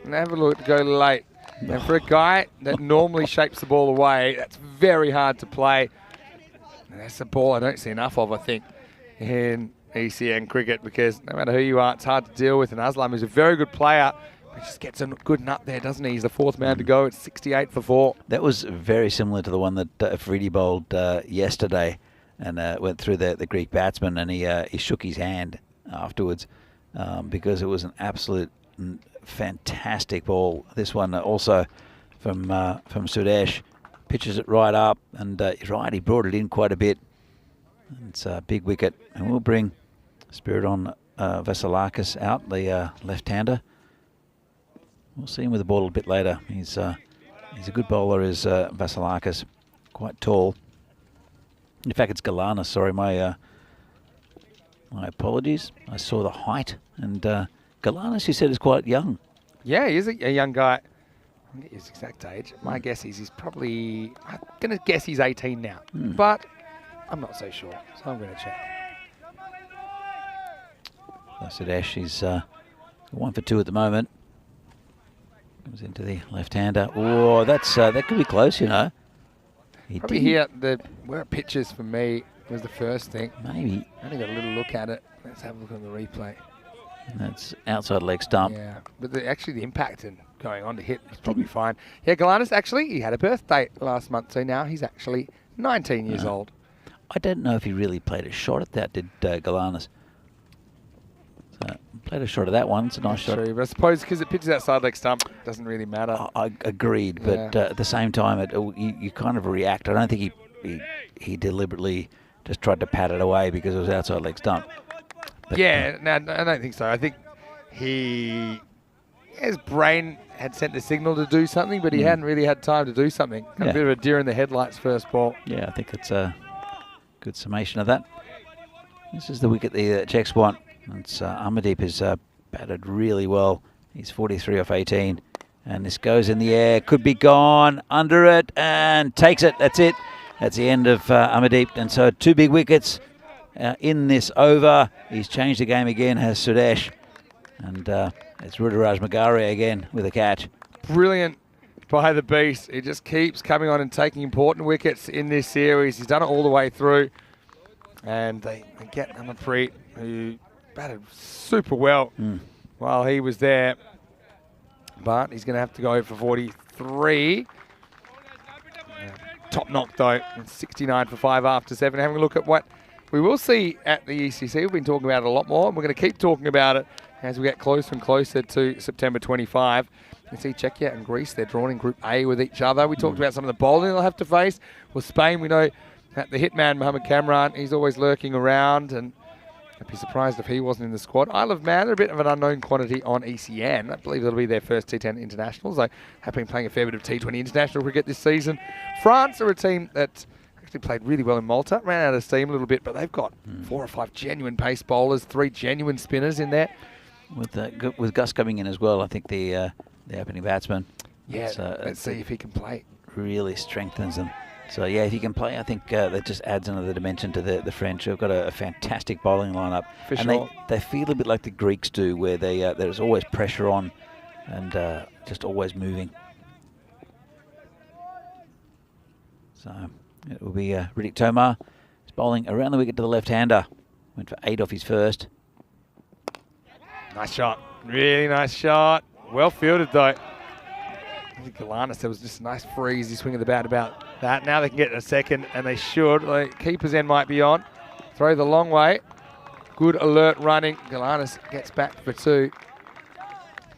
And have a look to go late. And for a guy that normally shapes the ball away, that's very hard to play. And that's a ball I don't see enough of, I think, in ECN cricket, because no matter who you are, it's hard to deal with. And Aslam is a very good player, but just gets a good nut there, doesn't he? He's the fourth man to go. It's 68 for 4. That was very similar to the one that Freddie bowled yesterday, and went through the Greek batsman, and he shook his hand afterwards because it was an absolute fantastic ball. This one also from Sudesh, pitches it right up, and he's right, he brought it in quite a bit. It's a big wicket, and we'll bring Spiridon Vasilakis out, the left-hander. We'll see him with the ball a bit later. He's a good bowler, is Vasilakis, quite tall. In fact, it's Galanis. Sorry, my apologies. I saw the height, and Galanis, you said, is quite young. Yeah, he is a young guy. I'll get his exact age. My guess is he's probably, I'm going to guess he's 18 now, but I'm not so sure, so I'm going to check. Sudesh, he's 1 for 2 at the moment. Comes into the left-hander. Oh, that could be close, you know. Probably here, where it pitches for me was the first thing. Maybe. I only got a little look at it. Let's have a look at the replay. And that's outside leg stump. Yeah, but actually the impact and going on to hit is probably fine. Yeah, Galanis, actually, he had a birthday last month, so now he's actually 19 years old. I don't know if he really played a shot at that, did Galanis. So, played a shot at that one. It's a nice shot. True, but I suppose because it pitches outside leg stump, it doesn't really matter. I agreed, but at the same time, you kind of react. I don't think he deliberately just tried to pat it away because it was outside leg stump. But, yeah, no, I don't think so. I think his brain had sent the signal to do something, but he hadn't really had time to do something. Kind of a bit of a deer in the headlights first ball. Yeah, I think it's a good summation of that. This is the wicket the Czechs want. It's Amardeep has batted really well. He's 43 off 18. And this goes in the air. Could be gone. Under it and takes it. That's it. That's the end of Amardeep. And so 2 big wickets in this over. He's changed the game again, has Sudesh. And it's Ruturaj Magare again with a catch. Brilliant by the beast. He just keeps coming on and taking important wickets in this series. He's done it all the way through. And they get Amarpreet, who batted super well while he was there. But he's going to have to go for 43. Top knock, though. 69 for 5 after 7. Having a look at what we will see at the ECC. We've been talking about it a lot more, and we're going to keep talking about it as we get closer and closer to September 25. You can see Czechia and Greece, they're drawn in Group A with each other. We talked about some of the bowling they'll have to face. With Spain, we know that the hitman, Mohamed Kamran, he's always lurking around, and I'd be surprised if he wasn't in the squad. Isle of Man, they're a bit of an unknown quantity on ECN. I believe it'll be their first T10 internationals. They have been playing a fair bit of T20 international cricket this season. France are a team that actually played really well in Malta. Ran out of steam a little bit, but they've got 4 or 5 genuine pace bowlers, 3 genuine spinners in there. With Gus coming in as well, I think the opening batsman. Yeah, let's see if he can play. Really strengthens them. So, yeah, if you can play, I think that just adds another dimension to the French. They've got a fantastic bowling lineup. For and sure. they feel a bit like the Greeks do, where there's always pressure on and just always moving. So it will be Riddick Tomar. He's bowling around the wicket to the left-hander. Went for 8 off his first. Nice shot. Really nice shot. Well fielded, though. I think Galanis, there was just a nice freezy swing of the bat about that. Now they can get a second, and they should. The keeper's end might be on. Throw the long way. Good alert running. Galanis gets back for 2.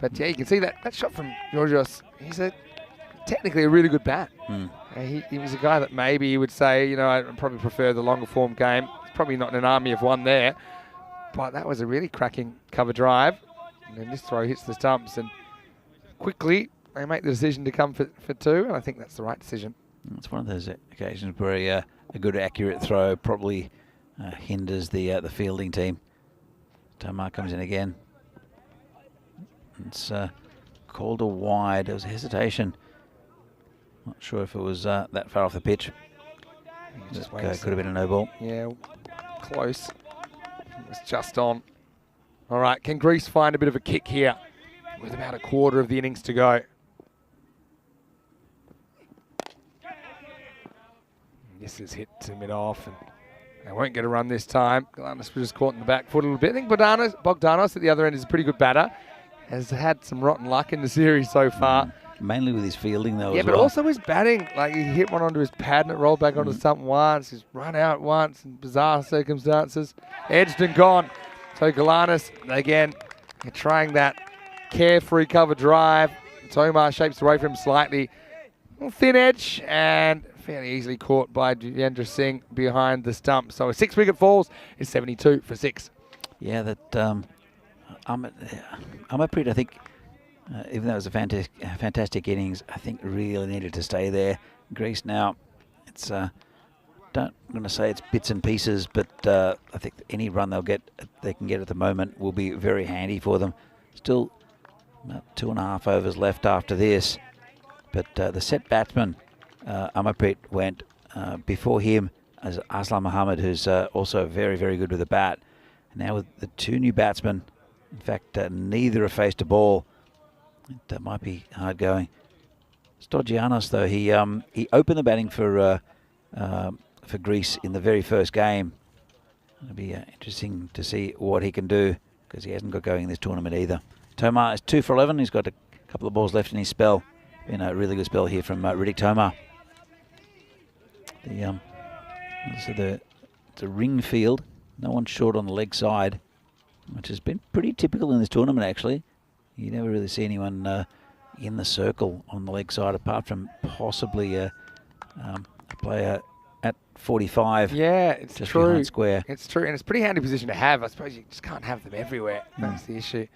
But yeah, you can see that shot from Georgios. He's technically a really good bat. He was a guy that maybe you would say, you know, I probably prefer the longer form game. He's probably not in an army of one there. But that was a really cracking cover drive. And then this throw hits the stumps, and quickly they make the decision to come for 2, and I think that's the right decision. It's one of those occasions where a good accurate throw probably hinders the fielding team. Tomar comes in again. It's called a wide. There was a hesitation. Not sure if it was that far off the pitch. Just could have been a no ball. Yeah, close. It was just on. All right, can Greece find a bit of a kick here with about a quarter of the innings to go? This is hit to mid-off, and they won't get a run this time. Galanis was just caught in the back foot a little bit. I think Bogdanos at the other end is a pretty good batter. Has had some rotten luck in the series so far. Mainly with his fielding, though. Yeah, but also his batting. Like, he hit one onto his pad and it rolled back onto something once. He's run out once in bizarre circumstances. Edged and gone. So Galanis, again, trying that carefree cover drive. Tomar shapes away from him slightly. Thin edge and fairly easily caught by Devendra Singh behind the stump. So a 6-wicket falls is 72 for 6. Yeah, that Amarpreet, I think, even though it was a fantastic innings, I think really needed to stay there. Greece now, it's I'm going to say it's bits and pieces, but I think any run they can get at the moment will be very handy for them. Still about 2.5 overs left after this, but the set batsman, Amarpreet, went before him as Aslam Mohammed, who's also very, very good with the bat. And now with the 2 new batsmen, in fact, neither have faced a ball. That might be hard going. Stogianos, though, he opened the batting for Greece in the very first game. It'll be interesting to see what he can do, because he hasn't got going in this tournament either. Tomar is 2 for 11. He's got a couple of balls left in his spell. Been a really good spell here from Riddick Tomar. It's a ring field. No one short on the leg side, which has been pretty typical in this tournament, actually. You never really see anyone in the circle on the leg side, apart from possibly a player at 45. Yeah, it's just true. Behind square. It's true, and it's a pretty handy position to have. I suppose you just can't have them everywhere. That's the issue.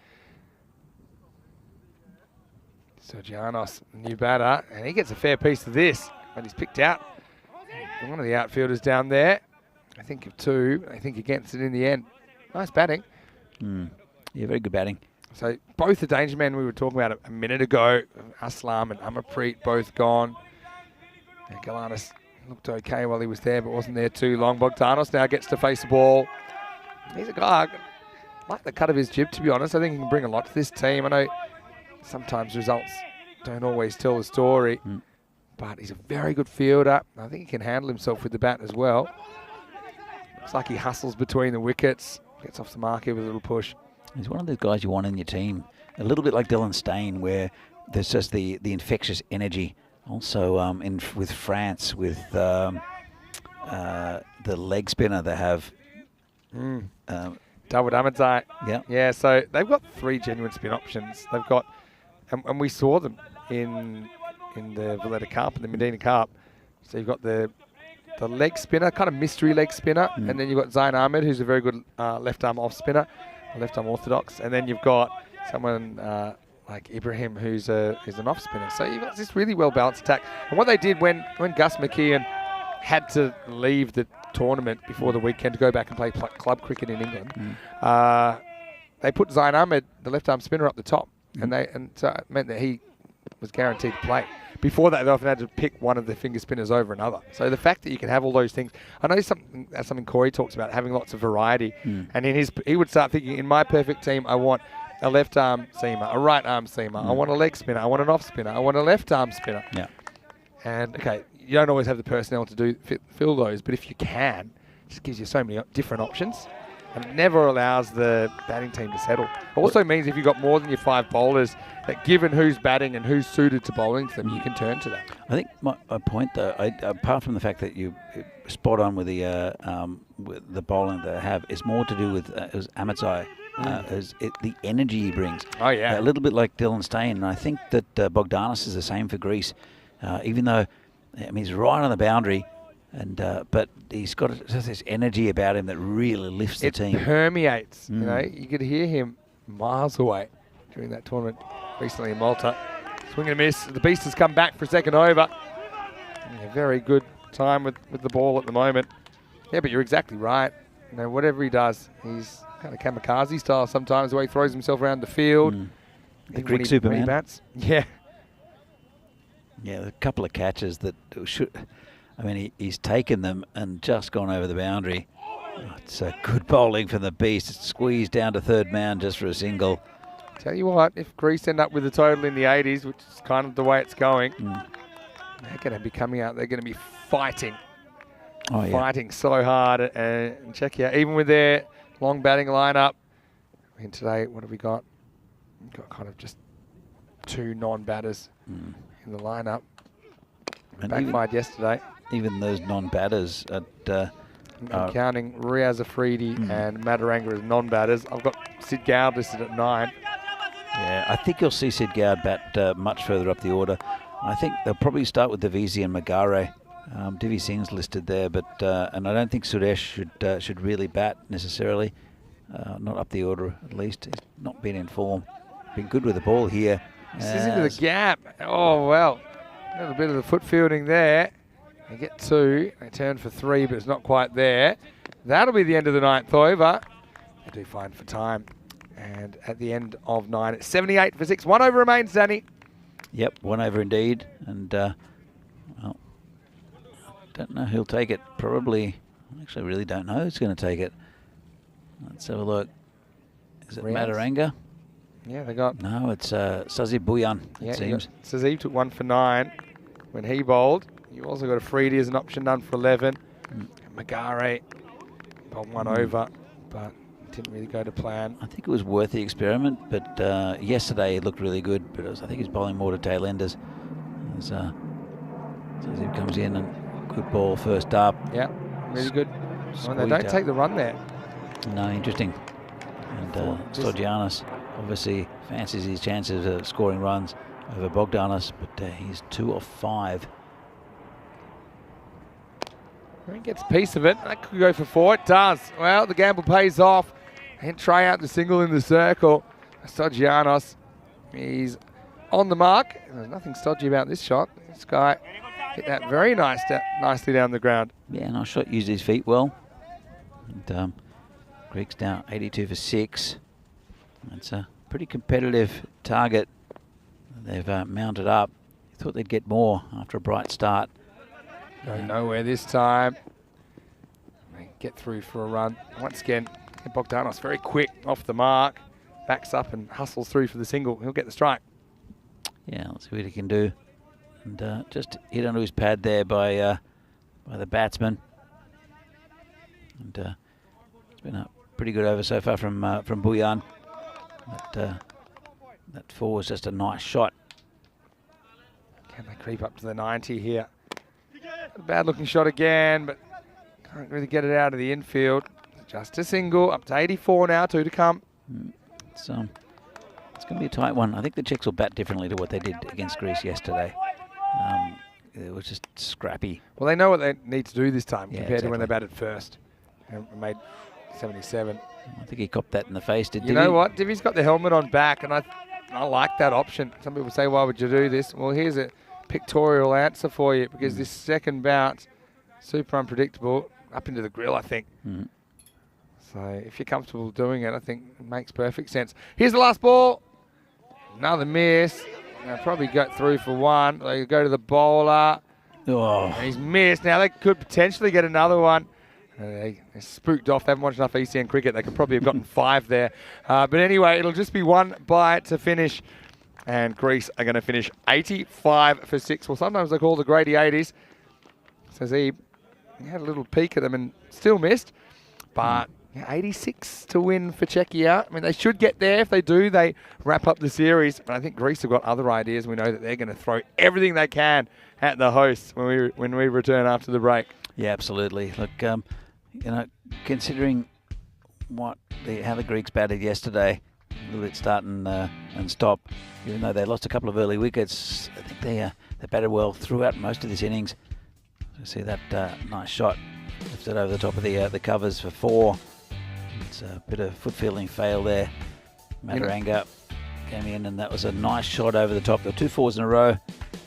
So Giannos, new batter, and he gets a fair piece of this, but he's picked out one of the outfielders down there. I think of 2. I think he gets it in the end. Nice batting. Yeah, very good batting. So both the danger men we were talking about a minute ago, Aslam and Amarpreet, both gone. And Galanis looked okay while he was there, but wasn't there too long. Bogdanos now gets to face the ball. He's a guy, I like the cut of his jib, to be honest. I think he can bring a lot to this team. I know sometimes results don't always tell the story, but he's a very good fielder. I think he can handle himself with the bat as well. Looks like he hustles between the wickets, gets off the mark here with a little push. He's one of those guys you want in your team. A little bit like Dylan Steyn, where there's just the infectious energy. Also with France, with the leg spinner they have. Dawood Ahmedzai. Yeah. Yeah, so they've got 3 genuine spin options. They've got, and we saw them in the Valletta Cup and the Medina Cup. So you've got the leg spinner, kind of mystery leg spinner, and then you've got Zain Ahmed, who's a very good left arm off spinner, left arm orthodox, and then you've got someone like Ibrahim, who's an off spinner. So you've got this really well balanced attack. And what they did when Gus McKeon had to leave the tournament before the weekend to go back and play club cricket in England, they put Zain Ahmed, the left arm spinner, up the top, and so it meant that he was guaranteed to play. before that, they often had to pick one of the finger spinners over another. So the fact that you can have all those things, I know something Corey talks about, having lots of variety. And he would start thinking, in my perfect team, I want a left arm seamer, a right arm seamer, I want a leg spinner, I want an off spinner, I want a left arm spinner. Yeah. And okay, you don't always have the personnel to fill those, but if you can, it just gives you so many different options. And it never allows the batting team to settle. Also means if you've got more than your 5 bowlers, that given who's batting and who's suited to bowling to them, you can turn to that. I think my point, though, apart from the fact that you spot on with the bowling that I have, is more to do with Amatzai, the energy he brings. Oh, yeah. A little bit like Dylan Stain. And I think that Bogdanis is the same for Greece, even though, I mean, he's right on the boundary. And but he's got just this energy about him that really lifts the team. It permeates. You know, you could hear him miles away during that tournament recently in Malta. Swing and a miss. The Beast has come back for a second over. Yeah, very good time with the ball at the moment. Yeah, but you're exactly right. You know, whatever he does, he's kind of kamikaze style sometimes, the way he throws himself around the field. The Greek Superman. When he bats. Yeah. Yeah, a couple of catches that should... I mean, he's taken them and just gone over the boundary. Oh, it's a good bowling from the Beast. It's squeezed down to third man just for a single. Tell you what, if Greece end up with a total in the 80s, which is kind of the way it's going, they're going to be coming out. They're going to be fighting. Fighting so hard. And Czechia, even with their long batting lineup. I mean, today, what have we got? We've got kind of just 2 non-batters in the lineup. And backfired yesterday. Even those non-batters at... I'm counting Riaz Afridi and Madaranga as non-batters. I've got Sid Gowd listed at 9. Yeah, I think you'll see Sid Gowd bat much further up the order. I think they'll probably start with Divisi and Magare. Divi Singh's listed there, but and I don't think Suresh should really bat necessarily. Not up the order, at least. He's not been in form. Been good with the ball here. This is into the gap. Oh, well. A little bit of the foot fielding there. They get 2. They turn for 3, but it's not quite there. That'll be the end of the 9th over. They do fine for time. And at the end of 9, it's 78 for 6. 1 over remains, Danny. Yep, 1 over indeed. And, well, I don't know who'll take it. Probably, actually, I really don't know who's going to take it. Let's have a look. Is it Madaranga? Yeah, they got... No, it's Sazib Bhuyan, it seems. Sazib took 1 for 9 when he bowled. You also got a Afridi as an option, none for 11. Magare bowled 1 over, but didn't really go to plan. I think it was worth the experiment, but yesterday it looked really good, but I think he's bowling more to tail enders. As Sazib comes in and good ball first up. Yeah, really good. Well, they don't take the run there. No, interesting. And Stogianis obviously fancies his chances of scoring runs over Bogdanis, but he's 2 off 5. He gets a piece of it. That could go for 4. It does. Well, the gamble pays off. And try out the single in the circle. Stogianis, he's on the mark. There's nothing stodgy about this shot. This guy hit that very nicely down the ground. Yeah, nice shot. Used his feet well. And Greeks now 82 for 6. It's a pretty competitive target they've mounted up. Thought they'd get more after a bright start. Going nowhere this time. They get through for a run. Once again, Bogdanos very quick off the mark. Backs up and hustles through for the single. He'll get the strike. Yeah, let's see what he can do. And just hit onto his pad there by the batsman. And it's been a pretty good over so far from Bhuyan. That 4 was just a nice shot. Can they creep up to the 90 here? A bad looking shot again, but can't really get it out of the infield. Just a single, up to 84 now, 2 to come. It's going to be a tight one. I think the Czechs will bat differently to what they did against Greece yesterday. It was just scrappy. Well, they know what they need to do this time compared to when exactly. they batted first and made 77. I think he copped that in the face, did You know what? Divi's got the helmet on back, and I like that option. Some people say, why would you do this? Well, here's a pictorial answer for you, because this second bounce, super unpredictable, up into the grill, I think. So if you're comfortable doing it, I think it makes perfect sense. Here's the last ball. Another miss. They'll probably got through for one. They go to the bowler. Oh, He's missed. Now they could potentially get another one. They're spooked off. They haven't watched enough ECN cricket. They could probably have gotten 5 there. But anyway, it'll just be 1 bye to finish. And Greece are going to finish 85 for 6. Well, sometimes they call the Grady 80s. Says he had a little peek at them and still missed. But 86 to win for Czechia. I mean, they should get there. If they do, they wrap up the series. But I think Greece have got other ideas. We know that they're going to throw everything they can at the hosts when we return after the break. yeah, absolutely. Look, considering how the Greeks batted yesterday, a little bit start and stop. Even though they lost a couple of early wickets, I think they batted well throughout most of this innings. You see that nice shot lifted over the top of the covers for 4. It's a bit of foot fielding fail there. Mataranga came in, and that was a nice shot over the top. There were 2 4s in a row,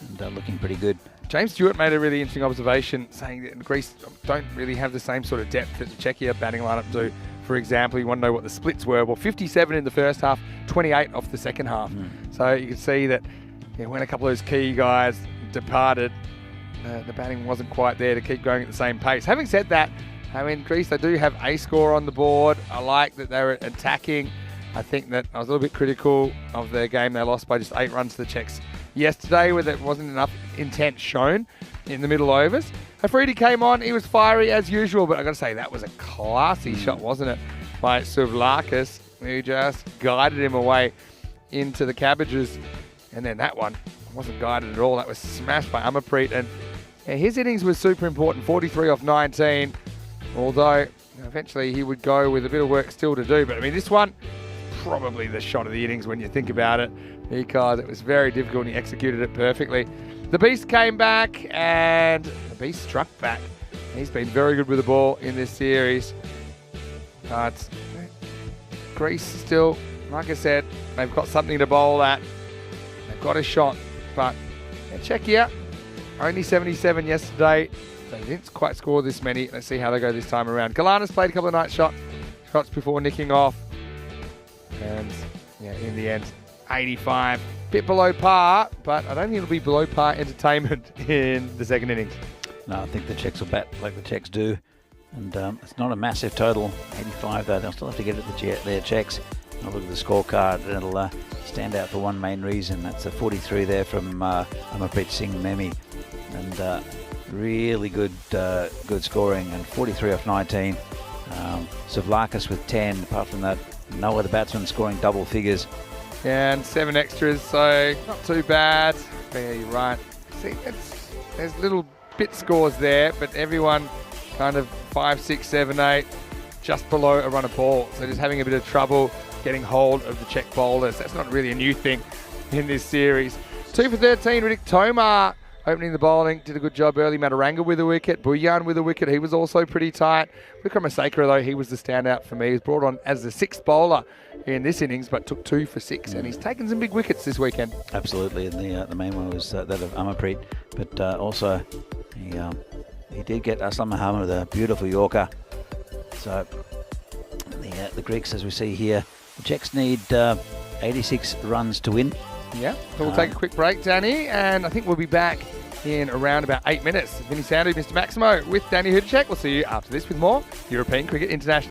and looking pretty good. James Stewart made a really interesting observation, saying that Greece don't really have the same sort of depth that the Czechia batting lineup do. For example, you want to know what the splits were. Well, 57 in the first half, 28 off the second half. So you can see that when a couple of those key guys departed, the batting wasn't quite there to keep going at the same pace. Having said that, I mean, Greece, they do have a score on the board. I like that they were attacking. I think that I was a little bit critical of their game. They lost by just 8 runs to the Czechs yesterday, where there wasn't enough intent shown in the middle overs. Afridi came on. He was fiery as usual, but I've got to say, that was a classy shot, wasn't it, by Suvlakis, who just guided him away into the cabbages. And then that one wasn't guided at all. That was smashed by Amarpreet. And his innings was super important, 43 off 19, although eventually he would go with a bit of work still to do. But I mean, this one, probably the shot of the innings when you think about it, because it was very difficult and he executed it perfectly. The Beast came back, and the Beast struck back. He's been very good with the ball in this series. But Greece still, like I said, they've got something to bowl at. They've got a shot, but Czechia, only 77 yesterday. They didn't quite score this many. Let's see how they go this time around. Galana's played a couple of nice shots before nicking off. And in the end, 85. Bit below par, but I don't think it'll be below par entertainment in the second innings. No, I think the Czechs will bat like the Czechs do. And it's not a massive total, 85 though. They'll still have to get at their Czechs. I'll look at the scorecard, and it'll stand out for one main reason. That's a 43 there from Amarpreet Singh Memi. And really good scoring, and 43 off 19. Suvlakis with 10. Apart from that, no other batsman scoring double figures. And 7 extras, so not too bad. Yeah, you're right. See, there's little bit scores there, but everyone kind of 5, 6, 7, 8, just below a run of ball. So just having a bit of trouble getting hold of the Czech bowlers. That's not really a new thing in this series. 2 for 13, Riddick Tomar opening the bowling. Did a good job early. Mataranga with a wicket. Buyan with a wicket. He was also pretty tight. Vikramasekara, though, he was the standout for me. He was brought on as the 6th bowler in this innings, but took 2 for 6. And he's taken some big wickets this weekend. Absolutely. And the main one was that of Amarpreet. But also, he did get Aslam Muhammad with a beautiful Yorker. So the Greeks, as we see here, the Czechs need 86 runs to win. Yeah, so we'll take a quick break, Danny, and I think we'll be back in around about 8 minutes. Vinny Sandu, Mr. Maximo with Danny Hudacek. We'll see you after this with more European Cricket International.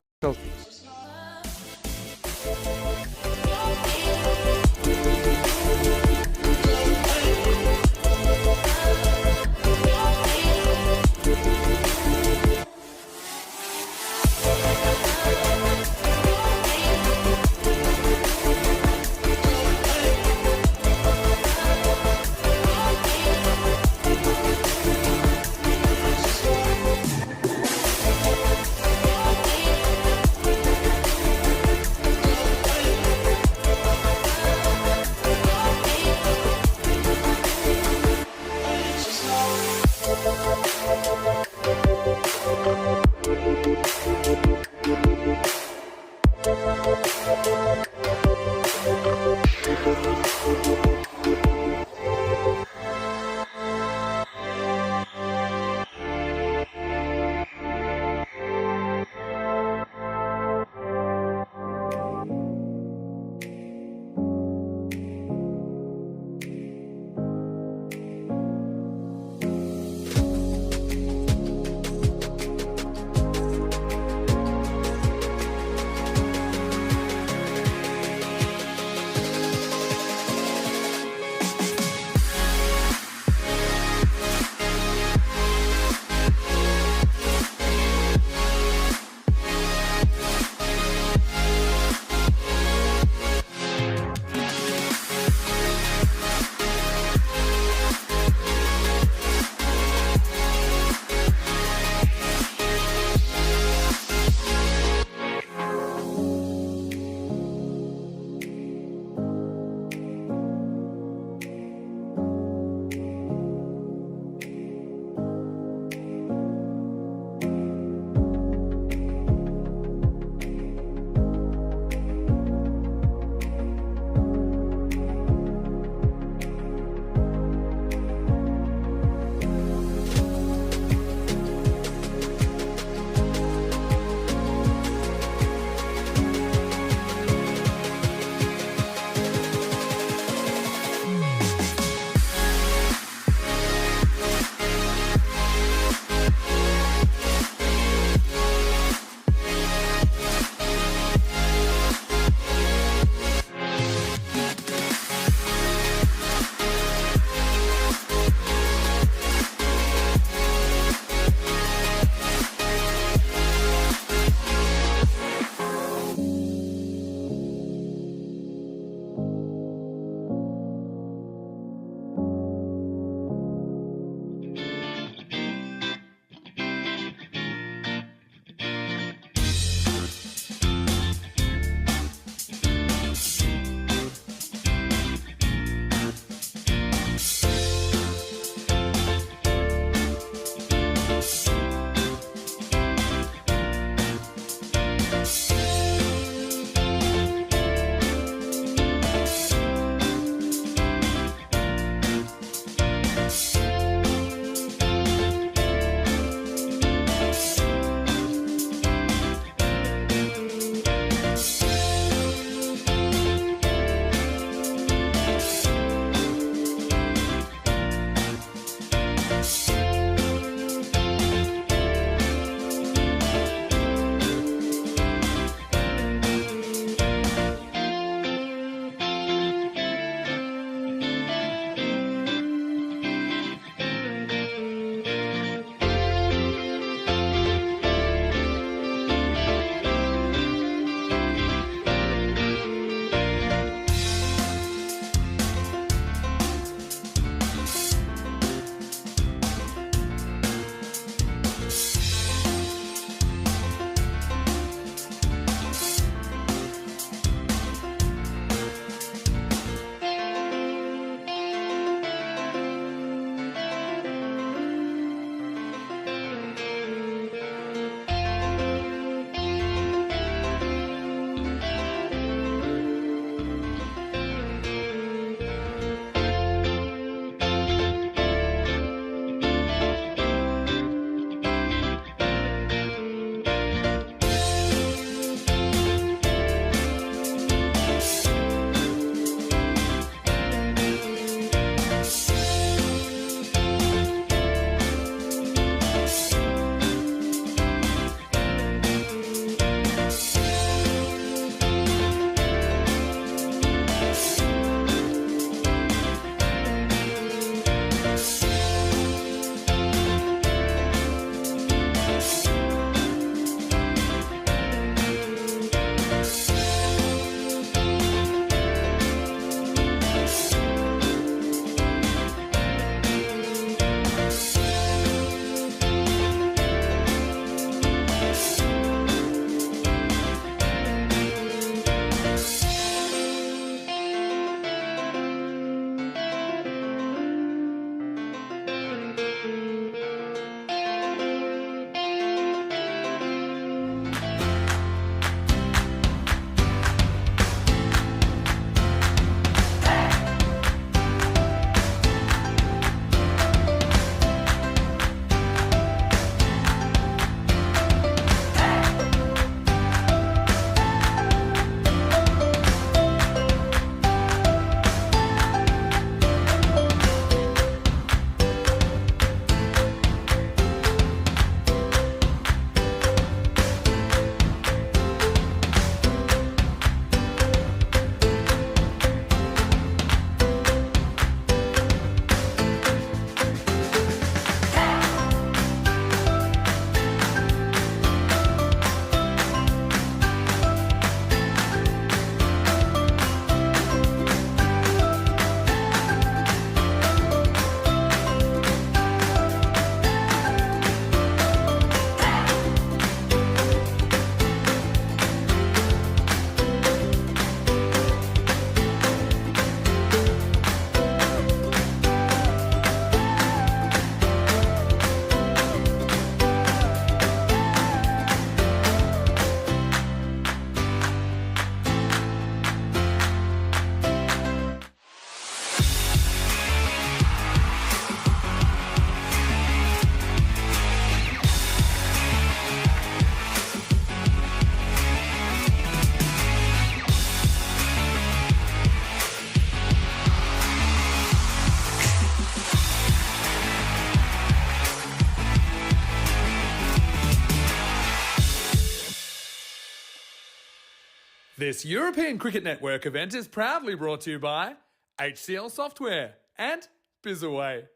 This European Cricket Network event is proudly brought to you by HCL Software and Bizaway.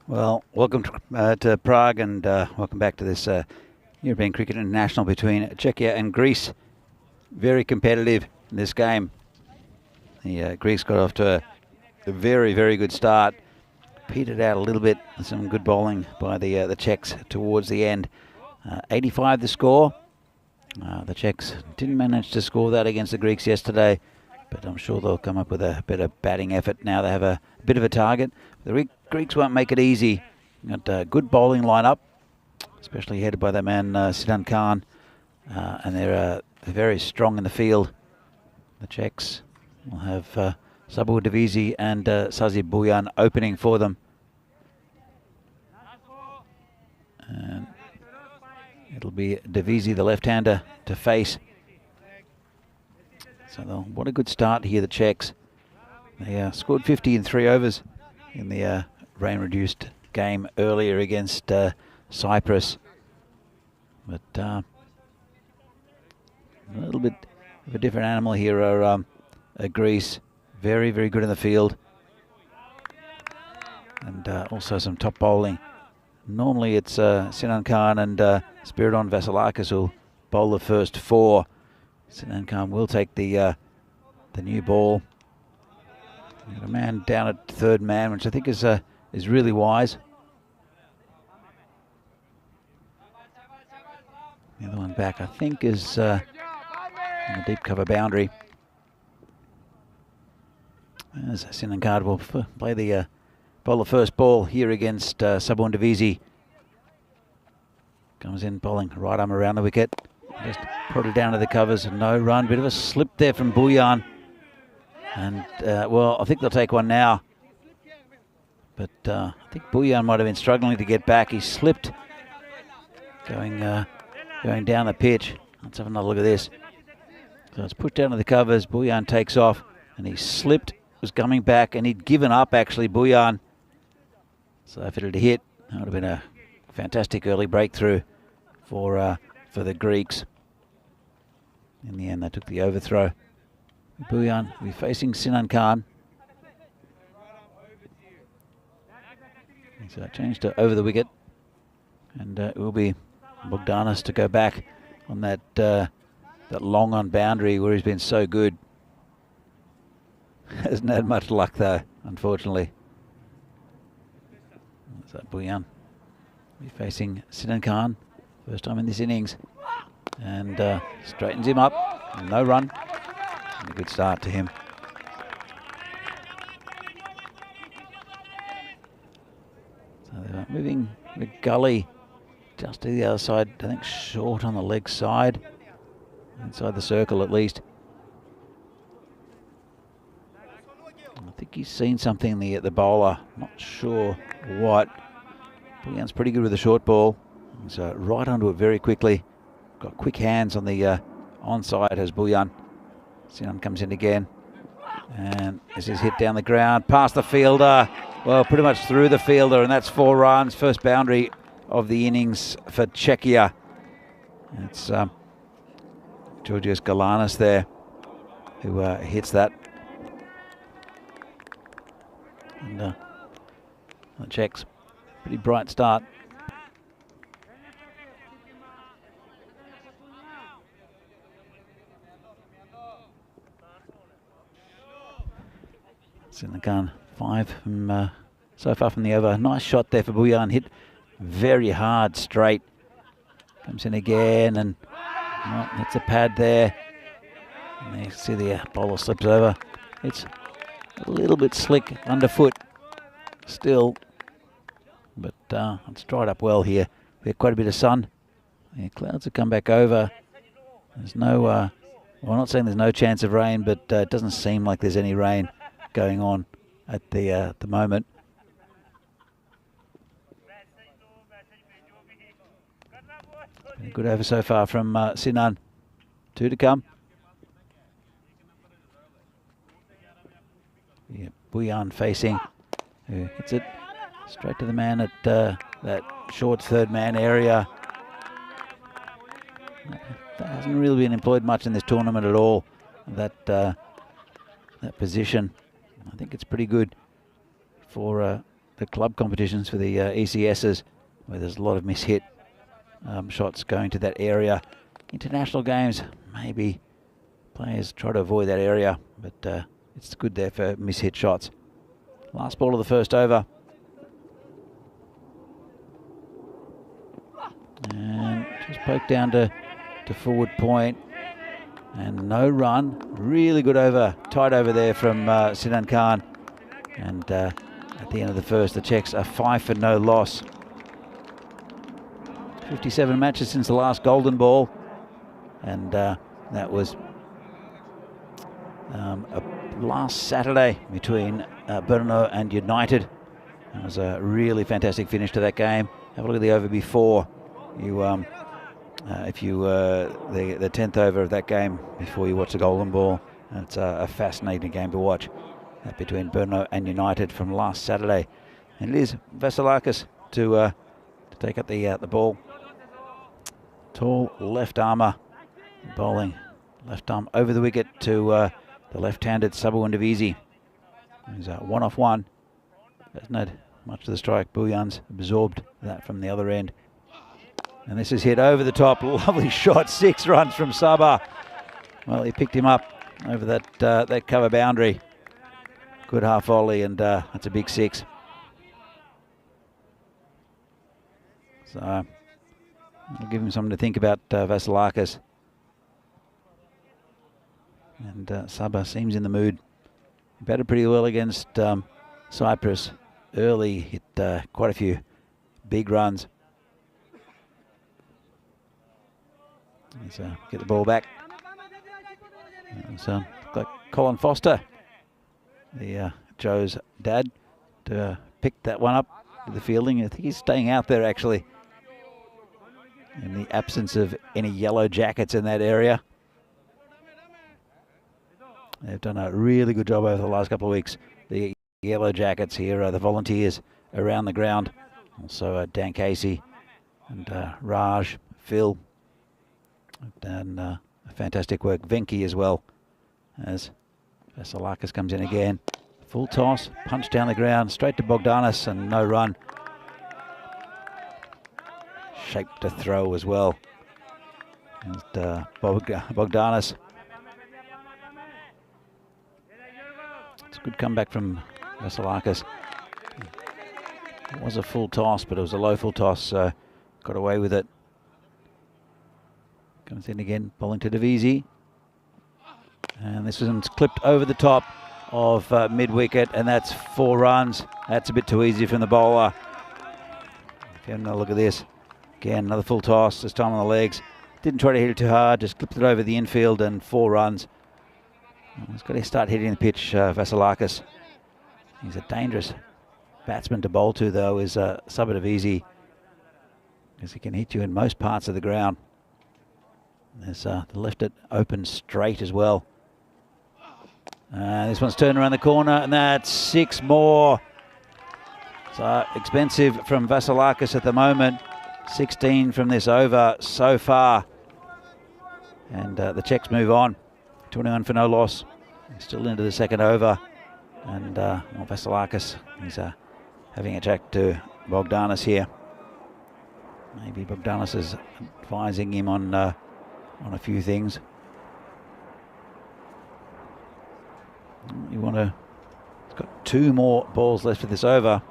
Well, welcome to Prague, and welcome back to this European Cricket International between Czechia and Greece. Very competitive in this game. The Greeks got off to a very, very good start. Petered out a little bit. Some good bowling by the Czechs towards the end. 85 the score. The Czechs didn't manage to score that against the Greeks yesterday, but I'm sure they'll come up with a better batting effort now. They have a bit of a target. The Greeks won't make it easy. Got a good bowling lineup, especially headed by that man Sidan Khan. and they're very strong in the field. The Czechs will have Sabur Divisi and Sazi Bujan opening for them. And it'll be Divisi, the left-hander, to face. So what a good start here, the Czechs. They scored 50 in 3 overs in the rain-reduced game earlier against Cyprus. But a little bit of a different animal here are Greece. Very, very good in the field. And also some top bowling. Normally it's Sinan Khan and Spiridon Vasilakis who'll bowl the first 4. Sinan Khan will take the new ball. Got a man down at third man, which I think is really wise. The other one back, I think, is on the deep cover boundary. As Sinan Khan will play the bowl the first ball here against Sabur Divisi. Comes in bowling right arm around the wicket. Just put it down to the covers. No run. Bit of a slip there from Bujan. And, well, I think they'll take one now. But I think Bujan might have been struggling to get back. He slipped going down the pitch. Let's have another look at this. So it's put down to the covers. Bujan takes off. And he slipped, was coming back. And he'd given up, actually, Bujan. So if it had hit, that would have been a fantastic early breakthrough for the Greeks. In the end, they took the overthrow. Bujan will be facing Sinan Khan. So changed to over the wicket. And it will be Bogdanas to go back on that long on boundary where he's been so good. Hasn't had much luck though, unfortunately. So Bujan will be facing Sinan Khan. First time in this innings. And straightens him up. No run. And a good start to him. So they're moving the gully just to the other side. I think short on the leg side. Inside the circle at least. I think he's seen something in the bowler. Not sure what. Bujan's pretty good with the short ball. So right onto it very quickly. Got quick hands on the onside as Bujan. Sinan comes in again. And this is hit down the ground, past the fielder. Well, pretty much through the fielder, and that's 4 runs. First boundary of the innings for Czechia. It's Georgios Galanis there who hits that. And the Czechs, pretty bright start. Sinan Khan, 5 from so far from the over. Nice shot there for Bujan. Hit very hard straight. Comes in again and well, hits a pad there. And you see the bowler slips over. It's a little bit slick underfoot still. But it's dried up well here. We have quite a bit of sun. The clouds have come back over. There's no, well, I'm not saying there's no chance of rain, but it doesn't seem like there's any rain going on at the moment. Been a good over so far from Sinan. 2 to come. Yeah, Bujan facing, who hits it straight to the man at that short third man area. That hasn't really been employed much in this tournament at all. That position. I think it's pretty good for the club competitions, for the ECSs, where there's a lot of mishit shots going to that area. International games, maybe players try to avoid that area, but it's good there for mishit shots. Last ball of the first over. And just poked down to forward point. And no run. Really good over, tight over there from Sinan Khan. And at the end of the first, the Czechs are 5 for no loss. 57 matches since the last golden ball. and that was last Saturday between Brno and United. It was a really fantastic finish to that game. Have a look at the over before. You, if you the 10th over of that game before you watch the Golden Ball, it's a fascinating game to watch. Between Brno and United from last Saturday, and it is Vasilakis to take up the ball. Tall left armour, bowling left arm over the wicket to the left-handed Sabawundavisi. He's 1 off 1. Hasn't had much of the strike. Buyan's absorbed that from the other end. And this is hit over the top. Lovely shot. 6 runs from Sabah. Well, he picked him up over that cover boundary. Good half volley, and that's a big 6. So I'll give him something to think about, Vasilakis. And Sabah seems in the mood. He batted pretty well against Cyprus early, hit quite a few big runs. Let's get the ball back. So like Colin Foster, Joe's dad, to pick that one up with the fielding. I think he's staying out there actually, in the absence of any yellow jackets in that area. They've done a really good job over the last couple of weeks. The yellow jackets here, the volunteers around the ground. Also Dan Casey and Raj, Phil, and fantastic work. Venki as well, as Vasilakis comes in again. Full toss, punch down the ground, straight to Bogdanis, and no run. Shape to throw as well. And Bogdanis. It's a good comeback from Vasilakis. It was a full toss, but it was a low full toss, so got away with it. Comes in again, bowling to Davisi. And this one's clipped over the top of mid-wicket, and that's 4 runs. That's a bit too easy from the bowler. If you have another look at this, again, another full toss, this time on the legs. Didn't try to hit it too hard, just clipped it over the infield, and 4 runs. He's got to start hitting the pitch, Vasilakis. He's a dangerous batsman to bowl to, though, is Sabawundavisi, because he can hit you in most parts of the ground. There's the left it open straight as well. This one's turned around the corner, and that's 6 more. So expensive from Vasilakis at the moment. 16 from this over so far. And the Czechs move on. 21 for no loss. Still into the second over. And Vasilakis, he's having a check to Bogdanis here. Maybe Bogdanis is advising him on a few things. He's got 2 more balls left for this over.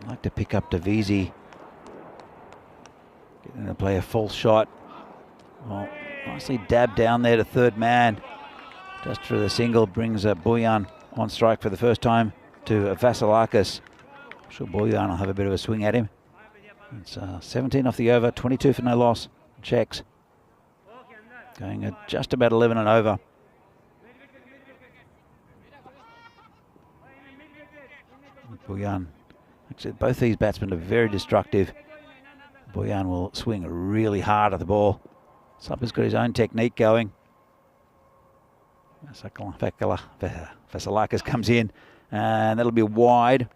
I'd like to pick up Davisi. Getting to play a false shot. Well, nicely dabbed down there to third man. Just for the single, brings Buyan on strike for the first time to Vasilakis. I'm sure Buyan will have a bit of a swing at him. It's 17 off the over, 22 for no loss. Czechs going at just about 11 and over. Buyan, actually both these batsmen are very destructive. Buyan will swing really hard at the ball. Supper's got his own technique going. Vasilakis comes in, and that'll be wide.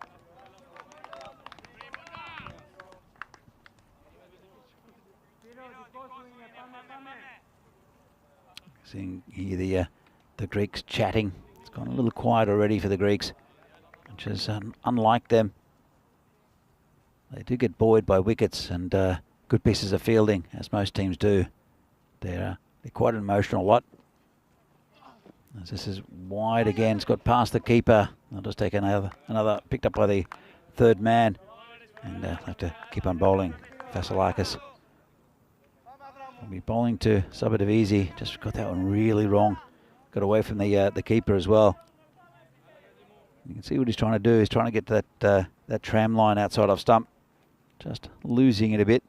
Seeing here the Greeks chatting. It's gone a little quiet already for the Greeks, which is unlike them. They do get buoyed by wickets and good pieces of fielding, as most teams do. They're quite an emotional lot. As this is wide again, it's got past the keeper. They'll just take another picked up by the third man, and have to keep on bowling. Vasilakis will be bowling to Sabawundavisi. Just got that one really wrong. Got away from the keeper as well. You can see what he's trying to do. He's trying to get to that tram line outside of stump. Just losing it a bit.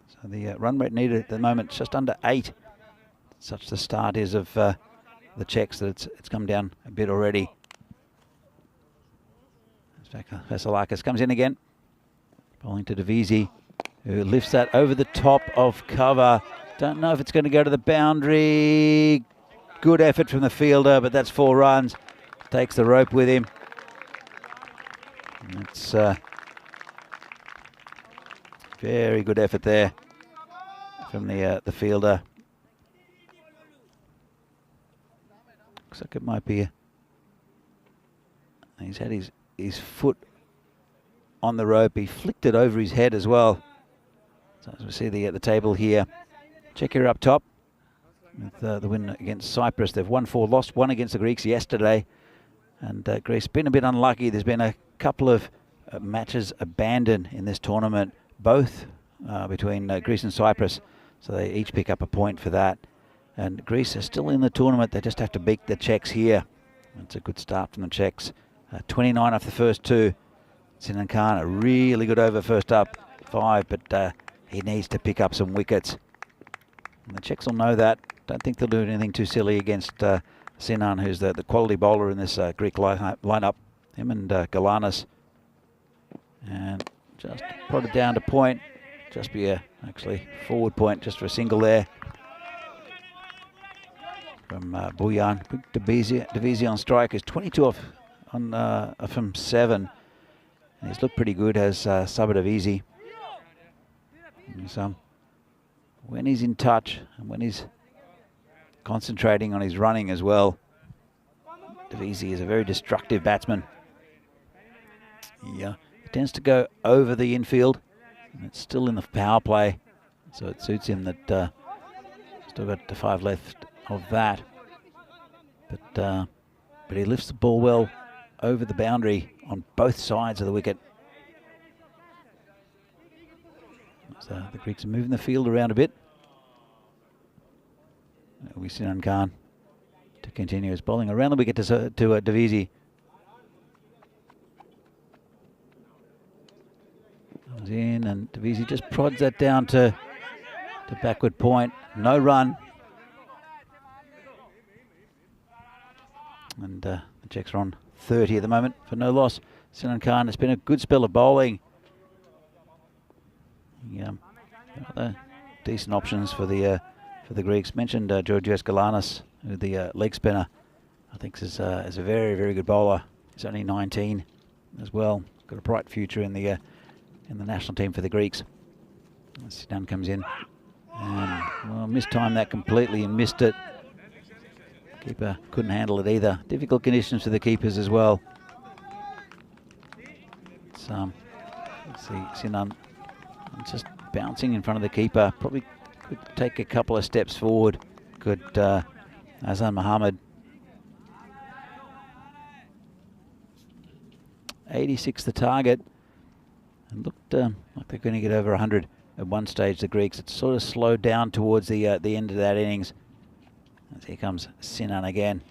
So the run rate needed at the moment just under 8. Such the start is of the Czechs that it's come down a bit already. Vasilakis comes in again, bowling to Divisi, who lifts that over the top of cover. Don't know if it's going to go to the boundary. Good effort from the fielder, but that's 4 runs. Takes the rope with him. It's very good effort there from the fielder. Looks like it might be he's had his foot on the rope. He flicked it over his head as well. So as we see the table here, Czechia up top with the win against Cyprus. They've won 4, lost 1 against the Greeks yesterday, and Greece been a bit unlucky. There's been a couple of matches abandoned in this tournament, both between Greece and Cyprus, so they each pick up a point for that. And Greece are still in the tournament. They just have to beat the Czechs here. That's a good start from the Czechs. 29 off the first 2. Sinan Khan, a really good over first up, 5, but he needs to pick up some wickets. And the Czechs will know that. Don't think they'll do anything too silly against Sinan, who's the quality bowler in this Greek lineup. Him and Galanis. And just prodded down to point. Just be actually forward point just for a single there. From Buyan. Divisi on strike is 22 off from 7. And he's looked pretty good as Sabah So when he's in touch and when he's concentrating on his running as well, Divisi is a very destructive batsman. Yeah, he tends to go over the infield, and it's still in the power play, so it suits him that still got the 5 left of that. But he lifts the ball well over the boundary on both sides of the wicket. So the Greeks are moving the field around a bit. We see Sinan Khan to continue his bowling around the wicket to Divisi. Comes in and Divisi just prods that down to backward point. No run. And the Czechs are on 30 at the moment for no loss. Sinan Khan has been a good spell of bowling. Yeah, decent options for the Greeks. Mentioned Georgios Galanis, the leg spinner. I think is a very, very good bowler. He's only 19 as well. Got a bright future in the national team for the Greeks. Sinan comes in and well, mistimed that completely and missed it. Keeper couldn't handle it either. Difficult conditions for the keepers as well. Let's see, Sinan just bouncing in front of the keeper. Probably could take a couple of steps forward. Could Azan Mohammed. 86 the target. And looked like they're going to get over 100 at one stage, the Greeks. It sort of slowed down towards the end of that innings. As here comes Sinan again.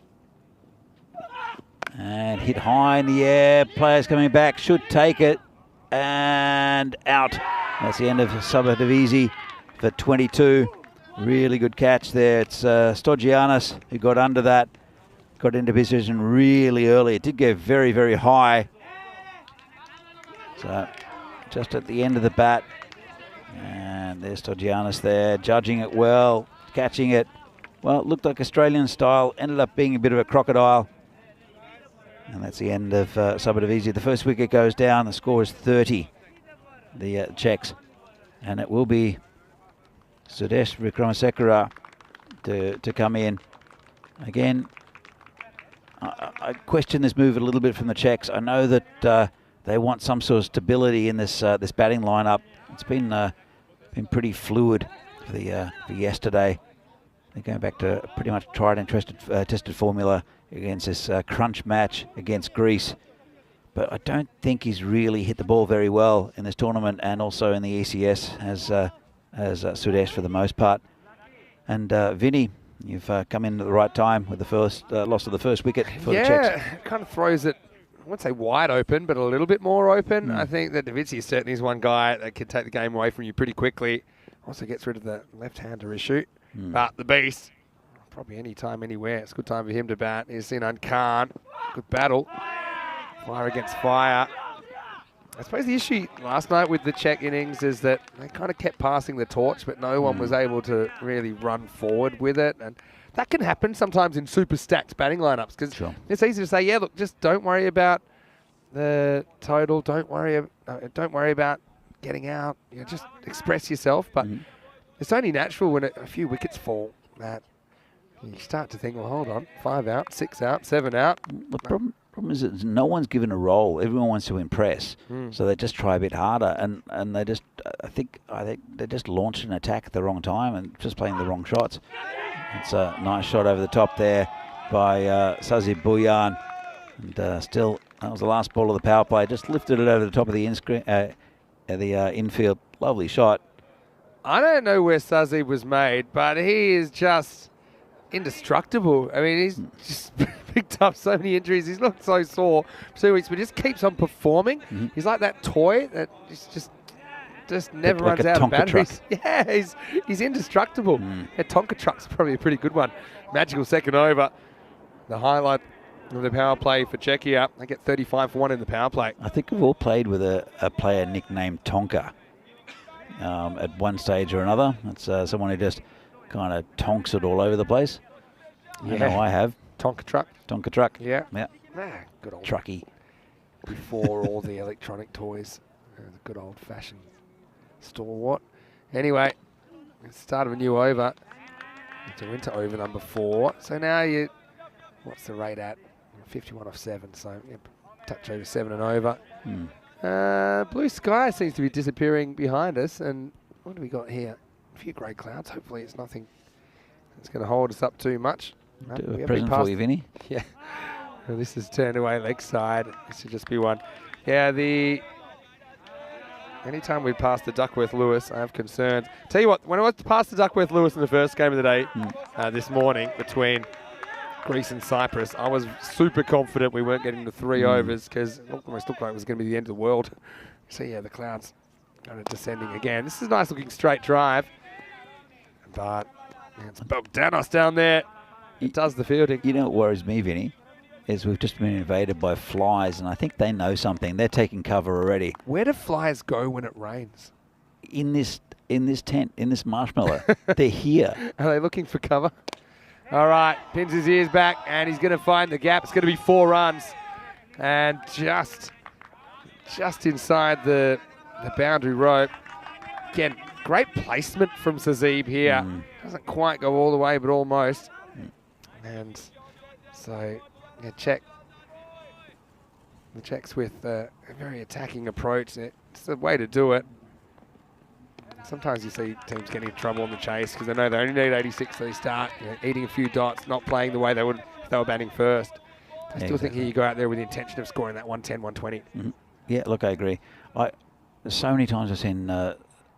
And hit high in the air. Players coming back. Should take it. And out. That's the end of Sabah Divisi for 22. Really good catch there. It's Stogianis who got under that. Got into position really early. It did go very, very high. So just at the end of the bat. And there's Stogianis there. Judging it well. Catching it. Well, it looked like Australian style. Ended up being a bit of a crocodile. And that's the end of Sabah Divisi. The first wicket goes down. The score is 30. The Czechs. And it will be Sudesh Vikramasekara to come in. Again, I question this move a little bit from the Czechs. I know that they want some sort of stability in this this batting lineup. It's been pretty fluid for yesterday. They're going back to pretty much tried and tested formula against this crunch match against Greece. But I don't think he's really hit the ball very well in this tournament and also in the ECS as Sudesh for the most part. And Vinny, you've come in at the right time with the first loss of the first wicket for the Czechs. Yeah, kind of throws it wouldn't say wide open, but a little bit more open. I think that Davidsky certainly is one guy that could take the game away from you pretty quickly. Also gets rid of the left-hander issue. But the Beast, probably any time, anywhere. It's a good time for him to bat. He's seen Khan. Good battle. Fire against fire. I suppose the issue last night with the Czech innings is that they kind of kept passing the torch, but no one was able to really run forward with it. And that can happen sometimes in super stacked batting lineups because it's easy to say, yeah, look, just don't worry about the total. Don't worry about getting out. You know, just express yourself. But it's only natural when a few wickets fall that you start to think, well, hold on, 5 out, 6 out, 7 out. The problem is that no one's given a role. Everyone wants to impress, so they just try a bit harder, and they just I think they just launched an attack at the wrong time and just playing the wrong shots. It's a nice shot over the top there by Sazib Buyan, and still that was the last ball of the power play. Just lifted it over the top of the infield. Lovely shot. I don't know where Sazib was made, but he is just indestructible. I mean, he's just picked up so many injuries. He's looked so sore for 2 weeks, but just keeps on performing. He's like that toy that just never runs out of batteries. Yeah, he's indestructible. Yeah, Tonka truck's probably a pretty good one. Magical second over. The highlight of the power play for Czechia. They get 35 for 1 in the power play. I think we've all played with a player nicknamed Tonka at one stage or another. It's someone who just kind of tonks it all over the place. I know I have. Tonka truck. Tonka truck. Yeah. Good old trucky. Before all the electronic toys. The good old-fashioned stalwart. Anyway, start of a new over. We're into over number 4. So now what's the rate at? 51 off 7. So touch over 7 and over. Blue sky seems to be disappearing behind us. And what do we got here? A few grey clouds. Hopefully it's nothing that's going to hold us up too much. Do a present for you, Vinny. Yeah. Well, this is turned away leg side. This should just be one. Yeah, anytime we pass the Duckworth-Lewis, I have concerns. Tell you what, when I was past the Duckworth-Lewis in the first game of the day this morning between Greece and Cyprus, I was super confident we weren't getting the 3 overs because it almost looked like it was going to be the end of the world. So yeah, the clouds kind of descending again. This is a nice looking straight drive, but it's Bogdanos down there. It does the fielding. You know what worries me, Vinny, is we've just been invaded by flies, and I think they know something. They're taking cover already. Where do flies go when it rains? In this tent, in this marshmallow. They're here. Are they looking for cover? All right, pins his ears back, and he's going to find the gap. It's going to be 4 runs, and just inside the boundary rope. Again, great placement from Sazib here. Doesn't quite go all the way, but almost. And so, yeah, the Czechs with a very attacking approach. It's the way to do it. Sometimes you see teams getting in trouble on the chase because they know they only need 86, so they start eating a few dots, not playing the way they would if they were batting first. I still think here you go out there with the intention of scoring that 110, 120. Yeah, look, I agree. So many times I've seen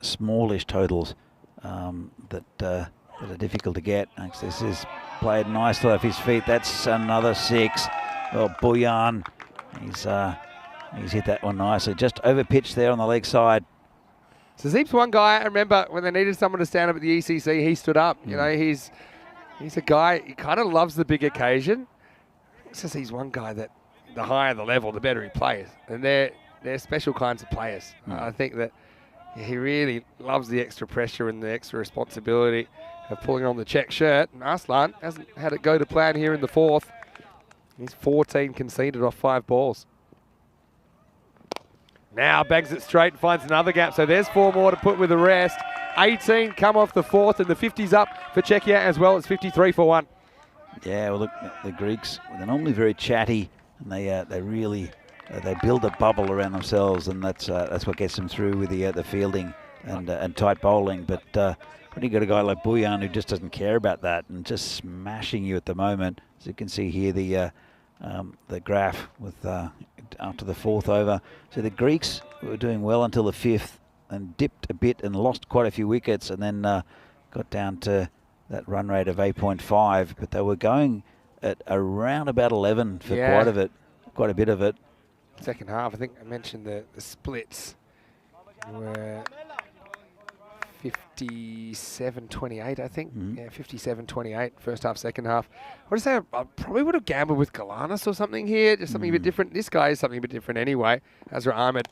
smallish totals that are difficult to get. This is played nicely off his feet. That's another 6. Well, Buyan, he's hit that one nicely. Just over pitch there on the leg side. Sazib's one guy, I remember when they needed someone to stand up at the ECC, he stood up. You know, he's a guy, he kind of loves the big occasion. He's one guy that the higher the level, the better he plays. And they're special kinds of players. I think that he really loves the extra pressure and the extra responsibility of pulling on the Czech shirt. And Arslan hasn't had it go to plan here in the 4th. He's 14 conceded off 5 balls. Now bangs it straight and finds another gap. So there's 4 more to put with the rest. 18 come off the 4th, and the 50's up for Czechia as well. It's 53 for 1. Yeah, well, look, the Greeks, they're normally very chatty, and they really they build a bubble around themselves, and that's what gets them through with the fielding and tight bowling. But pretty good a guy like Buyan who just doesn't care about that and just smashing you at the moment. As you can see here, the graph with after the 4th over. So the Greeks were doing well until the 5th and dipped a bit and lost quite a few wickets, and then got down to that run rate of 8.5. But they were going at around about 11 for quite a bit of it. second half. I think I mentioned the splits were 57-28, I think. Yeah, 57-28, first half, second half. I would say I probably would have gambled with Galanis or something here, just something a bit different. This guy is something a bit different anyway. Azra Ahmed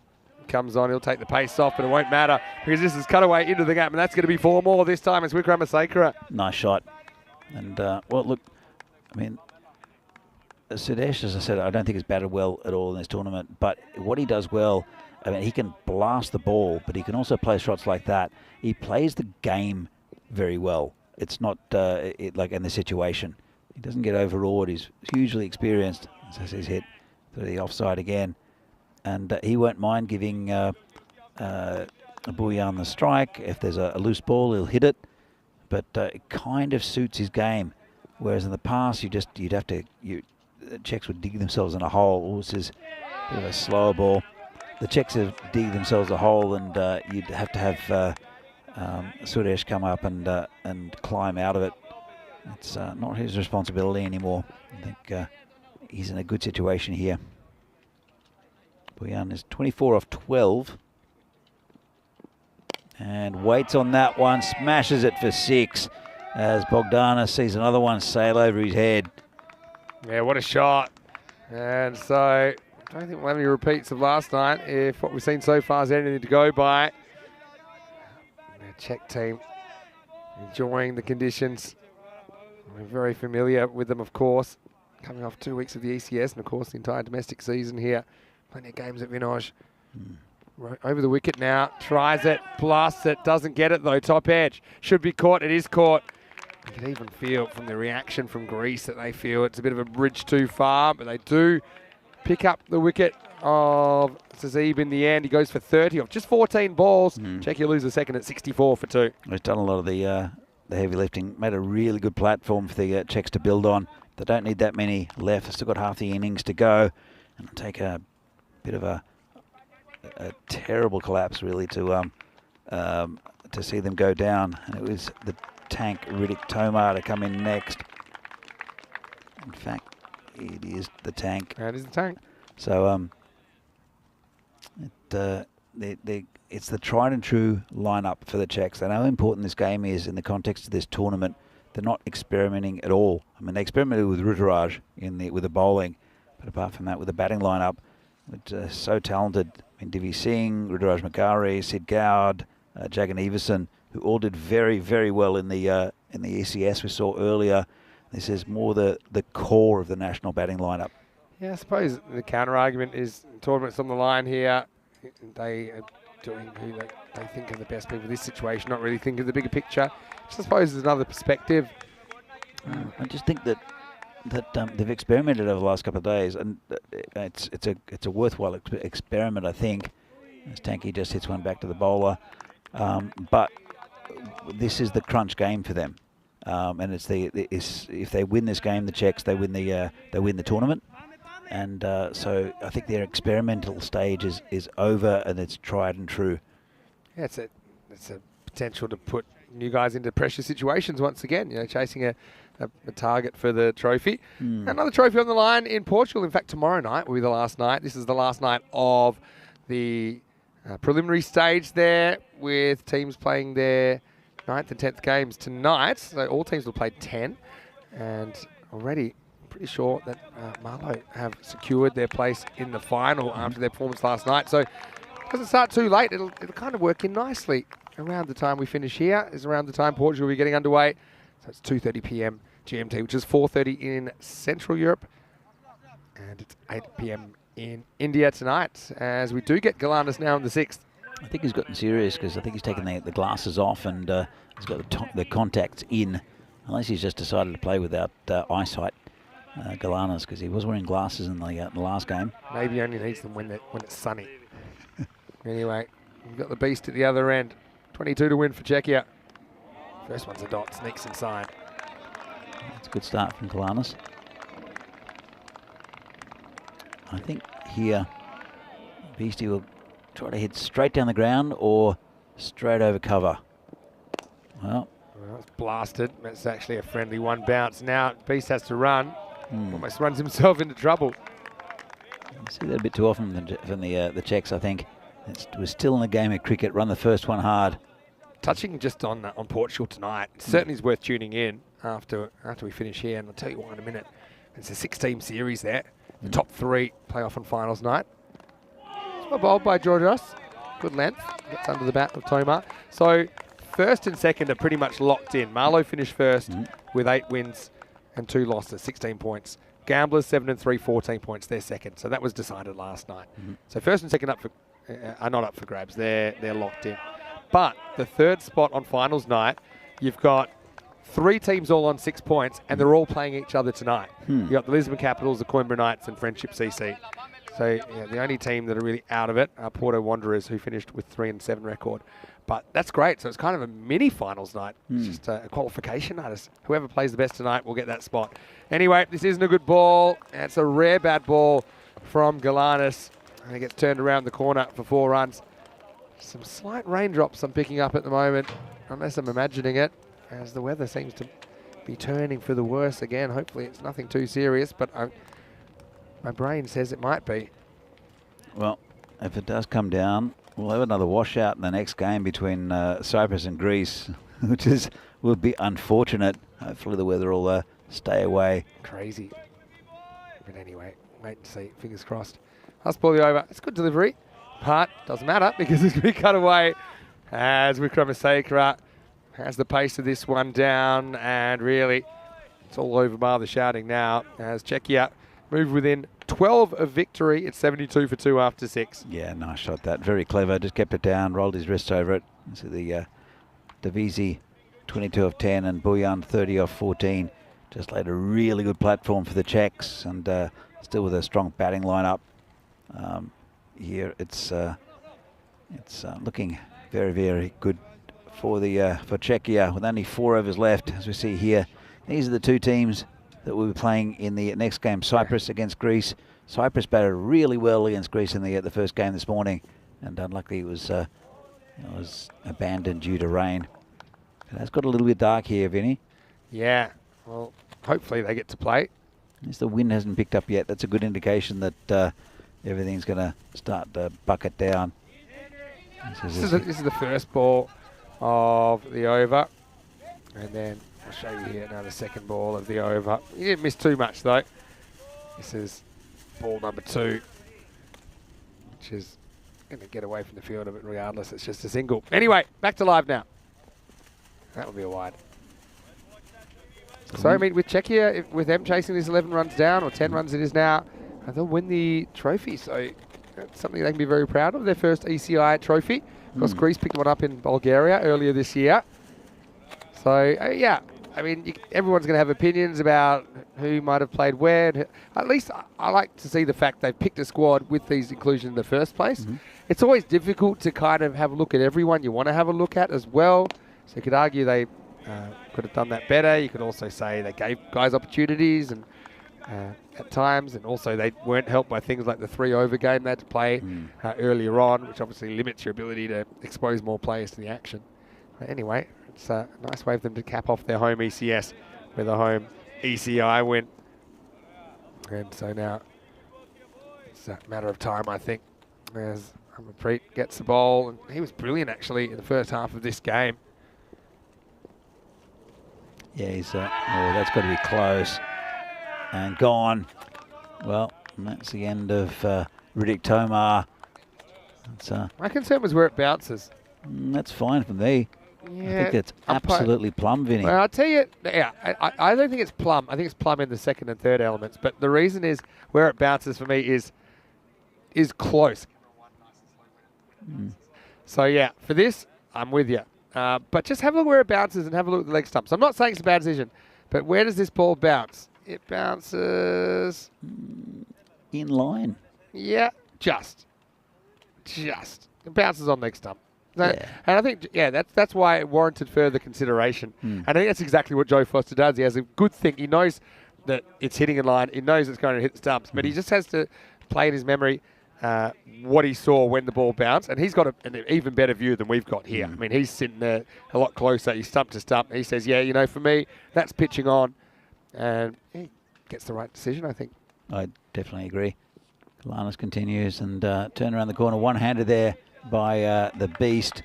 comes on, he'll take the pace off, but it won't matter because this is cutaway into the gap, and that's going to be 4 more this time. It's Wickramasakura. Nice shot. And, well, look, I mean, Sudesh, as I said, I don't think he's batted well at all in this tournament, but what he does well, I mean, he can blast the ball, but he can also play shots like that. He plays the game very well. It's not like in the situation. He doesn't get overawed. He's hugely experienced. As he's hit to the offside again. And he won't mind giving Bouyan the strike. If there's a loose ball, he'll hit it. But it kind of suits his game. Whereas in the past, you'd have to, the Czechs would dig themselves in a hole. This is a bit of a slower ball. The Czechs have dig themselves a hole, and you'd have to have Sudesh come up and climb out of it. It's not his responsibility anymore. I think he's in a good situation here. Bouyan is 24 off 12. And waits on that one, smashes it for 6 as Bogdana sees another one sail over his head. Yeah, what a shot. And so, I don't think we'll have any repeats of last night if what we've seen so far is anything to go by. The Czech team enjoying the conditions. We're very familiar with them, of course. Coming off 2 weeks of the ECS and, of course, the entire domestic season here. Plenty of games at Vinoj. Right over the wicket now. Tries it, blasts it, doesn't get it, though. Top edge. Should be caught. It is caught. You can even feel from the reaction from Greece that they feel it's a bit of a bridge too far, but they do pick up the wicket of Zazib in the end. He goes for 30 off just 14 balls. Czechia lose the second at 64 for 2. He's done a lot of the heavy lifting. Made a really good platform for the Czechs to build on. They don't need that many left. They've still got half the innings to go. And it'll take a bit of a terrible collapse, really, to see them go down. And it was the tank, Riddick Tomar, to come in next. In fact, it is the tank. That is the tank. So it's the tried and true lineup for the Czechs. They know how important this game is in the context of this tournament. They're not experimenting at all. I mean, they experimented with Ruturaj with the bowling, but apart from that, with the batting lineup, it's so talented. I mean, Divi Singh, Ruturaj Makari, Sid Gowd, Jagan Everson, who all did very, very well in the ECS we saw earlier. This is more the core of the national batting lineup. Yeah, I suppose the counter argument is tournaments on the line here. They are doing who they think are the best people in this situation, not really thinking of the bigger picture. Which I suppose is another perspective. I just think that they've experimented over the last couple of days, and it's a worthwhile experiment, I think. As Tanky just hits one back to the bowler, but this is the crunch game for them, and if they win this game, the Czechs, they win the tournament, and so I think their experimental stage is over, and it's tried and true. Yeah, it's a potential to put new guys into pressure situations once again. You know, chasing a target for the trophy. Another trophy on the line in Portugal. In fact, tomorrow night will be the last night. This is the last night of the preliminary stage there, with teams playing their 9th and 10th games tonight. So all teams will play 10. And already pretty sure that Marlow have secured their place in the final after their performance last night. So it doesn't start too late. It'll kind of work in nicely. Around the time we finish here is around the time Portugal will be getting underway. So it's 2:30 p.m. GMT, which is 4:30 in Central Europe. And it's 8 p.m. in India tonight, as we do get Galanis now in the 6th. I think he's gotten serious because I think he's taken the glasses off, and he's got the contacts in, unless he's just decided to play without eyesight, Galanis, because he was wearing glasses in the last game. Maybe he only needs them when it's sunny. Anyway, we've got the beast at the other end. 22 to win for Czechia. First one's a dot, sneaks inside. It's a good start from Galanis. I think here, Beastie will try to hit straight down the ground or straight over cover. Well, it's blasted. That's actually a friendly one bounce. Now Beast has to run. Almost runs himself into trouble. I see that a bit too often from the Czechs, I think. We're still in the game of cricket. Run the first one hard. Touching just on Portugal tonight, certainly is worth tuning in after we finish here, and I'll tell you why in a minute. It's a 6-team series there. The top 3 playoff and finals night. It's well bowled by Georgios. Good length. Gets under the bat of Tomar. So first and second are pretty much locked in. Marlow finished first with 8 wins and 2 losses, 16 points. Gamblers 7 and 3, 14 points. They're second. So that was decided last night. So first and second are not up for grabs. They're locked in. But the third spot on finals night, you've got 3 teams all on 6 points, and they're all playing each other tonight. You've got the Lisbon Capitals, the Coimbra Knights, and Friendship CC. So yeah, the only team that are really out of it are Porto Wanderers, who finished with 3 and 7 record. But that's great. So it's kind of a mini finals night. It's just a qualification night. Whoever plays the best tonight will get that spot. Anyway, this isn't a good ball. And it's a rare bad ball from Galanis. And it gets turned around the corner for 4 runs. Some slight raindrops I'm picking up at the moment, unless I'm imagining it, as the weather seems to be turning for the worse again. Hopefully it's nothing too serious, but my brain says it might be. Well, if it does come down, we'll have another washout in the next game between Cyprus and Greece, which will be unfortunate. Hopefully the weather will stay away. Crazy. But anyway, wait and see. Fingers crossed. Last ball the over. It's good delivery. But doesn't matter because it's going to be cut away as Wickramasekara has the pace of this one down, and really it's all over bar the shouting now as Czechia move within 12 of victory. It's 72 for 2 after 6. Yeah, nice shot that. Very clever. Just kept it down, rolled his wrist over it. So the Davisi 22 of 10 and Boyan 30 off 14 just laid a really good platform for the Czechs, and still with a strong batting lineup. Here it's looking very, very good for Czechia with only 4 overs left, as we see here. These are the 2 teams that we'll be playing in the next game. Cyprus against Greece. Cyprus batted really well against Greece in the first game this morning, and unluckily it was abandoned due to rain. It's got a little bit dark here, Vinny. Yeah, well, hopefully they get to play. At least the wind hasn't picked up yet. That's a good indication that everything's going to start to bucket down. This is the first ball of the over, and then I'll show you here now the second ball of the over. You didn't miss too much though. This is ball number 2, which is going to get away from the fielder, but regardless, it's just a single. Anyway, back to live now. That would be a wide. So I mean, with Czechia, with them chasing this 11 runs down, or 10 runs it is now, they'll win the trophy. So that's something they can be very proud of, their first ECI trophy. Of course, Greece picked one up in Bulgaria earlier this year. So, yeah, I mean, everyone's going to have opinions about who might have played where. At least I like to see the fact they've picked a squad with these inclusions in the first place. It's always difficult to kind of have a look at everyone you want to have a look at as well. So you could argue they could have done that better. You could also say they gave guys opportunities and at times, and also they weren't helped by things like the 3-over game they had to play earlier on, which obviously limits your ability to expose more players to the action. But anyway, it's a nice way for them to cap off their home ECS with a home ECI win. And so now it's a matter of time, I think, as Preet gets the ball. And he was brilliant, actually, in the first half of this game. Yeah, he's that's got to be close. And gone. Well, and that's the end of Riddick Tomar. My concern was where it bounces. That's fine for me. Yeah, I think that's absolutely plumb, Vinny. Well, I'll tell you, yeah, I don't think it's plumb. I think it's plumb in the second and third elements. But the reason is where it bounces for me is close. So, yeah, for this, I'm with you. But just have a look where it bounces and have a look at the leg stumps. I'm not saying it's a bad decision, but where does this ball bounce? It bounces in line. Yeah, just. It bounces on leg stump. And I think, yeah, that's why it warranted further consideration. And I think that's exactly what Joe Foster does. He has a good thing. He knows that it's hitting in line. He knows it's going to hit the stumps, but he just has to play in his memory what he saw when the ball bounced. And he's got an even better view than we've got here. I mean, he's sitting there a lot closer. He's stump to stump. He says, yeah, you know, for me, that's pitching on. And he gets the right decision, I think. I definitely agree. Kalanis continues and turn around the corner, one-handed there by the Beast,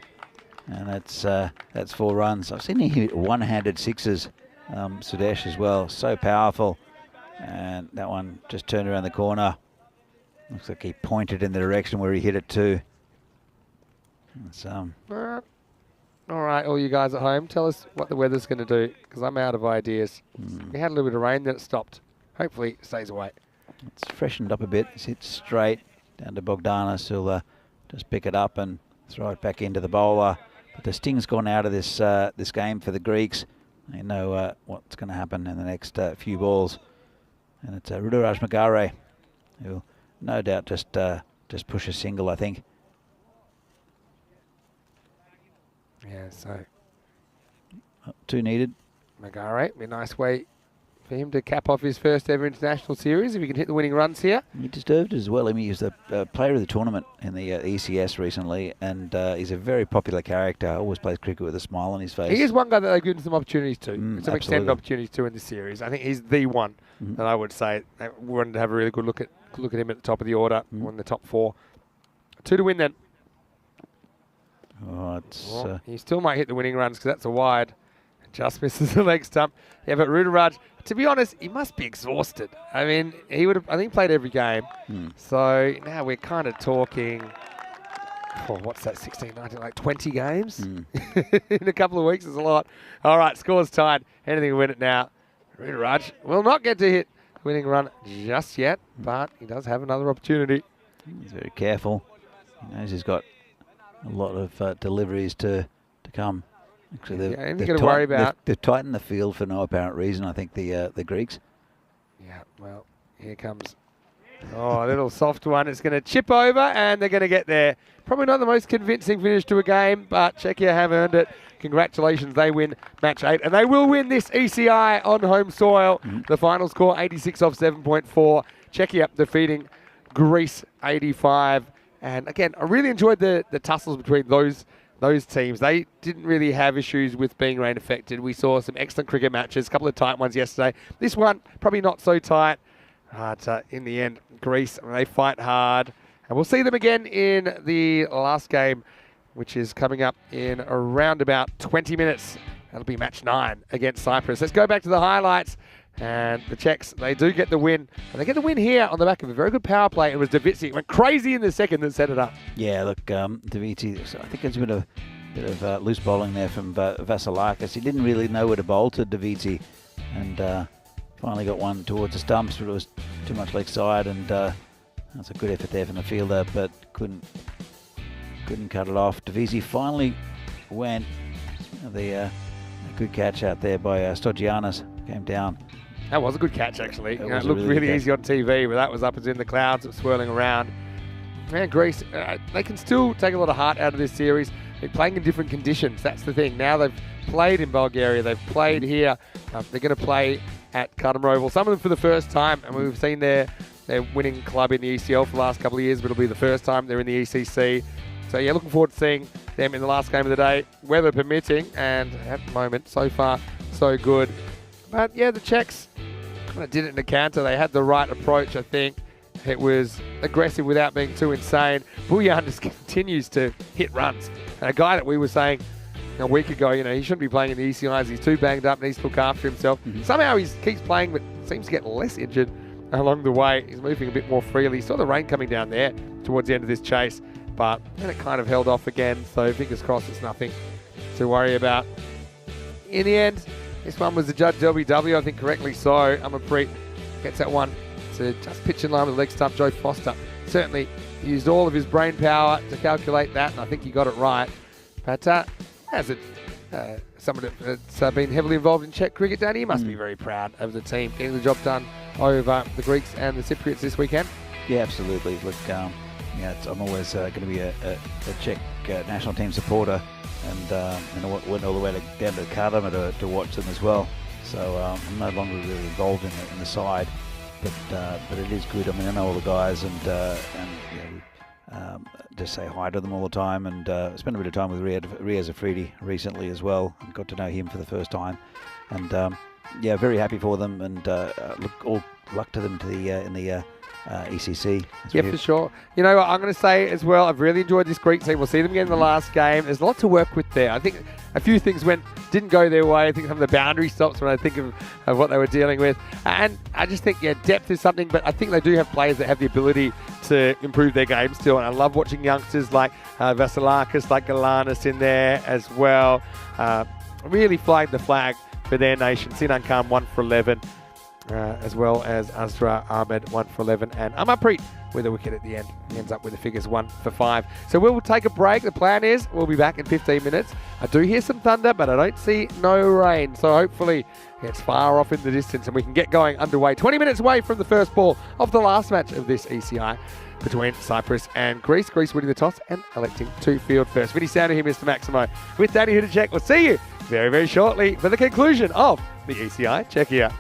and that's 4 runs. I've seen him hit one-handed sixes, Sudesh as well, so powerful, and that one just turned around the corner. Looks like he pointed in the direction where he hit it to. It's, All right, all you guys at home, tell us what the weather's going to do, because I'm out of ideas. We had a little bit of rain, then it stopped. Hopefully it stays away. It's freshened up a bit. It's hit straight down to Bogdanos, who'll just pick it up and throw it back into the bowler. But the sting's gone out of this this game for the Greeks. They know what's going to happen in the next few balls. And it's Ruturaj Magare, who'll no doubt just push a single, I think. Yeah, so 2 needed. Magare, be a nice way for him to cap off his first ever international series if he can hit the winning runs here. He deserved it as well. I mean, he was the player of the tournament in the ECS recently, and he's a very popular character. Always plays cricket with a smile on his face. He is one guy that they've given some opportunities to, some extended absolutely. opportunities to in this series. I think he's the one that I would say wanted to have a really good look at him at the top of the order, one of the top 4. 2 to win then. Oh, it's, he still might hit the winning runs because that's a wide. Just misses the leg stump. Yeah, but Ruturaj, to be honest, he must be exhausted. I mean, he would have, I think, played every game. So now we're kind of talking, what's that, 16, 19, like 20 games in a couple of weeks is a lot. All right, score's tied. Anything to win it now. Ruturaj will not get to hit the winning run just yet, but he does have another opportunity. He's very careful. He knows he's got a lot of deliveries to come. Actually, anything to worry about. They've tightened the field for no apparent reason, I think, the Greeks. Yeah, well, here comes a little soft one. It's going to chip over, and they're going to get there. Probably not the most convincing finish to a game, but Czechia have earned it. Congratulations, they win match 8, and they will win this ECI on home soil. The final score, 86 off 7.4. Czechia defeating Greece, 85. And again, I really enjoyed the tussles between those teams. They didn't really have issues with being rain affected. We saw some excellent cricket matches, a couple of tight ones yesterday. This one, probably not so tight. But in the end, Greece, they fight hard. And we'll see them again in the last game, which is coming up in around about 20 minutes. That'll be match 9 against Cyprus. Let's go back to the highlights. And the Czechs, they do get the win. And they get the win here on the back of a very good power play. It was Davidsky. It went crazy in the second and set it up. Yeah, look, Davidsky, I think there's a bit of loose bowling there from Vasilakis. He didn't really know where to bowl to Davidsky. And finally got one towards the stumps, but it was too much leg side. And that's a good effort there from the fielder, but couldn't cut it off. Davidsky finally went. A good catch out there by Stogianis. Came down. That was a good catch, actually. It looked really really good easy on TV, but that was up as in the clouds, it was swirling around. Man, Greece, they can still take a lot of heart out of this series. They're playing in different conditions. That's the thing. Now they've played in Bulgaria. They've played here. They're going to play at Cardiff Oval. Some of them for the first time, and we've seen their winning club in the ECL for the last couple of years, but it'll be the first time they're in the ECC. So, yeah, looking forward to seeing them in the last game of the day, weather permitting, and at the moment, so far, so good. But, yeah, the Czechs kind of did it in a canter. They had the right approach, I think. It was aggressive without being too insane. Buljan just continues to hit runs. And a guy that we were saying a week ago, he shouldn't be playing in the ECIs. He's too banged up, needs to look after himself. Somehow he keeps playing, but seems to get less injured along the way. He's moving a bit more freely. Saw the rain coming down there towards the end of this chase, but then it kind of held off again. So fingers crossed it's nothing to worry about. In the end, this one was the Judge LBW, I think correctly so. Amapreet gets that one to just pitch in line with the leg stump. Joe Foster certainly used all of his brain power to calculate that, and I think he got it right. But as someone that's been heavily involved in Czech cricket, Danny, he must be very proud of the team getting the job done over the Greeks and the Cypriots this weekend. Yeah, absolutely. Look, I'm always going to be a Czech national team supporter, and I went all the way down to Cardiff to watch them as well. So I'm no longer really involved in the side, but it is good. I mean, I know all the guys, and just say hi to them all the time, and spent a bit of time with Riaz Afridi recently as well, and got to know him for the first time, and very happy for them, and all luck to them in the ECC. Yeah, for sure. You know what, I'm going to say as well, I've really enjoyed this Greek team. We'll see them again in the last game. There's a lot to work with there. I think a few things didn't go their way. I think some of the boundary stops when I think of what they were dealing with. And I just think, depth is something, but I think they do have players that have the ability to improve their game still. And I love watching youngsters like Vasilakis, like Galanis in there as well. Really flying the flag for their nation. Sinan Khan 1 for 11. As well as Azra Ahmed 1 for 11, and Amarpreet with a wicket at the end. He ends up with the figures 1 for 5. So we'll take a break. The plan is we'll be back in 15 minutes. I do hear some thunder, but I don't see no rain. So hopefully it's far off in the distance and we can get going underway. 20 minutes away from the first ball of the last match of this ECI between Cyprus and Greece. Greece winning the toss and electing to field first. Vinny Sounder here, Mr. Maximo, with Danny Hudacek. We'll see you very, very shortly for the conclusion of the ECI Czechia.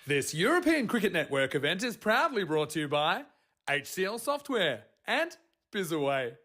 This European Cricket Network event is proudly brought to you by HCL Software and Bizaway.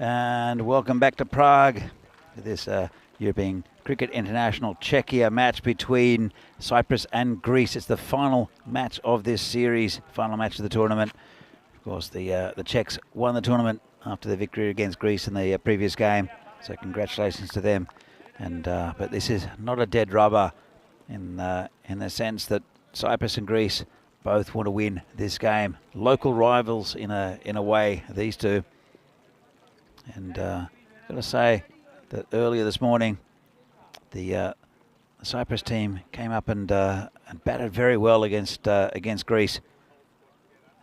And welcome back to Prague for this European Cricket International Czechia match between Cyprus and Greece. It's the final match of this series, final match of the tournament. Of course, the Czechs won the tournament after their victory against Greece in the previous game, so congratulations to them. And but this is not a dead rubber in the sense that Cyprus and Greece both want to win this game. Local rivals in a way, these two. And got to say that earlier this morning, the Cyprus team came up and batted very well against Greece.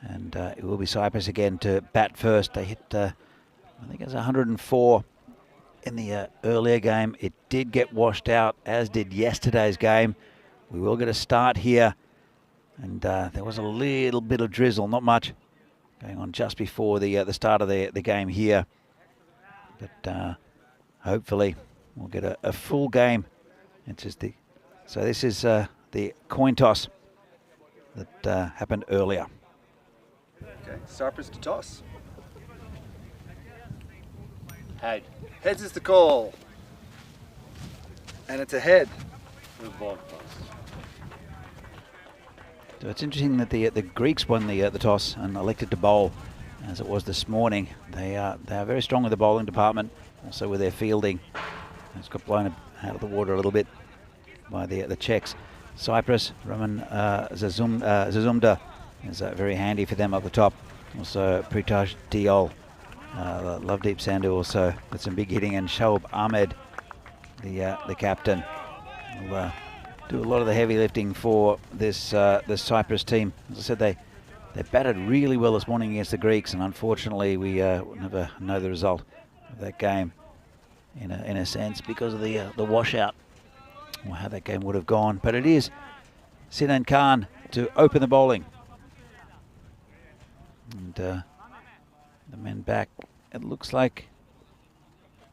And it will be Cyprus again to bat first. They hit, I think it was 104 in the earlier game. It did get washed out, as did yesterday's game. We will get a start here, and there was a little bit of drizzle, not much, going on just before the start of the game here. But hopefully we'll get a full game. It's just so this is the coin toss that happened earlier. Okay, Cyprus to toss. Head. Heads is the call. And it's a head. We'll ball first. So it's interesting that the Greeks won the toss and elected to bowl, as it was this morning. They are very strong with the bowling department, also with their fielding. It's got blown out of the water a little bit by the Czechs. Cyprus, Roman Zazumda is very handy for them up the top. Also Pritaj Diol, Lovedeep Sandhu also with some big hitting, and Shoaib Ahmed, the captain, will do a lot of the heavy lifting for this Cyprus team. As I said, they batted really well this morning against the Greeks, and unfortunately we never know the result of that game in a sense because of the washout, or how that game would have gone. But it is Sinan Khan to open the bowling. And the men back, it looks like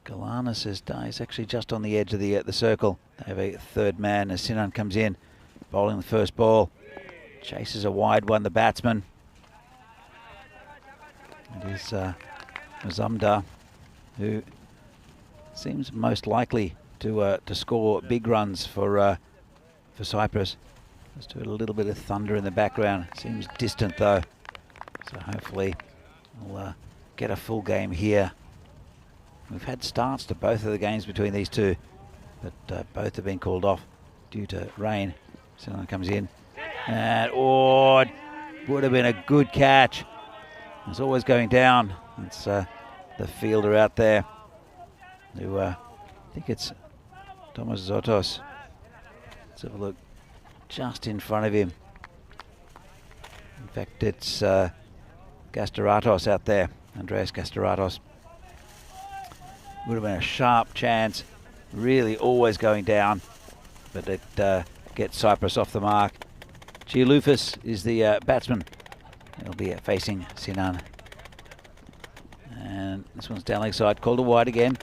Galanis is actually just on the edge of the circle. They have a third man as Sinan comes in, bowling the first ball. Chases a wide one, the batsman. It is Mazumdar, who seems most likely to score big runs for Cyprus. Just heard a little bit of thunder in the background. Seems distant though, so hopefully we'll get a full game here. We've had starts to both of the games between these two, but both have been called off due to rain. Someone comes in, and it would have been a good catch. It's always going down. It's the fielder out there who I think it's Thomas Zotos. Let's have a look, just in front of him. In fact, it's Gastaratos out there, Andreas Gastaratos. Would have been a sharp chance, really always going down, but it gets Cyprus off the mark. Gialoufis is the batsman. He'll be facing Sinan. And this one's down leg side, called a wide again.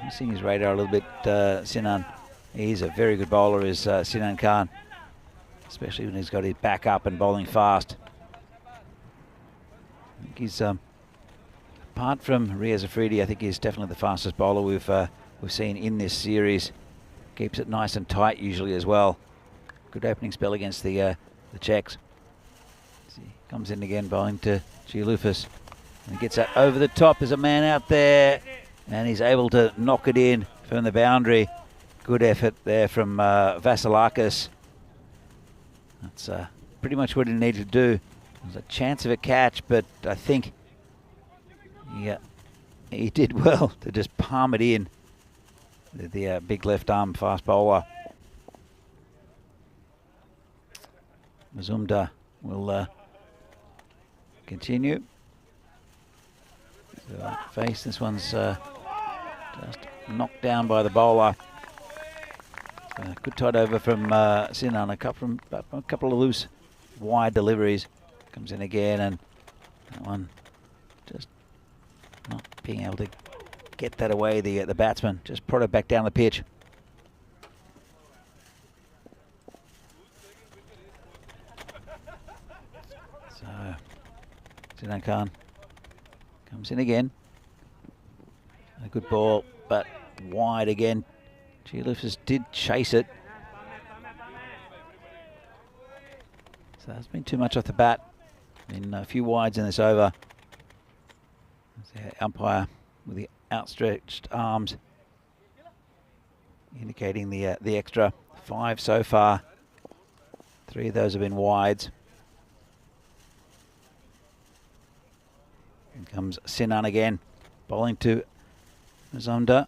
Missing his radar a little bit, Sinan. He's a very good bowler, is Sinan Khan, especially when he's got his back up and bowling fast. I think he's, apart from Riaz Afridi, I think he's definitely the fastest bowler we've seen in this series. Keeps it nice and tight usually as well. Good opening spell against the Czechs. He comes in again, bowling to Chialufis. And gets that over the top. There's a man out there, and he's able to knock it in from the boundary. Good effort there from Vasilakis. That's pretty much what he needed to do. There's a chance of a catch, but I think he did well to just palm it in. The big left arm fast bowler. Mazumdar will continue. So, face, this one's just knocked down by the bowler. Good tight over from Sinan, a couple of loose wide deliveries. Comes in again, and that one just not being able to get that away. The batsman just prodded back down the pitch. So Sinan Khan comes in again. A good ball, but wide again. Chialufis did chase it. So there's been too much off the bat. Been a few wides in this over. The umpire with the outstretched arms indicating the extra 5 so far. 3 of those have been wides. In comes Sinan again, bowling to Mazumdar.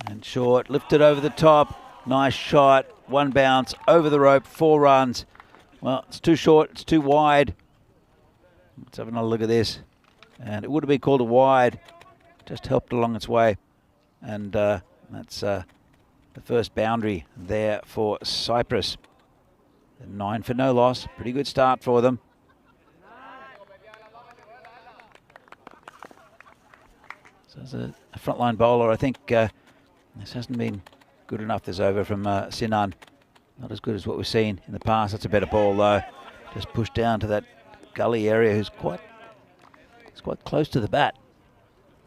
And short, lifted over the top. Nice shot, 1 bounce, over the rope, 4 runs. Well, it's too short, it's too wide. Let's have another look at this. And it would have been called a wide. Just helped along its way. And that's the first boundary there for Cyprus. 9 for no loss. Pretty good start for them. So as a frontline bowler, I think this hasn't been good enough, this over from Sinan. Not as good as what we've seen in the past. That's a better ball though. Just pushed down to that gully area, who's quite close to the bat.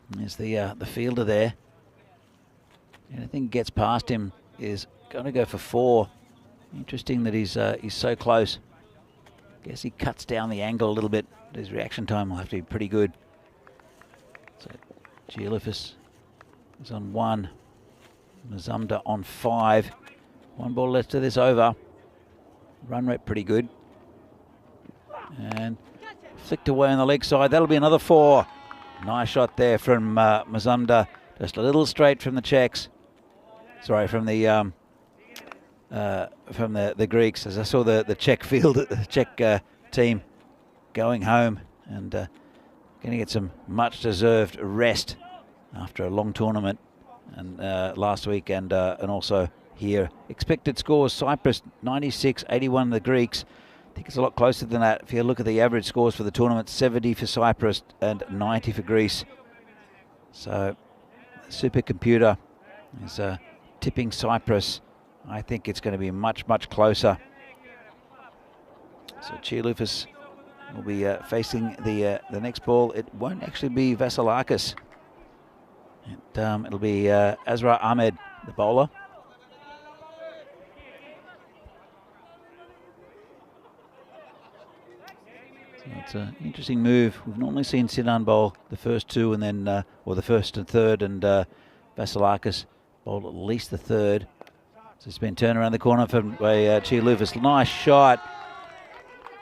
There's the fielder there. Anything gets past him is going to go for 4. Interesting that he's so close. Guess he cuts down the angle a little bit. His reaction time will have to be pretty good. So Chialufis is on 1. Mazumdar on 5. 1 ball left to this over. Run rate pretty good. And flicked away on the leg side. That'll be another 4. Nice shot there from Mazumdar. Just a little straight from the Czechs. Sorry, from the Greeks. As I saw the Czech field, the Czech team going home and going to get some much-deserved rest after a long tournament and last week and also here. Expected scores: Cyprus 96, 81 the Greeks. I think it's a lot closer than that. If you look at the average scores for the tournament, 70 for Cyprus and 90 for Greece. So the supercomputer is tipping Cyprus. I think it's going to be much, much closer. So Chialufis will be facing the next ball. It won't actually be Vasilakis. It'll be Azra Ahmed, the bowler. So it's an interesting move. We've normally seen Sinan bowl the first 2 and then, or the first and third, and Vasilakis bowl at least the third. So it's been turned around the corner by Chialufis. Nice shot.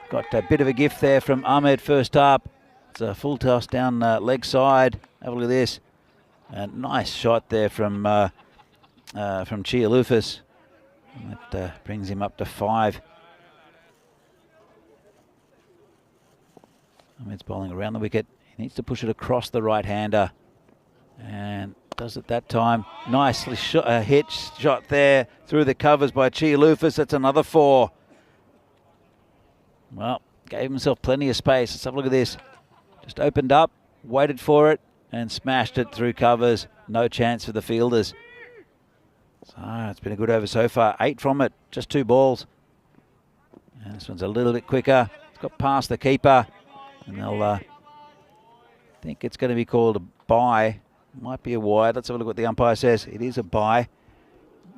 Got a bit of a gift there from Ahmed first up. It's a full toss down leg side. Have a look at this. And nice shot there from Chialufis. That brings him up to 5. Ahmed's bowling around the wicket. He needs to push it across the right-hander. And does it that time. Nicely hit shot there through the covers by Chialufis. That's another 4. Well, gave himself plenty of space. Let's have a look at this. Just opened up, waited for it, and smashed it through covers. No chance for the fielders. So it's been a good over so far. 8 from it, just 2 balls. And this one's a little bit quicker. It's got past the keeper. And they'll think it's going to be called a bye. Might be a wide. Let's have a look what the umpire says. It is a bye.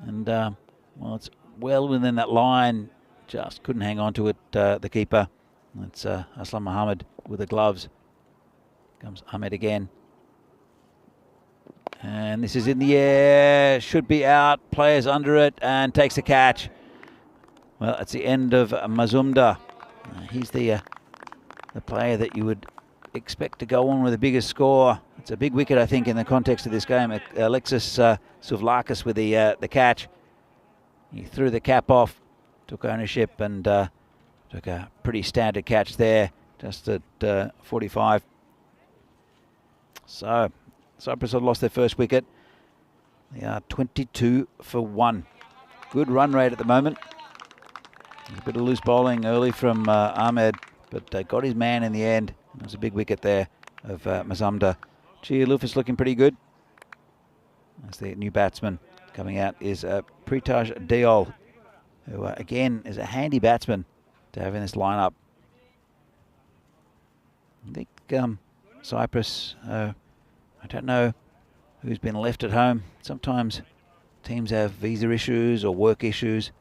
And, well, it's well within that line. Just couldn't hang on to it, the keeper. That's Aslam Mohammed with the gloves. Comes Ahmed again. And this is in the air. Should be out. Players under it and takes the catch. Well, it's the end of Mazumdar. He's the player that you would expect to go on with the biggest score. It's a big wicket, I think, in the context of this game. Alexis Souvlakis with the catch. He threw the cap off, took ownership, and took a pretty standard catch there, just at 45. So Cyprus have lost their first wicket. They are 22 for 1. Good run rate at the moment. A bit of loose bowling early from Ahmed, but got his man in the end. It was a big wicket there of Mazumdar. Lufus looking pretty good. As the new batsman coming out is Pritash Deol, who again is a handy batsman to have in this lineup. I think Cyprus, I don't know who's been left at home. Sometimes teams have visa issues or work issues,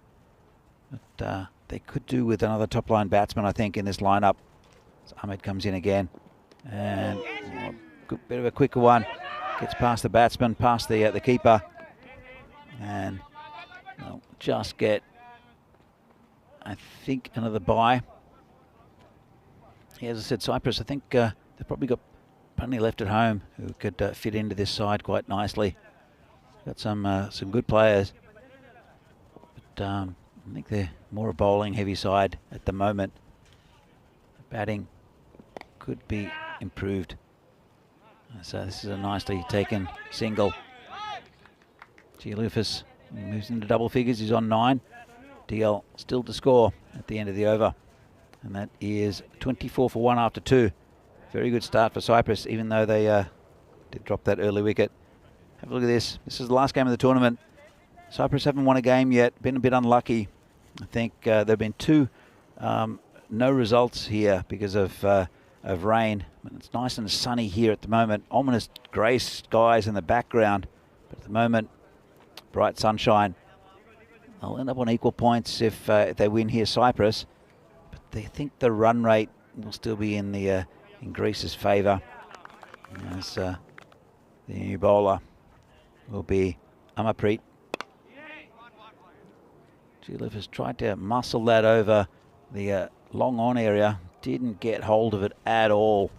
but they could do with another top-line batsman, I think, in this lineup. So Ahmed comes in again, and good bit of a quicker one. Gets past the batsman, past the keeper, and they'll just get, I think, another bye. Yeah, as I said, Cyprus, I think they've probably got plenty left at home who could fit into this side quite nicely. Got some good players, but I think they're more a bowling heavy side at the moment. Batting could be improved. So this is a nicely taken single. Gialufis moves into double figures. He's on 9. DL still to score at the end of the over. And that is 24 for 1 after 2. Very good start for Cyprus, even though they did drop that early wicket. Have a look at this. This is the last game of the tournament. Cyprus haven't won a game yet. Been a bit unlucky. I think there have been 2 no results here because of rain. It's nice and sunny here at the moment. Ominous grey skies in the background, but at the moment, bright sunshine. They'll end up on equal points if they win here, Cyprus. But they think the run rate will still be in Greece's favour. As the new bowler will be Amapreet. Gialuf has tried to muscle that over the long on area. Didn't get hold of it at all.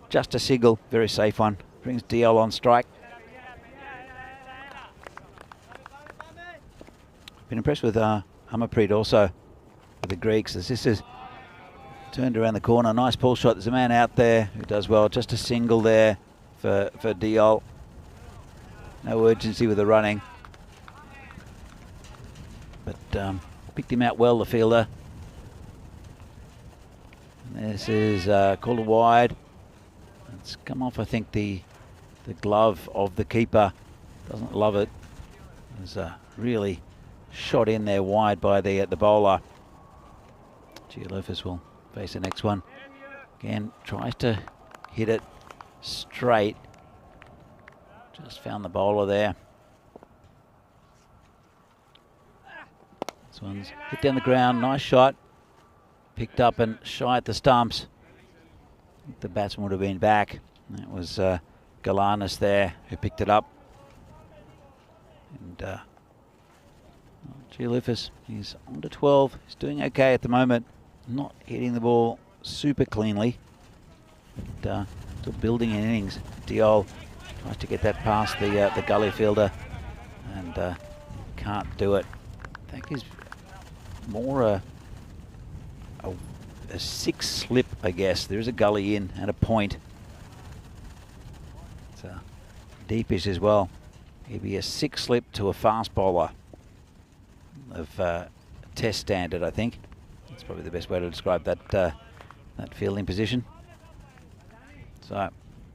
Just a single, very safe one. Brings DL on strike. Been impressed with Amapreet also, with the Greeks, as this is turned around the corner. Nice pull shot. There's a man out there who does well. Just a single there for DL. No urgency with the running. But picked him out well, the fielder. And this is called a wide. It's come off, I think, the glove of the keeper. Doesn't love it. It was really shot in there wide by the bowler. Gialufis will face the next one. Again, tries to hit it straight. Just found the bowler there. This one's hit down the ground. Nice shot. Picked up and shy at the stumps. The batsman would have been back. That was Galanis there who picked it up. And Gialufis, he's on to 12. He's doing okay at the moment. Not hitting the ball super cleanly. But, still building in innings. Diol tries to get that past the gully fielder and can't do it. I think he's more a 6 slip, I guess. There's a gully in and a point. It's deepish as well. He'd be a 6 slip to a fast bowler of test standard, I think. That's probably the best way to describe that fielding position. So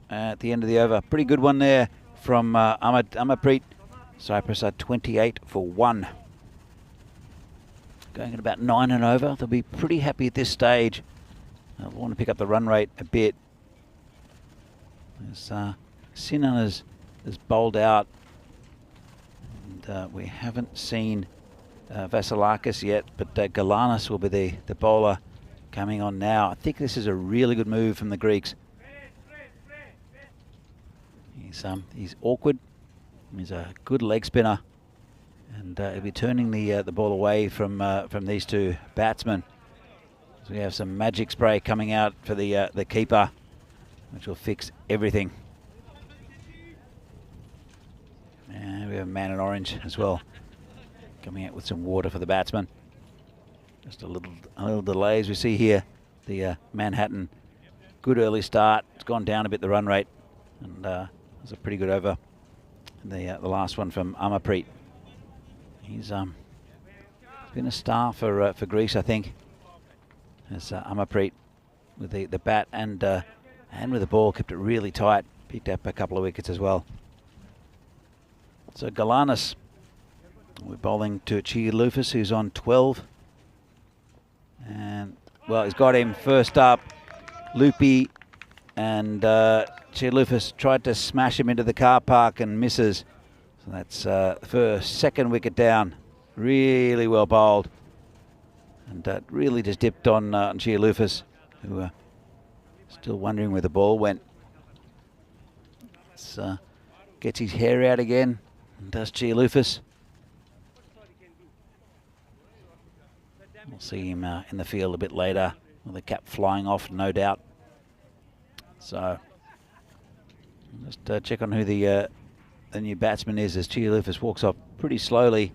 at the end of the over, pretty good one there from Amapreet. Cyprus are 28 for 1. Going at about 9 and over. They'll be pretty happy at this stage. They'll want to pick up the run rate a bit. As Sinan has bowled out. And we haven't seen Vasilakis yet, but Galanis will be the bowler coming on now. I think this is a really good move from the Greeks. He's awkward. He's a good leg spinner, and he'll be turning the ball away from these two batsmen. So we have some magic spray coming out for the keeper, which will fix everything. And we have a man in orange as well, coming out with some water for the batsman. Just a little delay as we see here. The Manhattan, good early start. It's gone down a bit, the run rate, and it was a pretty good over. The last one from Amarpreet. He's been a star for Greece, I think. As Amarpreet with the bat and with the ball, kept it really tight. Picked up a couple of wickets as well. So Galanis, we're bowling to Chialufis, who's on 12. And, well, he's got him first up. Loopy and Chialufis tried to smash him into the car park and misses. So that's the first, second wicket down. Really well bowled. And really just dipped on Chialufis, who still wondering where the ball went. Gets his hair out again, and does Chialufis. We'll see him in the field a bit later with the cap flying off, no doubt. So just check on who the new batsman is as Chialufis walks off pretty slowly.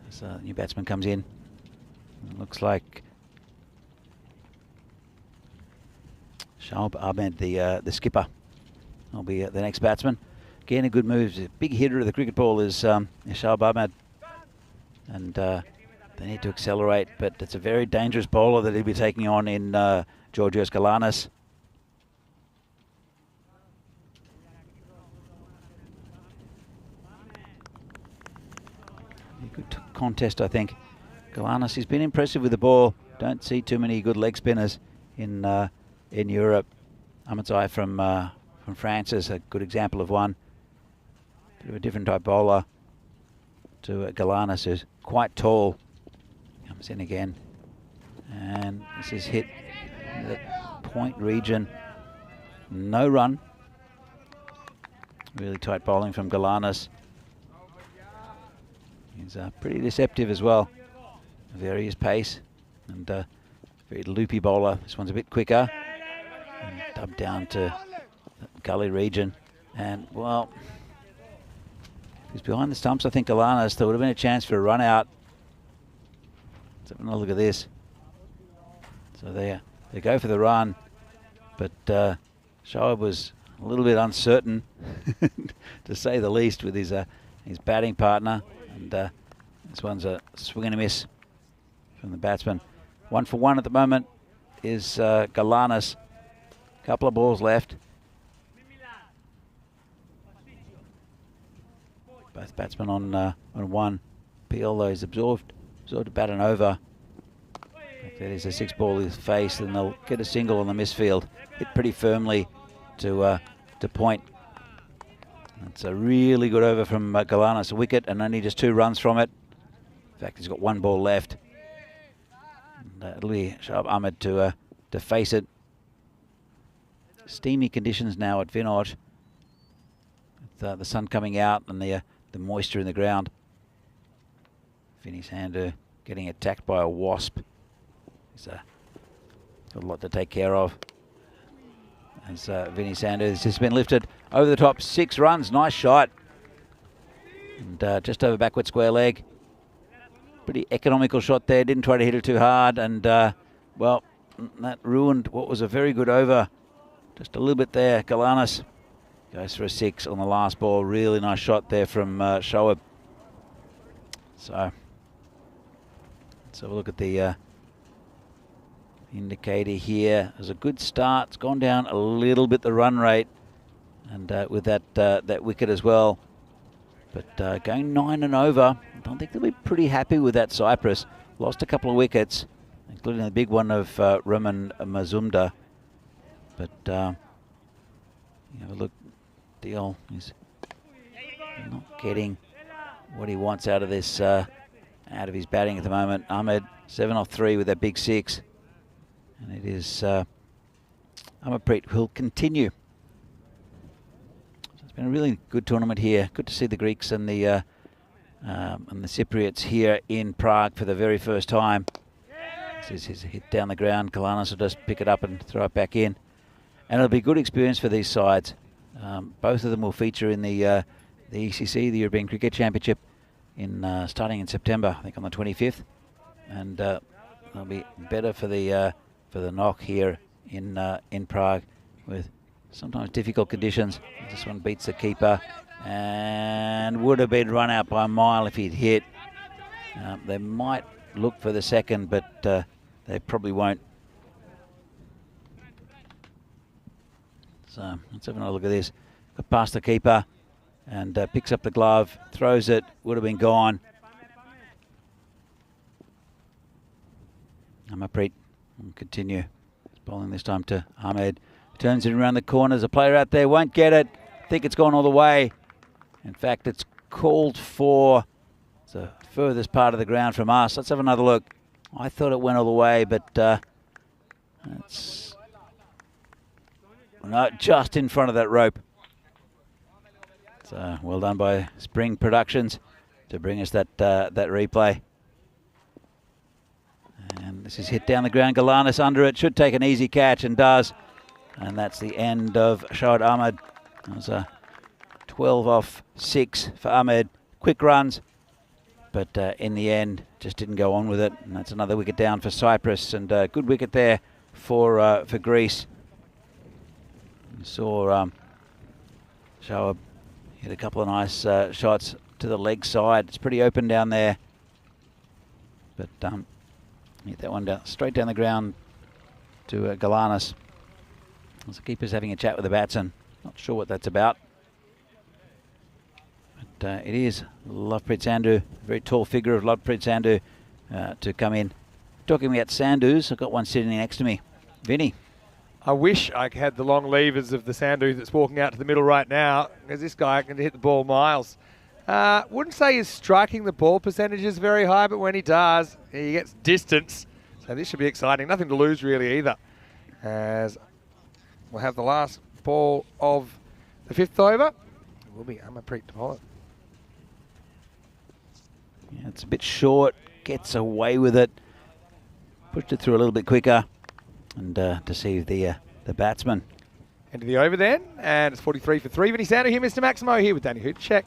So the new batsman comes in. It looks like Shoaib Ahmed, the skipper, will be the next batsman. Again, a good move. A big hitter of the cricket ball is Shoaib Ahmed. And they need to accelerate, but it's a very dangerous bowler that he'll be taking on in Georgios Galanis. A good contest, I think. Galanis, he's been impressive with the ball. Don't see too many good leg spinners in Europe. Amatzai from France is a good example of one. Bit of a different type bowler to Galanis, who's quite tall. Comes in again, and this is hit in the point region. No run. Really tight bowling from Galanis. He's pretty deceptive as well. Various pace and very loopy bowler. This one's a bit quicker. And dubbed down to the gully region, and well, he's behind the stumps. I think Galanis, there would have been a chance for a run out. Let's have a look at this. So they go for the run, but Shoaib was a little bit uncertain, to say the least, with his batting partner. And this one's a swing and a miss from the batsman. 1 for 1 at the moment is Galanis. Couple of balls left. Both batsmen on 1. Peel, though, is absorbed to bat and over. If that is a 6-ball his face, then they'll get a single on the misfield. Hit pretty firmly to point. It's a really good over from Galanis. A wicket and only just 2 runs from it. In fact, he's got 1 ball left. And it'll be Shoaib Ahmed to face it. Steamy conditions now at Vinod, with the sun coming out and the moisture in the ground. Vinny Sandhu getting attacked by a wasp. He's got a lot to take care of. As Vinny Sandhu has just been lifted over the top. 6 runs, nice shot. And just over backward square leg. Pretty economical shot there, didn't try to hit it too hard. And well, that ruined what was a very good over. Just a little bit there. Galanis goes for a 6 on the last ball. Really nice shot there from Shoaib. So let's have a look at the indicator here. It was a good start. It's gone down a little bit, the run rate, and with that wicket as well. But going 9 and over, I don't think they'll be pretty happy with that. Cyprus lost a couple of wickets, including the big one of Roman Mazumdar. But you have a look, Deal is not getting what he wants out of this, out of his batting at the moment. Ahmed 7 off 3 with that big 6, and it is Amarpreet who'll continue. So it's been a really good tournament here. Good to see the Greeks and the Cypriots here in Prague for the very first time. This is his hit down the ground. Kalanis will just pick it up and throw it back in, and it'll be a good experience for these sides. Both of them will feature in the ECC, the European Cricket Championship, starting in September, I think on the 25th, and it'll be better for the knock here in Prague with sometimes difficult conditions. This one beats the keeper and would have been run out by a mile if he'd hit. They might look for the second, but they probably won't. So let's have another look at this. Got past the keeper and picks up the glove, throws it, would have been gone. Amarpreet will continue. He's bowling this time to Ahmed. Turns it around the corners. A player out there won't get it. I think it's gone all the way. In fact, it's called for the furthest part of the ground from us. Let's have another look. I thought it went all the way, but it's no, just in front of that rope. So well done by Spring Productions to bring us that replay. And this is hit down the ground. Galanis under it. Should take an easy catch and does. And that's the end of Shahid Ahmed. That was a 12 off 6 for Ahmed. Quick runs, but in the end just didn't go on with it. And that's another wicket down for Cyprus, and a good wicket there for Greece. You saw Shoaib hit a couple of nice shots to the leg side. It's pretty open down there, but hit that one down straight down the ground to Galanis. The keeper's having a chat with the batsman. Not sure what that's about. But it is Lovepreet Sandhu, a very tall figure of Lovepreet Sandhu, to come in. Talking about Sandhus, I've got one sitting next to me. Vinny. I wish I had the long levers of the Sandhu that's walking out to the middle right now, because this guy can hit the ball miles. Wouldn't say his striking the ball percentage is very high, but when he does, he gets distance. So this should be exciting. Nothing to lose really either. As we'll have the last ball of the 5th over. It will be Amarpreet to bowl it. Yeah, it's a bit short, gets away with it. Pushed it through a little bit quicker and deceived the batsman. Into the over then, and it's 43 for 3. Vinny Sandhu here, Mr. Maximo here with Danny Hootcheck.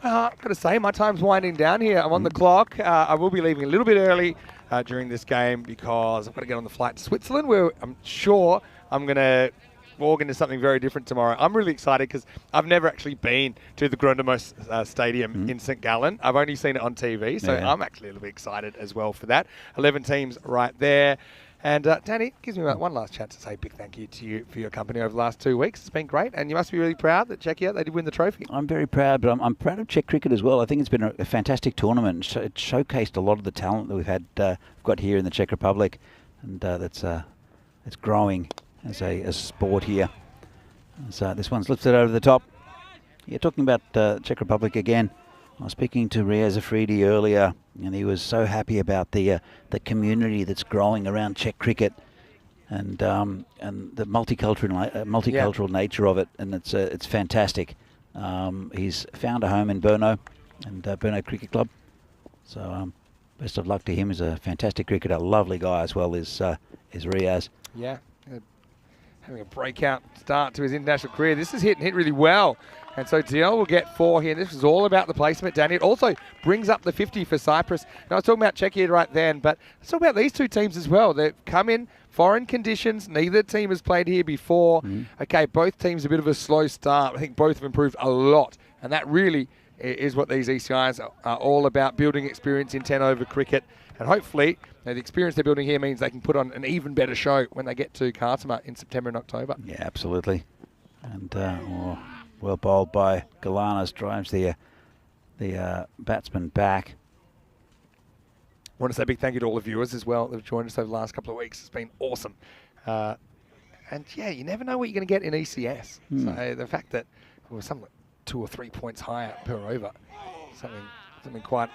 I've got to say, my time's winding down here. I'm on the clock. I will be leaving a little bit early during this game because I've got to get on the flight to Switzerland, where I'm sure I'm going to walk into something very different tomorrow. I'm really excited because I've never actually been to the Grundamos Stadium in St. Gallen. I've only seen it on TV, so I'm actually a little bit excited as well for that. 11 teams right there. And Danny, gives me one last chance to say a big thank you to you for your company over the last 2 weeks. It's been great, and you must be really proud that Czechia, they did win the trophy. I'm very proud, but I'm proud of Czech cricket as well. I think it's been a fantastic tournament. It showcased a lot of the talent that we've got here in the Czech Republic, and that's growing as a sport here. So this one's lifted over the top. Yeah, talking about Czech Republic again. I was speaking to Riaz Afridi earlier, and he was so happy about the community that's growing around Czech cricket, and the multicultural nature of it, and it's fantastic. He's found a home in Brno, and Brno Cricket Club. So best of luck to him. He's a fantastic cricketer, lovely guy as well is Riaz. Yeah, having a breakout start to his international career. This is hit really well. And so DL will get 4 here. This is all about the placement, Danny. It also brings up the 50 for Cyprus. Now, I was talking about Czechia right then, but let's talk about these two teams as well. They've come in foreign conditions. Neither team has played here before. Okay, both teams a bit of a slow start. I think both have improved a lot. And that really is what these ECIs are all about, building experience in 10-over cricket. And hopefully, the experience they're building here means they can put on an even better show when they get to Khartoum in September and October. Yeah, absolutely. And well bowled by Galanis, drives the batsman back. I want to say a big thank you to all the viewers as well that have joined us over the last couple of weeks. It's been awesome. And yeah, you never know what you're going to get in ECS. So the fact that there were some 2 or 3 points higher per over. Something quite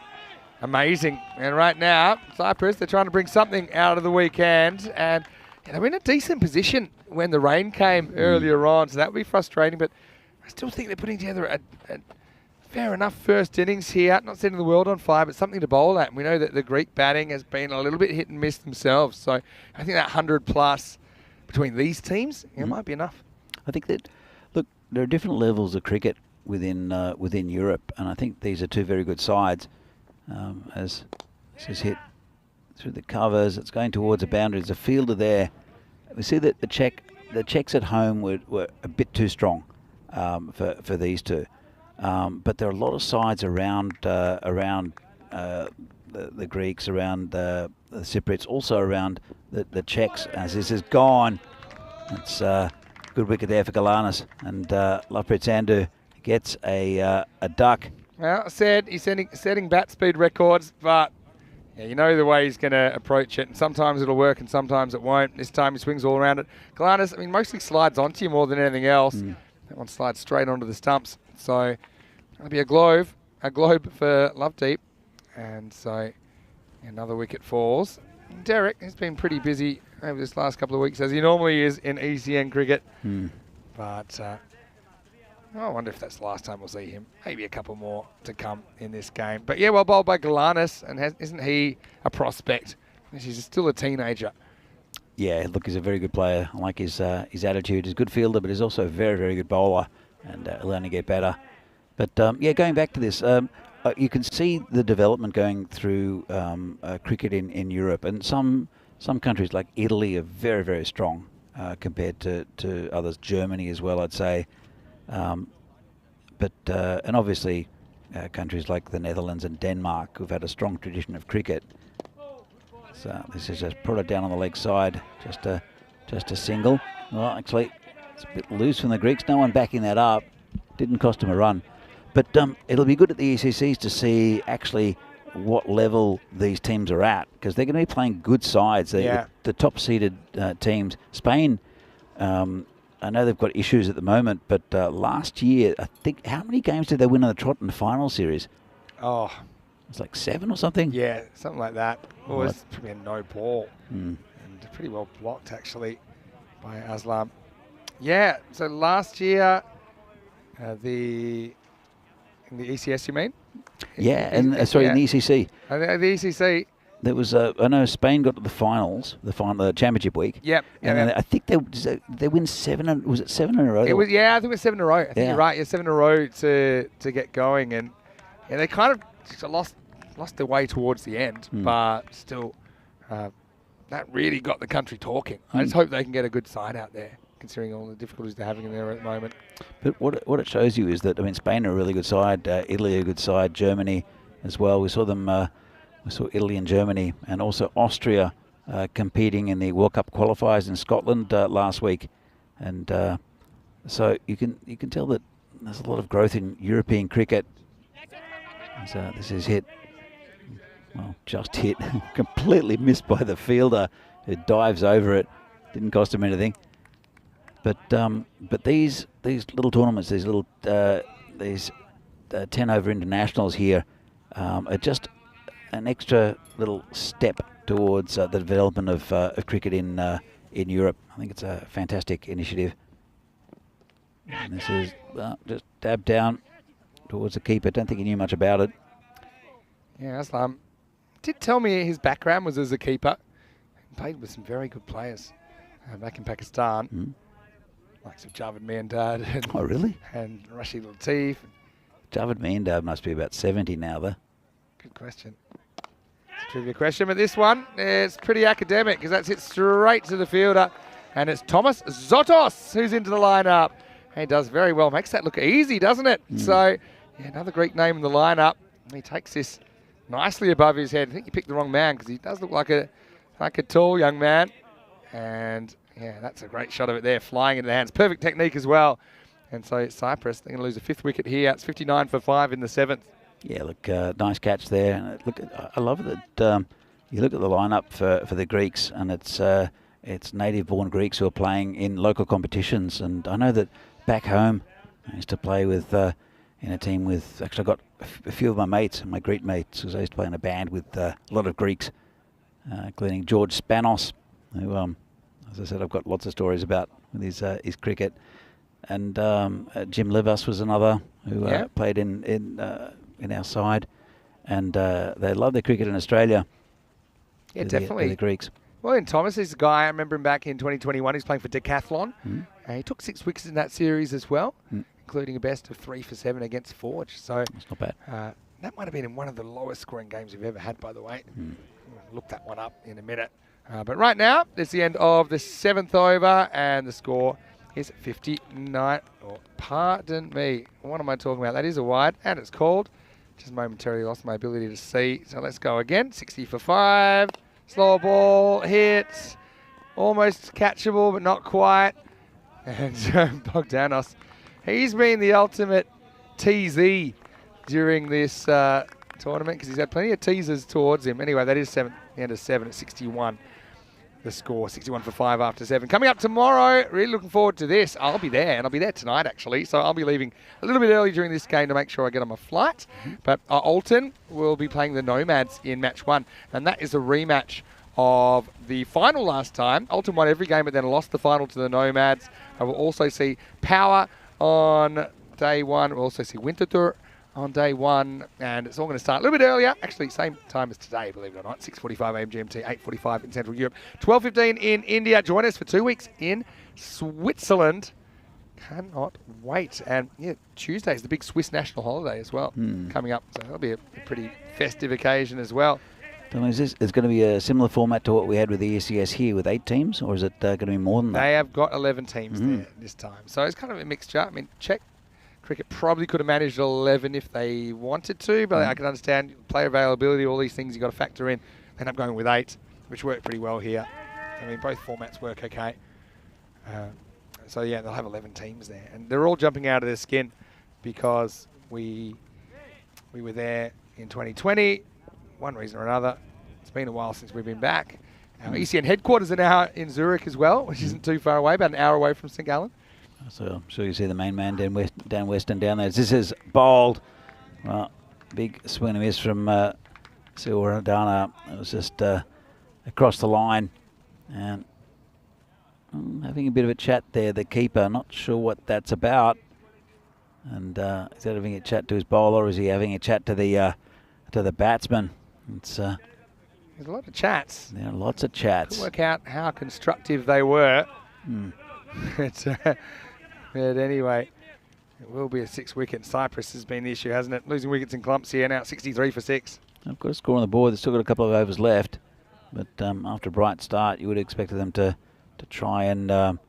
amazing. And right now, Cyprus, they're trying to bring something out of the weekend. And they were in a decent position when the rain came earlier on, so that would be frustrating. But I still think they're putting together a fair enough first innings here. Not setting the world on fire, but something to bowl at. And we know that the Greek batting has been a little bit hit and miss themselves. So I think that 100 plus between these teams, it might be enough. I think that, look, there are different levels of cricket within Europe, and I think these are two very good sides. As this is hit through the covers, it's going towards a boundary. There's a fielder there. We see that the Czechs at home were a bit too strong for these two. But there are a lot of sides around the Greeks, around the Cypriots, also around the Czechs. As this is gone, it's a good wicket there for Galanis, and Lovepreet Sandhu gets a duck. Well, I said he's setting bat speed records, but yeah, you know the way he's going to approach it, and sometimes it'll work and sometimes it won't. This time he swings all around it. Galanis, I mean, mostly slides onto you more than anything else. That one slides straight onto the stumps. So it'll be a globe for Lovedeep, and so another wicket falls. Derek has been pretty busy over this last couple of weeks, as he normally is in ECN cricket. But I wonder if that's the last time we'll see him. Maybe a couple more to come in this game. But yeah, well bowled by Galanis, and isn't he a prospect? He's still a teenager. Yeah, look, he's a very good player. I like his attitude. He's a good fielder, but he's also a very, very good bowler, and he'll only get better. But yeah, going back to this, you can see the development going through cricket in Europe, and some countries like Italy are very, very strong compared to others. Germany as well, I'd say. But and obviously countries like the Netherlands and Denmark, who've had a strong tradition of cricket. So this is just put it down on the leg side, just a single. Well, actually, it's a bit loose from the Greeks. No one backing that up. Didn't cost him a run. But it'll be good at the ECCs to see actually what level these teams are at, because they're going to be playing good sides. The top-seeded teams. Spain, I know they've got issues at the moment, but last year, I think, how many games did they win on the trot in the final series? Oh, it's like 7 or something? Yeah, something like that. Well, it's probably a no ball. And pretty well blocked, actually, by Aslam. Yeah, so last year, in the ECS, you mean? Yeah, and sorry, in the ECC. The ECC. There was, I know Spain got to the finals, the championship week. Yep. And then I think they win 7, was it 7 in a row? I think it was 7 in a row. I think you're right. Yeah, 7 in a row to get going. And they kind of lost their way towards the end, but still, that really got the country talking. I just hope they can get a good side out there, considering all the difficulties they're having in there at the moment. But what it shows you is that, I mean, Spain are a really good side, Italy a good side, Germany as well. We saw them, we saw Italy and Germany, and also Austria competing in the World Cup qualifiers in Scotland last week. And so you can tell that there's a lot of growth in European cricket. So this is hit. Well, just hit. Completely missed by the fielder who dives over it. Didn't cost him anything. But these little tournaments, these 10 over internationals here, are just an extra little step towards the development of cricket in Europe. I think it's a fantastic initiative. And this is just dabbed down towards the keeper. Don't think he knew much about it. Yeah, Aslam did tell me his background was as a keeper. He played with some very good players back in Pakistan. Like Javed Miandad. Oh, really? And Rashid Latif. Javed Miandad must be about 70 now, though. Good question. It's a trivia question, but this one is pretty academic because that's hit straight to the fielder. And it's Thomas Zotos who's into the lineup. He does very well. Makes that look easy, doesn't it? So, yeah, another Greek name in the lineup. And he takes this nicely above his head. I think you picked the wrong man because he does look like a tall young man. And yeah, that's a great shot of it there, flying into the hands. Perfect technique as well. And so Cyprus, they're going to lose a 5th wicket here. It's 59 for 5 in the 7th. Yeah, look, nice catch there. And look, I love that you look at the lineup for the Greeks, and it's native-born Greeks who are playing in local competitions. And I know that back home, I used to play with in a team with, actually I got a few of my mates, my Greek mates, because I used to play in a band with a lot of Greeks, including George Spanos, who, as I said, I've got lots of stories about with his cricket. And Jim Livas was another who played in our side. And they love their cricket in Australia. Yeah, the definitely. The Greeks. Well, in Thomas, he's a guy, I remember him back in 2021. He's playing for Decathlon. He took 6 wickets in that series as well, including a best of 3 for 7 against Forge. So That's not bad. that might have been in one of the lowest scoring games we've ever had, by the way. We'll look that one up in a minute. But right now, it's the end of the 7th over, and the score is 59. Oh, pardon me. What am I talking about? That is a wide, and it's called. Just momentarily lost my ability to see. So let's go again. 60 for 5. Slow ball, hits. Almost catchable, but not quite. And Bogdanos, he's been the ultimate TZ during this tournament because he's had plenty of teasers towards him. Anyway, that is the end of 7 at 61. The score, 61 for 5 after 7. Coming up tomorrow, really looking forward to this. I'll be there, and I'll be there tonight, actually. So I'll be leaving a little bit early during this game to make sure I get on my flight. But Alton will be playing the Nomads in match 1, and that is a rematch of the final last time. Alton won every game, but then lost the final to the Nomads. I will also see Power on day 1. We'll also see Winterthur on day 1, and it's all going to start a little bit earlier. Actually, same time as today, believe it or not. 6:45 a.m. GMT, 8:45 in Central Europe, 12:15 in India. Join us for 2 weeks in Switzerland. Cannot wait. And yeah, Tuesday is the big Swiss national holiday as well coming up, so that'll be a pretty festive occasion as well. So is this going to be a similar format to what we had with the ECS here with 8 teams, or is it going to be more than that? They have got 11 teams there this time, so it's kind of a mixture. I mean, Czech Cricket probably could have managed 11 if they wanted to, but I can understand player availability, all these things you've got to factor in. End up going with 8, which worked pretty well here. I mean, both formats work okay. So yeah, they'll have 11 teams there, and they're all jumping out of their skin because we were there in 2020, one reason or another. It's been a while since we've been back. Our ECN headquarters are now in Zurich as well, which isn't too far away, about an hour away from St. Gallen. So I'm sure you see the main man down west and down there. This is bowled. Well, big swing and miss from Silvaradana. It was just across the line. And having a bit of a chat there, the keeper. Not sure what that's about. And is that having a chat to his bowler, or is he having a chat to the batsman? It's there's a lot of chats. Yeah, lots of chats. Couldn't work out how constructive they were. But anyway, it will be a 6 wicket. Cyprus has been the issue, hasn't it? Losing wickets in clumps here now, 63 for 6. I've got a score on the board. They've still got a couple of overs left. But after a bright start, you would have expected them to try and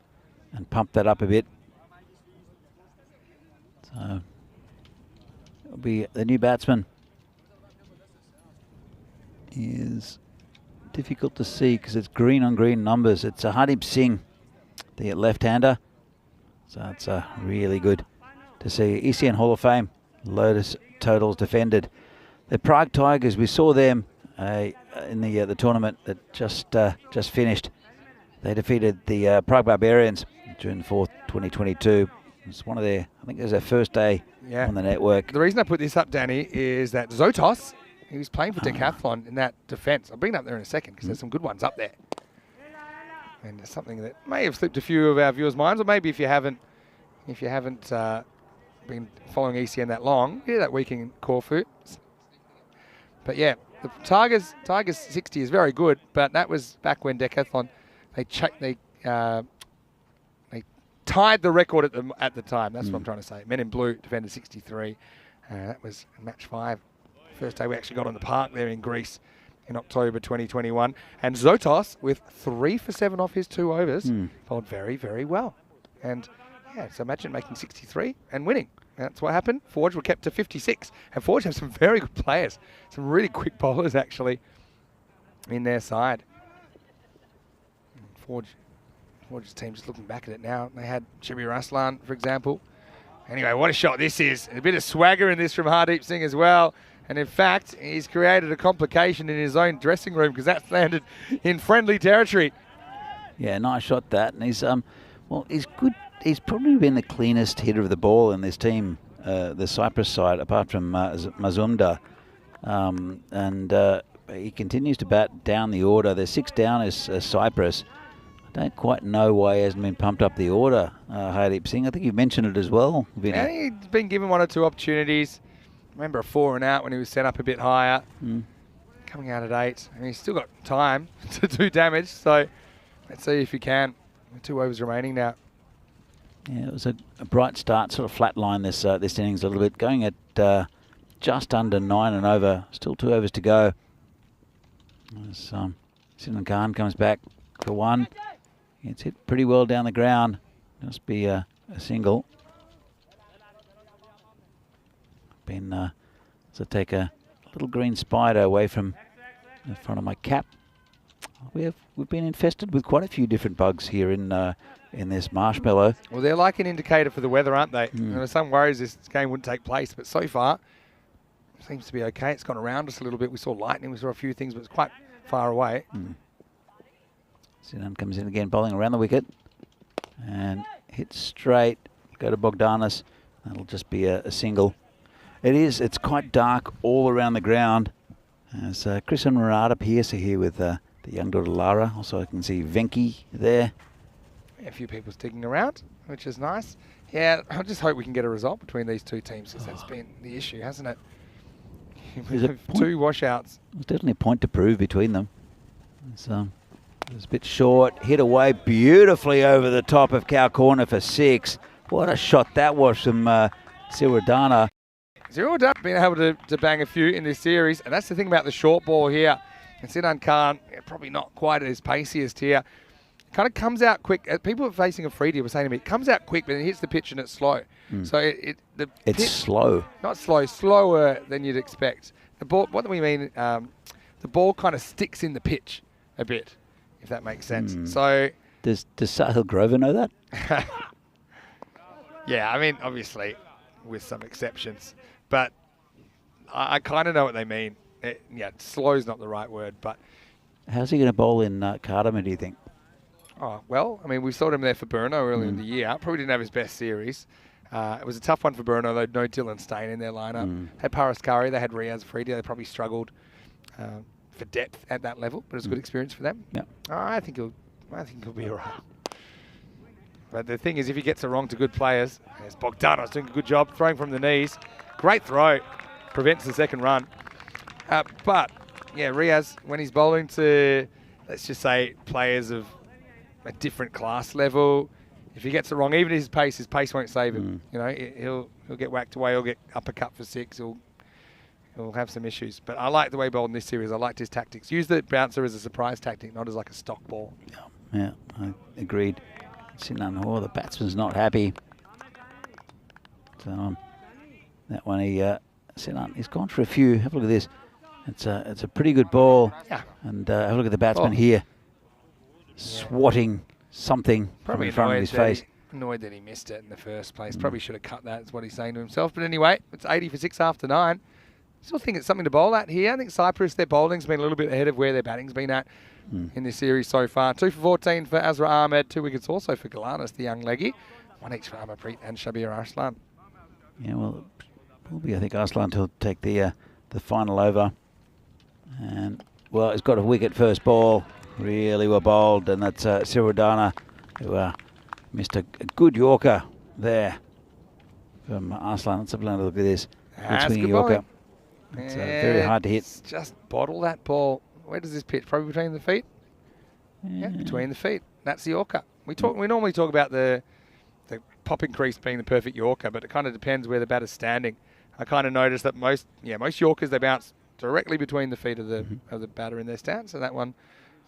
pump that up a bit. So it'll be the new batsman. Is difficult to see because it's green on green numbers. It's Hardeep Singh, the left-hander. So it's really good to see. ECN Hall of Fame, Lotus totals defended. The Prague Tigers, we saw them in the tournament that just finished. They defeated the Prague Barbarians June 4th, 2022. It's one of their, I think it was their first day on the network. The reason I put this up, Danny, is that Zotos, he was playing for Decathlon in that defence. I'll bring it up there in a second because there's some good ones up there. And it's something that may have slipped a few of our viewers' minds, or maybe if you haven't been following ECN that long, that week in Corfu. But yeah, the Tigers 60 is very good, but that was back when Decathlon they tied the record at the time. That's what I'm trying to say. Men in Blue defended 63. That was match 5. First day we actually got on the park there in Greece in October 2021. And Zotos, with 3 for 7 off his 2 overs, bowled very, very well. And yeah, so imagine making 63 and winning. That's what happened. Forge were kept to 56. And Forge have some very good players. Some really quick bowlers, actually, in their side. Forge's team, just looking back at it now, they had Shibir Aslan, for example. Anyway, what a shot this is. A bit of swagger in this from Hardeep Singh as well. And in fact, he's created a complication in his own dressing room because that's landed in friendly territory. Yeah, nice shot that. And he's he's good. He's probably been the cleanest hitter of the ball in this team the Cyprus side, apart from Mazumdar. He continues to bat down the order. There's 6 down as Cyprus. I don't quite know why he hasn't been pumped up the order, Hardeep Singh. I think you mentioned it as well, Vinny. Yeah, he's been given 1 or 2 opportunities. Remember a 4 and out when he was set up a bit higher. Coming out at 8. I mean, he's still got time to do damage, so let's see if he can. 2 overs remaining now. Yeah, it was a bright start, sort of flatline this innings a little bit, going at just under 9 and over. Still 2 overs to go. As Sinan Khan comes back for 1. It's hit pretty well down the ground. Must be a single. So take a little green spider away from in front of my cap. We've been infested with quite a few different bugs here in this marshmallow. Well, they're like an indicator for the weather, aren't they? There are some worries this game wouldn't take place, but so far it seems to be okay. It's gone around us a little bit. We saw lightning, we saw a few things, but it's quite far away. Sinan comes in again, bowling around the wicket and hits straight. Go to Bogdanis. That'll just be a single. It's quite dark all around the ground. As Chris and Murata Pierce are here with the young daughter Lara. Also, I can see Venki there. A few people sticking around, which is nice. Yeah, I just hope we can get a result between these 2 teams, because that's been the issue, hasn't it? There's a 2 washouts. There's definitely a point to prove between them. It's a bit short, hit away beautifully over the top of cow corner for 6. What a shot that was from Siradana. Siradana been able to bang a few in this series, and that's the thing about the short ball here. And Sinan Khan, probably not quite as paciest here. Kind of comes out quick. People facing a Freedy were saying to me, it comes out quick, but it hits the pitch and it's slow. So it's pitch, slow. Not slow, slower than you'd expect. The ball, what do we mean? The ball kind of sticks in the pitch a bit, if that makes sense. So does Sahil Grover know that? Yeah, I mean, obviously, with some exceptions, but I kind of know what they mean. Slow is not the right word, but how's he going to bowl in Cardamom, do you think? Oh, well, I mean, we saw him there for Burno earlier in the year. Probably didn't have his best series. It was a tough one for Burno, though. No Dylan Stain in their lineup. Had Paraskari, they had Riaz Freedy. They probably struggled for depth at that level, but it was a good experience for them. Yeah. I think he'll be all right. But the thing is, if he gets it wrong to good players, as Bogdanos doing a good job throwing from the knees. Great throw. Prevents the second run. But, yeah, Riaz, when he's bowling to, let's just say, players of a different class level, if he gets it wrong, even his pace won't save him. You know, he'll get whacked away. He'll get uppercut for 6. He'll have some issues. But I like the way he bowled in this series. I liked his tactics. Use the bouncer as a surprise tactic, not as like a stock ball. Yeah, I agreed. Sinan, the batsman's not happy. So that one, Sinan, he's gone for a few. Have a look at this. It's a pretty good ball. Yeah. And have a look at the batsman here, swatting something Probably from in front of his face. Annoyed that he missed it in the first place. Probably should have cut that. That's what he's saying to himself. But anyway, it's 80 for 6 after 9. Still think it's something to bowl at here. I think Cyprus, their bowling's been a little bit ahead of where their batting's been at in this series so far. 2 for 14 for Azra Ahmed. 2 wickets also for Galanis, the young leggy. 1 each for Amarpreet and Shabir Arslan. Yeah, well, probably I think Arslan will take the final over. And, well, he's got a wicket first ball. Really well bowled. And that's Siradana, who missed a good Yorker there from Arslan. Let's have a look at this. Good swinging Yorker. It's very hard to hit. Just bottle that ball. Where does this pitch? Probably between the feet? Yeah, between the feet. That's the Yorker. We normally talk about the popping crease being the perfect Yorker, but it kind of depends where the batter's standing. I kind of noticed that most Yorkers, they bounce directly between the feet of the batter in their stance, and that one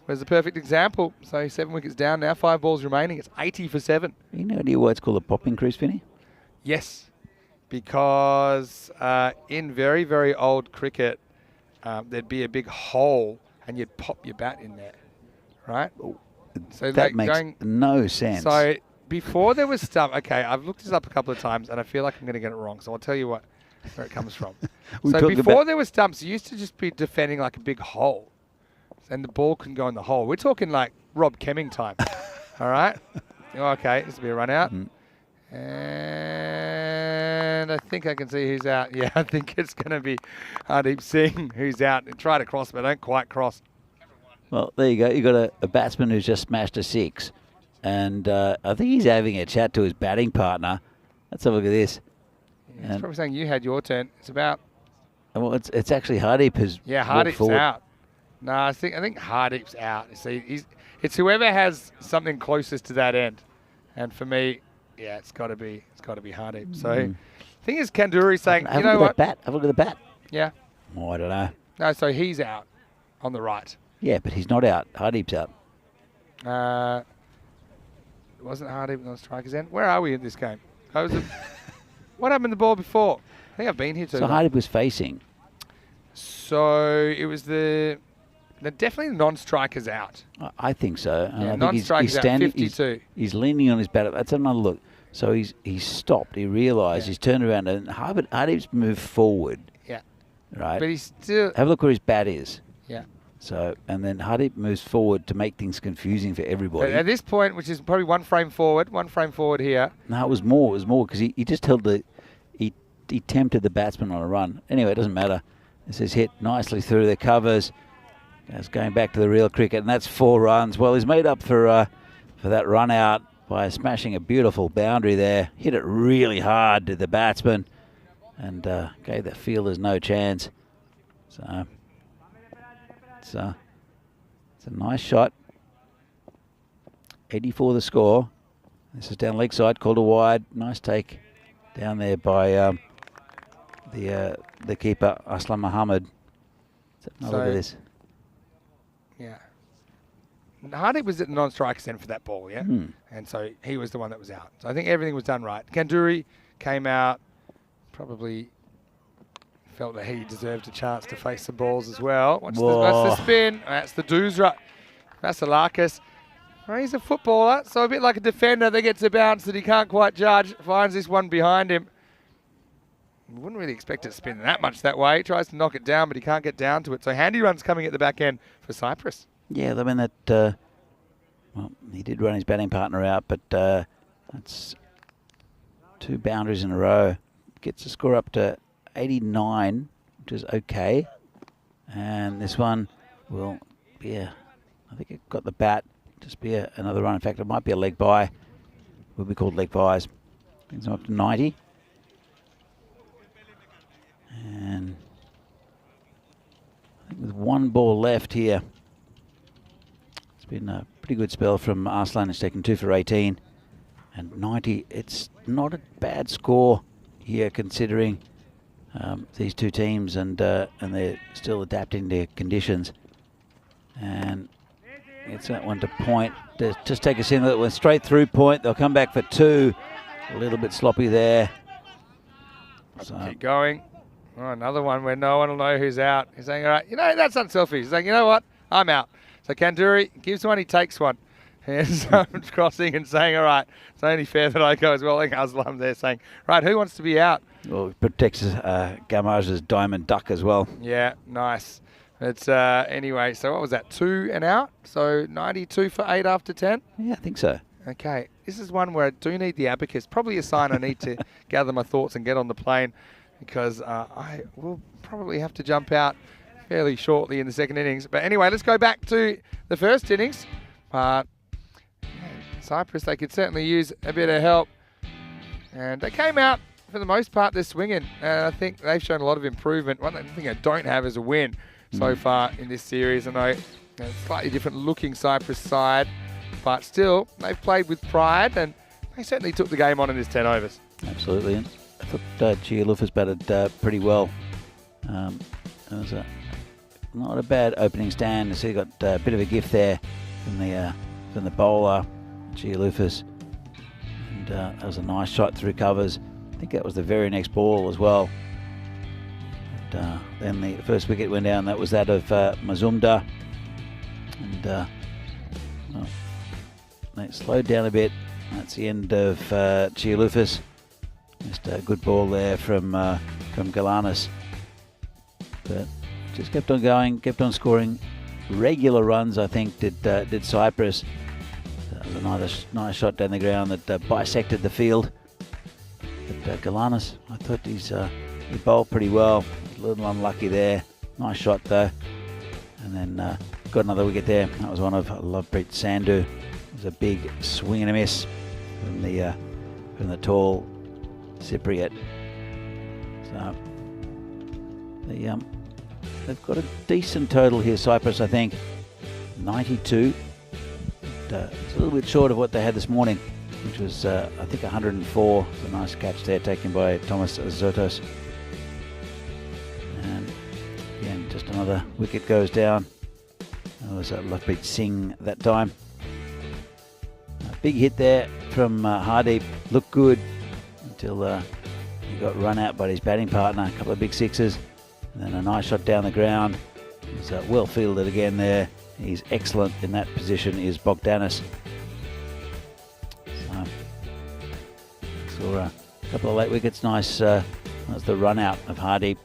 was the perfect example. So 7 wickets down now, 5 balls remaining. It's 80 for 7. You know why it's called a popping crease, Vinny? Yes, because in very, very old cricket, there'd be a big hole and you'd pop your bat in there, right? So that makes no sense. So before there was stuff, okay, I've looked this up a couple of times and I feel like I'm going to get it wrong. So I'll tell you where it comes from. So before there were stumps, you used to just be defending like a big hole and the ball can go in the hole. We're talking like Rob Kemming time, all right? Okay, this will be a run out. And And I think I can see who's out. Yeah, I think it's going to be Hardeep Singh who's out. Try to cross, but don't quite cross. Well, there you go. You got a batsman who's just smashed a 6. And I think he's having a chat to his batting partner. Let's have a look at this. Yeah, he's probably saying you had your turn. It's about... Well, it's actually Hardeep who's Hardeep's out. No, I think Hardeep's out. See, it's whoever has something closest to that end. And for me, yeah, it's got to be Hardeep. So, thing is, Kanduri's saying, you know what? Have a look at the bat. Yeah. Oh, I don't know. No, so he's out on the right. Yeah, but he's not out. Hardeep's out. Wasn't Hardeep on strikers end? Where are we in this game? What happened to the ball before? I think I've been here too. So Hardeep was facing. So it was they're definitely the non-strikers out. I think so. Yeah, I think non-strikers he's out, 52. He's leaning on his bat. That's another look. So he's stopped. He realised. He's turned around and Hardeep's moved forward. Yeah. Right. But he's still... Have a look where his bat is. Yeah. So, and then Hardeep moves forward to make things confusing for everybody. But at this point, which is probably one frame forward here. No, it was more. It was more because he just held he tempted the batsman on a run. Anyway, it doesn't matter. This is hit nicely through the covers. It's going back to the real cricket, and that's 4 runs. Well, he's made up for that run out by smashing a beautiful boundary there. Hit it really hard to the batsman and gave the fielders no chance. So it's a nice shot. 84 the score. This is down leg side, called a wide. Nice take down there by the keeper, Aslam Mohammed. Look at this. Yeah. Hardeep was at the non-strikers end for that ball, yeah? And so he was the one that was out. So I think everything was done right. Kanduri came out, probably felt that he deserved a chance to face some balls as well. That's the spin. That's the Doosra. That's the Larkus. Well, he's a footballer, so a bit like a defender that gets a bounce that he can't quite judge, finds this one behind him. Wouldn't really expect it to spin that much that way. He tries to knock it down, but he can't get down to it. So handy runs coming at the back end for Cyprus. Yeah, I mean well, he did run his batting partner out, but that's 2 boundaries in a row. Gets the score up to 89, which is okay. And this one will be I think it got the bat, just be another run. In fact, it might be a leg by. Will be called leg bys. Brings them up to 90. And I think with 1 ball left here, it's been a pretty good spell from Arslan. It's taken 2 for 18 and 90. It's not a bad score here considering these 2 teams and they're still adapting their conditions. And it's that one to point. Just take us in. That went straight through point. They'll come back for 2. A little bit sloppy there. So keep going. Oh, another one where no one will know who's out. He's saying, all right, that's unselfish. He's saying, you know what, I'm out. So Kanduri gives one, he takes one. And so crossing and saying, all right, it's only fair that I go as well. I think Aslam there saying, right, who wants to be out? Well, it protects Gamaj's diamond duck as well. Yeah, nice. It's anyway, so what was that, 2 and out? So 92 for 8 after 10? Yeah, I think so. Okay, this is one where I do need the abacus. Probably a sign I need to gather my thoughts and get on the plane, because I will probably have to jump out fairly shortly in the second innings. But anyway, let's go back to the first innings. Cyprus, they could certainly use a bit of help. And they came out, for the most part, they're swinging. And I think they've shown a lot of improvement. One thing I don't have is a win so far in this series. I know a slightly different looking Cyprus side, but still, they've played with pride and they certainly took the game on in this 10 overs. Absolutely. And I thought Gialufas batted pretty well. It was not a bad opening stand. So he got a bit of a gift there from the bowler, Gialufas. And that was a nice shot through covers. I think that was the very next ball as well. But, then the first wicket went down. That was that of Mazumdar. And well, they slowed down a bit. That's the end of Gialufas. Just a good ball there from Galanis. But just kept on going, kept on scoring. Regular runs, I think, did Cyprus. That was another nice shot down the ground that bisected the field. But Galanis, I thought he bowled pretty well. A little unlucky there. Nice shot though. And then got another wicket there. That was one of Lovepreet Sandhu. It was a big swing and a miss from the tall Cypriot. So they've got a decent total here, Cyprus, I think. 92. But, it's a little bit short of what they had this morning, which was, I think, 104. It's a nice catch there taken by Thomas Zotos. And again, just another wicket goes down. That was Lovepreet Singh that time. A big hit there from Hardeep. Looked good until he got run out by his batting partner. A couple of big sixes. And then a nice shot down the ground. He's well fielded again there. He's excellent in that position, is Bogdanis. So, saw a couple of late wickets. Nice. That's the run out of Hardeep.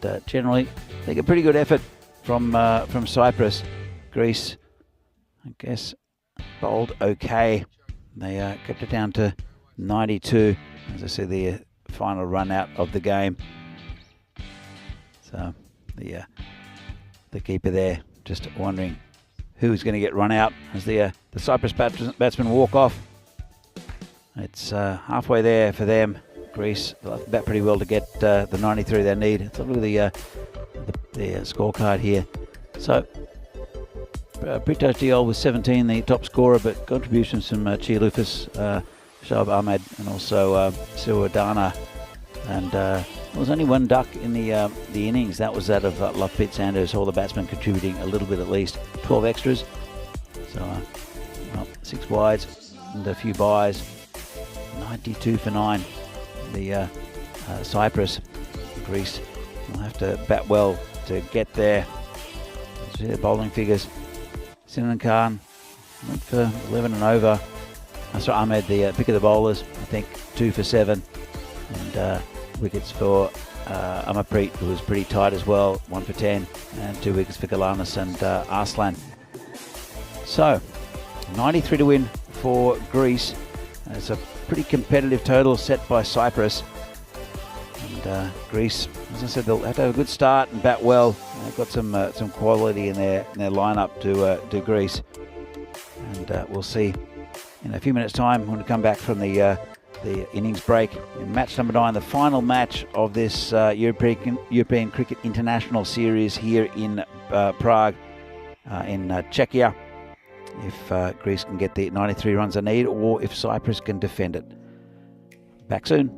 But generally, I think a pretty good effort from Cyprus. Greece, I guess, bowled okay. They kept it down to 92. As I said, the final run out of the game. So the keeper there just wondering who's going to get run out as the Cyprus batsmen walk off. It's halfway there for them. Greece, they'll have to bat pretty well to get the 93 they need. Let's look at the scorecard here. So Pritosh Diol was 17, the top scorer, but contributions from Chialufis, Shoaib Ahmed, and also Suwadana. And there was only one duck in the innings. That was that of Lovepreet Sandhu. So all the batsmen contributing a little bit at least. 12 extras. So 6 wides and a few byes. 92 for 9. The Cyprus. Greece will have to bat well to get there. See the bowling figures. Sinan Khan went for 11 and over. Nasser Ahmed, the pick of the bowlers, I think 2 for 7. And wickets for Amarpreet, who was pretty tight as well, 1 for 10. And 2 wickets for Galanis and Arslan. So, 93 to win for Greece. It's a pretty competitive total set by Cyprus. And Greece, as I said, they'll have to have a good start and bat well. They've got some quality in their lineup to Greece. And we'll see in a few minutes' time when we come back from the innings break. In match number 9, the final match of this European Cricket International Series here in Prague, in Czechia. If Greece can get the 93 runs they need, or if Cyprus can defend it. Back soon.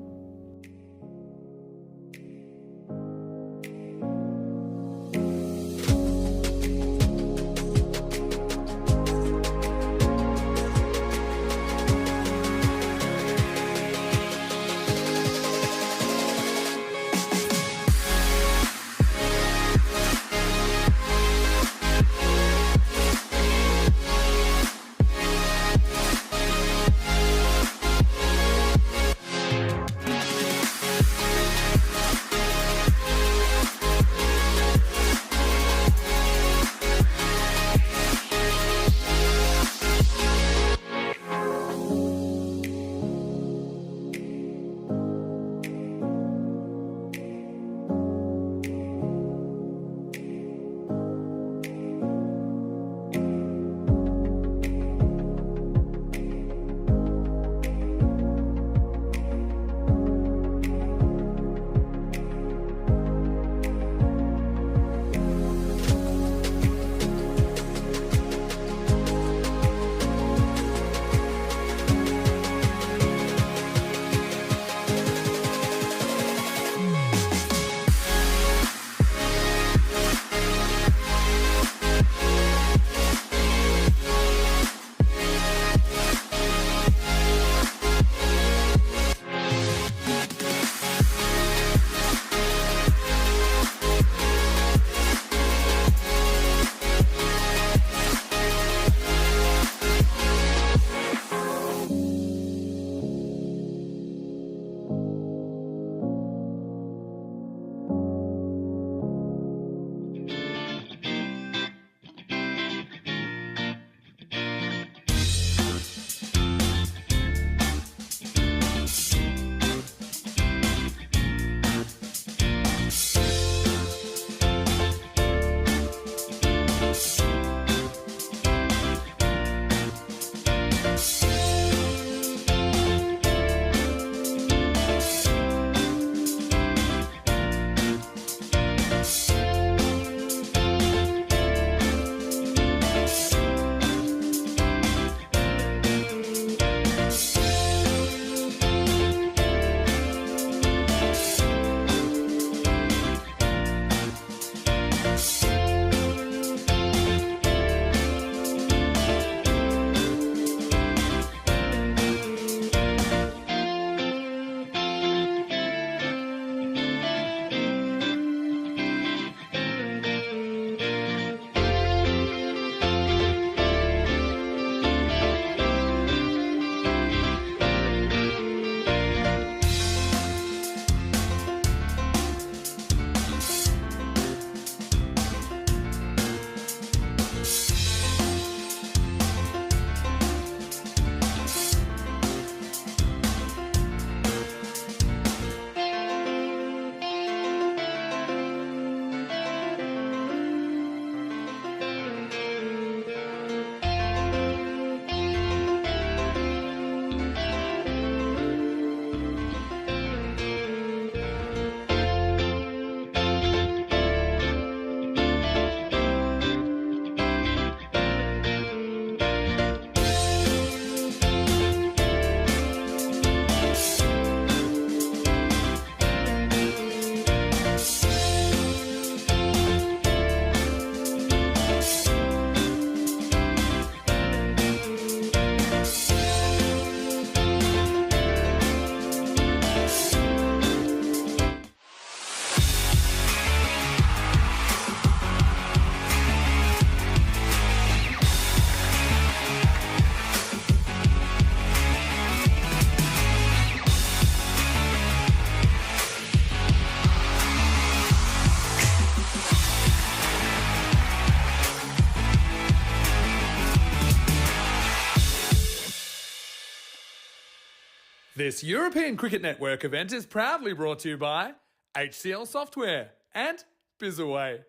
This European Cricket Network event is proudly brought to you by HCL Software and Bizaway.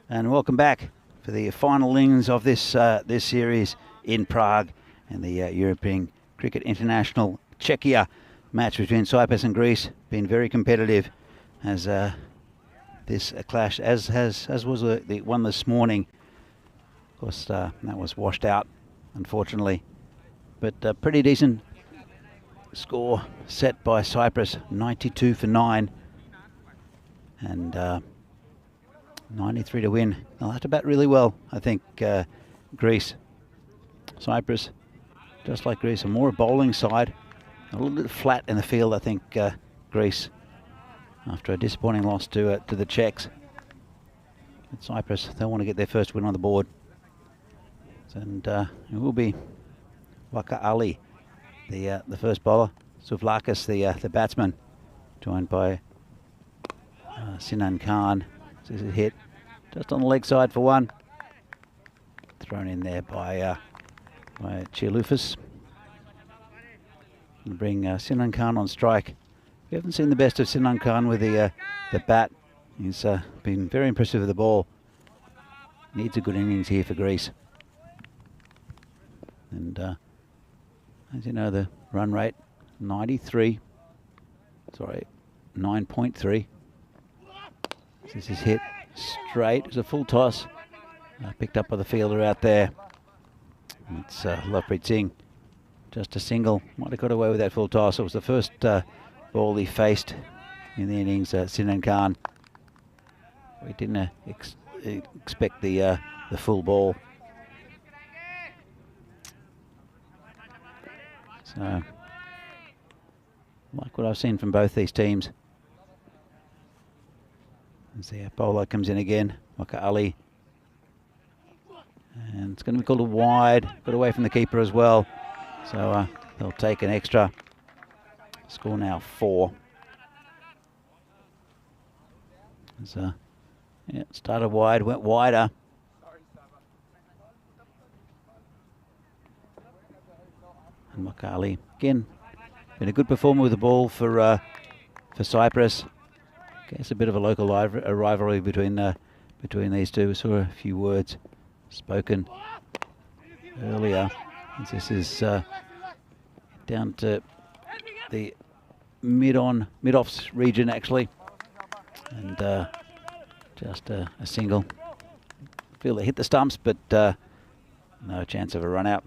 And welcome back for the final innings of this this series in Prague and the European Cricket International Czechia match between Cyprus and Greece. Been very competitive as this clash, as was the one this morning. Of course, that was washed out, unfortunately. But pretty decent score set by Cyprus, 92 for 9. And 93 to win. They'll have to bat really well, I think, Greece. Cyprus, just like Greece, a more bowling side. A little bit flat in the field, I think, Greece, after a disappointing loss to the Czechs. But Cyprus, they want to get their first win on the board. And it will be Waka Ali, the first bowler. Souvlakis, the batsman, joined by Sinan Khan. This is a hit just on the leg side for one. Thrown in there by Chialufis. And bring Sinan Khan on strike. We haven't seen the best of Sinan Khan with the bat. He's been very impressive with the ball. Needs a good innings here for Greece. And as you know, the run rate 9.3. This is hit straight. It's a full toss. Picked up by the fielder out there. It's Lovepreet Singh. Just a single. Might have got away with that full toss. It was the first ball he faced in the innings, Sinan Khan. We didn't expect the full ball. So, like what I've seen from both these teams. As the bowler comes in again, Waka Ali. And it's going to be called a wide. Got away from the keeper as well. So they'll take an extra. Score now 4. As, yeah, started wide, went wider. And Waka Ali, again, been a good performer with the ball for Cyprus. Guess a bit of a local rivalry between these two. We saw a few words spoken earlier. This is down to the mid-offs region actually, and just a single. Feel they hit the stumps, but no chance of a run out.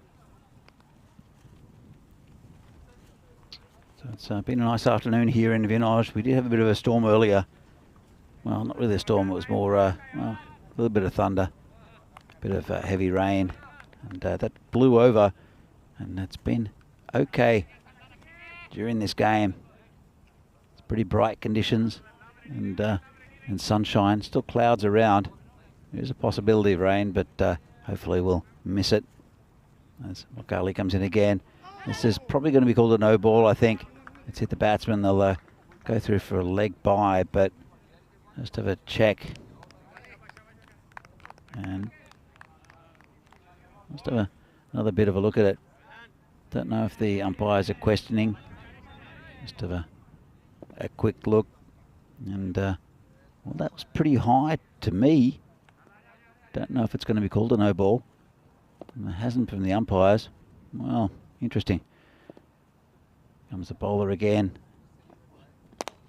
So it's been a nice afternoon here in Vinoj. We did have a bit of a storm earlier. Well, not really a storm, it was more well, a little bit of thunder, a bit of heavy rain, and that blew over, and it's been okay during this game. It's pretty bright conditions and sunshine, still clouds around. There's a possibility of rain, but hopefully we'll miss it. As Wakali comes in again. This is probably going to be called a no ball, I think. It's hit the batsman. They'll go through for a leg bye, but just have a check. And just have another bit of a look at it. Don't know if the umpires are questioning. Just have a quick look. And, well, that was pretty high to me. Don't know if it's going to be called a no ball. And it hasn't from the umpires. Well, interesting. Comes the bowler again.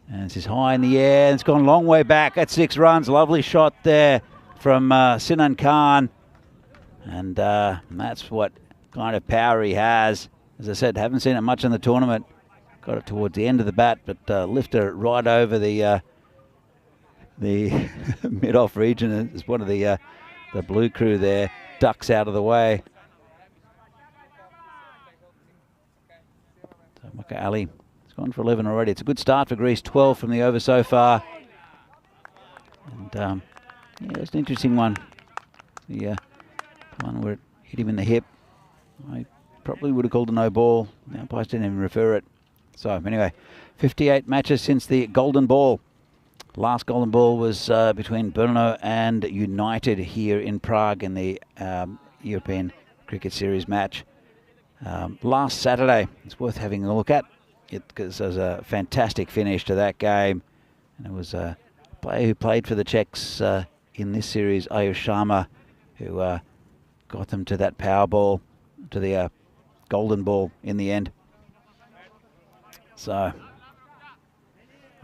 And this is high in the air. And it's gone a long way back at 6 runs. Lovely shot there from Sinan Khan. And that's what kind of power he has. As I said, haven't seen it much in the tournament. Got it towards the end of the bat, but lifted it right over the mid-off region. It's one of the blue crew there. Ducks out of the way. So Waka Ali has gone for 11 already. It's a good start for Greece. 12 from the over so far. And yeah, it's an interesting one. The one where it hit him in the hip. I probably would have called a no ball. The umpires didn't even refer it. So anyway, 58 matches since the golden ball. Last golden ball was between Brno and United here in Prague in the European Cricket Series match. last Saturday. It's worth having a look at because there was a fantastic finish to that game. And it was a player who played for the Czechs in this series, Ayush Sharma, who got them to that power ball, to the golden ball in the end. So,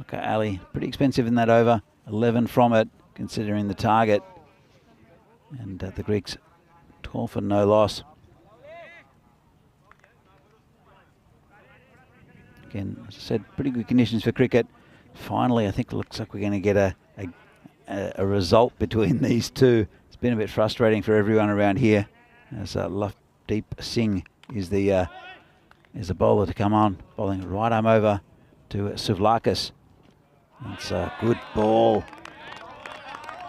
okay, Ali, pretty expensive in that over. 11 from it, considering the target. And the Greeks 12 for no loss. Again, as I said, pretty good conditions for cricket. Finally, I think it looks like we're going to get a result between these two. It's been a bit frustrating for everyone around here. As Lovedeep Singh is the bowler to come on, bowling right arm over to Souvlakis. It's a good ball,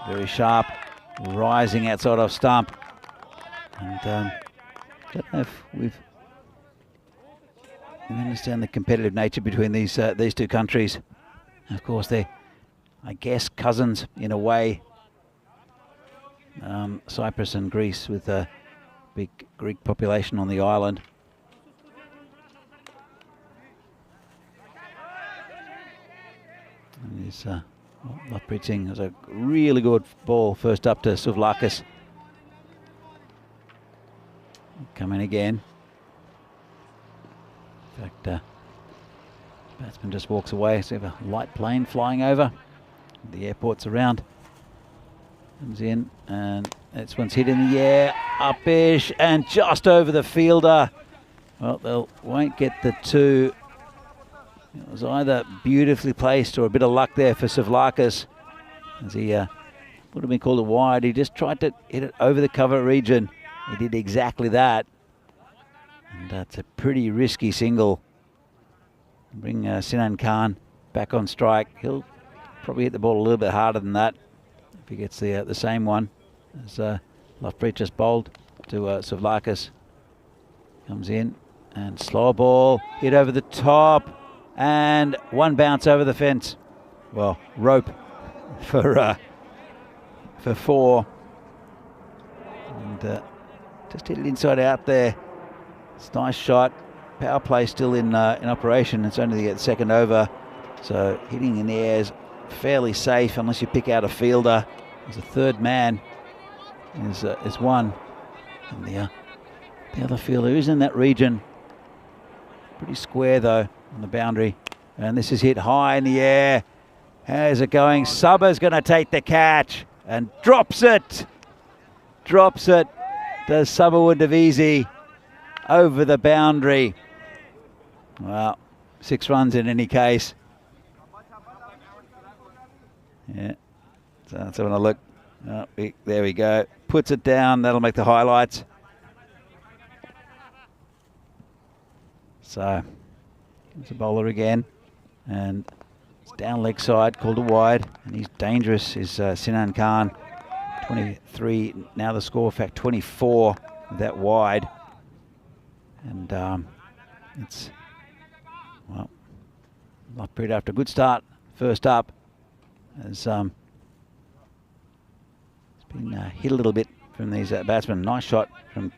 very sharp, rising outside off stump. And don't know if we understand the competitive nature between these two countries. And of course, they're, I guess, cousins in a way. Cyprus and Greece, with a big Greek population on the island. And this Lovepreet Singh has a really good ball first up to Souvlakis. Coming again. In fact, batsman just walks away. So we have a light plane flying over. The airport's around. Comes in, and this one's hit in the air, upish, and just over the fielder. Well, they won't get the two. It was either beautifully placed or a bit of luck there for Souvlakis, as he would have been called a wide. He just tried to hit it over the cover region. He did exactly that. And that's a pretty risky single. Bring Sinan Khan back on strike. He'll probably hit the ball a little bit harder than that if he gets the same one. As Lovepreet just bowled to Souvlakis. Comes in and slow ball, hit over the top, and one bounce over the fence. Well, rope for 4. And just hit it inside out there. It's a nice shot. Power play still in operation. It's only the second over, so hitting in the air is fairly safe unless you pick out a fielder. There's a third man. Is one. And the other fielder is in that region. Pretty square though on the boundary. And this is hit high in the air. How's it going? Subba's going to take the catch and drops it. Drops it. Does Subba Wundavisi over the boundary. Well, 6 runs in any case. Yeah. So let's have a look. Oh, there we go. Puts it down. That'll make the highlights. So, it's a bowler again. And it's down leg side, called a wide. And he's dangerous, is Sinan Khan. 23, now the score, in fact, 24 with that wide. And it's, well, Lovepreet after a good start, first up, has it's been hit a little bit from these batsmen. Nice shot from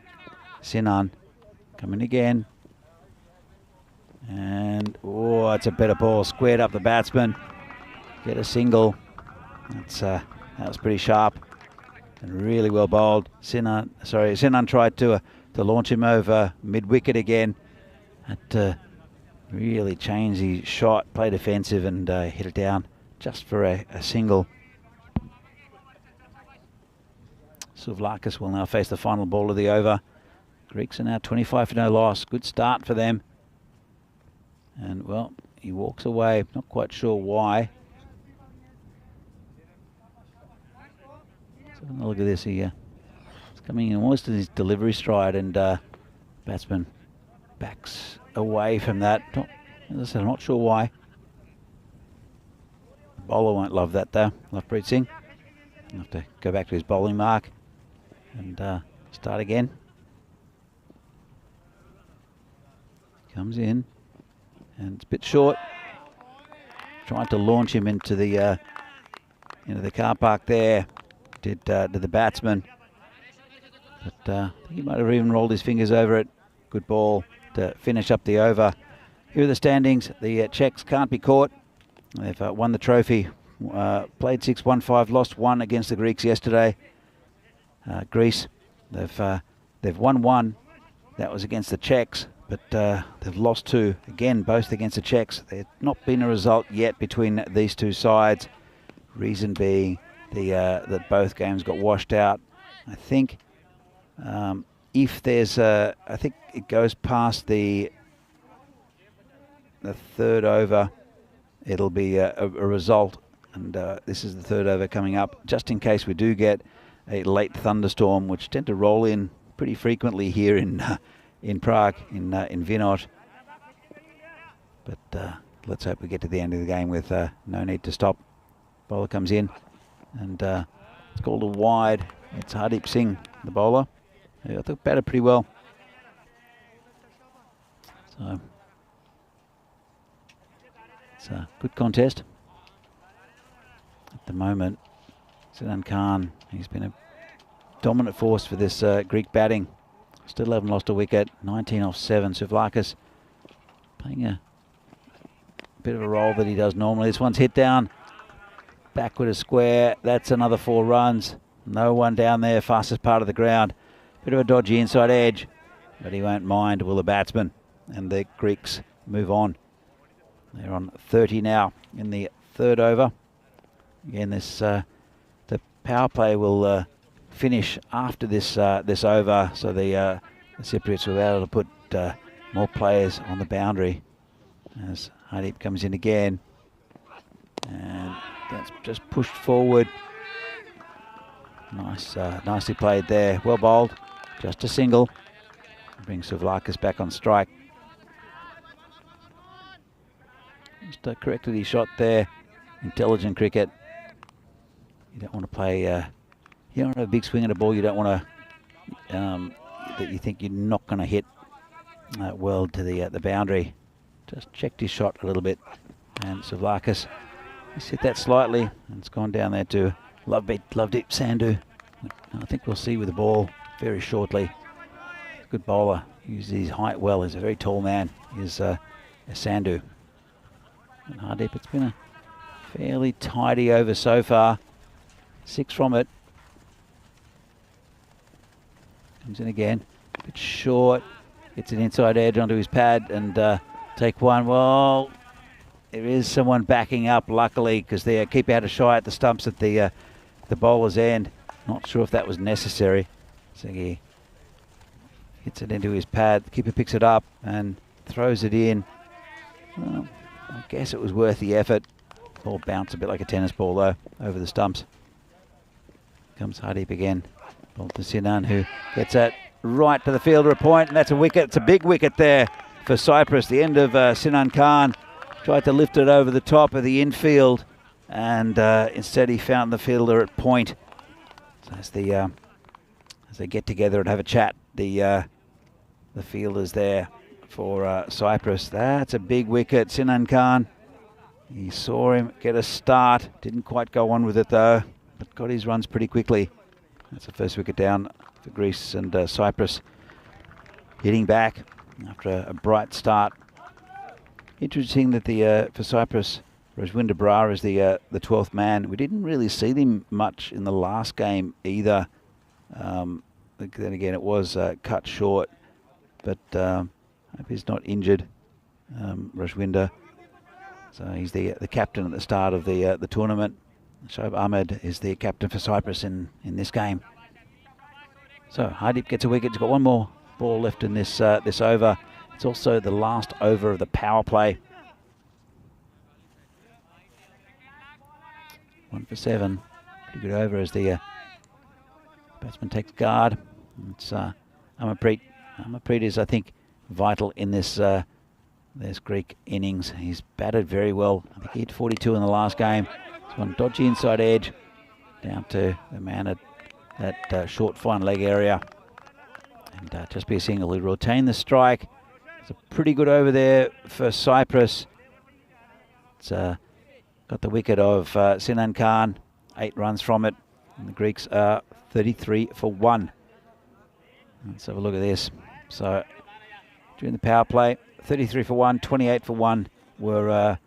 Sinan. Coming again. And, oh, it's a better ball. Squared up the batsman. Get a single. That was pretty sharp and really well bowled. Sinan tried to launch him over mid-wicket again. Had to really change his shot, play defensive, and hit it down just for a single. Souvlakis will now face the final ball of the over. Greeks are now 25 for no loss. Good start for them. And, well, he walks away. Not quite sure why. So look at this here. It's coming in almost in his delivery stride, and batsman backs away from that. As I said, I'm not sure why. The bowler won't love that though. Lovepreet Singh. He'll have to go back to his bowling mark and start again. Comes in, and it's a bit short. Trying to launch him into the car park there. Did the batsman, but I think he might have even rolled his fingers over it. good ball to finish up the over. Here are the standings. The Czechs can't be caught. They've won the trophy. Played 6, won 5, lost 1 against the Greeks yesterday. Greece, they've won 1. That was against the Czechs, but they've lost 2. Again, both against the Czechs. There's not been a result yet between these two sides. Reason being that both games got washed out. I think if there's I think it goes past the third over, it'll be a result. And this is the third over coming up, just in case we do get a late thunderstorm, which tend to roll in pretty frequently here in Prague, in Vinod. But let's hope we get to the end of the game with no need to stop. Bowler comes in, and it's called a wide. It's Hardeep Singh, the bowler. I thought batted pretty well. So it's a good contest. At the moment, Sinan Khan, he's been a dominant force for this Greek batting. Still haven't lost a wicket, 19 off 7. Souvlakis playing a bit of a role that he does normally. This one's hit down, backward a square. That's another 4 runs. No one down there, fastest part of the ground. Bit of a dodgy inside edge, but he won't mind, will the batsman. And the Greeks move on. They're on 30 now in the third over. Again, the power play will finish after this over, so the Cypriots will be able to put more players on the boundary as Hardeep comes in again, and that's just pushed forward. Nicely played there. Well bowled, just a single. Brings Souvlakis back on strike. Just corrected his shot there. Intelligent cricket. You don't want to play. You don't want a big swing at a ball. You don't want to that you think you're not going to hit well to the boundary. Just checked his shot a little bit, and Souvlakis, he's hit that slightly, and it's gone down there to Lovedeep Sandhu. I think we'll see with the ball very shortly. Good bowler, uses his height well. He's a very tall man. He's Sandhu. And Hardeep, it's been a fairly tidy over so far. 6 from it. Comes in again, a bit short. Gets an inside edge onto his pad and take one. Well, there is someone backing up, luckily, because they keep out of shy at the stumps at the bowler's end. Not sure if that was necessary. So he hits it into his pad. The keeper picks it up and throws it in. Well, I guess it was worth the effort. Ball bounced a bit like a tennis ball, though, over the stumps. Comes Hardeep again. Ball to Sinan, who gets that right to the fielder a point, and that's a wicket. It's a big wicket there for Cyprus. The end of Sinan Khan. Tried to lift it over the top of the infield, and instead he found the fielder at point. So as they get together and have a chat, the fielders there for Cyprus. That's a big wicket. Sinan Khan, he saw him get a start. Didn't quite go on with it though, but got his runs pretty quickly. That's the first wicket down for Greece, and Cyprus hitting back after a bright start. Interesting that for Cyprus, Rajwinder Brar is the 12th man. We didn't really see them much in the last game either. Then again, it was cut short, but I hope he's not injured, Rajwinder. So he's the captain at the start of the tournament. Shoaib Ahmed is the captain for Cyprus in this game. So Hardeep gets a wicket. He's got one more ball left in this over. It's also the last over of the power play. 1 for 7. Pretty good over as the batsman takes guard. It's Amarpreet. Amarpreet is, I think, vital in this Greek innings. He's batted very well. I think he hit 42 in the last game. It's one dodgy inside edge down to the man at that short fine leg area. And just be a single. He retained the strike. It's a pretty good over there for Cyprus. It's got the wicket of Sinan Khan. 8 runs from it. And the Greeks are 33 for 1. Let's have a look at this. So during the power play. 33 for 1, 28 for 1 were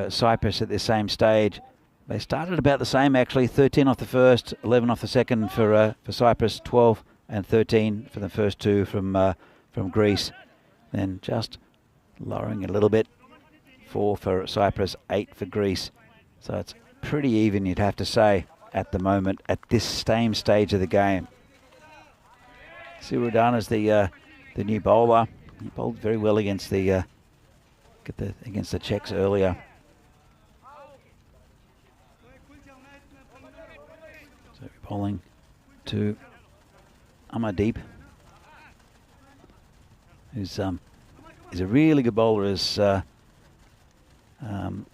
Cyprus at this same stage. They started about the same actually. 13 off the first, 11 off the second for Cyprus, 12 and 13 for the first two from Greece. Then just lowering it a little bit. 4 for Cyprus, 8 for Greece. So it's pretty even, you'd have to say, at the moment, at this same stage of the game. Sirodana's the new bowler. He bowled very well against the Czechs earlier. So we're bowling to Amardeep, who's a really good bowler is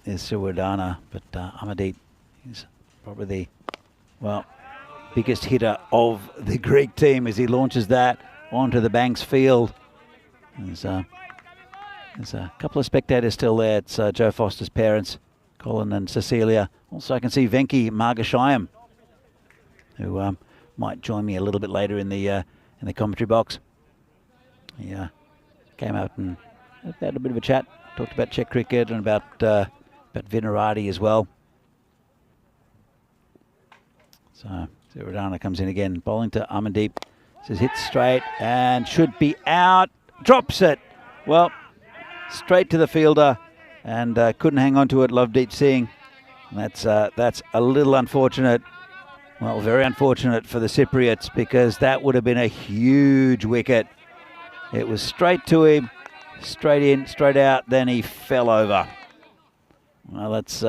Sirodana, but Amardeep is probably the biggest hitter of the Greek team as he launches that onto the Banks field. There's a couple of spectators still there. It's Joe Foster's parents, Colin and Cecilia. Also, I can see Venki Margashayam, who might join me a little bit later in the commentary box. He came out and had a bit of a chat, talked about Czech cricket and about Vinarati as well. So Sirodana comes in again, bowling to Amandeep. Says hit straight and should be out. Drops it. Well, straight to the fielder and couldn't hang on to it. Lovedeep Singh. That's a little unfortunate. Well, very unfortunate for the Cypriots because that would have been a huge wicket. It was straight to him, straight in, straight out. Then he fell over. Well, that's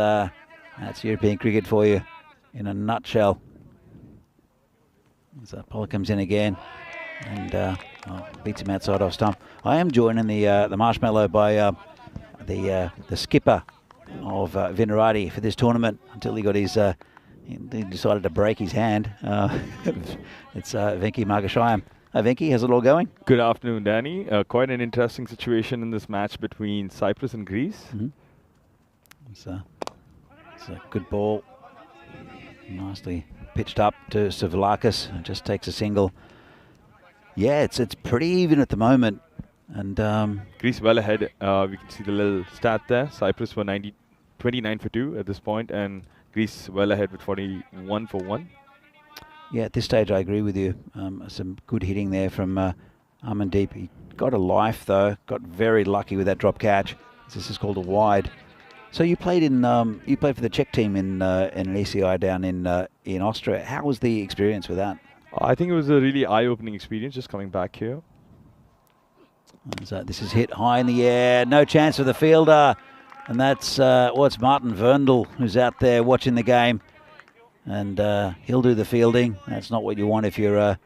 European cricket for you in a nutshell. So Pollard comes in again and beats him outside off stump. I am joining the marshmallow by the skipper of Vinarati for this tournament until he got his he decided to break his hand. It's Venki Margashayam. Venki, how's it all going? Good afternoon, Danny. Quite an interesting situation in this match between Cyprus and Greece. Mm-hmm. It's a good ball. Nicely pitched up to Savulakis and just takes a single. Yeah, it's pretty even at the moment. And Greece well ahead. We can see the little stat there. Cyprus were 29 for 2 at this point, and Greece well ahead with 41 for 1. Yeah, at this stage I agree with you. Some good hitting there from Amandeep. He got a life though. Got very lucky with that drop catch. This is called a wide. So you played for the Czech team in an ECI down in Austria. How was the experience with that? I think it was a really eye-opening experience just coming back here. So this is hit high in the air. No chance for the fielder. And that's it's Martin Verndl who's out there watching the game. And he'll do the fielding. That's not what you want if you're a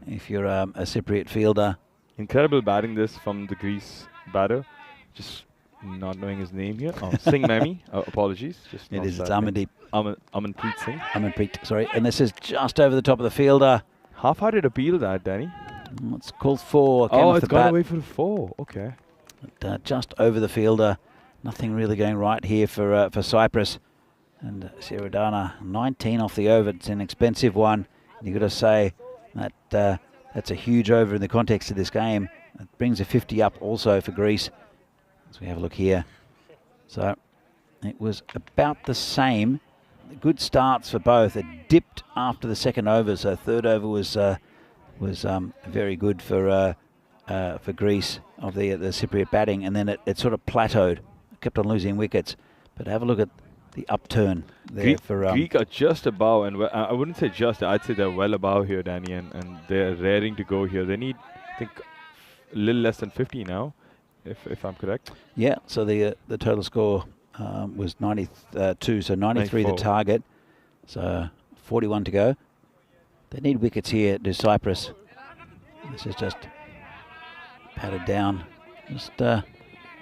Cypriot fielder. Incredible batting this from the Greece batter. Just not knowing his name here. Oh, Singh Mami. Apologies. Just it is. It's Amandeep. Amanpreet Singh. Amanpreet, sorry. And this is just over the top of the fielder. How did appeal that, Danny? It's called 4. Oh, it's gone away for the 4. Okay. But, just over the fielder. Nothing really going right here for Cyprus. And Sirodana, 19 off the over. It's an expensive one. You've got to say that that's a huge over in the context of this game. It brings a 50 up also for Greece. As we have a look here. So it was about the same. Good starts for both. It dipped after the second over, so third over was very good for Greece of the Cypriot batting, and then it sort of plateaued. It kept on losing wickets. But have a look at the upturn there for Greek are just above, and I wouldn't say just. I'd say they're well above here, Danny, and they're raring to go here. They need, I think, a little less than 50 now, if I'm correct. Yeah. So the total score was 92, so 93 the target. So 41 to go. They need wickets here to Cyprus. This is just patted down, just on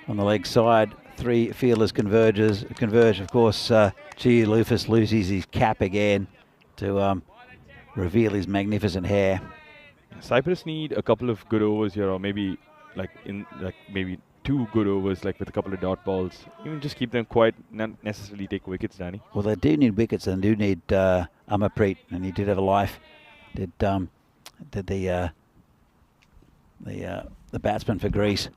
the leg side. 3 fielders converge. Of course, Lufus loses his cap again to reveal his magnificent hair. Cyprus need a couple of good overs here, or maybe maybe 2 good overs, like with a couple of dot balls. Even just keep them quiet, not necessarily take wickets, Danny. Well, they do need wickets, and they do need Amarpreet, and he did have a life. Did the the batsman for Greece.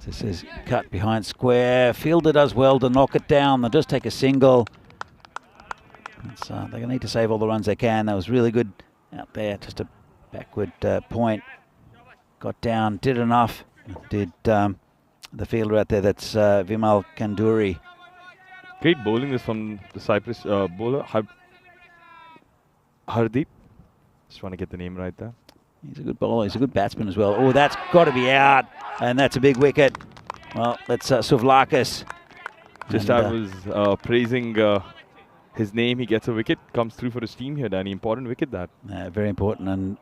This is cut behind square. Fielder does well to knock it down. They'll just take a single. They're going to need to save all the runs they can. That was really good out there. Just a backward point. Got down, did enough. Did the fielder out there, that's Vimal Kanduri. Great bowling is from the Cyprus bowler, Hardeep. Just want to get the name right there. He's a good bowler. He's a good batsman as well. Oh, that's got to be out. And that's a big wicket. Well, that's Souvlakis. Just I was praising his name. He gets a wicket, comes through for his team here, Danny. Important wicket that. Very important, and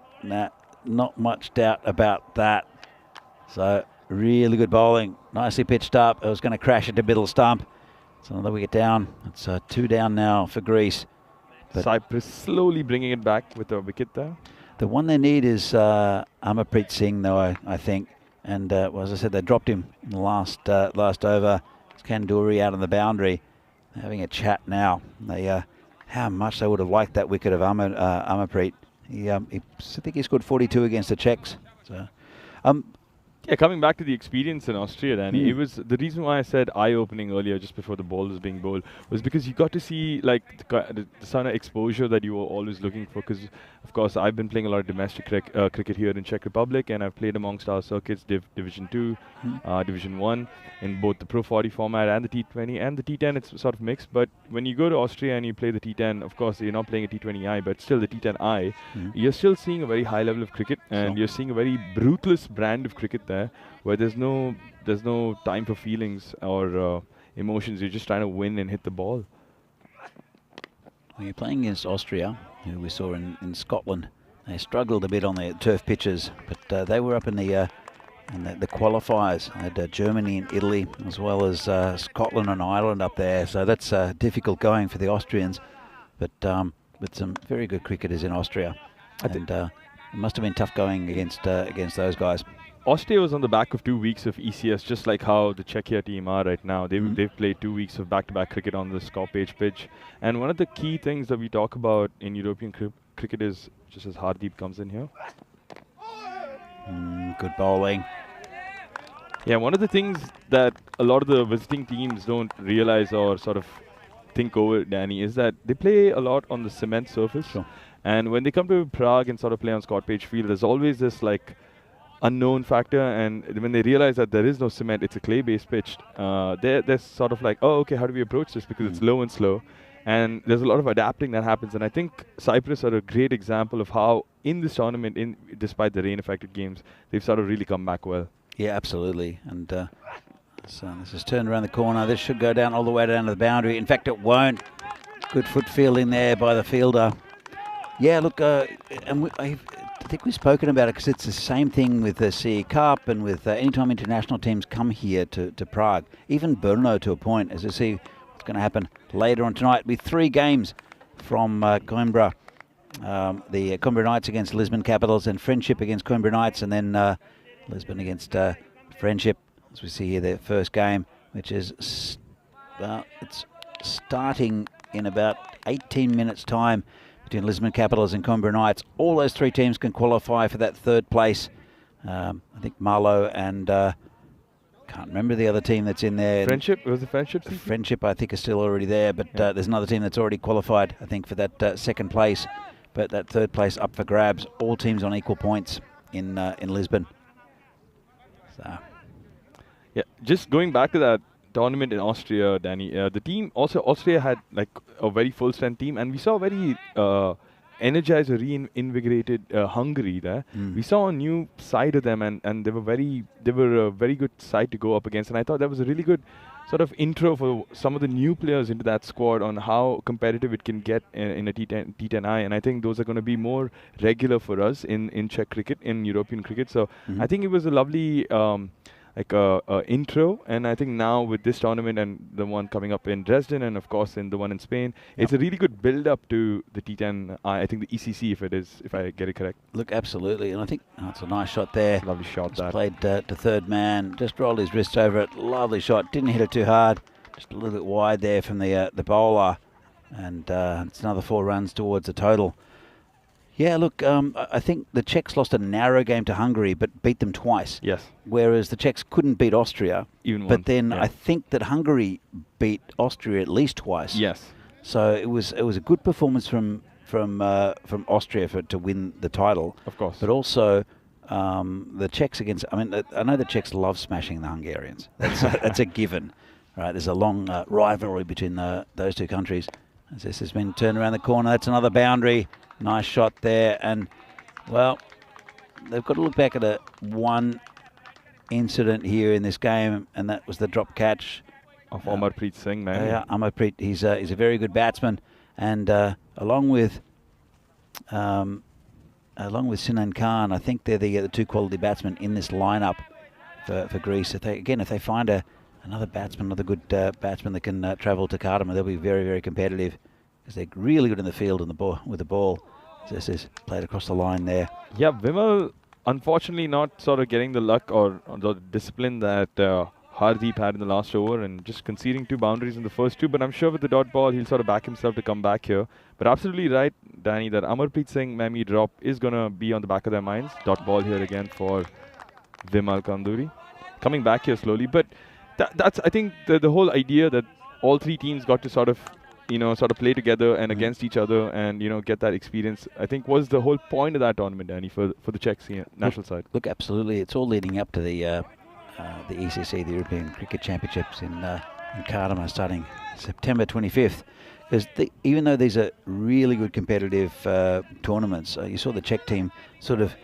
not much doubt about that. So, really good bowling. Nicely pitched up. It was going to crash into middle stump. It's another wicket down. It's 2 down now for Greece. But Cyprus slowly bringing it back with a wicket there. The one they need is Amarpreet Singh, though, I think. And well, as I said, they dropped him in the last over. It's Kanduri out on the boundary. They're having a chat now. How much they would have liked that wicket of Amarpreet. I think he scored 42 against the Czechs. So, yeah, coming back to the experience in Austria, Danny, it was the reason why I said eye-opening earlier, just before the ball was being bowled, was because you got to see like the sort of exposure that you were always looking for. Because, of course, I've been playing a lot of domestic cricket here in Czech Republic, and I've played amongst our circuits, Division 2, Division 1, in both the Pro 40 format and the T20 and the T10. It's sort of mixed, but when you go to Austria and you play the T10, of course, you're not playing a T20I, but still the T10I, you're still seeing a very high level of cricket, and you're seeing a very ruthless brand of cricket there, where there's no time for feelings or emotions. You're just trying to win and hit the ball. Well, you're playing against Austria, who we saw in Scotland. They struggled a bit on the turf pitches, but they were up in the qualifiers. They had Germany and Italy, as well as Scotland and Ireland up there. So that's difficult going for the Austrians, but with some very good cricketers in Austria. And it must have been tough going against those guys. Austria was on the back of 2 weeks of ECS, just like how the Czechia team are right now. They've played 2 weeks of back-to-back cricket on the Scopage pitch. And one of the key things that we talk about in European cricket is, just as Hardeep comes in here. Good bowling. Yeah, one of the things that a lot of the visiting teams don't realize or sort of think over, Danny, is that they play a lot on the cement surface. Sure. And when they come to Prague and sort of play on Scotpage Field, there's always this like unknown factor, and when they realize that there is no cement, it's a clay-based pitch, they're sort of like, oh, okay, how do we approach this? Because it's low and slow, and there's a lot of adapting that happens. And I think Cyprus are a great example of how in this tournament, despite the rain-affected games, they've sort of really come back well. Yeah, absolutely. And so this is turned around the corner. This should go down all the way down to the boundary. In fact, it won't. Good foot fielding there by the fielder. Yeah, look, and I think we've spoken about it, because it's the same thing with the CE Cup and with anytime international teams come here to Prague, even Brno to a point, as you see what's going to happen later on tonight. With 3 games from Coimbra, the Coimbra Knights against Lisbon Capitals, and Friendship against Coimbra Knights, and then Lisbon against Friendship, as we see here, their first game, which is it's starting in about 18 minutes' time between Lisbon Capitals and Coimbra Knights. All those 3 teams can qualify for that 3rd place. I think Marlow and can't remember the other team that's in there. Friendship? Was it Friendship? Friendship, I think, is still already there, but there's another team that's already qualified, I think, for that 2nd place. But that 3rd place up for grabs. All teams on equal points in Lisbon. So, yeah, just going back to that tournament in Austria, Danny, the team also, Austria had like a very full strength team, and we saw very energized, reinvigorated Hungary there. We saw a new side of them, and they were a very good side to go up against, and I thought that was a really good sort of intro for some of the new players into that squad on how competitive it can get in a T10I, and I think those are going to be more regular for us in Czech cricket, in European cricket. So I think it was a lovely intro, and I think now with this tournament and the one coming up in Dresden, and of course in the one in Spain, it's a really good build up to the T10. I think the ECC, if I get it correct. Look, absolutely, and I think it's a nice shot there. Lovely shot. Just played to 3rd man, just rolled his wrist over it. Lovely shot. Didn't hit it too hard. Just a little bit wide there from the bowler, and it's another 4 runs towards the total. Yeah, look, I think the Czechs lost a narrow game to Hungary, but beat them twice. Yes. Whereas the Czechs couldn't beat Austria. Even but once, then yeah. I think that Hungary beat Austria at least twice. Yes. So it was a good performance from Austria to win the title. Of course. But also the Czechs against. I mean, I know the Czechs love smashing the Hungarians. That's a given, right? There's a long rivalry between those two countries. As this has been turned around the corner, that's another boundary. Nice shot there, and well, they've got to look back at one incident here in this game, and that was the drop catch Of Amarpreet Singh, man. Yeah, Amarpreet. He's a very good batsman, and along with Sinan Khan, I think they're the two quality batsmen in this lineup for Greece. If they find another batsman, another good batsman that can travel to Kardama, they'll be very, very competitive because they're really good in the field and with the ball. This is played across the line there. Yeah, Vimal, unfortunately, not sort of getting the luck or the discipline that Hardeep had in the last over and just conceding 2 boundaries in the first 2. But I'm sure with the dot ball, he'll sort of back himself to come back here. But absolutely right, Danny, that Amarpreet Singh Memi drop is going to be on the back of their minds. Dot ball here again for Vimal Kanduri. Coming back here slowly. But that's, I think, the whole idea that all 3 teams got to sort of play together and against each other and, get that experience, I think was the whole point of that tournament, Danny, for the Czech national side. Look, absolutely. It's all leading up to the ECC, the European Cricket Championships in Kardama, starting September 25th. Because even though these are really good competitive tournaments, you saw the Czech team sort of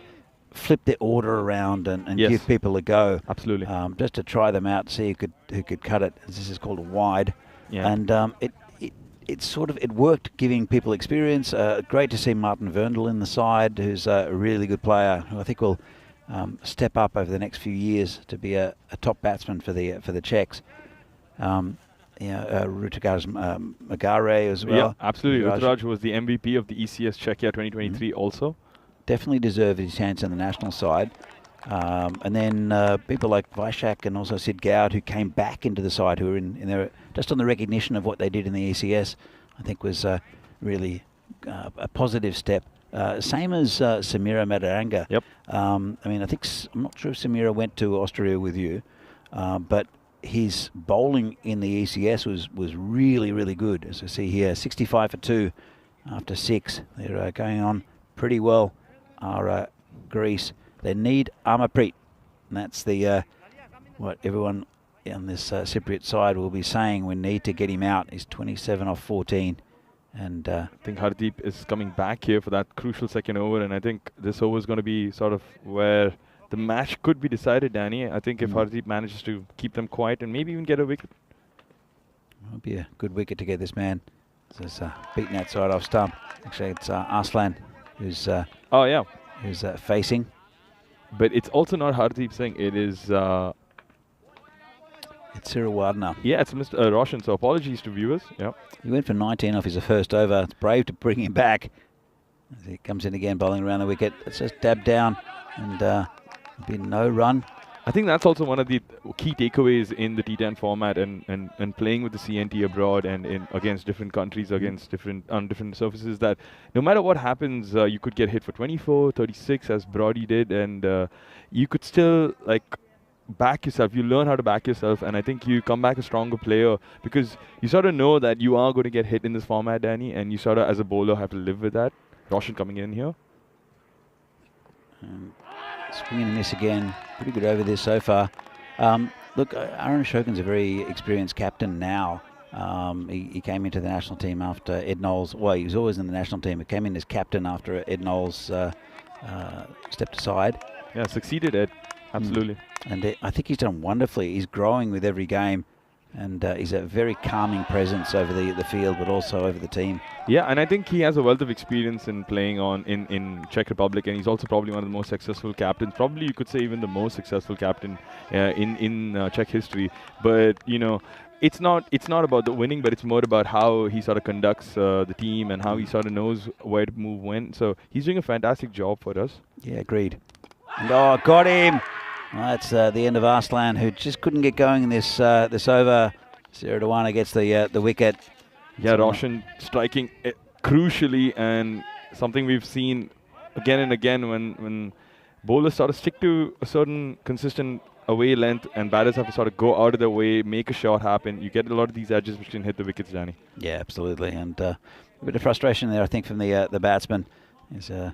flip their order around and Yes. give people a go. Absolutely. Just to try them out, see who could cut it. This is called a wide. Yeah. And it worked, giving people experience. Great to see Martin Verndl in the side, who's a really good player, who I think will step up over the next few years to be a top batsman for the Czechs. Ruturaj Magare as well. Yeah, absolutely. Ruturaj was the MVP of the ECS Czechia 2023 also. Definitely deserved his chance on the national side. And then people like Vaishak and also Sid Goud, who came back into the side, who were in there just on the recognition of what they did in the ECS, I think was really a positive step. Same as Samira Madaranga. Yep. I'm not sure if Samira went to Austria with you, but his bowling in the ECS was really, really good. As I see here, 65 for 2 after 6. They're going on pretty well, Greece. They need Amarpreet, and that's what everyone on this Cypriot side will be saying. We need to get him out. He's 27 off 14. And I think Hardeep is coming back here for that crucial second over, and I think this over is going to be sort of where the match could be decided, Danny. I think if Hardeep manages to keep them quiet and maybe even get a wicket. It would be a good wicket to get this man. This is beaten outside off stump. Actually, it's Arslan who's who's facing. But it's also not Hardeep Singh. It is... it's Cyril Wardner. Yeah, it's Mr. Roshan, so apologies to viewers. Yeah. He went for 19 off his first over. It's brave to bring him back. As he comes in again, bowling around the wicket. It's just dabbed down, and be no run. I think that's also one of the key takeaways in the T10 format and playing with the CNT abroad and against different countries, against different surfaces, that no matter what happens, you could get hit for 24, 36 as Brody did, and you could still back yourself. You learn how to back yourself, and I think you come back a stronger player because you sort of know that you are going to get hit in this format, Danny, and you sort of, as a bowler, have to live with that. Roshan coming in here. Swinging and miss again. Pretty good over this so far. Look, Aaron Ashokan's a very experienced captain now. He came into the national team after Ed Knowles. Well, he was always in the national team. He came in as captain after Ed Knowles stepped aside. Yeah, succeeded, Ed. Absolutely. And I think he's done wonderfully. He's growing with every game. And he's a very calming presence over the field, but also over the team. Yeah, and I think he has a wealth of experience in playing in Czech Republic, and he's also probably one of the most successful captains. Probably you could say even the most successful captain in Czech history. But it's not about the winning, but it's more about how he sort of conducts the team and how he sort of knows where to move when. So he's doing a fantastic job for us. Yeah, agreed. And got him. Well, that's the end of Arslan, who just couldn't get going in this over. 0-1 gets the wicket. Yeah, Roshan striking crucially, and something we've seen again and again when bowlers sort of stick to a certain consistent away length and batters have to sort of go out of their way, make a shot happen. You get a lot of these edges which can hit the wickets, Danny. Yeah, absolutely. And a bit of frustration there, I think, from the batsman. Is the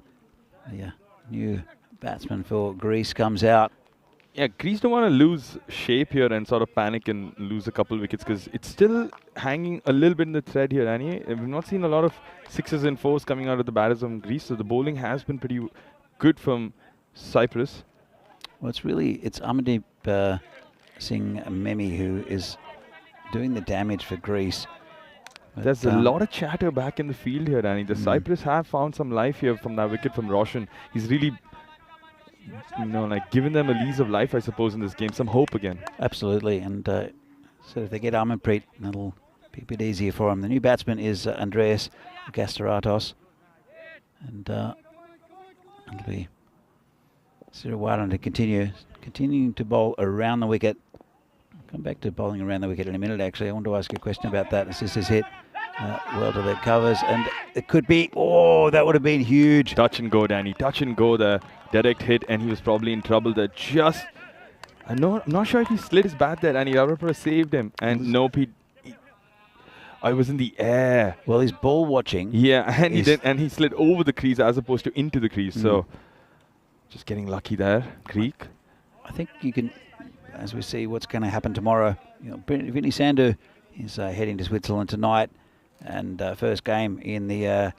new batsman for Greece comes out. Yeah, Greece don't want to lose shape here and sort of panic and lose a couple wickets because it's still hanging a little bit in the thread here, Danny. We've not seen a lot of sixes and fours coming out of the batters from Greece, so the bowling has been pretty good from Cyprus. Well, it's Amandeep Singh Memi who is doing the damage for Greece. But there's a lot of chatter back in the field here, Danny. The Cyprus have found some life here from that wicket from Roshan. He's really, like given them a lease of life, I suppose, in this game. Some hope again. Absolutely, and so if they get Amanpreet, that'll be a bit easier for him. The new batsman is Andreas Gastaratos, and it'll be Siriwaran to continuing to bowl around the wicket. I'll come back to bowling around the wicket in a minute, actually. I want to ask you a question about that. This is hit well to the covers, and it could be, that would have been huge. Touch and go, Danny. Touch and go, the direct hit, and he was probably in trouble there. I'm not sure if he slid his bat there, Danny. Ravapura saved him, and nope, I was in the air. Well, he's ball watching. Yeah, and he did, and he slid over the crease as opposed to into the crease, so just getting lucky there, Greek. I think you can, as we see what's going to happen tomorrow, Vinny Sandhu is heading to Switzerland tonight, and first game in the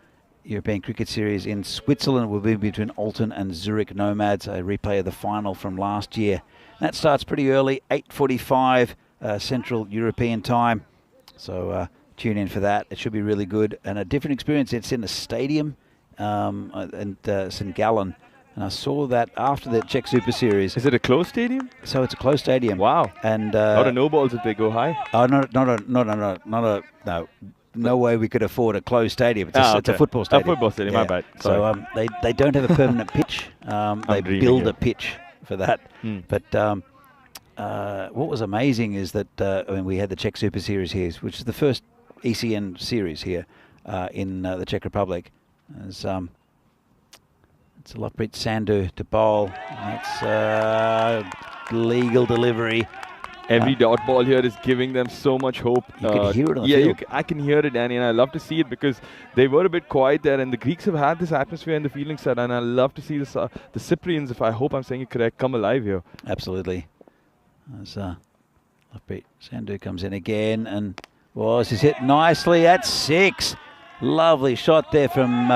European Cricket Series in Switzerland will be between Alton and Zurich Nomads, a replay of the final from last year. That starts pretty early, 8:45 Central European time, so tune in for that. It should be really good, and a different experience. It's in a stadium in St. Gallen. And I saw that after the Czech Super Series. Is it a closed stadium? So it's a closed stadium. Wow. And not a no balls if they go high. Oh, no way we could afford a closed stadium. It's a football stadium. A football stadium. My bad. Sorry. So they don't have a permanent pitch. They build a pitch for that. But what was amazing is that we had the Czech Super Series here, which is the first ECN series here in the Czech Republic. It's Lovepreet Sandhu to bowl. That's legal delivery. Every dot ball here is giving them so much hope. You can hear it on the field. I can hear it, Danny, and I love to see it because they were a bit quiet there, and the Greeks have had this atmosphere in the fielding side, and I love to see this, the Cyprians, if I hope I'm saying it correct, come alive here. Absolutely. As Lovepreet Sandhu comes in again, and he's hit nicely at 6. Lovely shot there from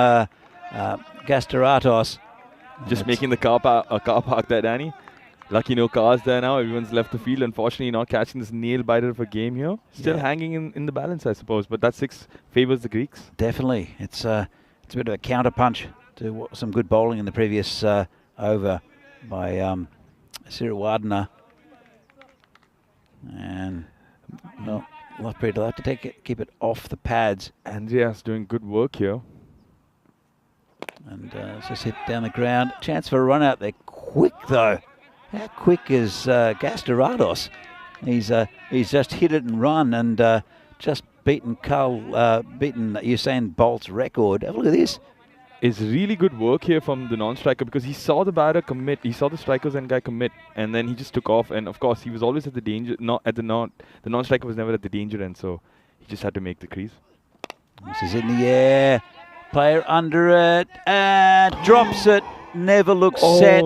Gastaratos. Just making the car park there, Danny. Lucky no cars there now. Everyone's left the field. Unfortunately, not catching this nail biter of a game here. Still hanging in the balance, I suppose. But that 6 favours the Greeks. Definitely. It's a bit of a counter punch to some good bowling in the previous over by Siriwardena. And Lovepreet will have to keep it off the pads. Andreas doing good work here. And just hit down the ground. Chance for a run out there. Quick though. How quick is Gastaratos? He's just hit it and run, and just beaten Usain Bolt's record. Have a look at this. It's really good work here from the non-striker because he saw the batter commit. He saw the strikers and guy commit, and then he just took off. And of course, he was always at the danger. The non-striker was never at the danger end, so he just had to make the crease. This is in the air. Player under it and drops it. Never looks set.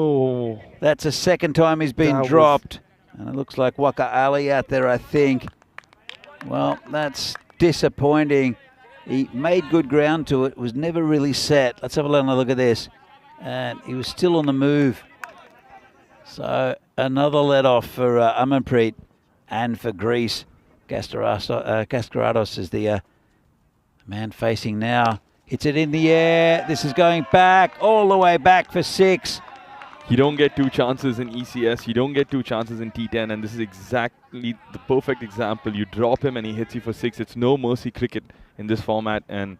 That's the second time he's been dropped. And it looks like Waka Ali out there, I think. Well, that's disappointing. He made good ground to it. Was never really set. Let's have another look at this. And he was still on the move. So another let-off for Amanpreet and for Greece. Gastaratos is the man facing now. Hits it in the air. This is going back, all the way back for 6. You don't get 2 chances in ECS. You don't get 2 chances in T10. And this is exactly the perfect example. You drop him and he hits you for 6. It's no mercy cricket in this format. And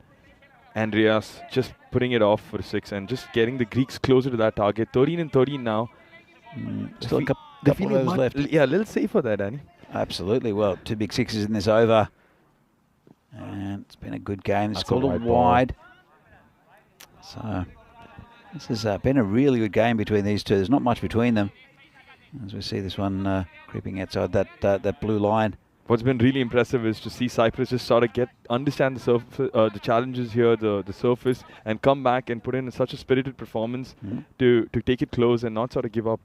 Andreas just putting it off for 6 and just getting the Greeks closer to that target. 13 and 13 now. Still a couple of overs left. Yeah, a little safer there, Danny. Absolutely. Well, 2 big 6s in this over. And it's been a good game. It's called a wide. So This has been a really good game between these two. There's not much between them. As we see this one creeping outside that blue line. What's been really impressive is to see Cyprus just sort of understand the challenges here, the surface, and come back and put in such a spirited performance to take it close and not sort of give up.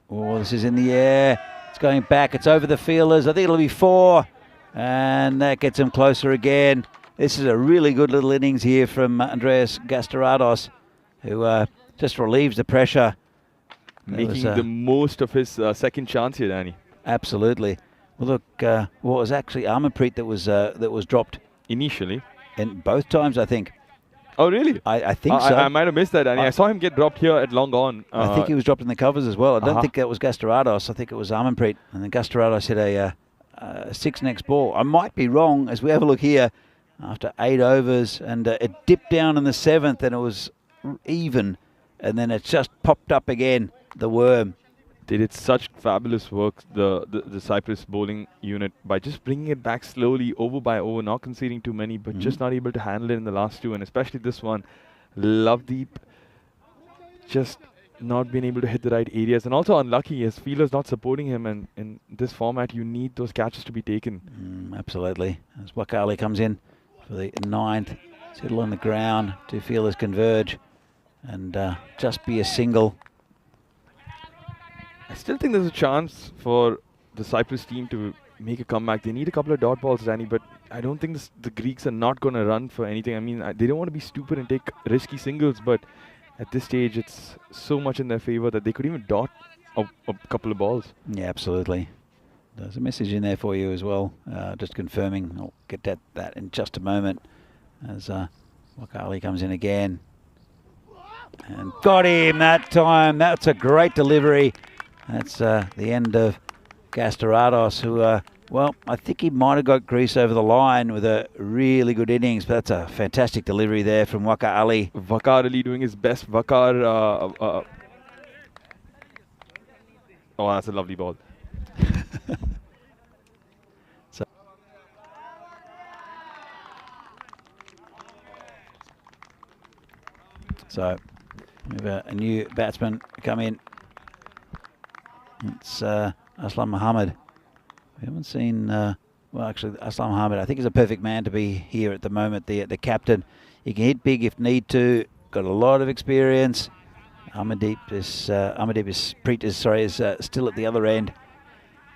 Oh, this is in the air. It's going back. It's over the fielders. I think it'll be 4. And that gets him closer again. This is a really good little innings here from Andreas Gastarados, who just relieves the pressure. Making the most of his second chance here, Danny. Absolutely. Well, look, well, it was actually Amarpreet that was dropped initially, and both times I think. Oh, really? I think so. I might have missed that, Danny. I saw him get dropped here at long on. I think he was dropped in the covers as well. I don't think that was Gastarados. I think it was Amarpreet, and then Gastarados hit a 6 next ball. I might be wrong as we have a look here. After 8 overs, and it dipped down in the 7th, and it was even, and then it just popped up again. The worm. They did such fabulous work, the Cyprus bowling unit, by just bringing it back slowly, over by over, not conceding too many, but just not able to handle it in the last 2, and especially this one. Lovedeep just not being able to hit the right areas, and also unlucky, his fielders not supporting him, and in this format, you need those catches to be taken. Absolutely. As Wakali comes in for the 9th, settle on the ground, 2 fielders converge, and just be a single. I still think there's a chance for the Cyprus team to make a comeback. They need a couple of dot balls, Danny, but I don't think the Greeks are not going to run for anything. I mean, they don't want to be stupid and take risky singles, but at this stage, it's so much in their favor that they could even dot a couple of balls. Yeah, absolutely. There's a message in there for you as well, just confirming. I'll get that in just a moment as Wakali comes in again. And got him that time. That's a great delivery. That's the end of Gastarados, who, well, I think he might have got Greece over the line with a really good innings, but that's a fantastic delivery there from Wakar Ali. Wakar Ali doing his best. Wakar, oh, that's a lovely ball. So we have a new batsman come in. It's Aslam Mohammed. We haven't seen, well, actually, Aslam Mohammed, I think he's a perfect man to be here at the moment, the captain. He can hit big if need to, got a lot of experience. Amardeep is still at the other end.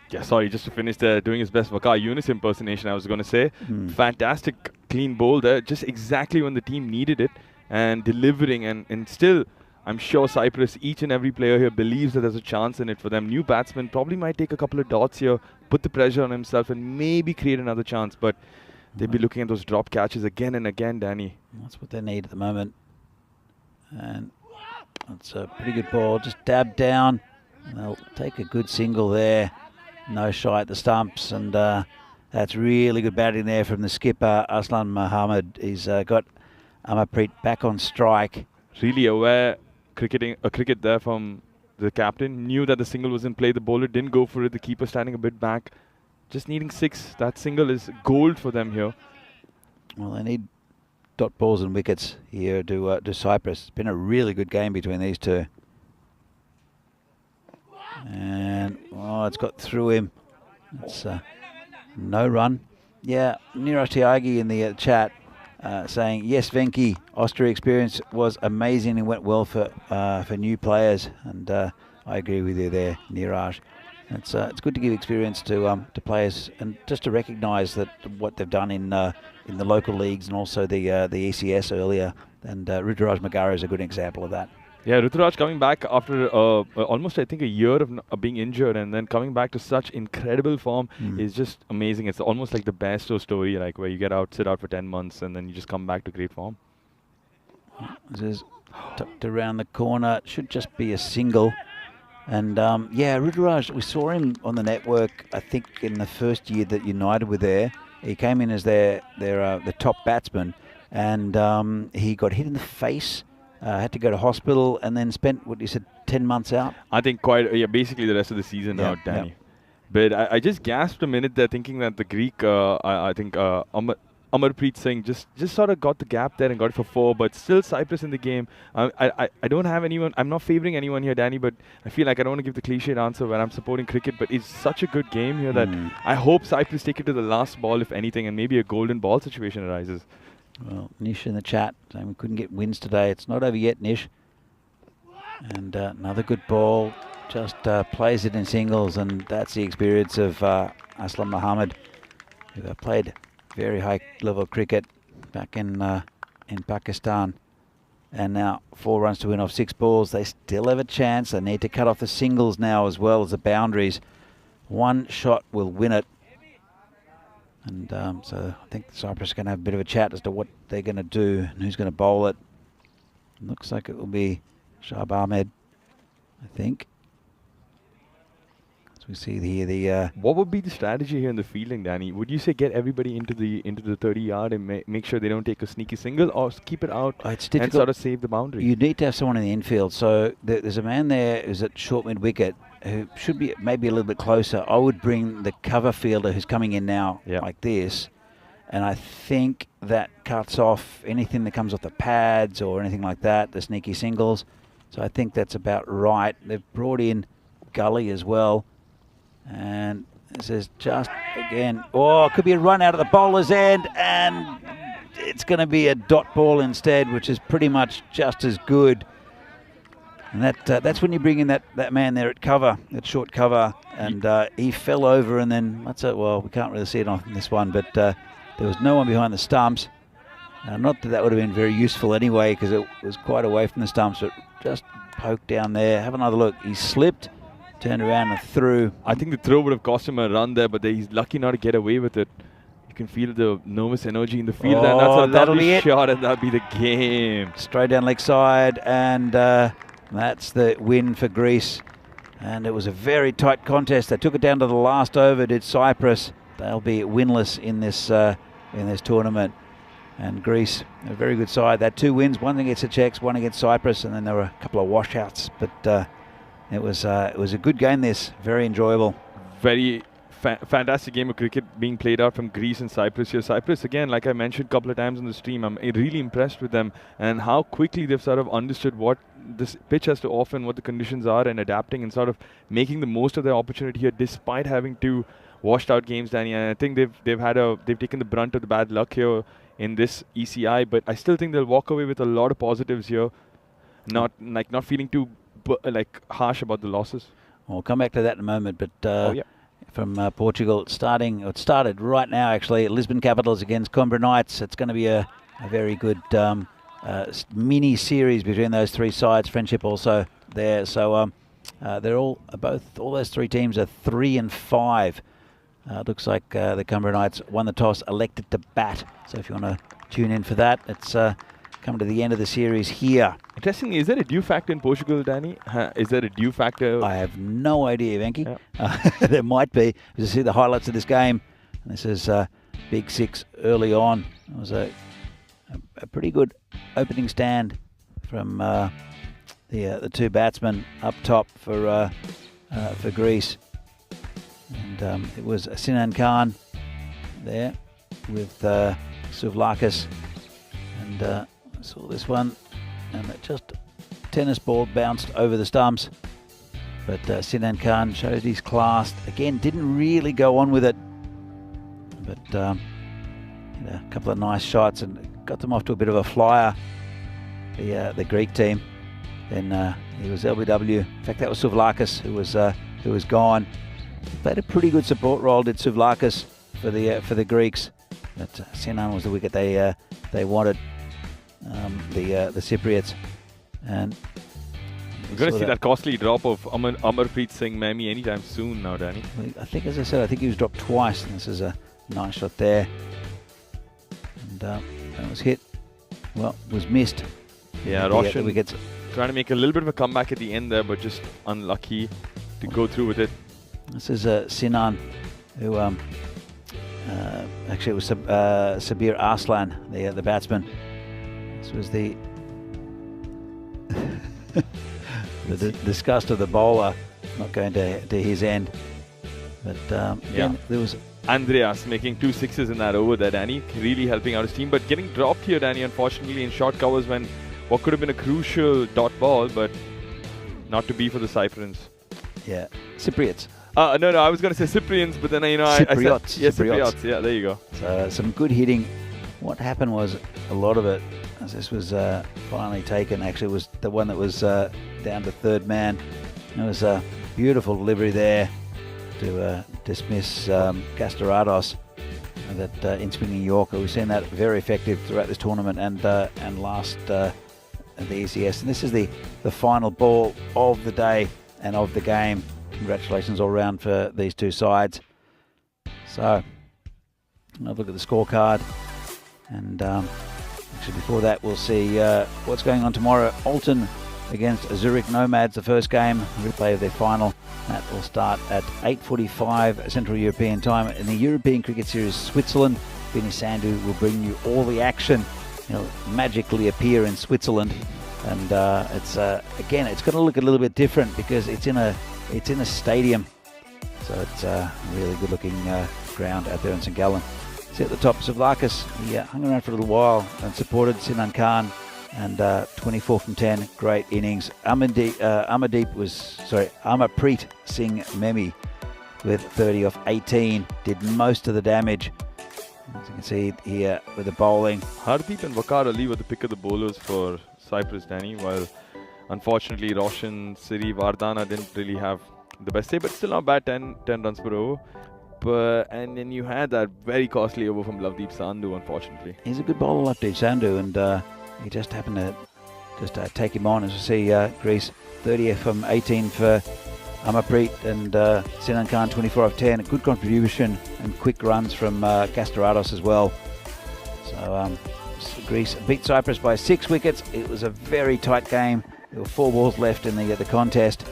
Yeah, sorry, just to finish there, doing his best Wakar Yunus impersonation, I was going to say. Fantastic clean bowl there, just exactly when the team needed it, and delivering, and still, I'm sure Cyprus, each and every player here believes that there's a chance in it for them. New batsman probably might take a couple of dots here, put the pressure on himself, and maybe create another chance, but they'll be looking at those drop catches again and again, Danny. That's what they need at the moment. And that's a pretty good ball, just dab down, and they'll take a good single there. No shy at the stumps, and that's really good batting there from the skipper, Aslan Mohammed. He's got Amarpreet back on strike. Really aware cricket there from the captain. Knew that the single was in play. The bowler didn't go for it. The keeper standing a bit back. Just needing 6. That single is gold for them here. Well, they need dot balls and wickets here to Cyprus. It's been a really good game between these two. And, oh, it's got through him. It's no run. Yeah, Niraj Tyagi in the chat saying, yes, Venki, Austria experience was amazing and went well for new players. And I agree with you there, Niraj. It's good to give experience to players and just to recognise that what they've done in the local leagues and also the ECS earlier. And Ruturaj Magara is a good example of that. Yeah, Ruturaj coming back after almost, I think, a year of being injured, and then coming back to such incredible form is just amazing. It's almost like the Bairstow story, like where you sit out for 10 months, and then you just come back to great form. This is tucked around the corner. It should just be a single. And yeah, Ruturaj, we saw him on the network, I think, in the first year that United were there. He came in as the top batsman, and he got hit in the face. Had to go to hospital and then spent, what you said, 10 months out? I think basically the rest of the season out, Danny. Yeah. But I just gasped a minute there thinking that the Greek, I think Amarpreet Singh just sort of got the gap there and got it for 4, but still Cyprus in the game. I don't have anyone. I'm not favouring anyone here, Danny, but I feel like I don't want to give the cliched answer where I'm supporting cricket, but it's such a good game here that I hope Cyprus take it to the last ball, if anything, and maybe a golden ball situation arises. Well, Nish in the chat saying we couldn't get wins today. It's not over yet, Nish. And another good ball. Just plays it in singles, and that's the experience of Aslam Mohammed, who played very high level cricket back in Pakistan, and now 4 runs to win off 6 balls. They still have a chance. They need to cut off the singles now as well as the boundaries. One shot will win it, and so I think Cyprus is going to have a bit of a chat as to what they're going to do and who's going to bowl it. Looks like it will be Shahab Ahmed, I think. We see here what would be the strategy here in the fielding, Danny? Would you say get everybody into the 30-yard and make sure they don't take a sneaky single, or keep it out it's and sort of save the boundary? You need to have someone in the infield. So there's a man there who's at short mid wicket who should be maybe a little bit closer. I would bring the cover fielder who's coming in now like this, and I think that cuts off anything that comes off the pads or anything like that, the sneaky singles. So I think that's about right. They've brought in Gully as well. And this is just, again, it could be a run out of the bowler's end, and it's going to be a dot ball instead, which is pretty much just as good. And that's when you bring in that man there at cover, at short cover, and he fell over, and then, we can't really see it on this one, but there was no one behind the stumps. Not that would have been very useful anyway, because it was quite away from the stumps, but just poked down there. Have another look. He slipped. Turned around and threw. I think the throw would have cost him a run there, but he's lucky not to get away with it. You can feel the nervous energy in the field, and that's a lovely shot, and that'll be the game. Straight down leg side, and that's the win for Greece. And it was a very tight contest. They took it down to the last over, did Cyprus. They'll be winless in this tournament. And Greece, a very good side. They had 2 wins, one against the Czechs, one against Cyprus, and then there were a couple of washouts, but it was a good game. This very enjoyable, very fantastic game of cricket being played out from Greece and Cyprus here. Cyprus, again, like I mentioned a couple of times on the stream, I'm really impressed with them and how quickly they've sort of understood what this pitch has to offer and what the conditions are, and adapting and sort of making the most of their opportunity here, despite having 2 washed out games, Danny. And I think they've taken the brunt of the bad luck here in this ECI, but I still think they'll walk away with a lot of positives here. Not feeling too harsh about the losses. We'll come back to that in a moment, but from Portugal, it started right now actually. Lisbon Capitals against Coimbra Knights. It's going to be a very good mini series between those 3 sides. Friendship also there, so they're all those 3 teams are 3 and 5. Looks like the Coimbra Knights won the toss, elected to bat. So if you want to tune in for that, it's come to the end of the series here. Interestingly, is there a dew factor in Portugal, Danny? Is there a dew factor? I have no idea, Venky. Yeah. There might be. You see the highlights of this game. And this is Big 6 early on. It was a pretty good opening stand from the 2 batsmen up top for Greece. And it was Sinan Khan there with Souvlakis. And I saw this one, and it just tennis ball bounced over the stumps. But Sinan Khan showed his class. Again, didn't really go on with it. But had a couple of nice shots and got them off to a bit of a flyer, the Greek team. Then it was LBW. In fact, that was Souvlakis who was gone. Played a pretty good support role, did Souvlakis for the Greeks. But Sinan was the wicket they wanted, the Cypriots. And we're going to see that costly drop of Amarpreet Singh maybe anytime soon now, Danny. I think, as I said, he was dropped twice, and this is a nice shot there. And that was hit. Well, was missed. Yeah, Roshan trying to make a little bit of a comeback at the end there, but just unlucky to go through with it. This is Sinan, who actually it was Sabir Arslan, the batsman. This was the disgust of the bowler not going to his end. But again, there was Andreas making 2 sixes in that over there, Danny, really helping out his team. But getting dropped here, Danny, unfortunately, in short covers when what could have been a crucial dot ball, but not to be for the Cyprians. Yeah, Cypriots. No, I was going to say Cyprians, but then, I said... Cypriots. Yeah, Cypriots. Yeah, there you go. So some good hitting. What happened was a lot of it, as this was finally taken, actually was the one that was down to third man. It was a beautiful delivery there to dismiss Gastorados, that in-swinging Yorker. We've seen that very effective throughout this tournament and last the ECS. And this is the final ball of the day and of the game. Congratulations all round for these two sides. So, have a look at the scorecard. And actually before that, we'll see what's going on tomorrow. Alton against Zurich Nomads, the first game, replay of their final. That will start at 8:45 Central European time. In the European Cricket Series, Switzerland, Vinny Sandhu will bring you all the action. He'll magically appear in Switzerland. And it's again, it's going to look a little bit different because it's in a stadium. So it's a really good looking ground out there in St Gallen. See at the top, Savlakis, he hung around for a little while and supported Sinan Khan, and 24 from 10, great innings. Amarpreet Singh Memi with 30 off 18, did most of the damage. As you can see here with the bowling. Hardeep and Waqar Ali were the pick of the bowlers for Cyprus, Danny, while unfortunately Roshan, Siri, Vardana didn't really have the best day, but still not bad, 10 runs per over. And then you had that very costly over from Lovedeep Sandhu, unfortunately. He's a good bowler, Lovedeep Sandhu, and he just happened to take him on. As we see, Greece 30 from 18 for Amarpreet, and Sinan Khan 24 off 10. A good contribution and quick runs from Gastorados as well. So Greece beat Cyprus by 6 wickets. It was a very tight game. There were 4 balls left in the contest,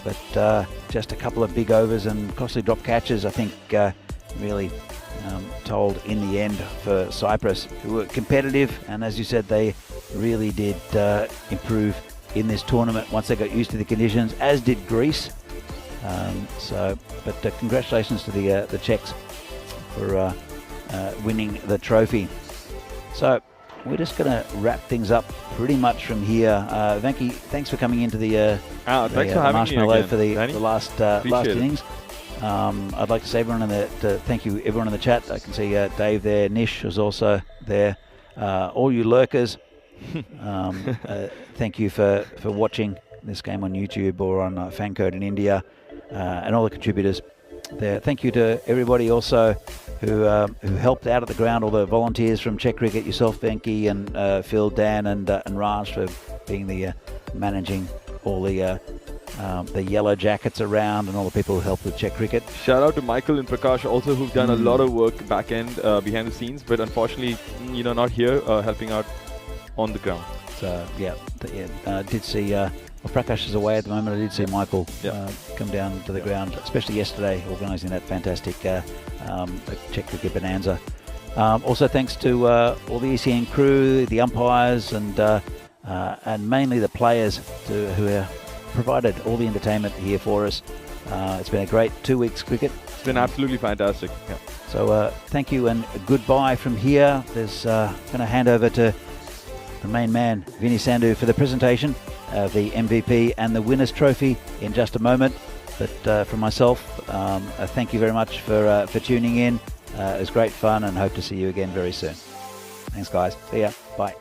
but just a couple of big overs and costly drop catches, I think, really told in the end for Cyprus, who were competitive, and as you said, they really did improve in this tournament once they got used to the conditions, as did Greece. But congratulations to the Czechs for winning the trophy. So we're just going to wrap things up pretty much from here. Venki, thanks for coming into the marshmallow for the last innings. I'd like to say thank you everyone in the chat. I can see Dave there, Nish is also there. All you lurkers, thank you for watching this game on YouTube or on Fancode in India, and all the contributors there. Thank you to everybody also who helped out at the ground, all the volunteers from Czech Cricket, yourself, Venki, and Phil, Dan, and Raj for being the managing all the yellow jackets around, and all the people who helped with Czech Cricket. Shout out to Michael and Prakash also, who've done a lot of work back end behind the scenes, but unfortunately, not here helping out on the ground. So I did see. Prakash is away at the moment. I did see Michael come down to the ground, especially yesterday, organising that fantastic Czech Cricket Bonanza. Also, thanks to all the ECN crew, the umpires, and mainly the players who have provided all the entertainment here for us. It's been a great 2 weeks cricket. It's been absolutely fantastic. Yeah. So thank you and goodbye from here. There's going to hand over to the main man, Vinny Sandhu, for the presentation of the MVP and the Winners' Trophy in just a moment. But from myself, thank you very much for tuning in. It was great fun, and hope to see you again very soon. Thanks, guys. See ya. Bye.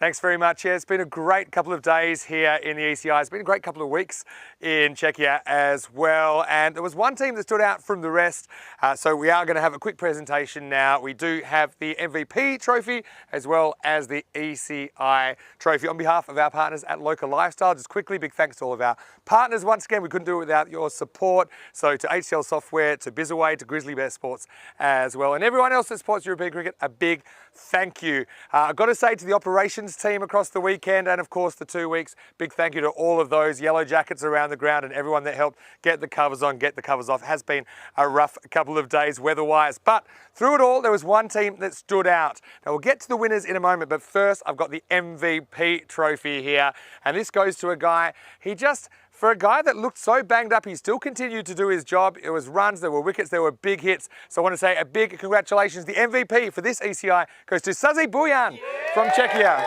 Thanks very much. Yeah, it's been a great couple of days here in the ECI. It's been a great couple of weeks in Czechia as well. And there was one team that stood out from the rest. So we are going to have a quick presentation now. We do have the MVP trophy as well as the ECI trophy. On behalf of our partners at Local Lifestyle, just quickly, big thanks to all of our partners. Once again, we couldn't do it without your support. So to HCL Software, to Bizaway, to Grizzly Bear Sports as well. And everyone else that supports European cricket, a big thank you. I've got to say to the operations team across the weekend and of course the 2 weeks, big thank you to all of those yellow jackets around the ground and everyone that helped get the covers on, get the covers off. It has been a rough couple of days weather-wise, but through it all there was one team that stood out. Now we'll get to the winners in a moment, but first I've got the MVP trophy here, and this goes to a guy, he just for a guy that looked so banged up, he still continued to do his job. It was runs, there were wickets, there were big hits. So I want to say a big congratulations. The MVP for this ECI goes to Sazi Bujan from Czechia.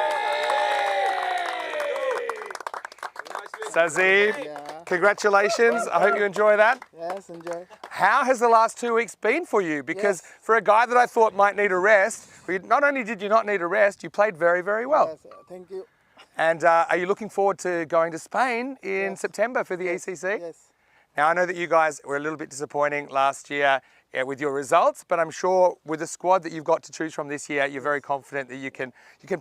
Sazi, congratulations. I hope you enjoy that. Yes, enjoy. How has the last 2 weeks been for you? Because for a guy that I thought might need a rest, not only did you not need a rest, you played very, very well. Yes, thank you. And are you looking forward to going to Spain in September for the ECC? Yes. Now, I know that you guys were a little bit disappointing last year with your results, but I'm sure with the squad that you've got to choose from this year, you're very confident that you can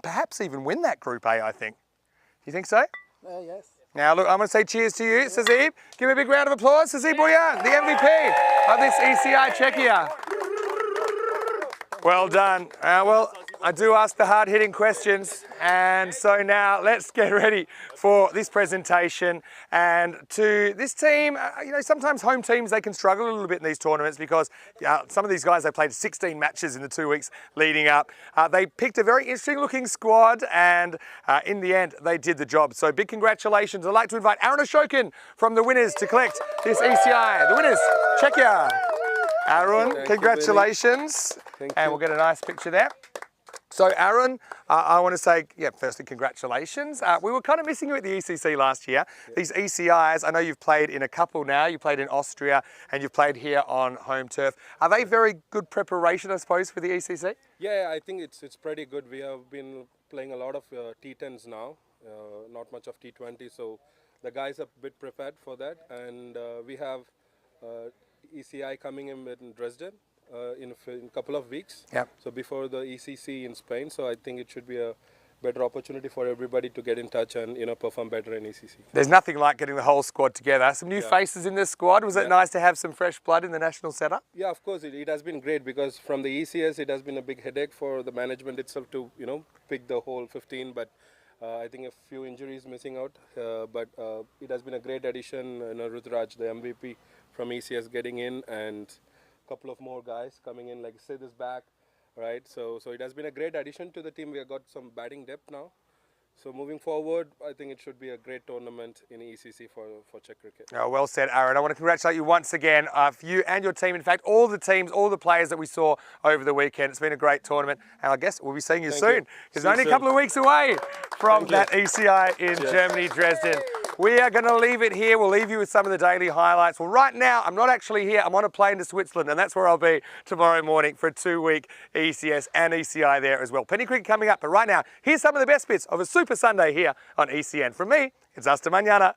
perhaps even win that Group A, I think. Do you think so? Yes. Now, look, I'm going to say cheers to you, Sazib. Give me a big round of applause. Sazib Bujan, the MVP of this ECI Czechia. Well done. Well, I do ask the hard-hitting questions, and so now let's get ready for this presentation. And to this team, you know, sometimes home teams, they can struggle a little bit in these tournaments because some of these guys, they played 16 matches in the 2 weeks leading up. They picked a very interesting-looking squad, and in the end, they did the job. So big congratulations. I'd like to invite Aaron Ashokin from the winners to collect this ECI. The winners, Czechia. Aaron, congratulations. And we'll get a nice picture there. So Aaron, I want to say, firstly, congratulations. We were kind of missing you at the ECC last year. These ECIs, I know you've played in a couple now. You played in Austria and you've played here on home turf. Are they very good preparation, I suppose, for the ECC? Yeah, I think it's pretty good. We have been playing a lot of T10s now, not much of T20. So the guys are a bit prepared for that. And we have ECI coming in Dresden. In a couple of weeks. So before the ECC in Spain, so I think it should be a better opportunity for everybody to get in touch and perform better in ECC. There's nothing like getting the whole squad together. Some new faces in this squad. Was it nice to have some fresh blood in the national setup? Yeah, of course. It has been great because from the ECS it has been a big headache for the management itself to pick the whole 15. But I think a few injuries missing out. But it has been a great addition. Rudraj, the MVP from ECS, getting in, and couple of more guys coming in, like Sid is back, right? So it has been a great addition to the team. We have got some batting depth now. So moving forward, I think it should be a great tournament in ECC for Czech cricket. Oh, well said, Aaron. I want to congratulate you once again for you and your team. In fact, all the teams, all the players that we saw over the weekend. It's been a great tournament. And I guess we'll be seeing you soon. Because only a couple of weeks away from that ECI in Germany, Dresden. We are going to leave it here. We'll leave you with some of the daily highlights. Well, right now, I'm not actually here. I'm on a plane to Switzerland, and that's where I'll be tomorrow morning for a 2-week ECS and ECI there as well. Penny cricket coming up, but right now, here's some of the best bits of a Super Sunday here on ECN. From me, it's hasta mañana.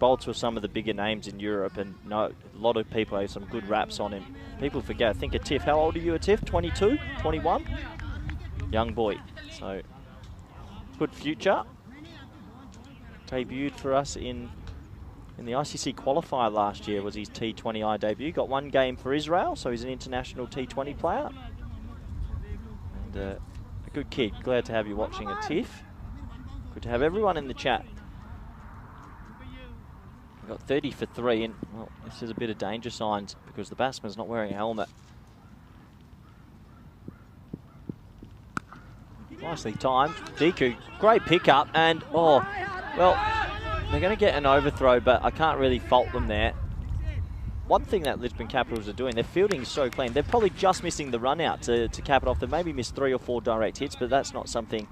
bowled to some of the bigger names in Europe, and a lot of people have some good raps on him. People forget. I think Atif, how old are you, Atif? 22, 21? Young boy. So, good future. Debuted for us in the ICC qualifier last year, was his T20I debut. Got 1 game for Israel, so he's an international T20 player. And a good kid. Glad to have you watching, Atif. Good to have everyone in the chat. We've got 30 for 3, and well, this is a bit of danger signs because the batsman's not wearing a helmet. Nicely timed. Deku, great pickup, and oh, well, they're going to get an overthrow, but I can't really fault them there. One thing that Lisbon Capitals are doing, their fielding is so clean. They're probably just missing the run out to cap it off. They maybe missed 3 or 4 direct hits, but that's not something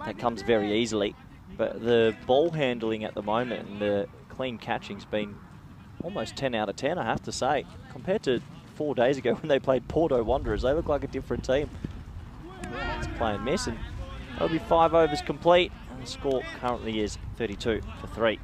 that comes very easily. But the ball handling at the moment and the clean catching's been almost 10 out of 10, I have to say. Compared to 4 days ago when they played Porto Wanderers, they look like a different team. It's play and miss, and that'll be 5 overs complete, and the score currently is 32 for 3.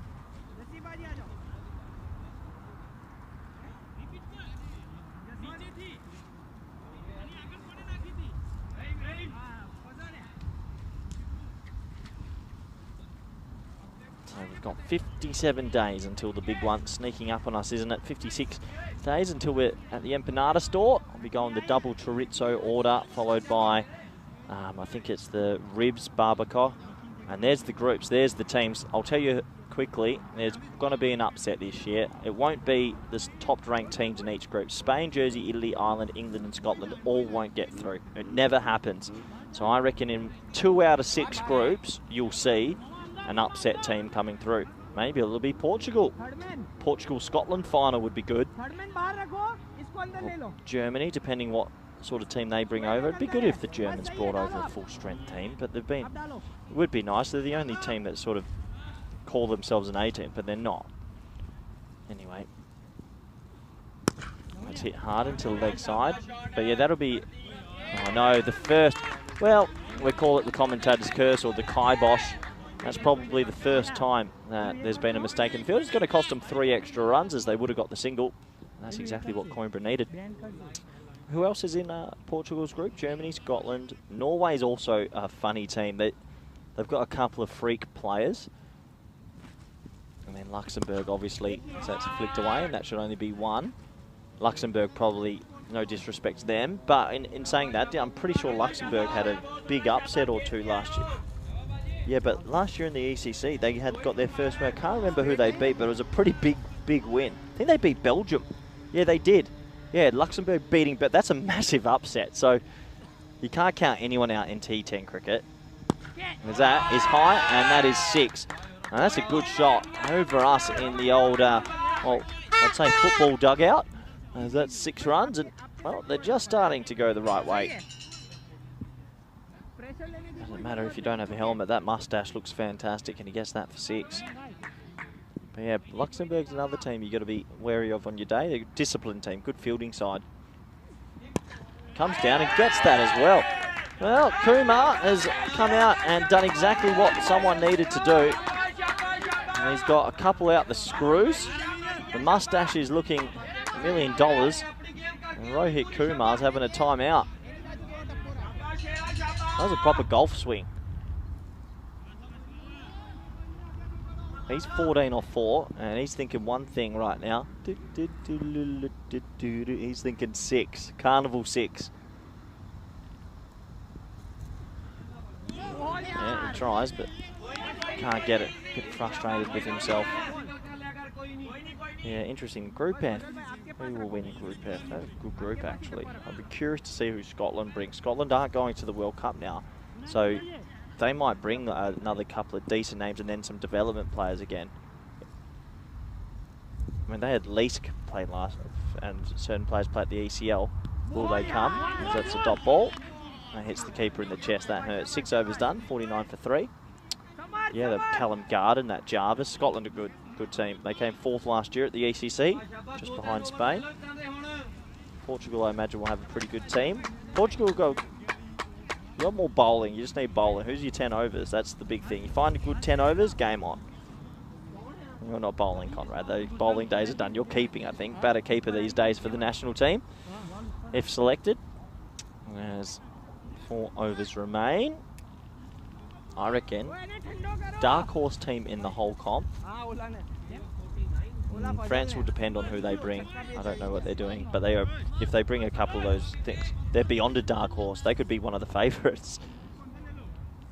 So we've got 57 days until the big one sneaking up on us, isn't it? 56 days until we're at the Empanada store. I'll be going the double chorizo order, followed by I think it's the ribs barbacoa. And there's the groups, there's the teams. I'll tell you quickly, there's going to be an upset this year. It won't be the top ranked teams in each group. Spain, Jersey, Italy, Ireland, England and Scotland all won't get through. It never happens. So I reckon in 2 out of 6 groups, you'll see an upset team coming through. Maybe it'll be Portugal. Portugal-Scotland final would be good. Or Germany, depending what sort of team they bring over. It'd be good if the Germans brought over a full-strength team, but it would be nice. They're the only team that sort of call themselves an A team, but they're not. Anyway, let's hit hard until leg side. But yeah, that'll be, oh no, the first, well, we call it the commentator's curse or the kibosh. That's probably the first time that there's been a mistake in the field. It's going to cost them 3 extra runs as they would have got the single. And that's exactly what Coimbra needed. Who else is in Portugal's group? Germany, Scotland. Norway's also a funny team. They've got a couple of freak players. And then Luxembourg, obviously, so that's flicked away, and that should only be 1. Luxembourg probably, no disrespect to them. But in saying that, I'm pretty sure Luxembourg had a big upset or 2 last year. Yeah, but last year in the ECC, they had got their first win. I can't remember who they beat, but it was a pretty big win. I think they beat Belgium. Yeah, they did. Yeah, Luxembourg beating, but that's a massive upset. So you can't count anyone out in T10 cricket. As that is high, and that is 6. And that's a good shot over us in the old, well, I'd say football dugout. That's 6 runs, and well, they're just starting to go the right way. Doesn't matter if you don't have a helmet. That mustache looks fantastic, and he gets that for 6. But yeah, Luxembourg's another team you've got to be wary of on your day. They're a disciplined team, good fielding side. Comes down and gets that as well. Well, Kumar has come out and done exactly what someone needed to do. And he's got a couple out the screws. The mustache is looking $1 million. And Rohit Kumar's having a timeout. That was a proper golf swing. He's 14 off 4, and he's thinking one thing right now. He's thinking 6, Carnival 6. Yeah, he tries, but can't get it. A bit frustrated with himself. Yeah, interesting. Group F. Who will win Group F? That's a good group, actually. I'd be curious to see who Scotland brings. Scotland aren't going to the World Cup now, so they might bring another couple of decent names and then some development players again. I mean, they had Leask play last, and certain players play at the ECL. Will they come? That's a dot ball. That hits the keeper in the chest. That hurts. 6 overs done. 49 for 3. Yeah, the Callum Garden, that Jarvis. Scotland a good team. They came 4th last year at the ECC, just behind Spain. Portugal, I imagine, will have a pretty good team. Portugal will go. You want more bowling. You just need bowling. Who's your 10 overs? That's the big thing. You find a good 10 overs, game on. You're not bowling, Conrad. The bowling days are done. You're keeping, I think. Better keeper these days for the national team, if selected. As 4 overs remain. I reckon dark horse team in the whole comp. France will depend on who they bring. I don't know what they're doing, but they are. If they bring a couple of those things, they're beyond a dark horse. They could be one of the favourites.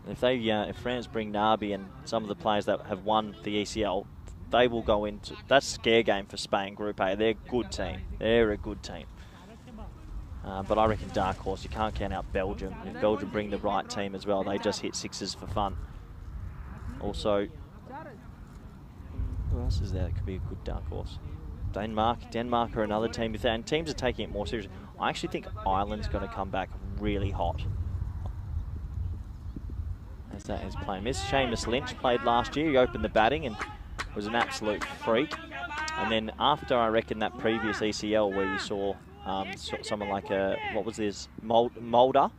If France bring Nabi and some of the players that have won the ECL, they will go into... That's scare game for Spain, Group A. They're a good team. They're a good team. But I reckon dark horse, you can't count out Belgium. If Belgium bring the right team as well, they just hit sixes for fun. Also, who else is there that could be a good dark horse? Denmark are another team. And teams are taking it more seriously. I actually think Ireland's going to come back really hot. As that is playing. Seamus Lynch played last year. He opened the batting and was an absolute freak. And then after, I reckon, that previous ECL where you saw someone like what was this, Mulder,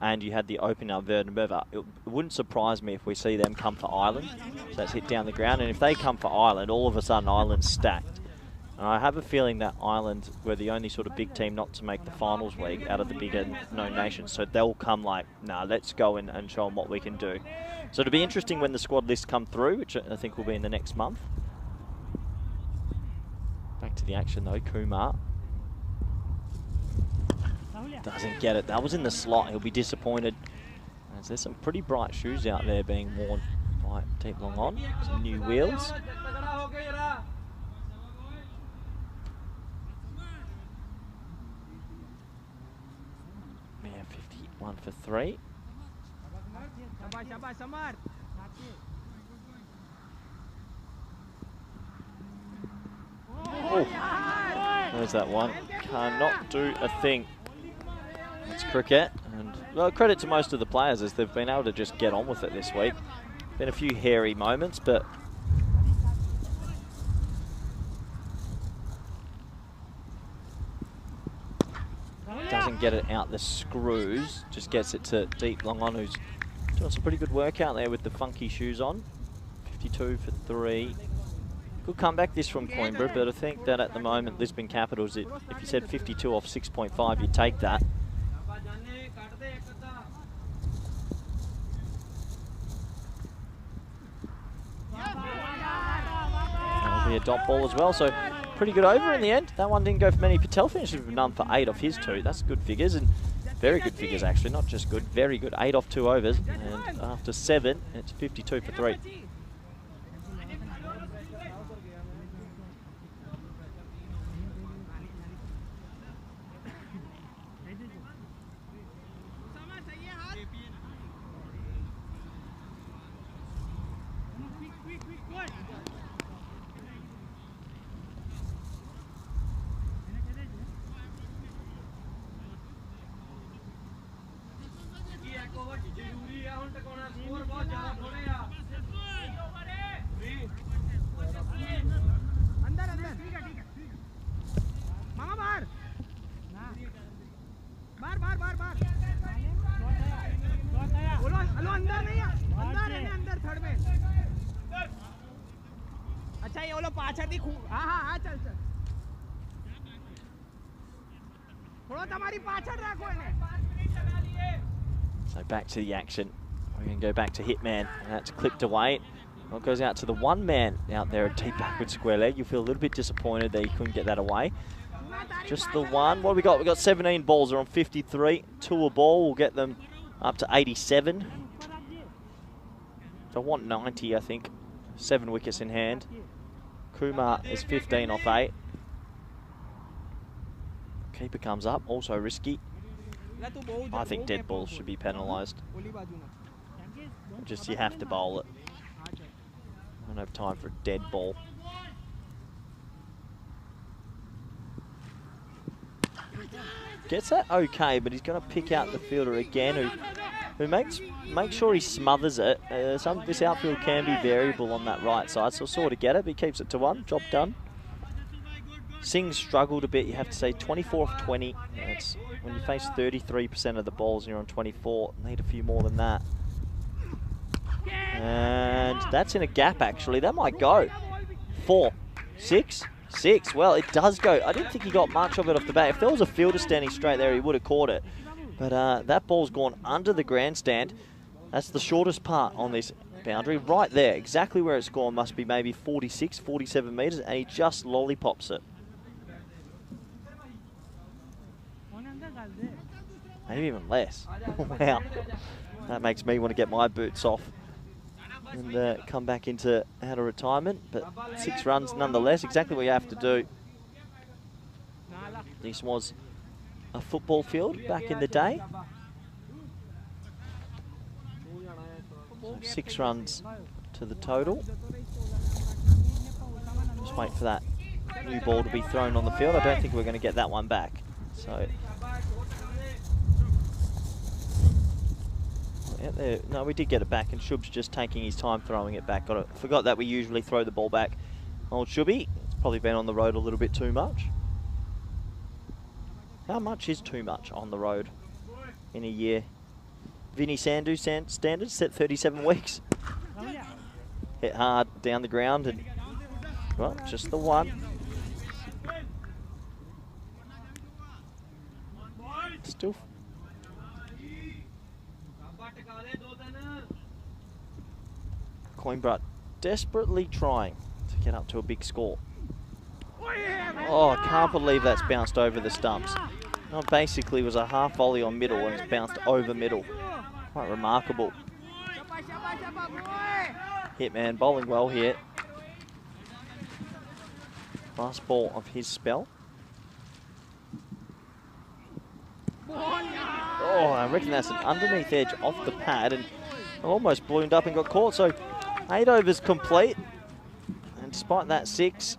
and you had the opener Verneberva, it wouldn't surprise me if we see them come for Ireland. So that's hit down the ground, and if they come for Ireland, all of a sudden Ireland's stacked. And I have a feeling that Ireland were the only sort of big team not to make the finals league out of the bigger known nations. So they'll come like, nah, let's go and show them what we can do. So it'll be interesting when the squad lists come through, which I think will be in the next month. Back to the action though, Kumar. Doesn't get it. That was in the slot. He'll be disappointed. As there's some pretty bright shoes out there being worn by Deep Long On. Some new wheels. Yeah, 51 for 3. Oh, there's that one. Cannot do a thing. It's cricket, and well, credit to most of the players as they've been able to just get on with it this week. Been a few hairy moments, but doesn't get it out the screws, just gets it to Deep Long On, who's doing some pretty good work out there with the funky shoes on. 52 for 3. Good comeback this from Coimbra, but I think that at the moment Lisbon Capitals, if you said 52 off 6.5, you'd take that. That'll be a dot ball as well, so pretty good over in the end. That one didn't go for many. Patel finished with none for 8 off his 2. That's good figures, and very good figures actually, not just good, very good. 8 off 2 overs, and after 7, it's 52 for 3. So back to the action. We're going to go back to Hitman, and that's clipped away. Well, it goes out to the one man out there at deep backward square leg. You feel a little bit disappointed that he couldn't get that away. Just the one. What have we got? We've got 17 balls. They're on 53. 2 a ball will get them up to 87. So I want 90, I think. 7 wickets in hand. Kumar is 15 off 8. Keeper comes up, also risky. I think dead balls should be penalised. Just you have to bowl it. I don't have time for a dead ball. Gets that okay, but he's going to pick out the fielder again, who makes sure he smothers it. This outfield can be variable on that right side, so he'll sort of get it, but he keeps it to 1. Job done. Singh struggled a bit, you have to say 24 off 20. It's, when you face 33% of the balls and you're on 24, need a few more than that. And that's in a gap actually, that might go. 4, 6, 6. Well, it does go. I didn't think he got much of it off the bat. If there was a fielder standing straight there, he would have caught it. But that ball's gone under the grandstand. That's the shortest part on this boundary. Right there, exactly where it's gone must be maybe 46, 47 metres, and he just lollipops it. Maybe even less. Wow. That makes me want to get my boots off and come back into out of retirement. But 6 runs nonetheless, exactly what you have to do. This was a football field back in the day. So 6 runs to the total. Just wait for that new ball to be thrown on the field. I don't think we're going to get that one back. So, yeah, no, we did get it back, and Shub's just taking his time throwing it back. Forgot that we usually throw the ball back. Old Shubby, it's probably been on the road a little bit too much. How much is too much on the road in a year? Vinny Sandu standards set 37 weeks. Hit hard down the ground and, well, just the one. Still. Coimbra desperately trying to get up to a big score. Oh, I can't believe that's bounced over the stumps. No, basically was a half volley on middle and it's bounced over middle. Quite remarkable. Hitman bowling well here. Last ball of his spell. Oh, I reckon that's an underneath edge off the pad and almost ballooned up and got caught. So 8 overs complete. And despite that 6,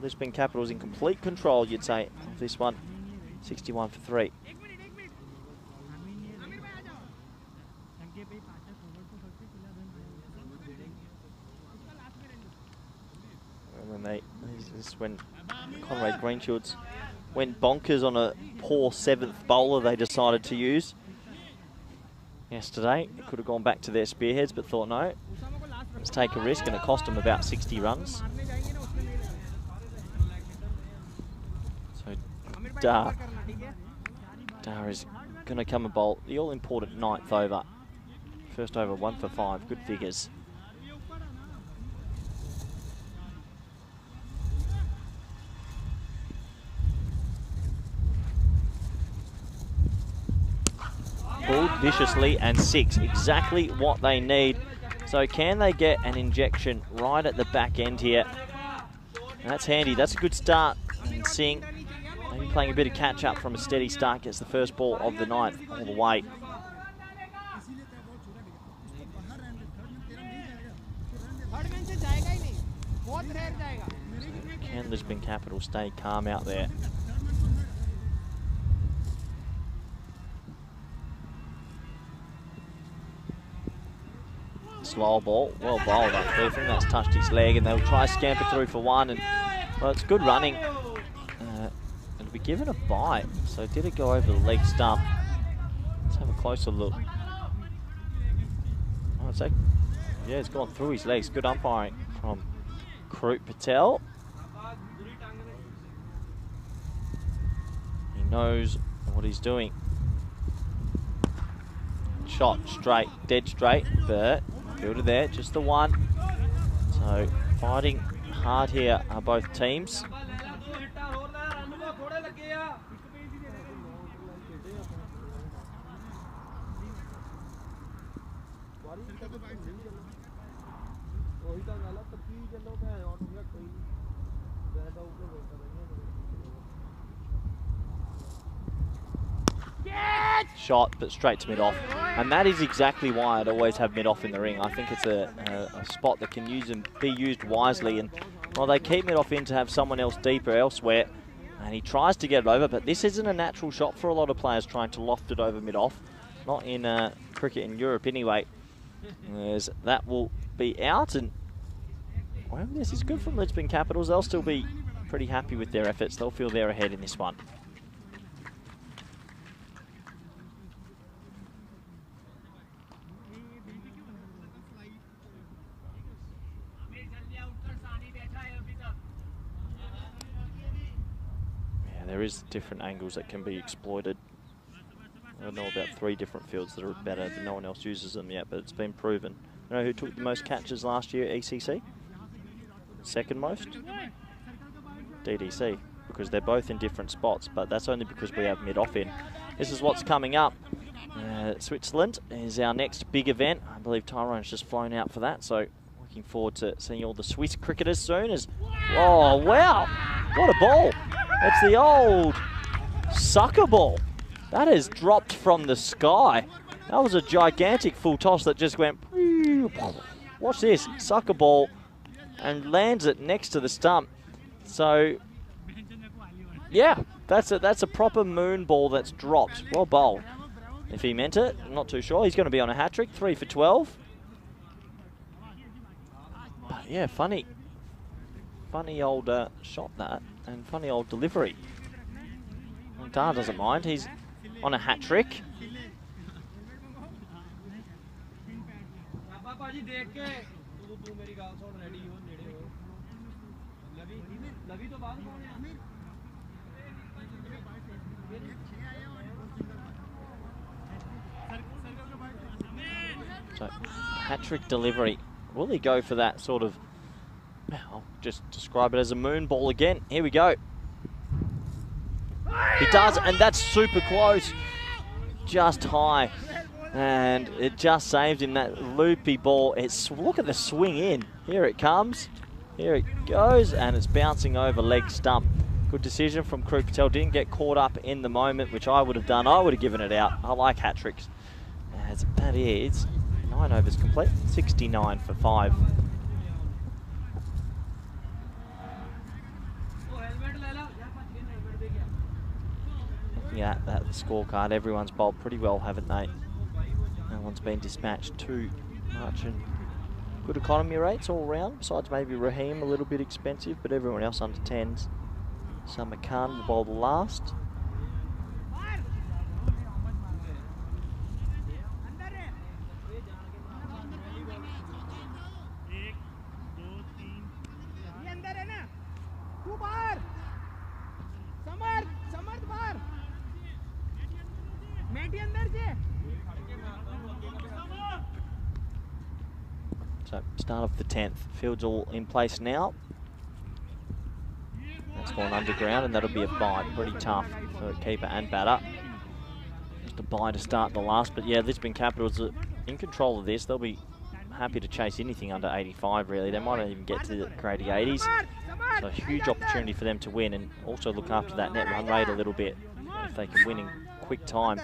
Lisbon Capital's in complete control, you'd say, of this one. 61 for 3. And then this is when Conrad Greenshields went bonkers on a poor 7th bowler they decided to use yesterday. It could have gone back to their spearheads, but thought, no, let's take a risk, and it cost them about 60 runs. So Dar is going to come and bowl the all-important 9th over. First over 1 for 5, good figures. Pulled viciously and 6, exactly what they need. So can they get an injection right at the back end here? That's handy, that's a good start. And Singh, maybe playing a bit of catch up from a steady start, gets the first ball of the 9th all the way. Can Lisbon Capital stay calm out there? Slow ball, well bowled up there. I think that's touched his leg, and they'll try scamper through for 1. And well, it's good running. It'll be given a bite. So did it go over the leg stump? Let's have a closer look. Oh, it's like, yeah, it's gone through his legs. Good umpiring from Krup Patel. He knows what he's doing. Shot straight, dead straight, but fielder there, just the 1. So fighting hard here are both teams. Shot, but straight to mid-off. And that is exactly why I'd always have mid-off in the ring. I think it's a spot that can be used wisely. And well, they keep mid-off in to have someone else deeper elsewhere. And he tries to get it over, but this isn't a natural shot for a lot of players trying to loft it over mid-off. Not in cricket in Europe anyway. As that will be out. And well, this is good from Lisbon Capitals. They'll still be pretty happy with their efforts. They'll feel they're ahead in this one. there is different angles that can be exploited. I know about 3 different fields that are better, but no one else uses them yet, but it's been proven. You know who took the most catches last year at ECC? Second most? DDC, because they're both in different spots, but that's only because we have mid-off in. This is what's coming up. Switzerland is our next big event. I believe Tyrone's just flown out for that, so looking forward to seeing all the Swiss cricketers soon. Oh, wow! What a ball! It's the old sucker ball. That is dropped from the sky. That was a gigantic full toss that just went... Watch this, sucker ball, and lands it next to the stump. So, yeah, that's a proper moon ball that's dropped. Well bowled. If he meant it, I'm not too sure. He's going to be on a hat-trick, 3 for 12. But yeah, funny old shot that, and funny old delivery. Dar doesn't mind. He's on a hat-trick. So, hat-trick delivery. Will he go for that sort of... I'll just describe it as a moon ball again. Here we go. He does, and that's super close. Just high. And it just saved him, that loopy ball. Look at the swing in. Here it comes. Here it goes, and it's bouncing over leg stump. Good decision from Crew Patel. Didn't get caught up in the moment, which I would have done. I would have given it out. I like hat-tricks. As that is 9 overs complete. 69 for 5. Looking at that scorecard, everyone's bowled pretty well, haven't they? No one's been dispatched too much, and good economy rates all round, besides maybe Raheem a little bit expensive, but everyone else under 10s. Summer Khan will bowl the last. So, start of the 10th. Field's all in place now. That's gone underground, and that'll be a bye. Pretty tough for keeper and batter. Just a bye to start the last. But yeah, Lisbon Capitals are in control of this. They'll be happy to chase anything under 85, really. They might not even get to the grade 80s. So a huge opportunity for them to win, and also look after that net run rate a little bit if they can win in quick time.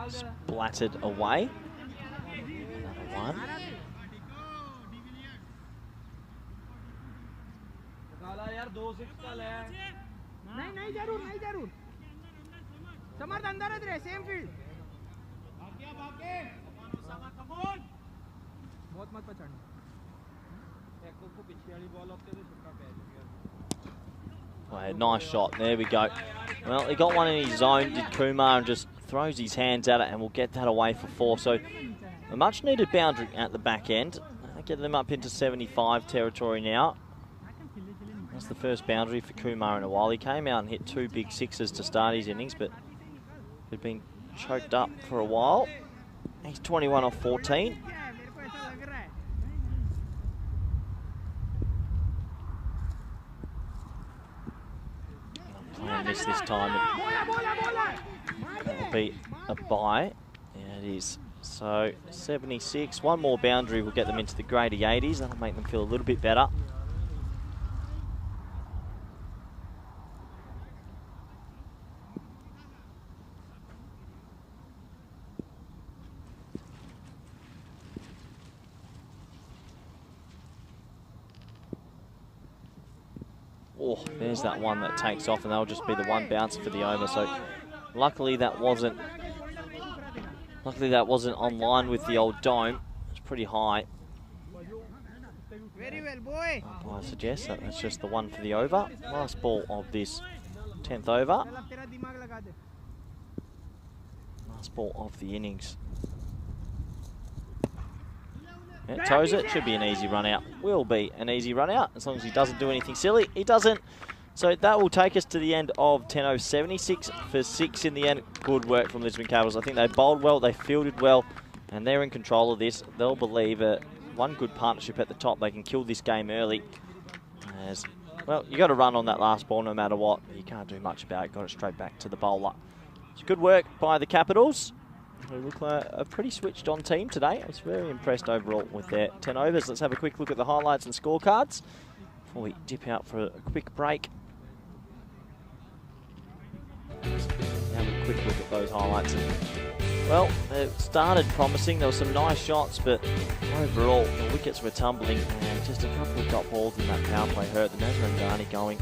Splattered away. Another one. Oh, nice shot. There we go. Well, he got one in his zone, did Kumar, and just throws his hands at it, and will get that away for 4. So a much needed boundary at the back end. Get them up into 75 territory now. That's the first boundary for Kumar in a while. He came out and hit 2 big 6s to start his innings, but he'd been choked up for a while. He's 21 off 14. Playing this time. That'll be a bye. Yeah, it is. So 76. One more boundary will get them into the grade 80s. That'll make them feel a little bit better. Oh, there's that one that takes off, and that'll just be the one bouncer for the over. So luckily that wasn't online with the old dome. It's pretty high. Very well, boy. I suggest that that's just the one for the over. Last ball of this 10th over. Last ball of the innings. Yeah, toes it. Should be an easy run out. Will be an easy run out as long as he doesn't do anything silly. He doesn't. So that will take us to the end of 10 76 for 6 in the end. Good work from Lisbon Capitals. I think they bowled well, they fielded well, and they're in control of this. They'll believe one good partnership at the top. They can kill this game early. Well, you got to run on that last ball no matter what. You can't do much about it. Got it straight back to the bowler. It's good work by the Capitals. They look like a pretty switched on team today. I was very impressed overall with their 10 overs. Let's have a quick look at the highlights and scorecards before we dip out for a quick break. Have a quick look at those highlights. Well, it started promising. There were some nice shots, but overall the wickets were tumbling, and just a couple of dot balls in that power play hurt. The Nazarandani going,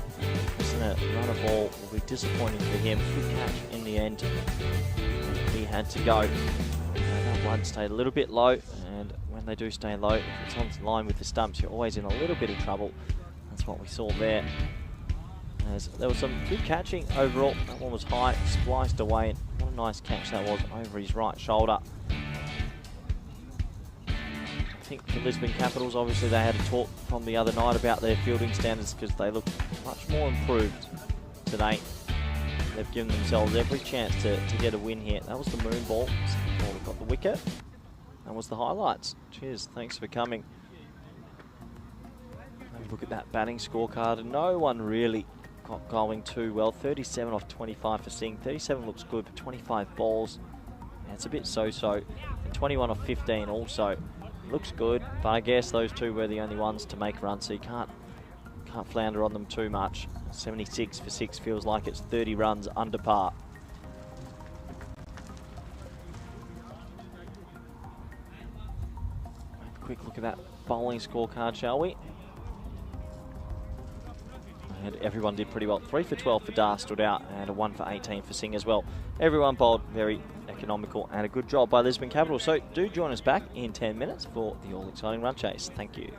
isn't it? Run a ball will be disappointing for him. Good catch in the end. He had to go. That one stayed a little bit low, and when they do stay low, if it's on line with the stumps, you're always in a little bit of trouble. That's what we saw there. As there was some good catching overall. That one was high, spliced away, and what a nice catch that was over his right shoulder. I think the Lisbon Capitals, obviously they had a talk from the other night about their fielding standards because they look much more improved today. They've given themselves every chance to get a win here. That was the moon ball. Ball got the wicket. That was the highlights. Cheers, thanks for coming. Have a look at that batting scorecard, and no one really got going too well. 37 off 25 for Singh. 37 looks good, but 25 balls, yeah, it's a bit so-so. And 21 off 15 also looks good, but I guess those two were the only ones to make runs, so you can't flounder on them too much. 76 for 6 feels like it's 30 runs under par. Have a quick look at that bowling scorecard, shall we? And everyone did pretty well. 3 for 12 for Dar stood out, and a 1 for 18 for Singh as well. Everyone bowled very economical, and a good job by Lisbon Capital. So do join us back in 10 minutes for the all-exciting run chase. Thank you.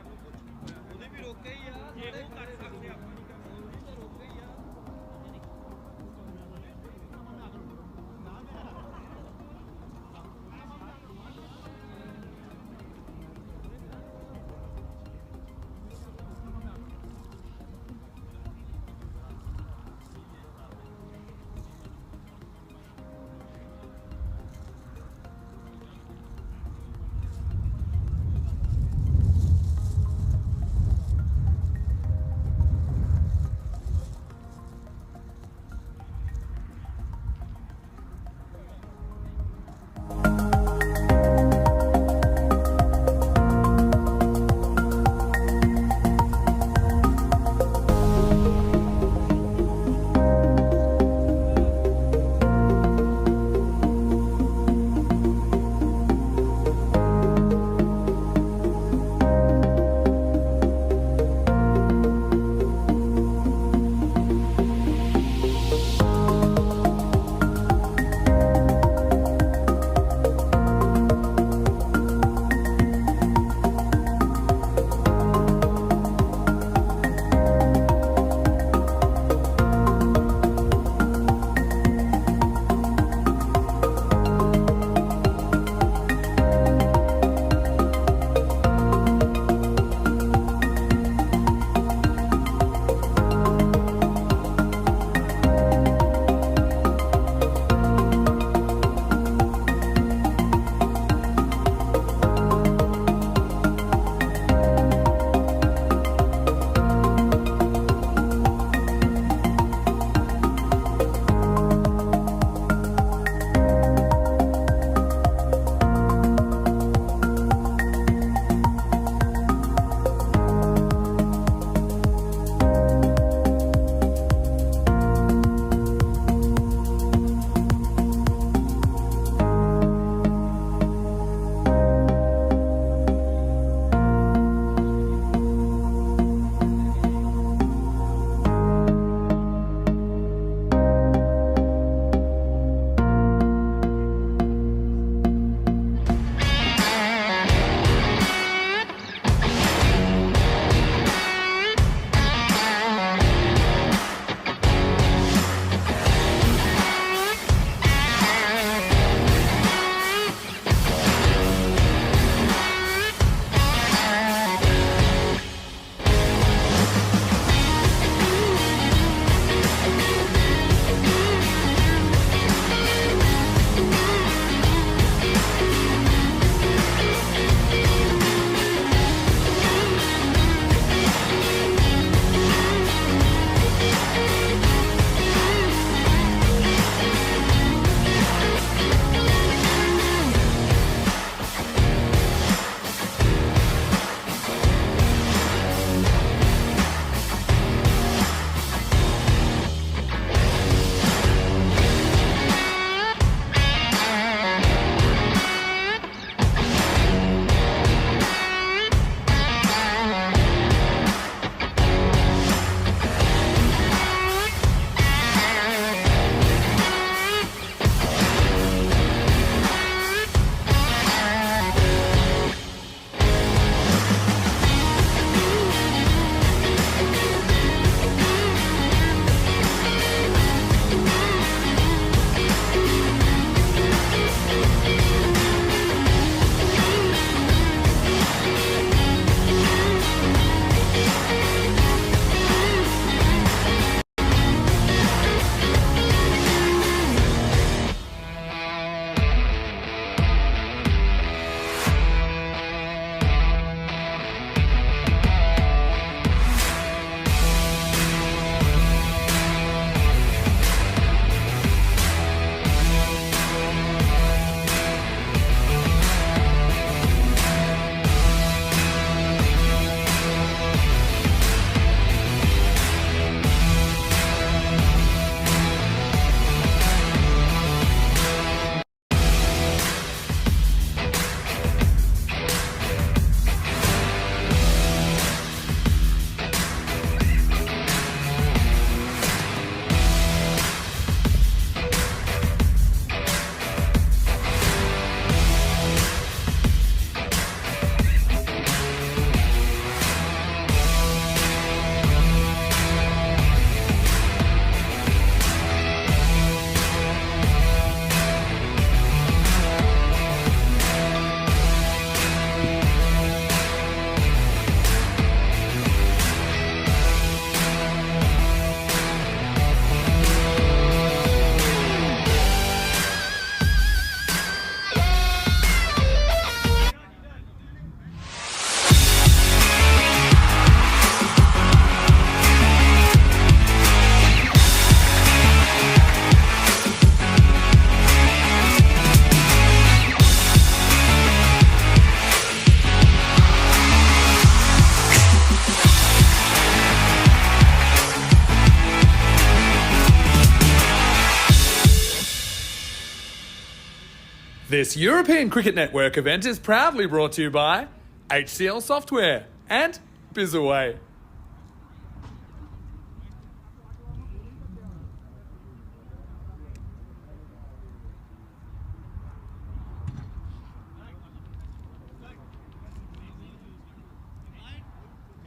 This European Cricket Network event is proudly brought to you by HCL Software and Bizaway.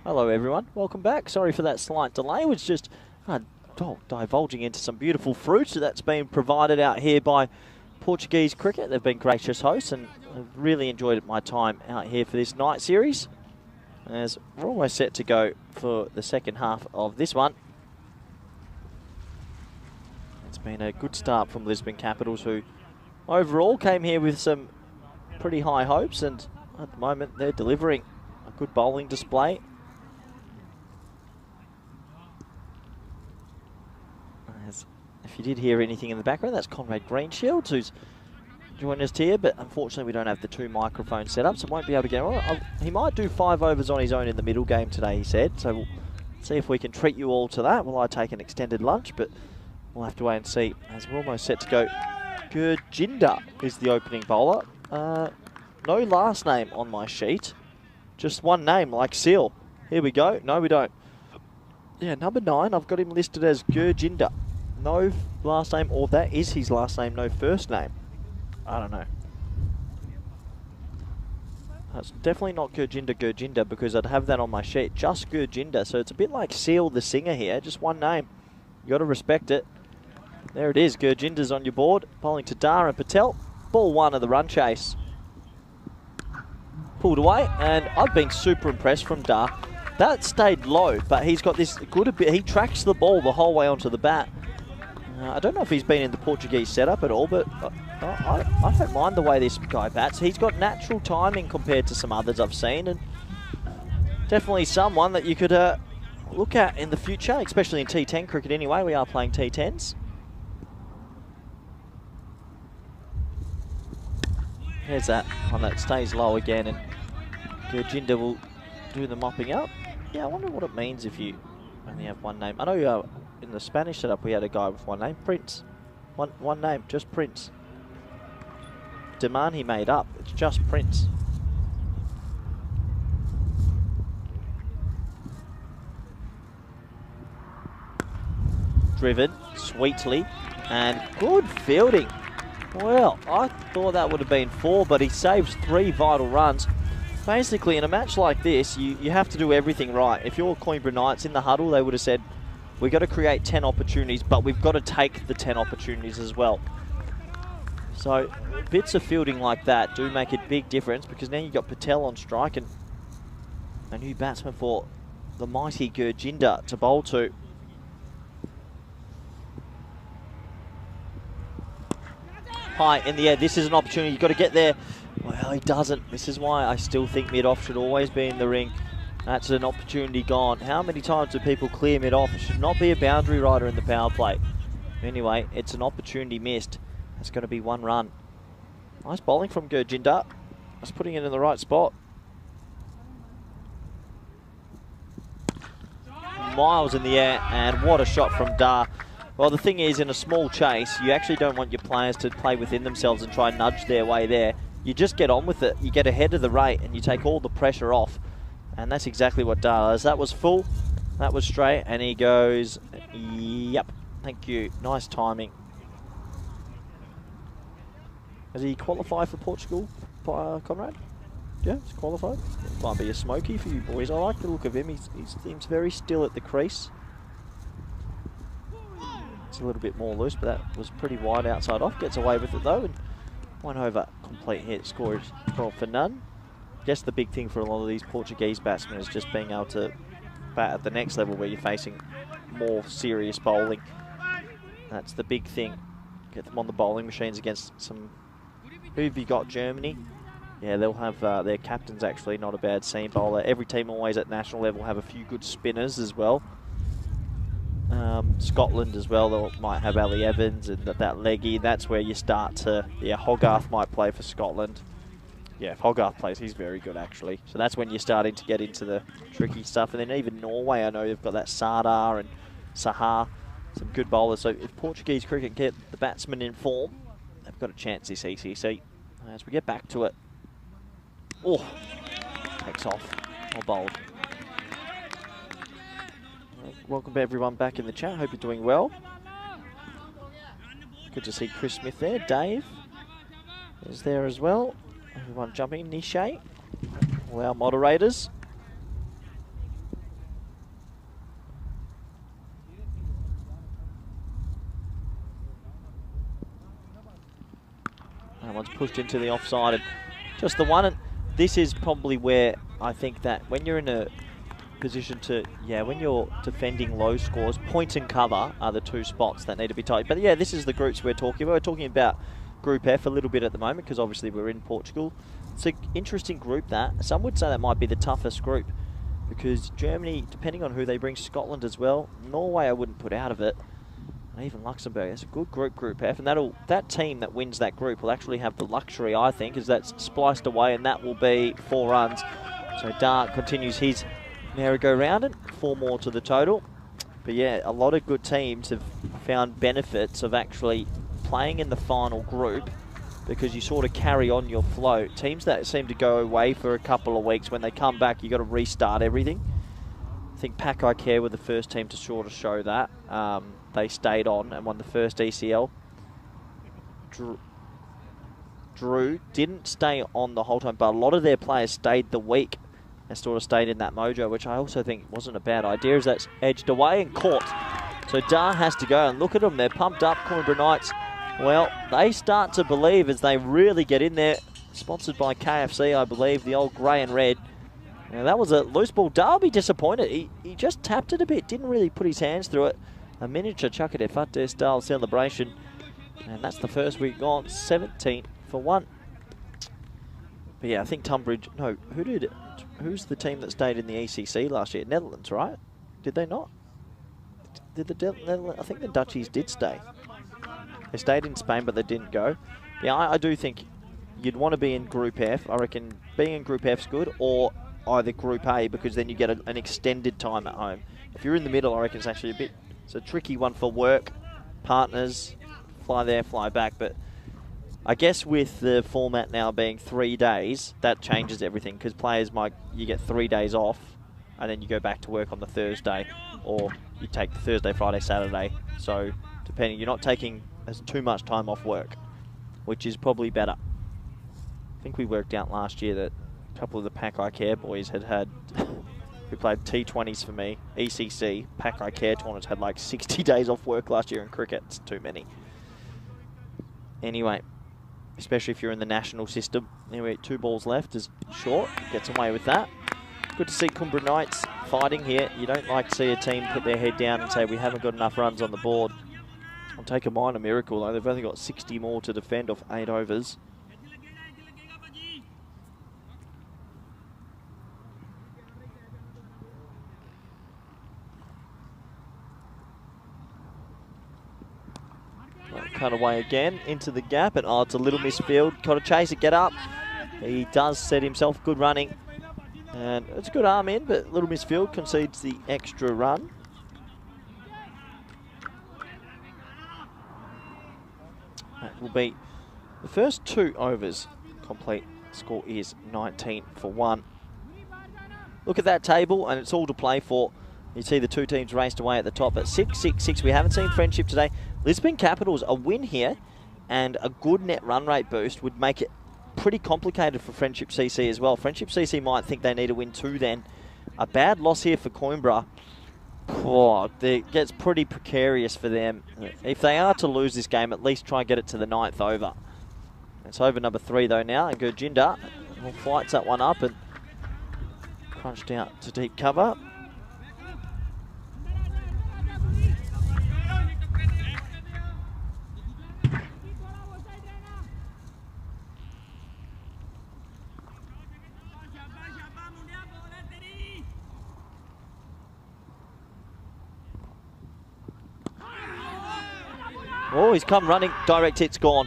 Hello everyone, welcome back. Sorry for that slight delay. It was just divulging into some beautiful fruit that's been provided out here by Portuguese Cricket. They've been gracious hosts and I've really enjoyed my time out here for this night series, as we're almost set to go for the second half of this one. It's been a good start from Lisbon Capitals, who overall came here with some pretty high hopes, and at the moment they're delivering a good bowling display. If you did hear anything in the background, that's Conrad Greenshields, who's joined us here, but unfortunately we don't have the 2 microphones set up, so won't be able to get on. He might do 5 overs on his own in the middle game today, he said, so we'll see if we can treat you all to that while I take an extended lunch, but we'll have to wait and see, as we're almost set to go. Gurjinder is the opening bowler. No last name on my sheet, just one name, like Seal. Here we go. No, we don't. Yeah, number 9, I've got him listed as Gurjinder. No last name, or that is his last name, no first name. I don't know. It's definitely not Gurjinder, because I'd have that on my sheet. Just Gurjinder, so it's a bit like Seal the singer here, just one name. You got to respect it. There it is, Gurjinder's on your board. Bowling to Dar and Patel. Ball 1 of the run chase. Pulled away, and I've been super impressed from Dar. That stayed low, but he's got this good ability. He tracks the ball the whole way onto the bat. I don't know if he's been in the Portuguese setup at all, but I don't mind the way this guy bats. He's got natural timing compared to some others I've seen, and definitely someone that you could look at in the future, especially in T10 cricket anyway. We are playing T10s. There's that one that stays low again, and Gurjinder will do the mopping up. Yeah, I wonder what it means if you only have one name. I know in the Spanish setup we had a guy with one name, Prince. One name, just Prince. Demand he made up, it's just Prince. Driven sweetly, and good fielding. Well, I thought that would have been 4, but he saves 3 vital runs. Basically, in a match like this, you have to do everything right. If you're Coimbra Knights in the huddle, they would have said, we've got to create 10 opportunities, but we've got to take the 10 opportunities as well. So, bits of fielding like that do make a big difference, because now you've got Patel on strike and a new batsman for the mighty Gurjinder to bowl to. High in the air, this is an opportunity, you've got to get there. Well, he doesn't. This is why I still think mid-off should always be in the ring. That's an opportunity gone. How many times do people clear mid-off? It should not be a boundary rider in the power play. Anyway, it's an opportunity missed. That's going to be 1 run. Nice bowling from Gurjinder. Just putting it in the right spot. Miles in the air, and what a shot from Dar. Well, the thing is, in a small chase, you actually don't want your players to play within themselves and try and nudge their way there. You just get on with it. You get ahead of the rate and you take all the pressure off. And that's exactly what Dar does. That was full, that was straight, and he goes, yep, thank you. Nice timing. Has he qualified for Portugal, Conrad? Yeah, he's qualified. Might be a smoky for you boys. I like the look of him. He seems very still at the crease. It's a little bit more loose, but that was pretty wide outside off. Gets away with it though, and 1 over, complete hit, scores 12 for none. Guess the big thing for a lot of these Portuguese batsmen is just being able to bat at the next level where you're facing more serious bowling. That's the big thing. Get them on the bowling machines against some... Who have you got? Germany? Yeah, they'll have their captain's actually not a bad seam bowler. Every team always at national level have a few good spinners as well. Scotland as well, they might have Ali Evans and that leggy. That's where you start to... Yeah, Hogarth might play for Scotland. Yeah, if Hogarth plays, he's very good actually. So that's when you're starting to get into the tricky stuff. And then even Norway, I know they've got that Sardar and Sahar, some good bowlers. So if Portuguese cricket get the batsmen in form, they've got a chance this ECC. as we get back to it. Oh, takes off, or bowled. Welcome everyone back in the chat. Hope you're doing well. Good to see Chris Smith there. Dave is there as well. Everyone jumping. Nishay, all our moderators. That one's pushed into the offside, and just the one. And this is probably where I think that when you're in a position to, when you're defending low scores, points and cover are the two spots that need to be tight. But yeah, this is the groups we're talking about. We're talking about Group F a little bit at the moment because obviously we're in Portugal. It's an interesting group that. Some would say that might be the toughest group because Germany, depending on who they bring, Scotland as well. Norway I wouldn't put out of it. And even Luxembourg. It's a good group, Group F. And that team that wins that group will actually have the luxury, I think, is that's spliced away, and that will be 4 runs. So Dart continues his merry-go-round and 4 more to the total. But yeah, a lot of good teams have found benefits of actually playing in the final group because you sort of carry on your flow. Teams that seem to go away for a couple of weeks, when they come back, you got to restart everything. I think Pakai Care were the first team to sort of show that. They stayed on and won the first ECL. Drew didn't stay on the whole time, but a lot of their players stayed the week and sort of stayed in that mojo, which I also think wasn't a bad idea, as that's edged away and caught. So Dar has to go, and look at them, they're pumped up, Coimbra Knights. Well, they start to believe as they really get in there. Sponsored by KFC, I believe, the old grey and red. Now that was a loose ball. Dar will be disappointed. He just tapped it a bit, didn't really put his hands through it. A miniature Chakadefate style celebration. And that's the first week gone, 17 for 1. But yeah, I think Tunbridge, no, who's the team that stayed in the ECC last year? Netherlands, right? Did they not? Did the Netherlands, I think the Dutchies did stay. They stayed in Spain, but they didn't go. Yeah, I do think you'd want to be in Group F. I reckon being in Group F's good, or either Group A, because then you get an extended time at home. If you're in the middle, I reckon it's actually it's a tricky one for work, partners, fly there, fly back. But I guess with the format now being 3 days, that changes everything, because players you get 3 days off, and then you go back to work on the Thursday, or you take the Thursday, Friday, Saturday. So depending, you're not taking too much time off work, which is probably better. I think we worked out last year that a couple of the Pakai Care boys had who played T20s for me, ECC, Pakai Care tournaments, had like 60 days off work last year in cricket. It's too many. Anyway, especially if you're in the national system. Anyway, 2 balls left as Short gets away with that. Good to see Coimbra Knights fighting here. You don't like to see a team put their head down and say we haven't got enough runs on the board. I'll take a minor miracle though. They've only got 60 more to defend off 8 overs. Cut away again into the gap, and it's a little misfield. Got to chase it, get up. He does set himself, good running. And it's a good arm in, but little misfield, concedes the extra run. That will be the first 2 overs complete. Score is 19 for 1. Look at that table, and it's all to play for. You see the 2 teams raced away at the top at 6-6-6. We haven't seen Friendship today. Lisbon Capitals, a win here and a good net run rate boost would make it pretty complicated for Friendship CC as well. Friendship CC might think they need to win 2 then. A bad loss here for Coimbra. It gets pretty precarious for them. If they are to lose this game, at least try and get it to the 9th over. It's over number 3 though now, and Gurjinder flights that one up and crunched out to deep cover. Oh, he's come running. Direct hit's gone.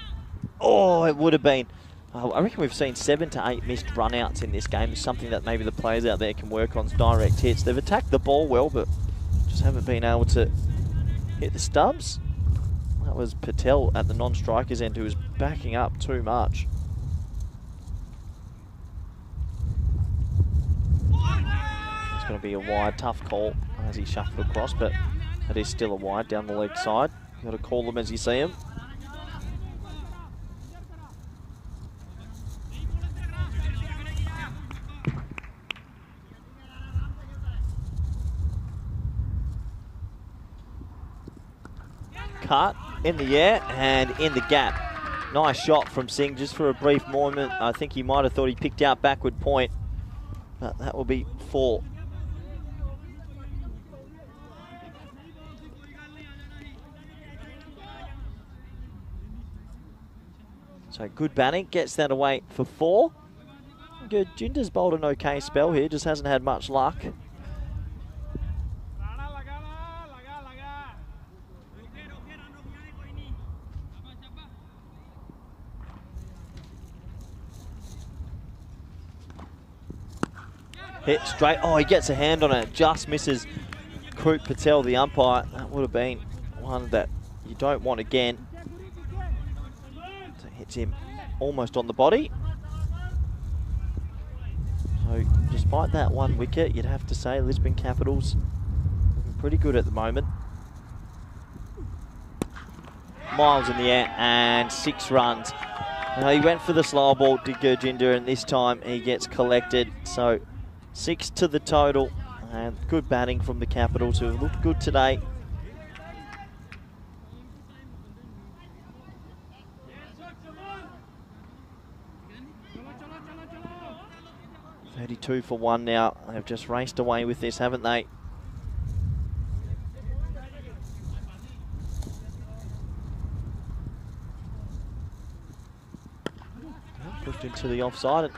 Oh, it would have been. I reckon we've seen 7 to 8 missed runouts in this game. It's something that maybe the players out there can work on, direct hits. They've attacked the ball well, but just haven't been able to hit the stubs. That was Patel at the non-strikers end who was backing up too much. to be a wide, tough call as he shuffled across, but it is still a wide down the leg side. You've got to call them as you see them. Cut in the air and in the gap. Nice shot from Singh just for a brief moment. I think he might have thought he picked out backward point, but that will be 4. So good batting, gets that away for 4. Good, Jinder's bowled an okay spell here, just hasn't had much luck. Hit straight. Oh, he gets a hand on it. Just misses Krup Patel, the umpire. That would have been one that you don't want again. So hits him almost on the body. So despite that 1 wicket, you'd have to say Lisbon Capitals looking pretty good at the moment. Miles in the air and 6 runs. Now he went for the slow ball to Gurjinder, and this time he gets collected. So 6 to the total, and good batting from the Capitals, who have looked good today. .32 for 1 now. They've just raced away with this, haven't they? Pushed into the offside.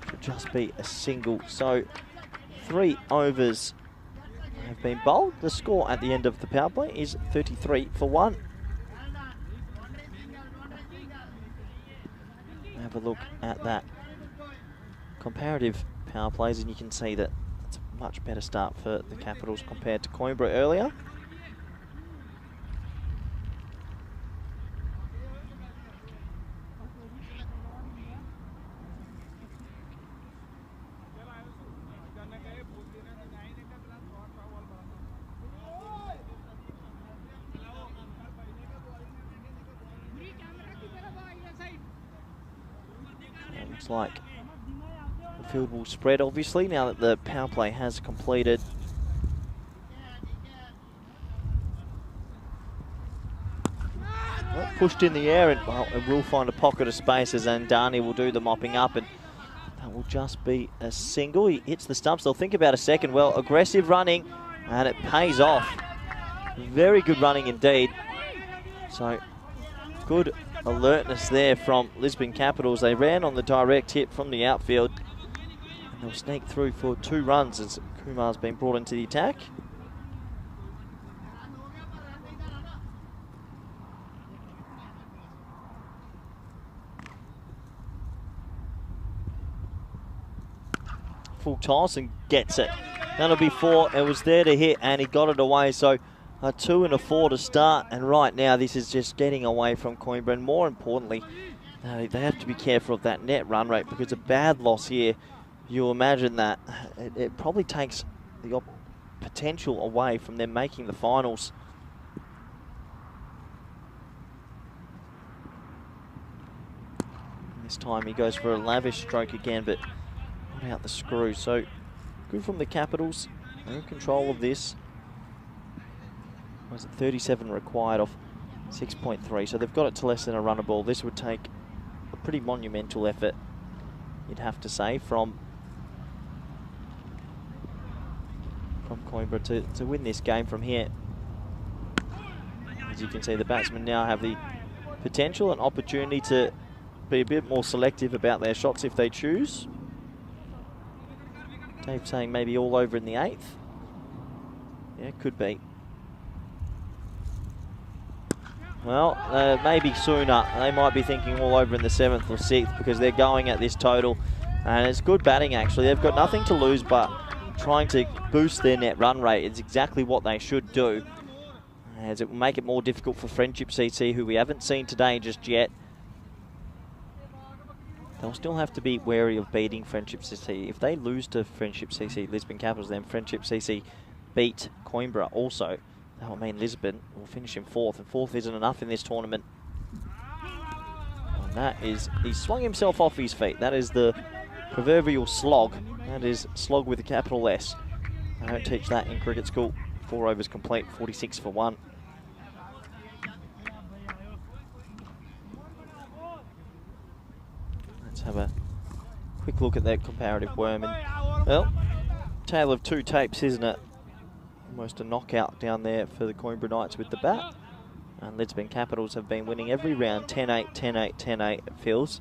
Should just be a single. So 3 overs have been bowled. The score at the end of the power play is 33 for 1. Have a look at that comparative power plays, and you can see that it's a much better start for the Capitals compared to Coimbra earlier. Looks like the field will spread, obviously, now that the power play has completed. Well, pushed in the air, and well, it will find a pocket of space as Andani will do the mopping up, and that will just be a single. He hits the stumps. They'll think about a second. Well, aggressive running, and it pays off. Very good running indeed. So good alertness there from Lisbon Capitals. They ran on the direct hit from the outfield, and they'll sneak through for 2 runs as Kumar's been brought into the attack. Full toss and gets it. That'll be 4. It was there to hit and he got it away. So a 2 and a 4 to start, and right now this is just getting away from Coimbra, and more importantly they have to be careful of that net run rate, because a bad loss here, you imagine that it probably takes the potential away from them making the finals. And this time he goes for a lavish stroke again, but not out the screw. So good from the Capitals. They're in control of this. Was it 37 required off 6.3, so they've got it to less than a runner ball. This would take a pretty monumental effort, you'd have to say, from Coimbra to win this game from here. As you can see, the batsmen now have the potential and opportunity to be a bit more selective about their shots if they choose. Dave saying maybe all over in the 8th. Yeah, could be. Well, maybe sooner. They might be thinking all over in the 7th or 6th, because they're going at this total. And it's good batting, actually. They've got nothing to lose but trying to boost their net run rate. It's exactly what they should do, as it will make it more difficult for Friendship CT, who we haven't seen today just yet. they'll still have to be wary of beating Friendship CC. If they lose to Friendship CC, Lisbon Capitals, then Friendship CC beat Coimbra also. That will mean Lisbon will finish in 4th, and 4th isn't enough in this tournament. And that is, he swung himself off his feet. That is the proverbial slog. That is slog with a capital S. I don't teach that in cricket school. 4 overs complete, 46 for 1. Let's have a quick look at that comparative worm. And, well, tale of two tapes, isn't it? Almost a knockout down there for the Coimbra Knights with the bat. And Lisbon Capitals have been winning every round 10-8, 10-8, 10-8, it feels.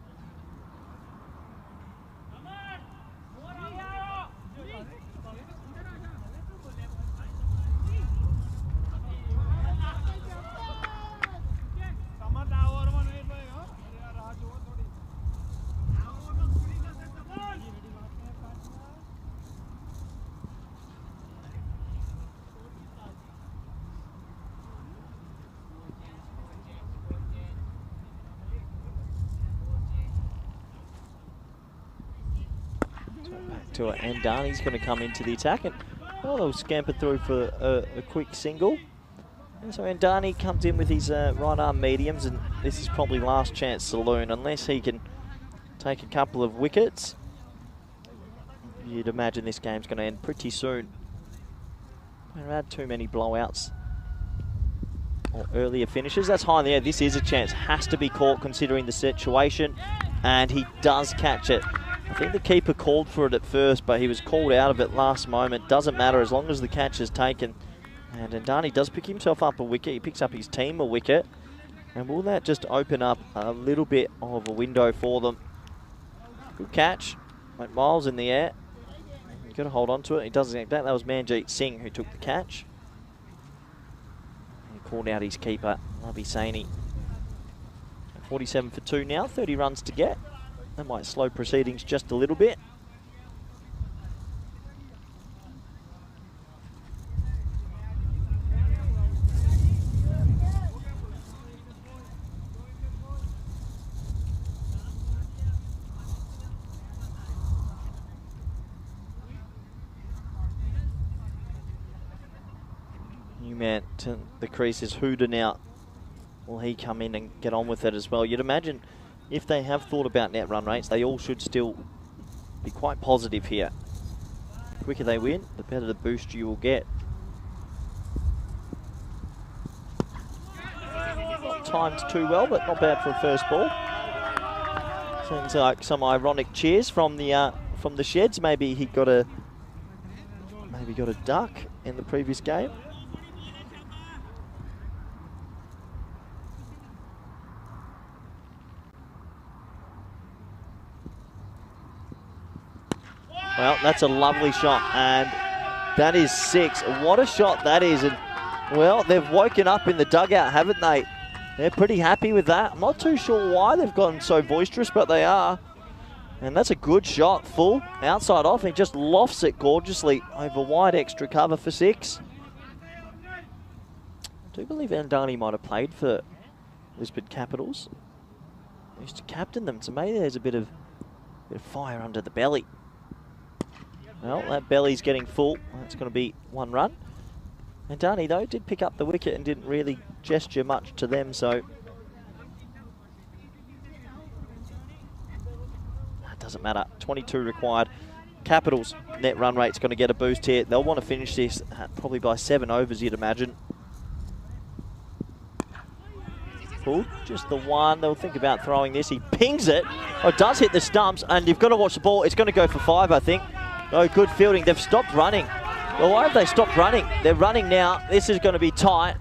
To it, and Darney's going to come into the attack, and they'll scamper through for a quick single. And so Andani comes in with his right arm mediums, and this is probably last chance saloon unless he can take a couple of wickets. You'd imagine this game's going to end pretty soon. We've had too many blowouts or earlier finishes. That's high in the air. This is a chance. Has to be caught considering the situation, and he does catch it. I think the keeper called for it at first, but he was called out of it last moment. Doesn't matter as long as the catch is taken. And Ndani does pick himself up a wicket. He picks up his team a wicket. And will that just open up a little bit of a window for them? Good catch. Went miles in the air. You've got to hold on to it. He doesn't like that. That was Manjeet Singh who took the catch. He called out his keeper, Labi Saini. 47 for 2 now, 30 runs to get. That might slow proceedings just a little bit. New man to the crease is Huda now. Will he come in and get on with it as well? You'd imagine if they have thought about net run rates, they all should still be quite positive here. The quicker they win, the better the boost you will get. Not timed too well, but not bad for a first ball. Seems like some ironic cheers from the sheds. Maybe he got a duck in the previous game. Well, that's a lovely shot, and that is 6. What a shot that is. And, well, they've woken up in the dugout, haven't they? They're pretty happy with that. I'm not too sure why they've gotten so boisterous, but they are. And that's a good shot, full, outside off. He just lofts it gorgeously over wide extra cover for 6. I do believe Andani might have played for Lisbon Capitals. He used to captain them, so maybe there's a bit of fire under the belly. Well, that belly's getting full. That's going to be 1 run. And Darney, though, did pick up the wicket and didn't really gesture much to them, so that doesn't matter. 22 required. Capitals net run rate's going to get a boost here. They'll want to finish this probably by 7 overs, you'd imagine. Cool. Just the one. They'll think about throwing this. He pings it. Oh, it does hit the stumps, and you've got to watch the ball. It's going to go for 5, I think. Oh, good fielding. They've stopped running. Well, why have they stopped running? They're running now. This is going to be tight.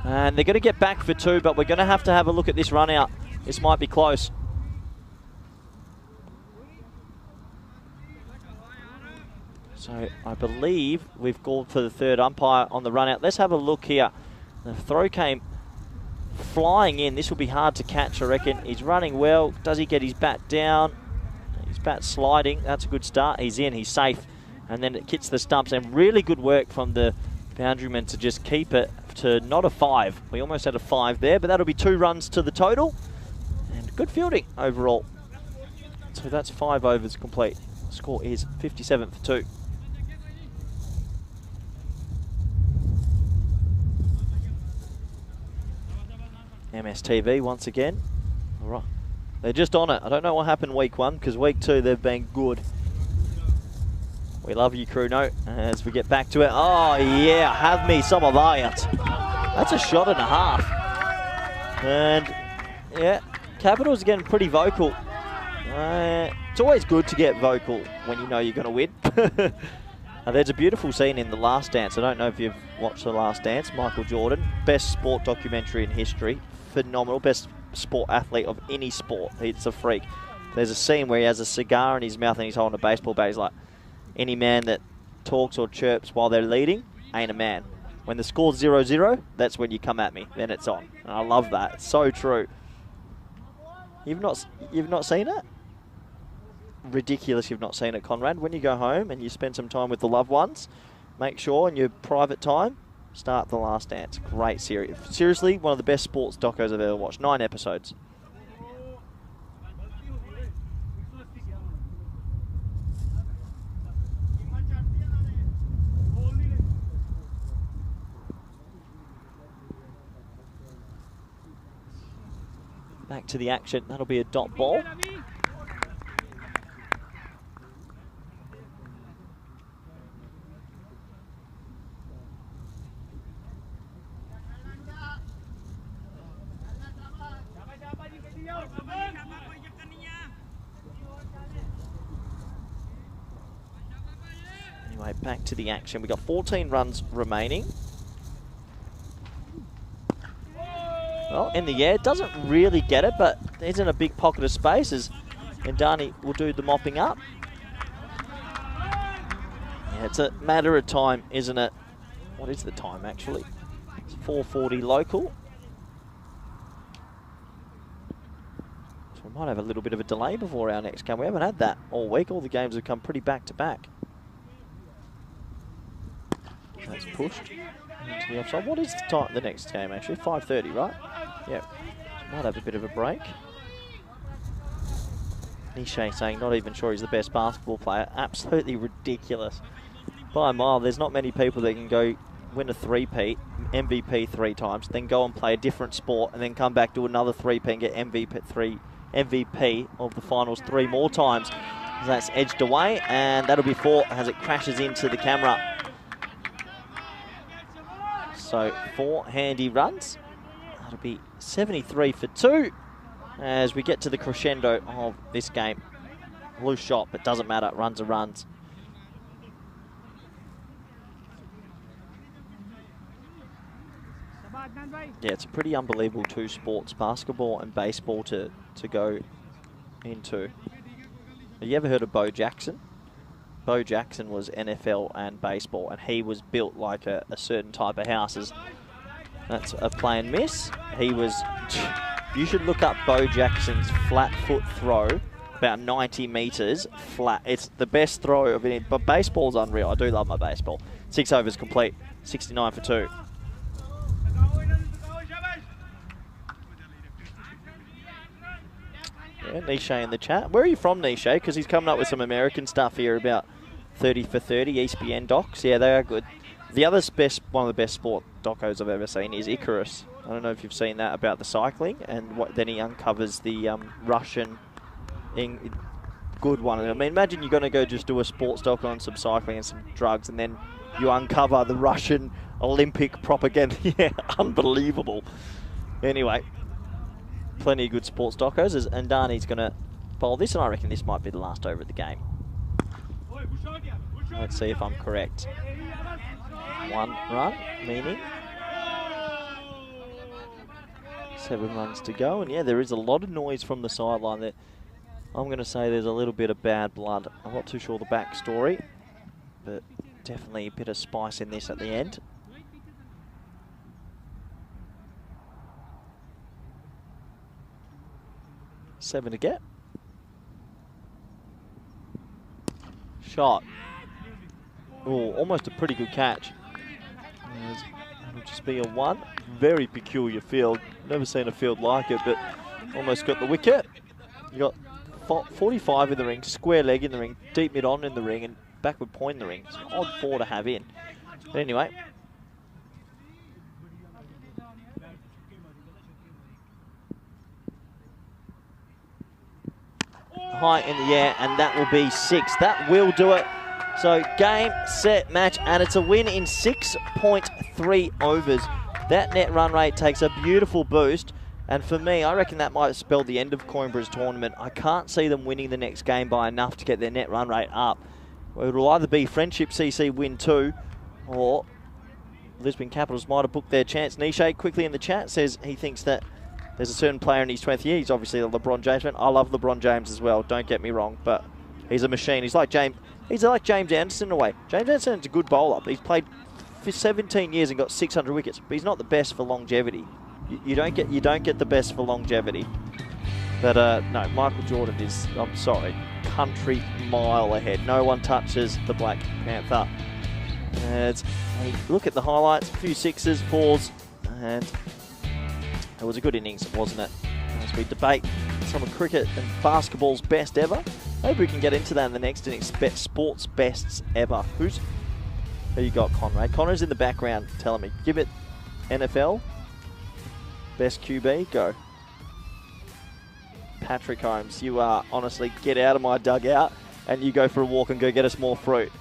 And they're going to get back for 2, but we're going to have a look at this run out. This might be close. So I believe we've gone for the 3rd umpire on the run out. Let's have a look here. The throw came flying in. This will be hard to catch, I reckon. He's running well. Does he get his bat down? His bat sliding. That's a good start. He's in. He's safe. And then it hits the stumps. And really good work from the boundaryman to just keep it to not a 5. We almost had a 5 there, but that'll be 2 runs to the total. And good fielding overall. So that's 5 overs complete. Score is 57 for 2. MSTV once again. All right. They're just on it. I don't know what happened week 1, because week 2 they've been good. We love you, crew note, as we get back to it. Oh, yeah, have me some of that. That's a shot and a half. And, yeah, Capitals are getting pretty vocal. It's always good to get vocal when you know you're going to win. There's a beautiful scene in The Last Dance. I don't know if you've watched The Last Dance. Michael Jordan, best sport documentary in history. Phenomenal, best sport athlete of any sport. He's a freak. There's a scene where he has a cigar in his mouth and he's holding a baseball bat. He's like, any man that talks or chirps while they're leading ain't a man. When the score's 0-0, that's when you come at me. Then it's on. And I love that. It's so true. You've not seen it? Ridiculous you've not seen it, Conrad. When you go home and you spend some time with the loved ones, make sure in your private time, start The Last Dance. Great series. Seriously, one of the best sports docos I've ever watched. 9 episodes. Back to the action. That'll be a dot ball. Anyway, back to the action. We've got 14 runs remaining. Well, in the air, doesn't really get it, but he's in a big pocket of space as Ndani will do the mopping up. Yeah, it's a matter of time, isn't it? What is the time, actually? It's 4:40 local. So we might have a little bit of a delay before our next game. We haven't had that all week. All the games have come pretty back-to-back. That's pushed into the offside. What is the time? The next game, actually? 5:30, right? Yeah. Might have a bit of a break. Niche saying not even sure he's the best basketball player. Absolutely ridiculous. By a mile, there's not many people that can go win a three-peat, MVP 3 times, then go and play a different sport, and then come back to another three-peat and get MVP of the finals 3 more times. That's edged away, and that'll be 4 as it crashes into the camera. So 4 handy runs. That'll be 73 for 2 as we get to the crescendo of this game. Loose shot, but doesn't matter. Runs are runs. Yeah, it's a pretty unbelievable 2 sports, basketball and baseball, to go into. Have you ever heard of Bo Jackson? Bo Jackson was NFL and baseball, and he was built like a certain type of house. That's a play and miss. He was... You should look up Bo Jackson's flat foot throw, about 90 metres flat. It's the best throw of any, but baseball's unreal. I do love my baseball. 6 overs complete, 69 for 2. Yeah, Niche in the chat. Where are you from, Niche? Because he's coming up with some American stuff here about 30 for 30 ECN docs. Yeah, they are good. The other one of the best sport docos I've ever seen is Icarus. I don't know if you've seen that, about the cycling, and then he uncovers the Russian good one. I mean, imagine you're going to go just do a sports doc on some cycling and some drugs, and then you uncover the Russian Olympic propaganda. Yeah, unbelievable. Anyway, plenty of good sports docos, as Ndani's going to bowl this, and I reckon this might be the last over of the game. Let's see if I'm correct. 1 run, meaning 7 runs to go, and yeah, there is a lot of noise from the sideline. That I'm going to say there's a little bit of bad blood. I'm not too sure the backstory, but definitely a bit of spice in this at the end. Seven to get. Shot. Oh, almost a pretty good catch. It'll just be a 1. Very peculiar field. Never seen a field like it, but almost got the wicket. You got 45 in the ring, square leg in the ring, deep mid on in the ring, and backward point in the ring. It's an odd 4 to have in. But anyway. High in the air, and that will be 6. That will do it. So game, set, match, and it's a win in 6.3 overs. That net run rate takes a beautiful boost. And for me, I reckon that might spell the end of Coimbra's tournament. I can't see them winning the next game by enough to get their net run rate up. It will either be Friendship CC win 2, or Lisbon Capitals might have booked their chance. Nishay quickly in the chat says he thinks that there's a certain player in his 20th year. He's obviously a LeBron James fan. I love LeBron James as well, don't get me wrong, but he's a machine. He's like James Anderson in a way. James Anderson's a good bowler. He's played for 17 years and got 600 wickets, but he's not the best for longevity. You don't get the best for longevity. But no, Michael Jordan is, I'm sorry, country mile ahead. No one touches the Black Panther. And look at the highlights, a few 6s, 4s, and it was a good innings, wasn't it? As we debate some of cricket and basketball's best ever, maybe we can get into that in the next innings. Sports bests ever. Who you got, Conrad? Conrad's in the background telling me. Give it NFL. Best QB, go. Patrick Holmes, you are honestly, get out of my dugout and you go for a walk and go get us more fruit.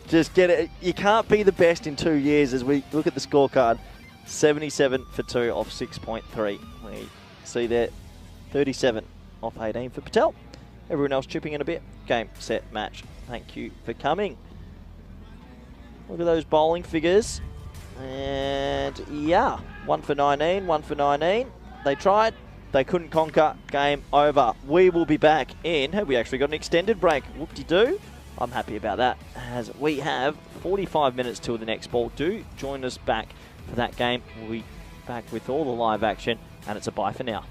Just get it. You can't be the best in 2 years as we look at the scorecard. 77 for 2 off 6.3. We see there 37 off 18 for Patel. Everyone else chipping in a bit. Game, set, match. Thank you for coming. Look at those bowling figures. And yeah, 1 for 19, 1 for 19. They tried, they couldn't conquer. Game over. We will be back in. Have we actually got an extended break? Whoop-de-doo. I'm happy about that, as we have 45 minutes till the next ball. Do join us back for that game. We'll be back with all the live action, and it's a bye for now.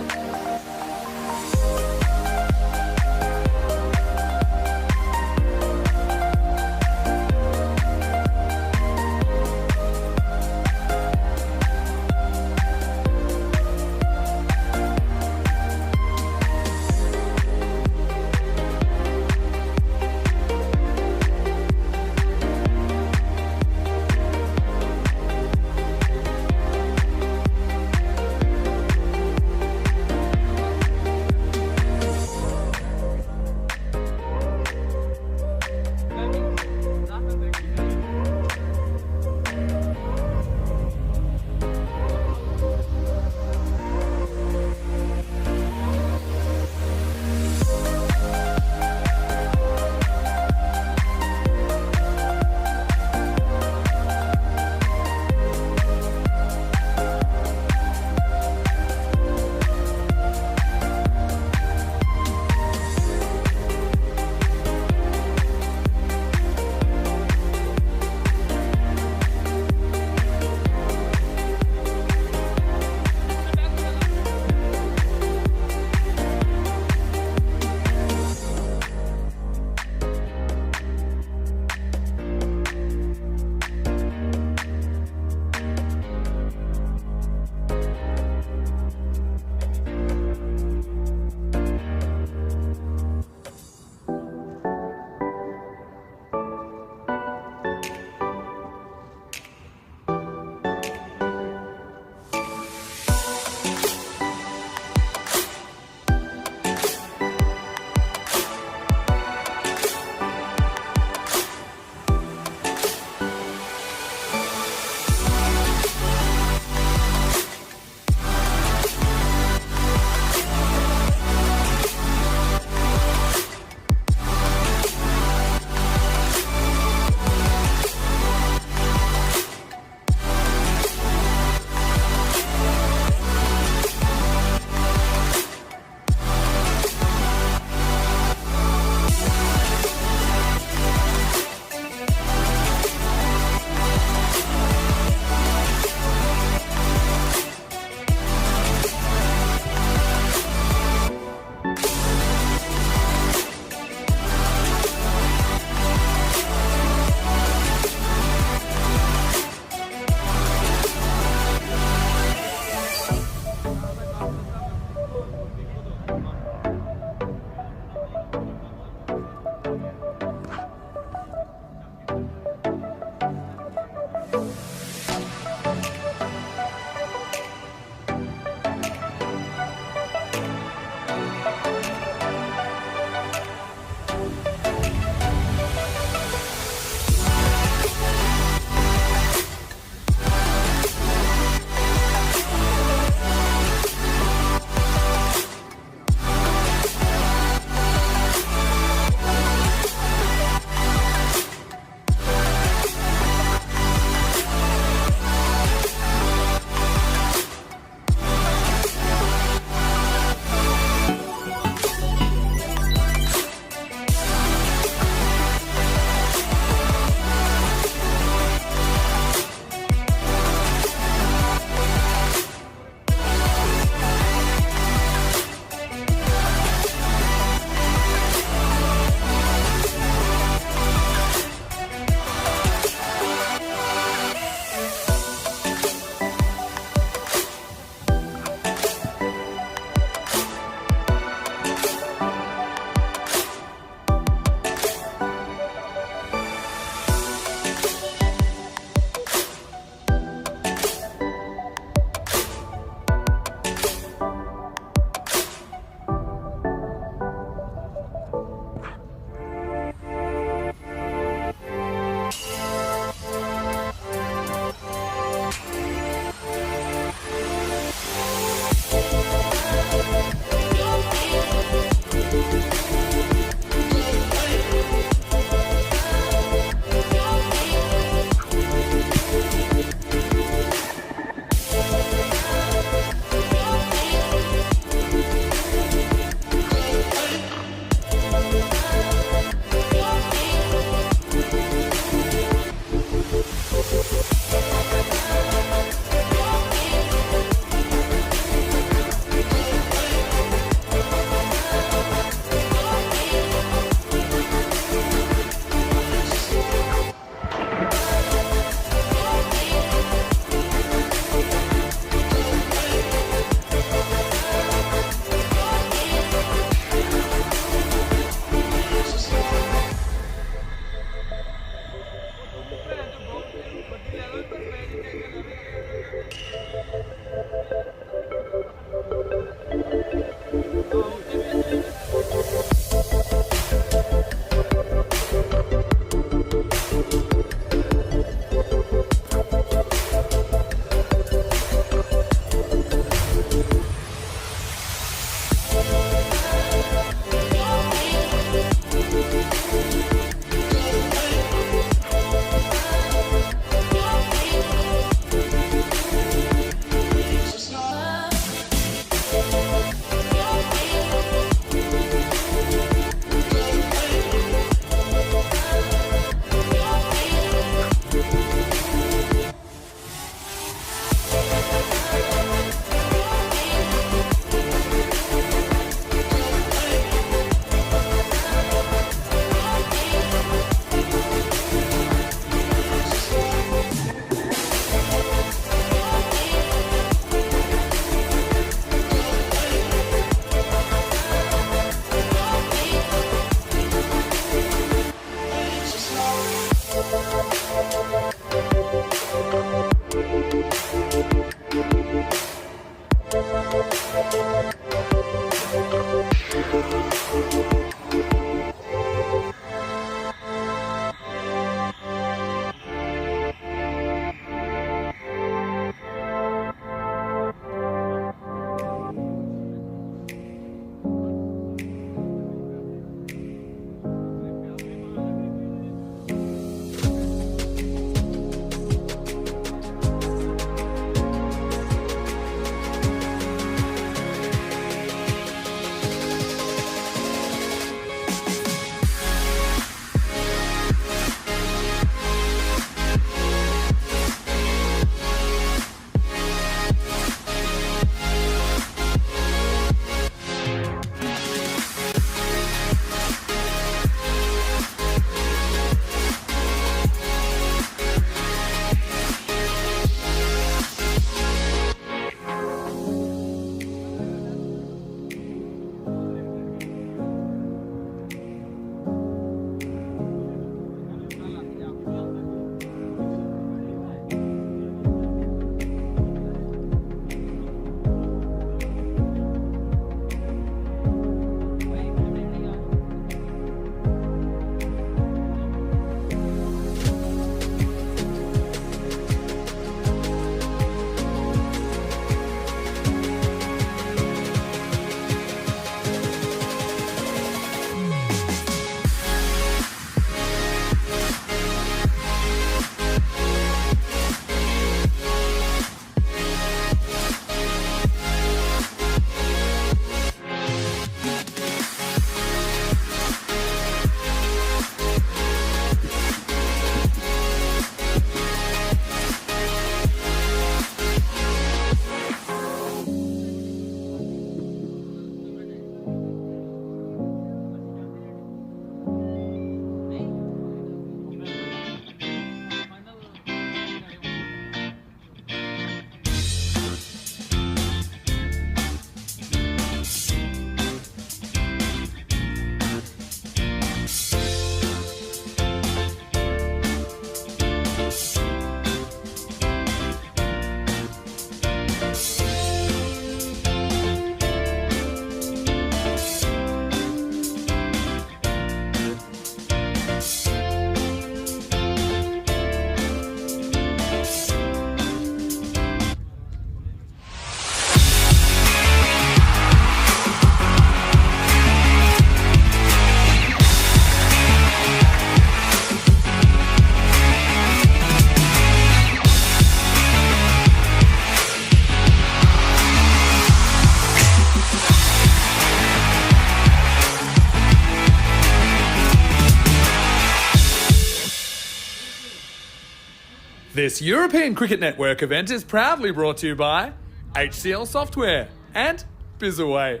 This European Cricket Network event is proudly brought to you by HCL Software and Bizaway.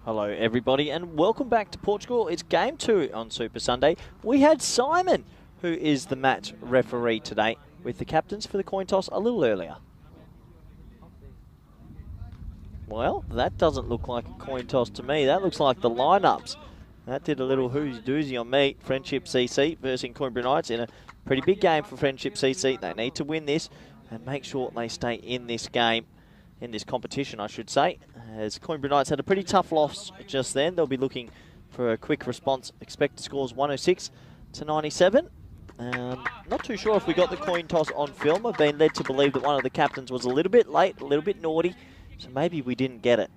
Hello everybody and welcome back to Portugal. It's game 2 on Super Sunday. We had Simon, who is the match referee today, with the captains for the coin toss a little earlier. Well, that doesn't look like a coin toss to me. That looks like the lineups. That did a little who's-doozy on me. Friendship CC versus Coimbra Knights in a pretty big game for Friendship CC. They need to win this and make sure they stay in this game, in this competition, I should say. As Coimbra Knights had a pretty tough loss just then. They'll be looking for a quick response. Expected scores 106 to 97. Not too sure if we got the coin toss on film. I've been led to believe that one of the captains was a little bit late, a little bit naughty. So maybe we didn't get it.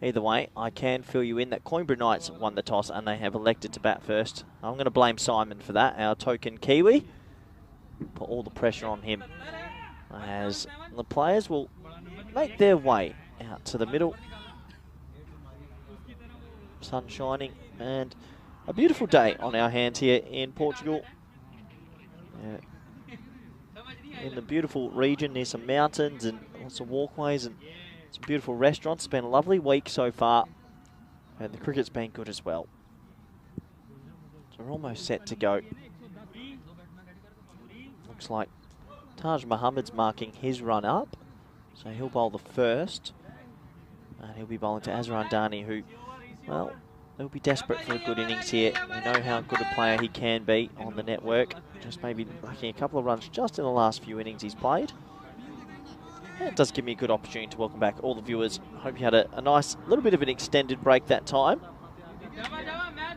Either way, I can fill you in that Coimbra Knights won the toss and they have elected to bat first. I'm going to blame Simon for that, our token Kiwi. Put all the pressure on him as the players will make their way out to the middle. Sun shining and a beautiful day on our hands here in Portugal. In the beautiful region near some mountains and lots of walkways and some beautiful restaurants. It's been a lovely week so far, and the cricket's been good as well. So we're almost set to go. Looks like Taj Muhammad's marking his run up, so he'll bowl the first, and he'll be bowling to Azran Dani, who, well, they'll be desperate for a good innings here. We know how good a player he can be on the network. Just maybe lacking a couple of runs just in the last few innings he's played. It does give me a good opportunity to welcome back all the viewers. Hope you had a nice little bit of an extended break that time,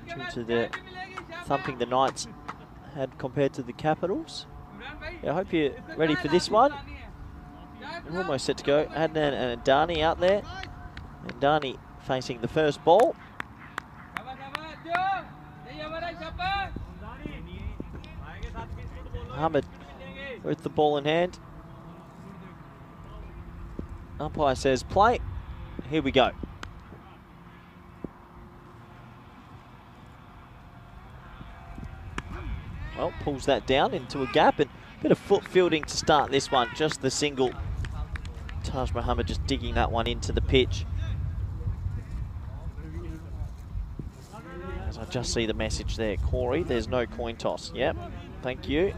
due to the thumping the Knights had compared to the Capitals. Yeah, I hope you're ready for this one. We're almost set to go. Adnan and Dani out there. And Dani facing the first ball. Muhammad with the ball in hand. Umpire says play. Here we go. Well, pulls that down into a gap and a bit of foot fielding to start this one. Just the single. Taj Muhammad just digging that one into the pitch. As I just see the message there, Corey, there's no coin toss. Yep, thank you.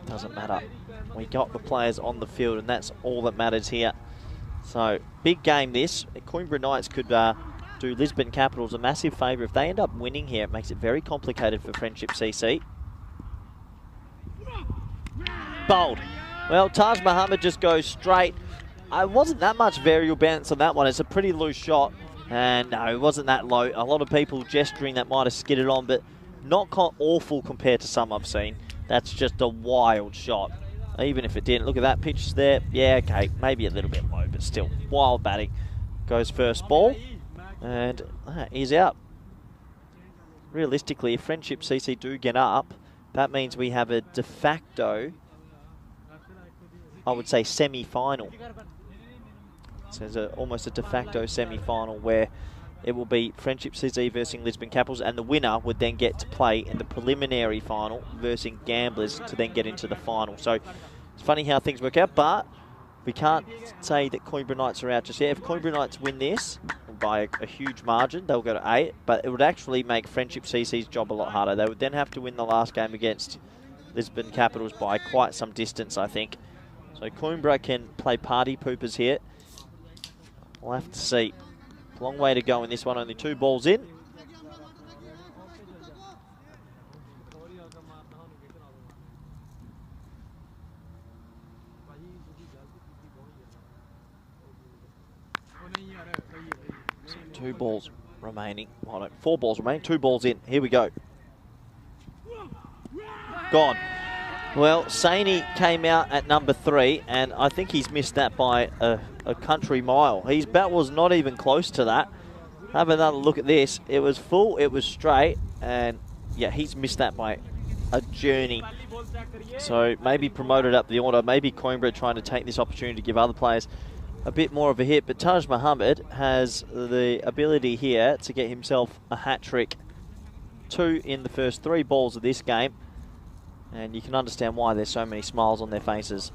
Doesn't matter. We got the players on the field and that's all that matters here. So, big game this. Coimbra Knights could do Lisbon Capitals a massive favour. If they end up winning here, it makes it very complicated for Friendship CC. Bowled. Well, Taj Muhammad just goes straight. It wasn't that much variable bounce on that one. It's a pretty loose shot. And no, it wasn't that low. A lot of people gesturing that might have skidded on, but not awful compared to some I've seen. That's just a wild shot. Even if it didn't. Look at that pitch there. Yeah, okay. Maybe a little bit low, but still. Wild batting. Goes first ball. And he's out. Realistically, if Friendship CC do get up, that means we have a de facto, I would say, semi-final. So there's almost a de facto semi-final where it will be Friendship CC versus Lisbon Capitals, and the winner would then get to play in the preliminary final versus Gamblers to then get into the final. So it's funny how things work out, but we can't say that Coimbra Knights are out just yet. If Coimbra Knights win this by a huge margin, they'll go to 8, but it would actually make Friendship CC's job a lot harder. They would then have to win the last game against Lisbon Capitals by quite some distance, I think. So Coimbra can play party poopers here. We'll have to see. Long way to go in this one, only 2 balls in. So 2 balls remaining. Oh, no, 4 balls remaining, 2 balls in. Here we go. Gone. Well, Saini came out at number 3, and I think he's missed that by a country mile. His bat was not even close to that. Have another look at this. It was full, it was straight, and yeah, he's missed that by a journey. So maybe promoted up the order. Maybe Coimbra trying to take this opportunity to give other players a bit more of a hit, but Taj Muhammad has the ability here to get himself a hat-trick. 2 in the first 3 balls of this game, and you can understand why there's so many smiles on their faces.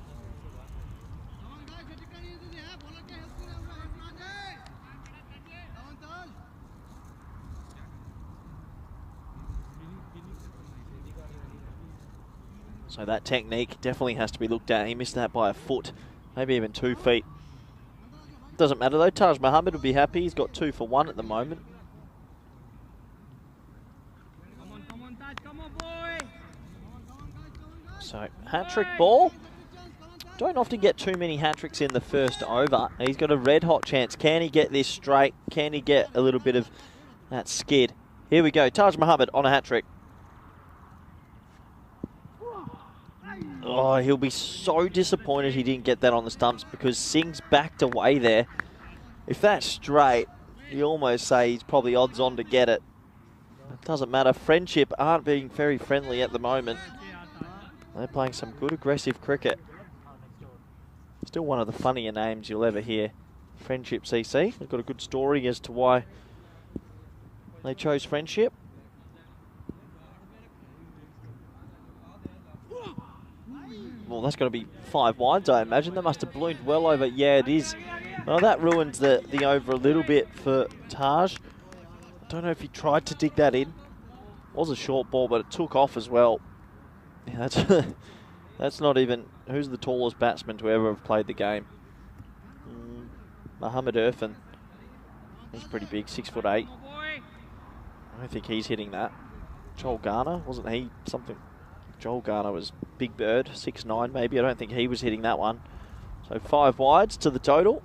So that technique definitely has to be looked at. He missed that by a foot, maybe even 2 feet. Doesn't matter though, Taj Muhammad would be happy. He's got 2 for 1 at the moment. So, hat-trick ball. Don't often get too many hat-tricks in the first over. He's got a red-hot chance. Can he get this straight? Can he get a little bit of that skid? Here we go, Taj Muhammad on a hat-trick. Oh, he'll be so disappointed he didn't get that on the stumps because Singh's backed away there. If that's straight, you almost say he's probably odds on to get it. It doesn't matter. Friendship aren't being very friendly at the moment. They're playing some good aggressive cricket. Still one of the funnier names you'll ever hear. Friendship CC. They've got a good story as to why they chose Friendship. Well, that's got to be 5 wides, I imagine. That must have ballooned well over. Yeah, it is. Well, that ruins the over a little bit for Taj. I don't know if he tried to dig that in. It was a short ball, but it took off as well. Yeah, that's not even... Who's the tallest batsman to ever have played the game? Mohammed Irfan. He's pretty big, 6'8". I don't think he's hitting that. Joel Garner, wasn't he something? Joel Garner was big bird, 6'9" maybe. I don't think he was hitting that one. So 5 wides to the total.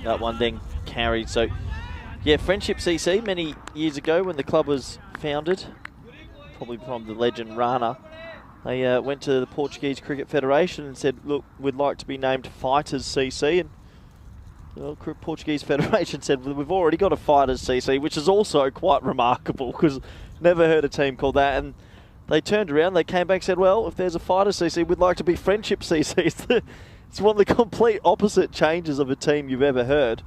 That one then carried. So, yeah, Friendship CC many years ago when the club was founded, probably from the legend Rana, they went to the Portuguese Cricket Federation and said, look, we'd like to be named Fighters CC. And the Portuguese Federation said, well, we've already got a Fighters CC, which is also quite remarkable because never heard a team called that. And they turned around, they came back and said, well, if there's a Fighters CC, we'd like to be Friendship CC. It's one of the complete opposite changes of a team you've ever heard.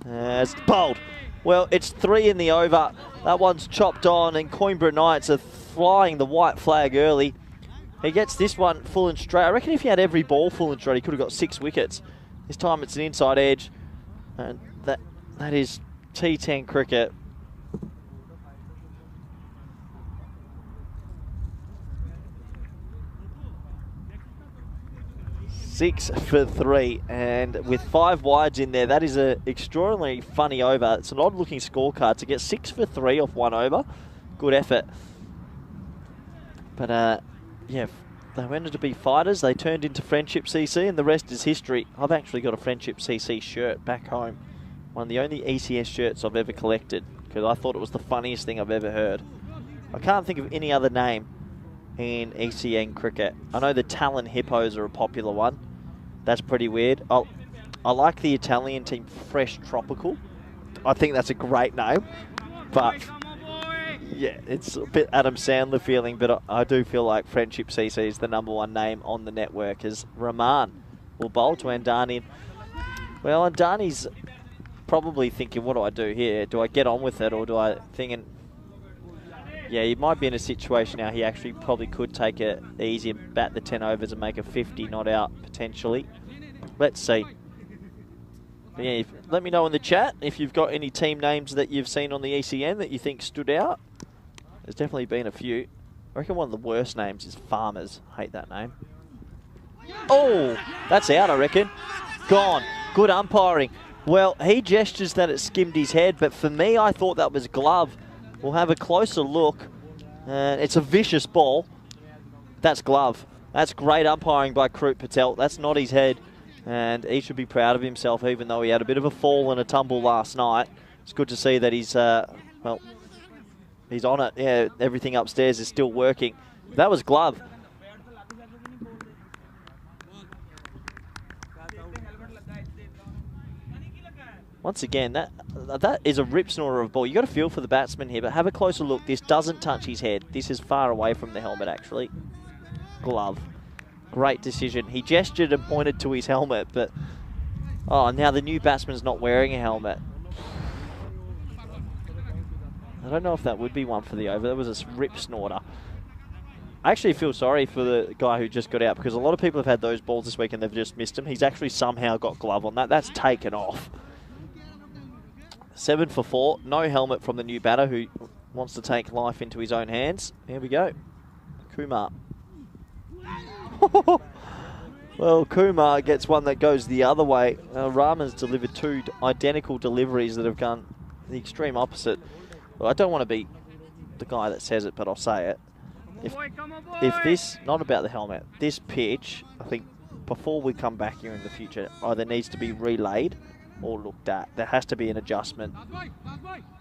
It's bowled. Well, it's 3 in the over. That one's chopped on, and Coimbra Knights are flying the white flag early. He gets this one full and straight. I reckon if he had every ball full and straight, he could have got 6 wickets. This time it's an inside edge, and that is T10 cricket. Six for 3, and with 5 wides in there, that is an extraordinarily funny over. It's an odd-looking scorecard to get 6 for 3 off 1 over. Good effort. But yeah, they wanted to be fighters. They turned into Friendship CC, and the rest is history. I've actually got a Friendship CC shirt back home. One of the only ECS shirts I've ever collected, because I thought it was the funniest thing I've ever heard. I can't think of any other name in ECN cricket. I know the Talon Hippos are a popular one. That's pretty weird. I like the Italian team Fresh Tropical. I think that's a great name. But yeah, it's a bit Adam Sandler feeling, but I do feel like Friendship CC is the #1 name on the network, as Rahman will bowl to Andani. Well, Andani's probably thinking, what do I do here? Do I get on with it, or do I think... Yeah, he might be in a situation now he actually probably could take it easy and bat the 10 overs and make a 50 not out, potentially. Let's see. But yeah, let me know in the chat if you've got any team names that you've seen on the ECN that you think stood out. There's definitely been a few. I reckon one of the worst names is Farmers. Hate that name. Oh, that's out, I reckon. Gone. Good umpiring. Well, he gestures that it skimmed his head, but for me, I thought that was glove. We'll have a closer look. It's a vicious ball. That's glove. That's great umpiring by Krut Patel. That's not his head. And he should be proud of himself, even though he had a bit of a fall and a tumble last night. It's good to see that he's, well, he's on it. Yeah, everything upstairs is still working. That was glove. Once again, that is a rip snorter of ball. You got to feel for the batsman here, but have a closer look. This doesn't touch his head. This is far away from the helmet, actually. glove. Great decision. He gestured and pointed to his helmet, but oh, now the new batsman's not wearing a helmet. I don't know if that would be one for the over. That was a rip snorter. I actually feel sorry for the guy who just got out, because a lot of people have had those balls this week and they've just missed them. He's actually somehow got glove on that. That's taken off. 7 for 4. No helmet from the new batter who wants to take life into his own hands. Here we go. Kumar. Well, Kumar gets one that goes the other way. Rahman's delivered 2 identical deliveries that have gone the extreme opposite. Well, I don't want to be the guy that says it, but I'll say it. If this, not about the helmet, this pitch, I think before we come back here in the future, either needs to be relayed or looked at. There has to be an adjustment.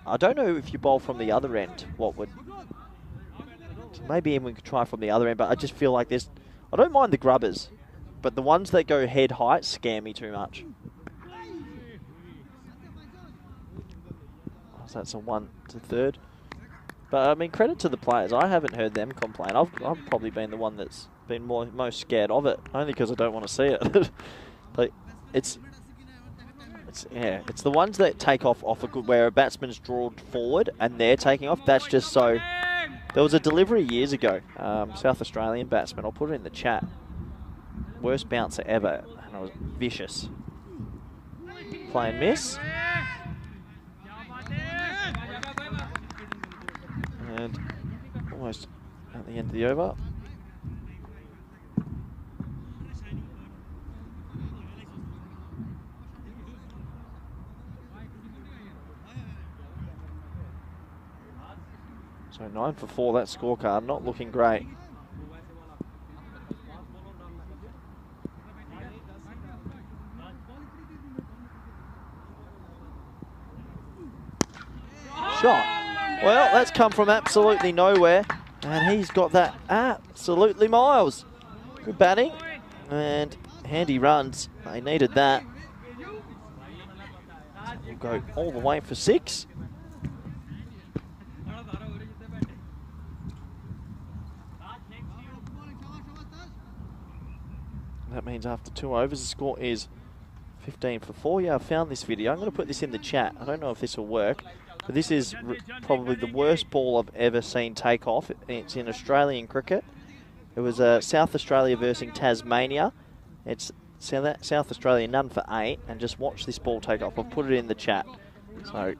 I don't know if you bowl from the other end, what would... Maybe we could try from the other end, but I just feel like there's... I don't mind the grubbers, but the ones that go head height scare me too much. So that's a 1 to 3rd. But, I mean, credit to the players. I haven't heard them complain. I've probably been the one that's been most scared of it, only because I don't want to see it. But it's the ones that take off a good, where a batsman's drawn forward and they're taking off. That's just so... There was a delivery years ago, South Australian batsman. I'll put it in the chat. Worst bouncer ever, and it was vicious. Play and miss. And almost at the end of the over. So 9 for 4, that scorecard, not looking great. Shot. Well, that's come from absolutely nowhere, and he's got that absolutely miles. Good batting and handy runs. They needed that. We'll go all the way for 6. That means after 2 overs, the score is 15 for 4. Yeah, I found this video. I'm going to put this in the chat. I don't know if this will work. But this is probably the worst ball I've ever seen take off. It's in Australian cricket. It was South Australia versus Tasmania. It's South Australia none for 8. And just watch this ball take off. I've put it in the chat. So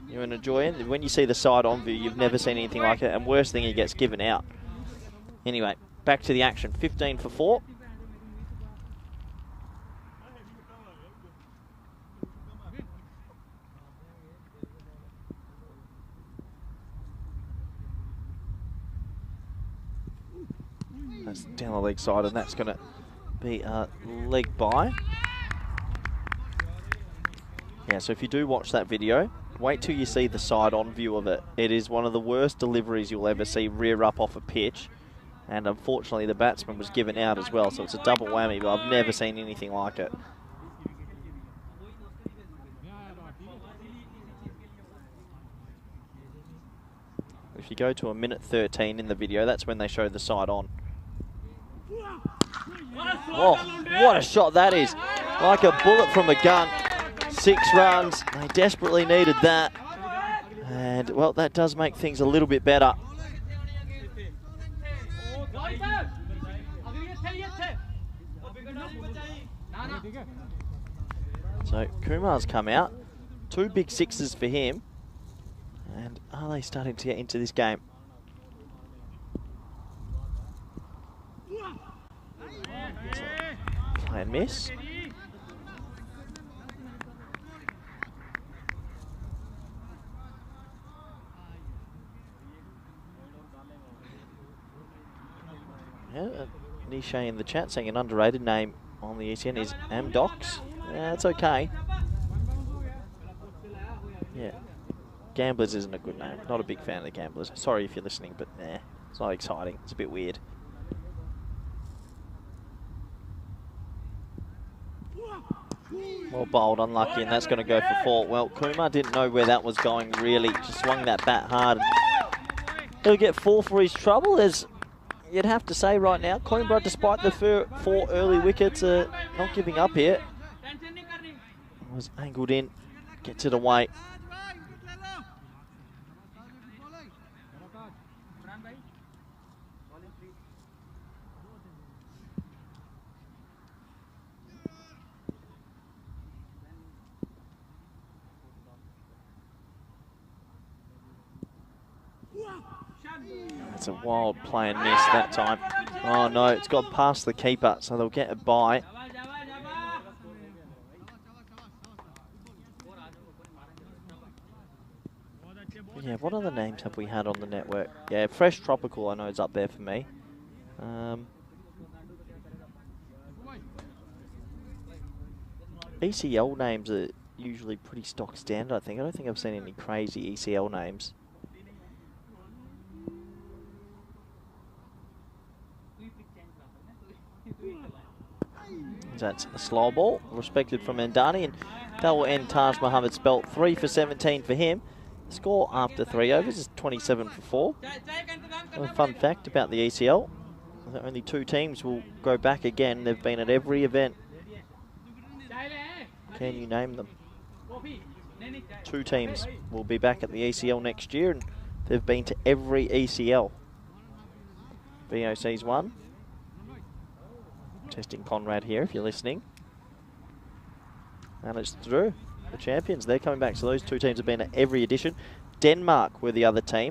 you want to enjoy it. When you see the side on view, you've never seen anything like it. And worst thing, he gets given out. Anyway, back to the action. 15 for 4. That's down the leg side, and that's going to be a leg by. Yeah, so if you do watch that video, wait till you see the side-on view of it. It is one of the worst deliveries you'll ever see rear up off a pitch. And unfortunately, the batsman was given out as well, so it's a double whammy, but I've never seen anything like it. If you go to a minute 13 in the video, that's when they show the side-on. Oh, what a shot that is. Like a bullet from a gun. 6 runs. They desperately needed that. And, well, that does make things a little bit better. So, Kumar's come out. 2 big 6s for him. And are they starting to get into this game? Play and miss. Yeah, Niche in the chat saying an underrated name on the ECN is Amdocs. Yeah, that's okay. Yeah. Gamblers isn't a good name. Not a big fan of the Gamblers. Sorry if you're listening, but nah, it's not exciting. It's a bit weird. Well bowled, unlucky, and that's going to go for 4. Well, Kumar didn't know where that was going, really. Just swung that bat hard. He'll get 4 for his trouble. There's you'd have to say right now, Coimbra, despite the 4 early wickets, not giving up here. Was angled in, gets it away. That's a wild play and miss that time. Oh no, it's gone past the keeper, so they'll get a bye. Yeah, what other names have we had on the network? Yeah, Fresh Tropical I know is up there for me. ECL names are usually pretty stock standard, I think. I don't think I've seen any crazy ECL names. That's a slow ball, respected from Endani, and that will end Taj Mohammed's belt. 3 for 17 for him. The score after 3 overs is 27 for 4. A fun fact about the ECL, only 2 teams will go back again. They've been at every event. Can you name them? 2 teams will be back at the ECL next year, and they've been to every ECL. VOC's one. Testing Conrad here, if you're listening. And it's through. The champions, they're coming back. So those 2 teams have been at every edition. Denmark were the other team.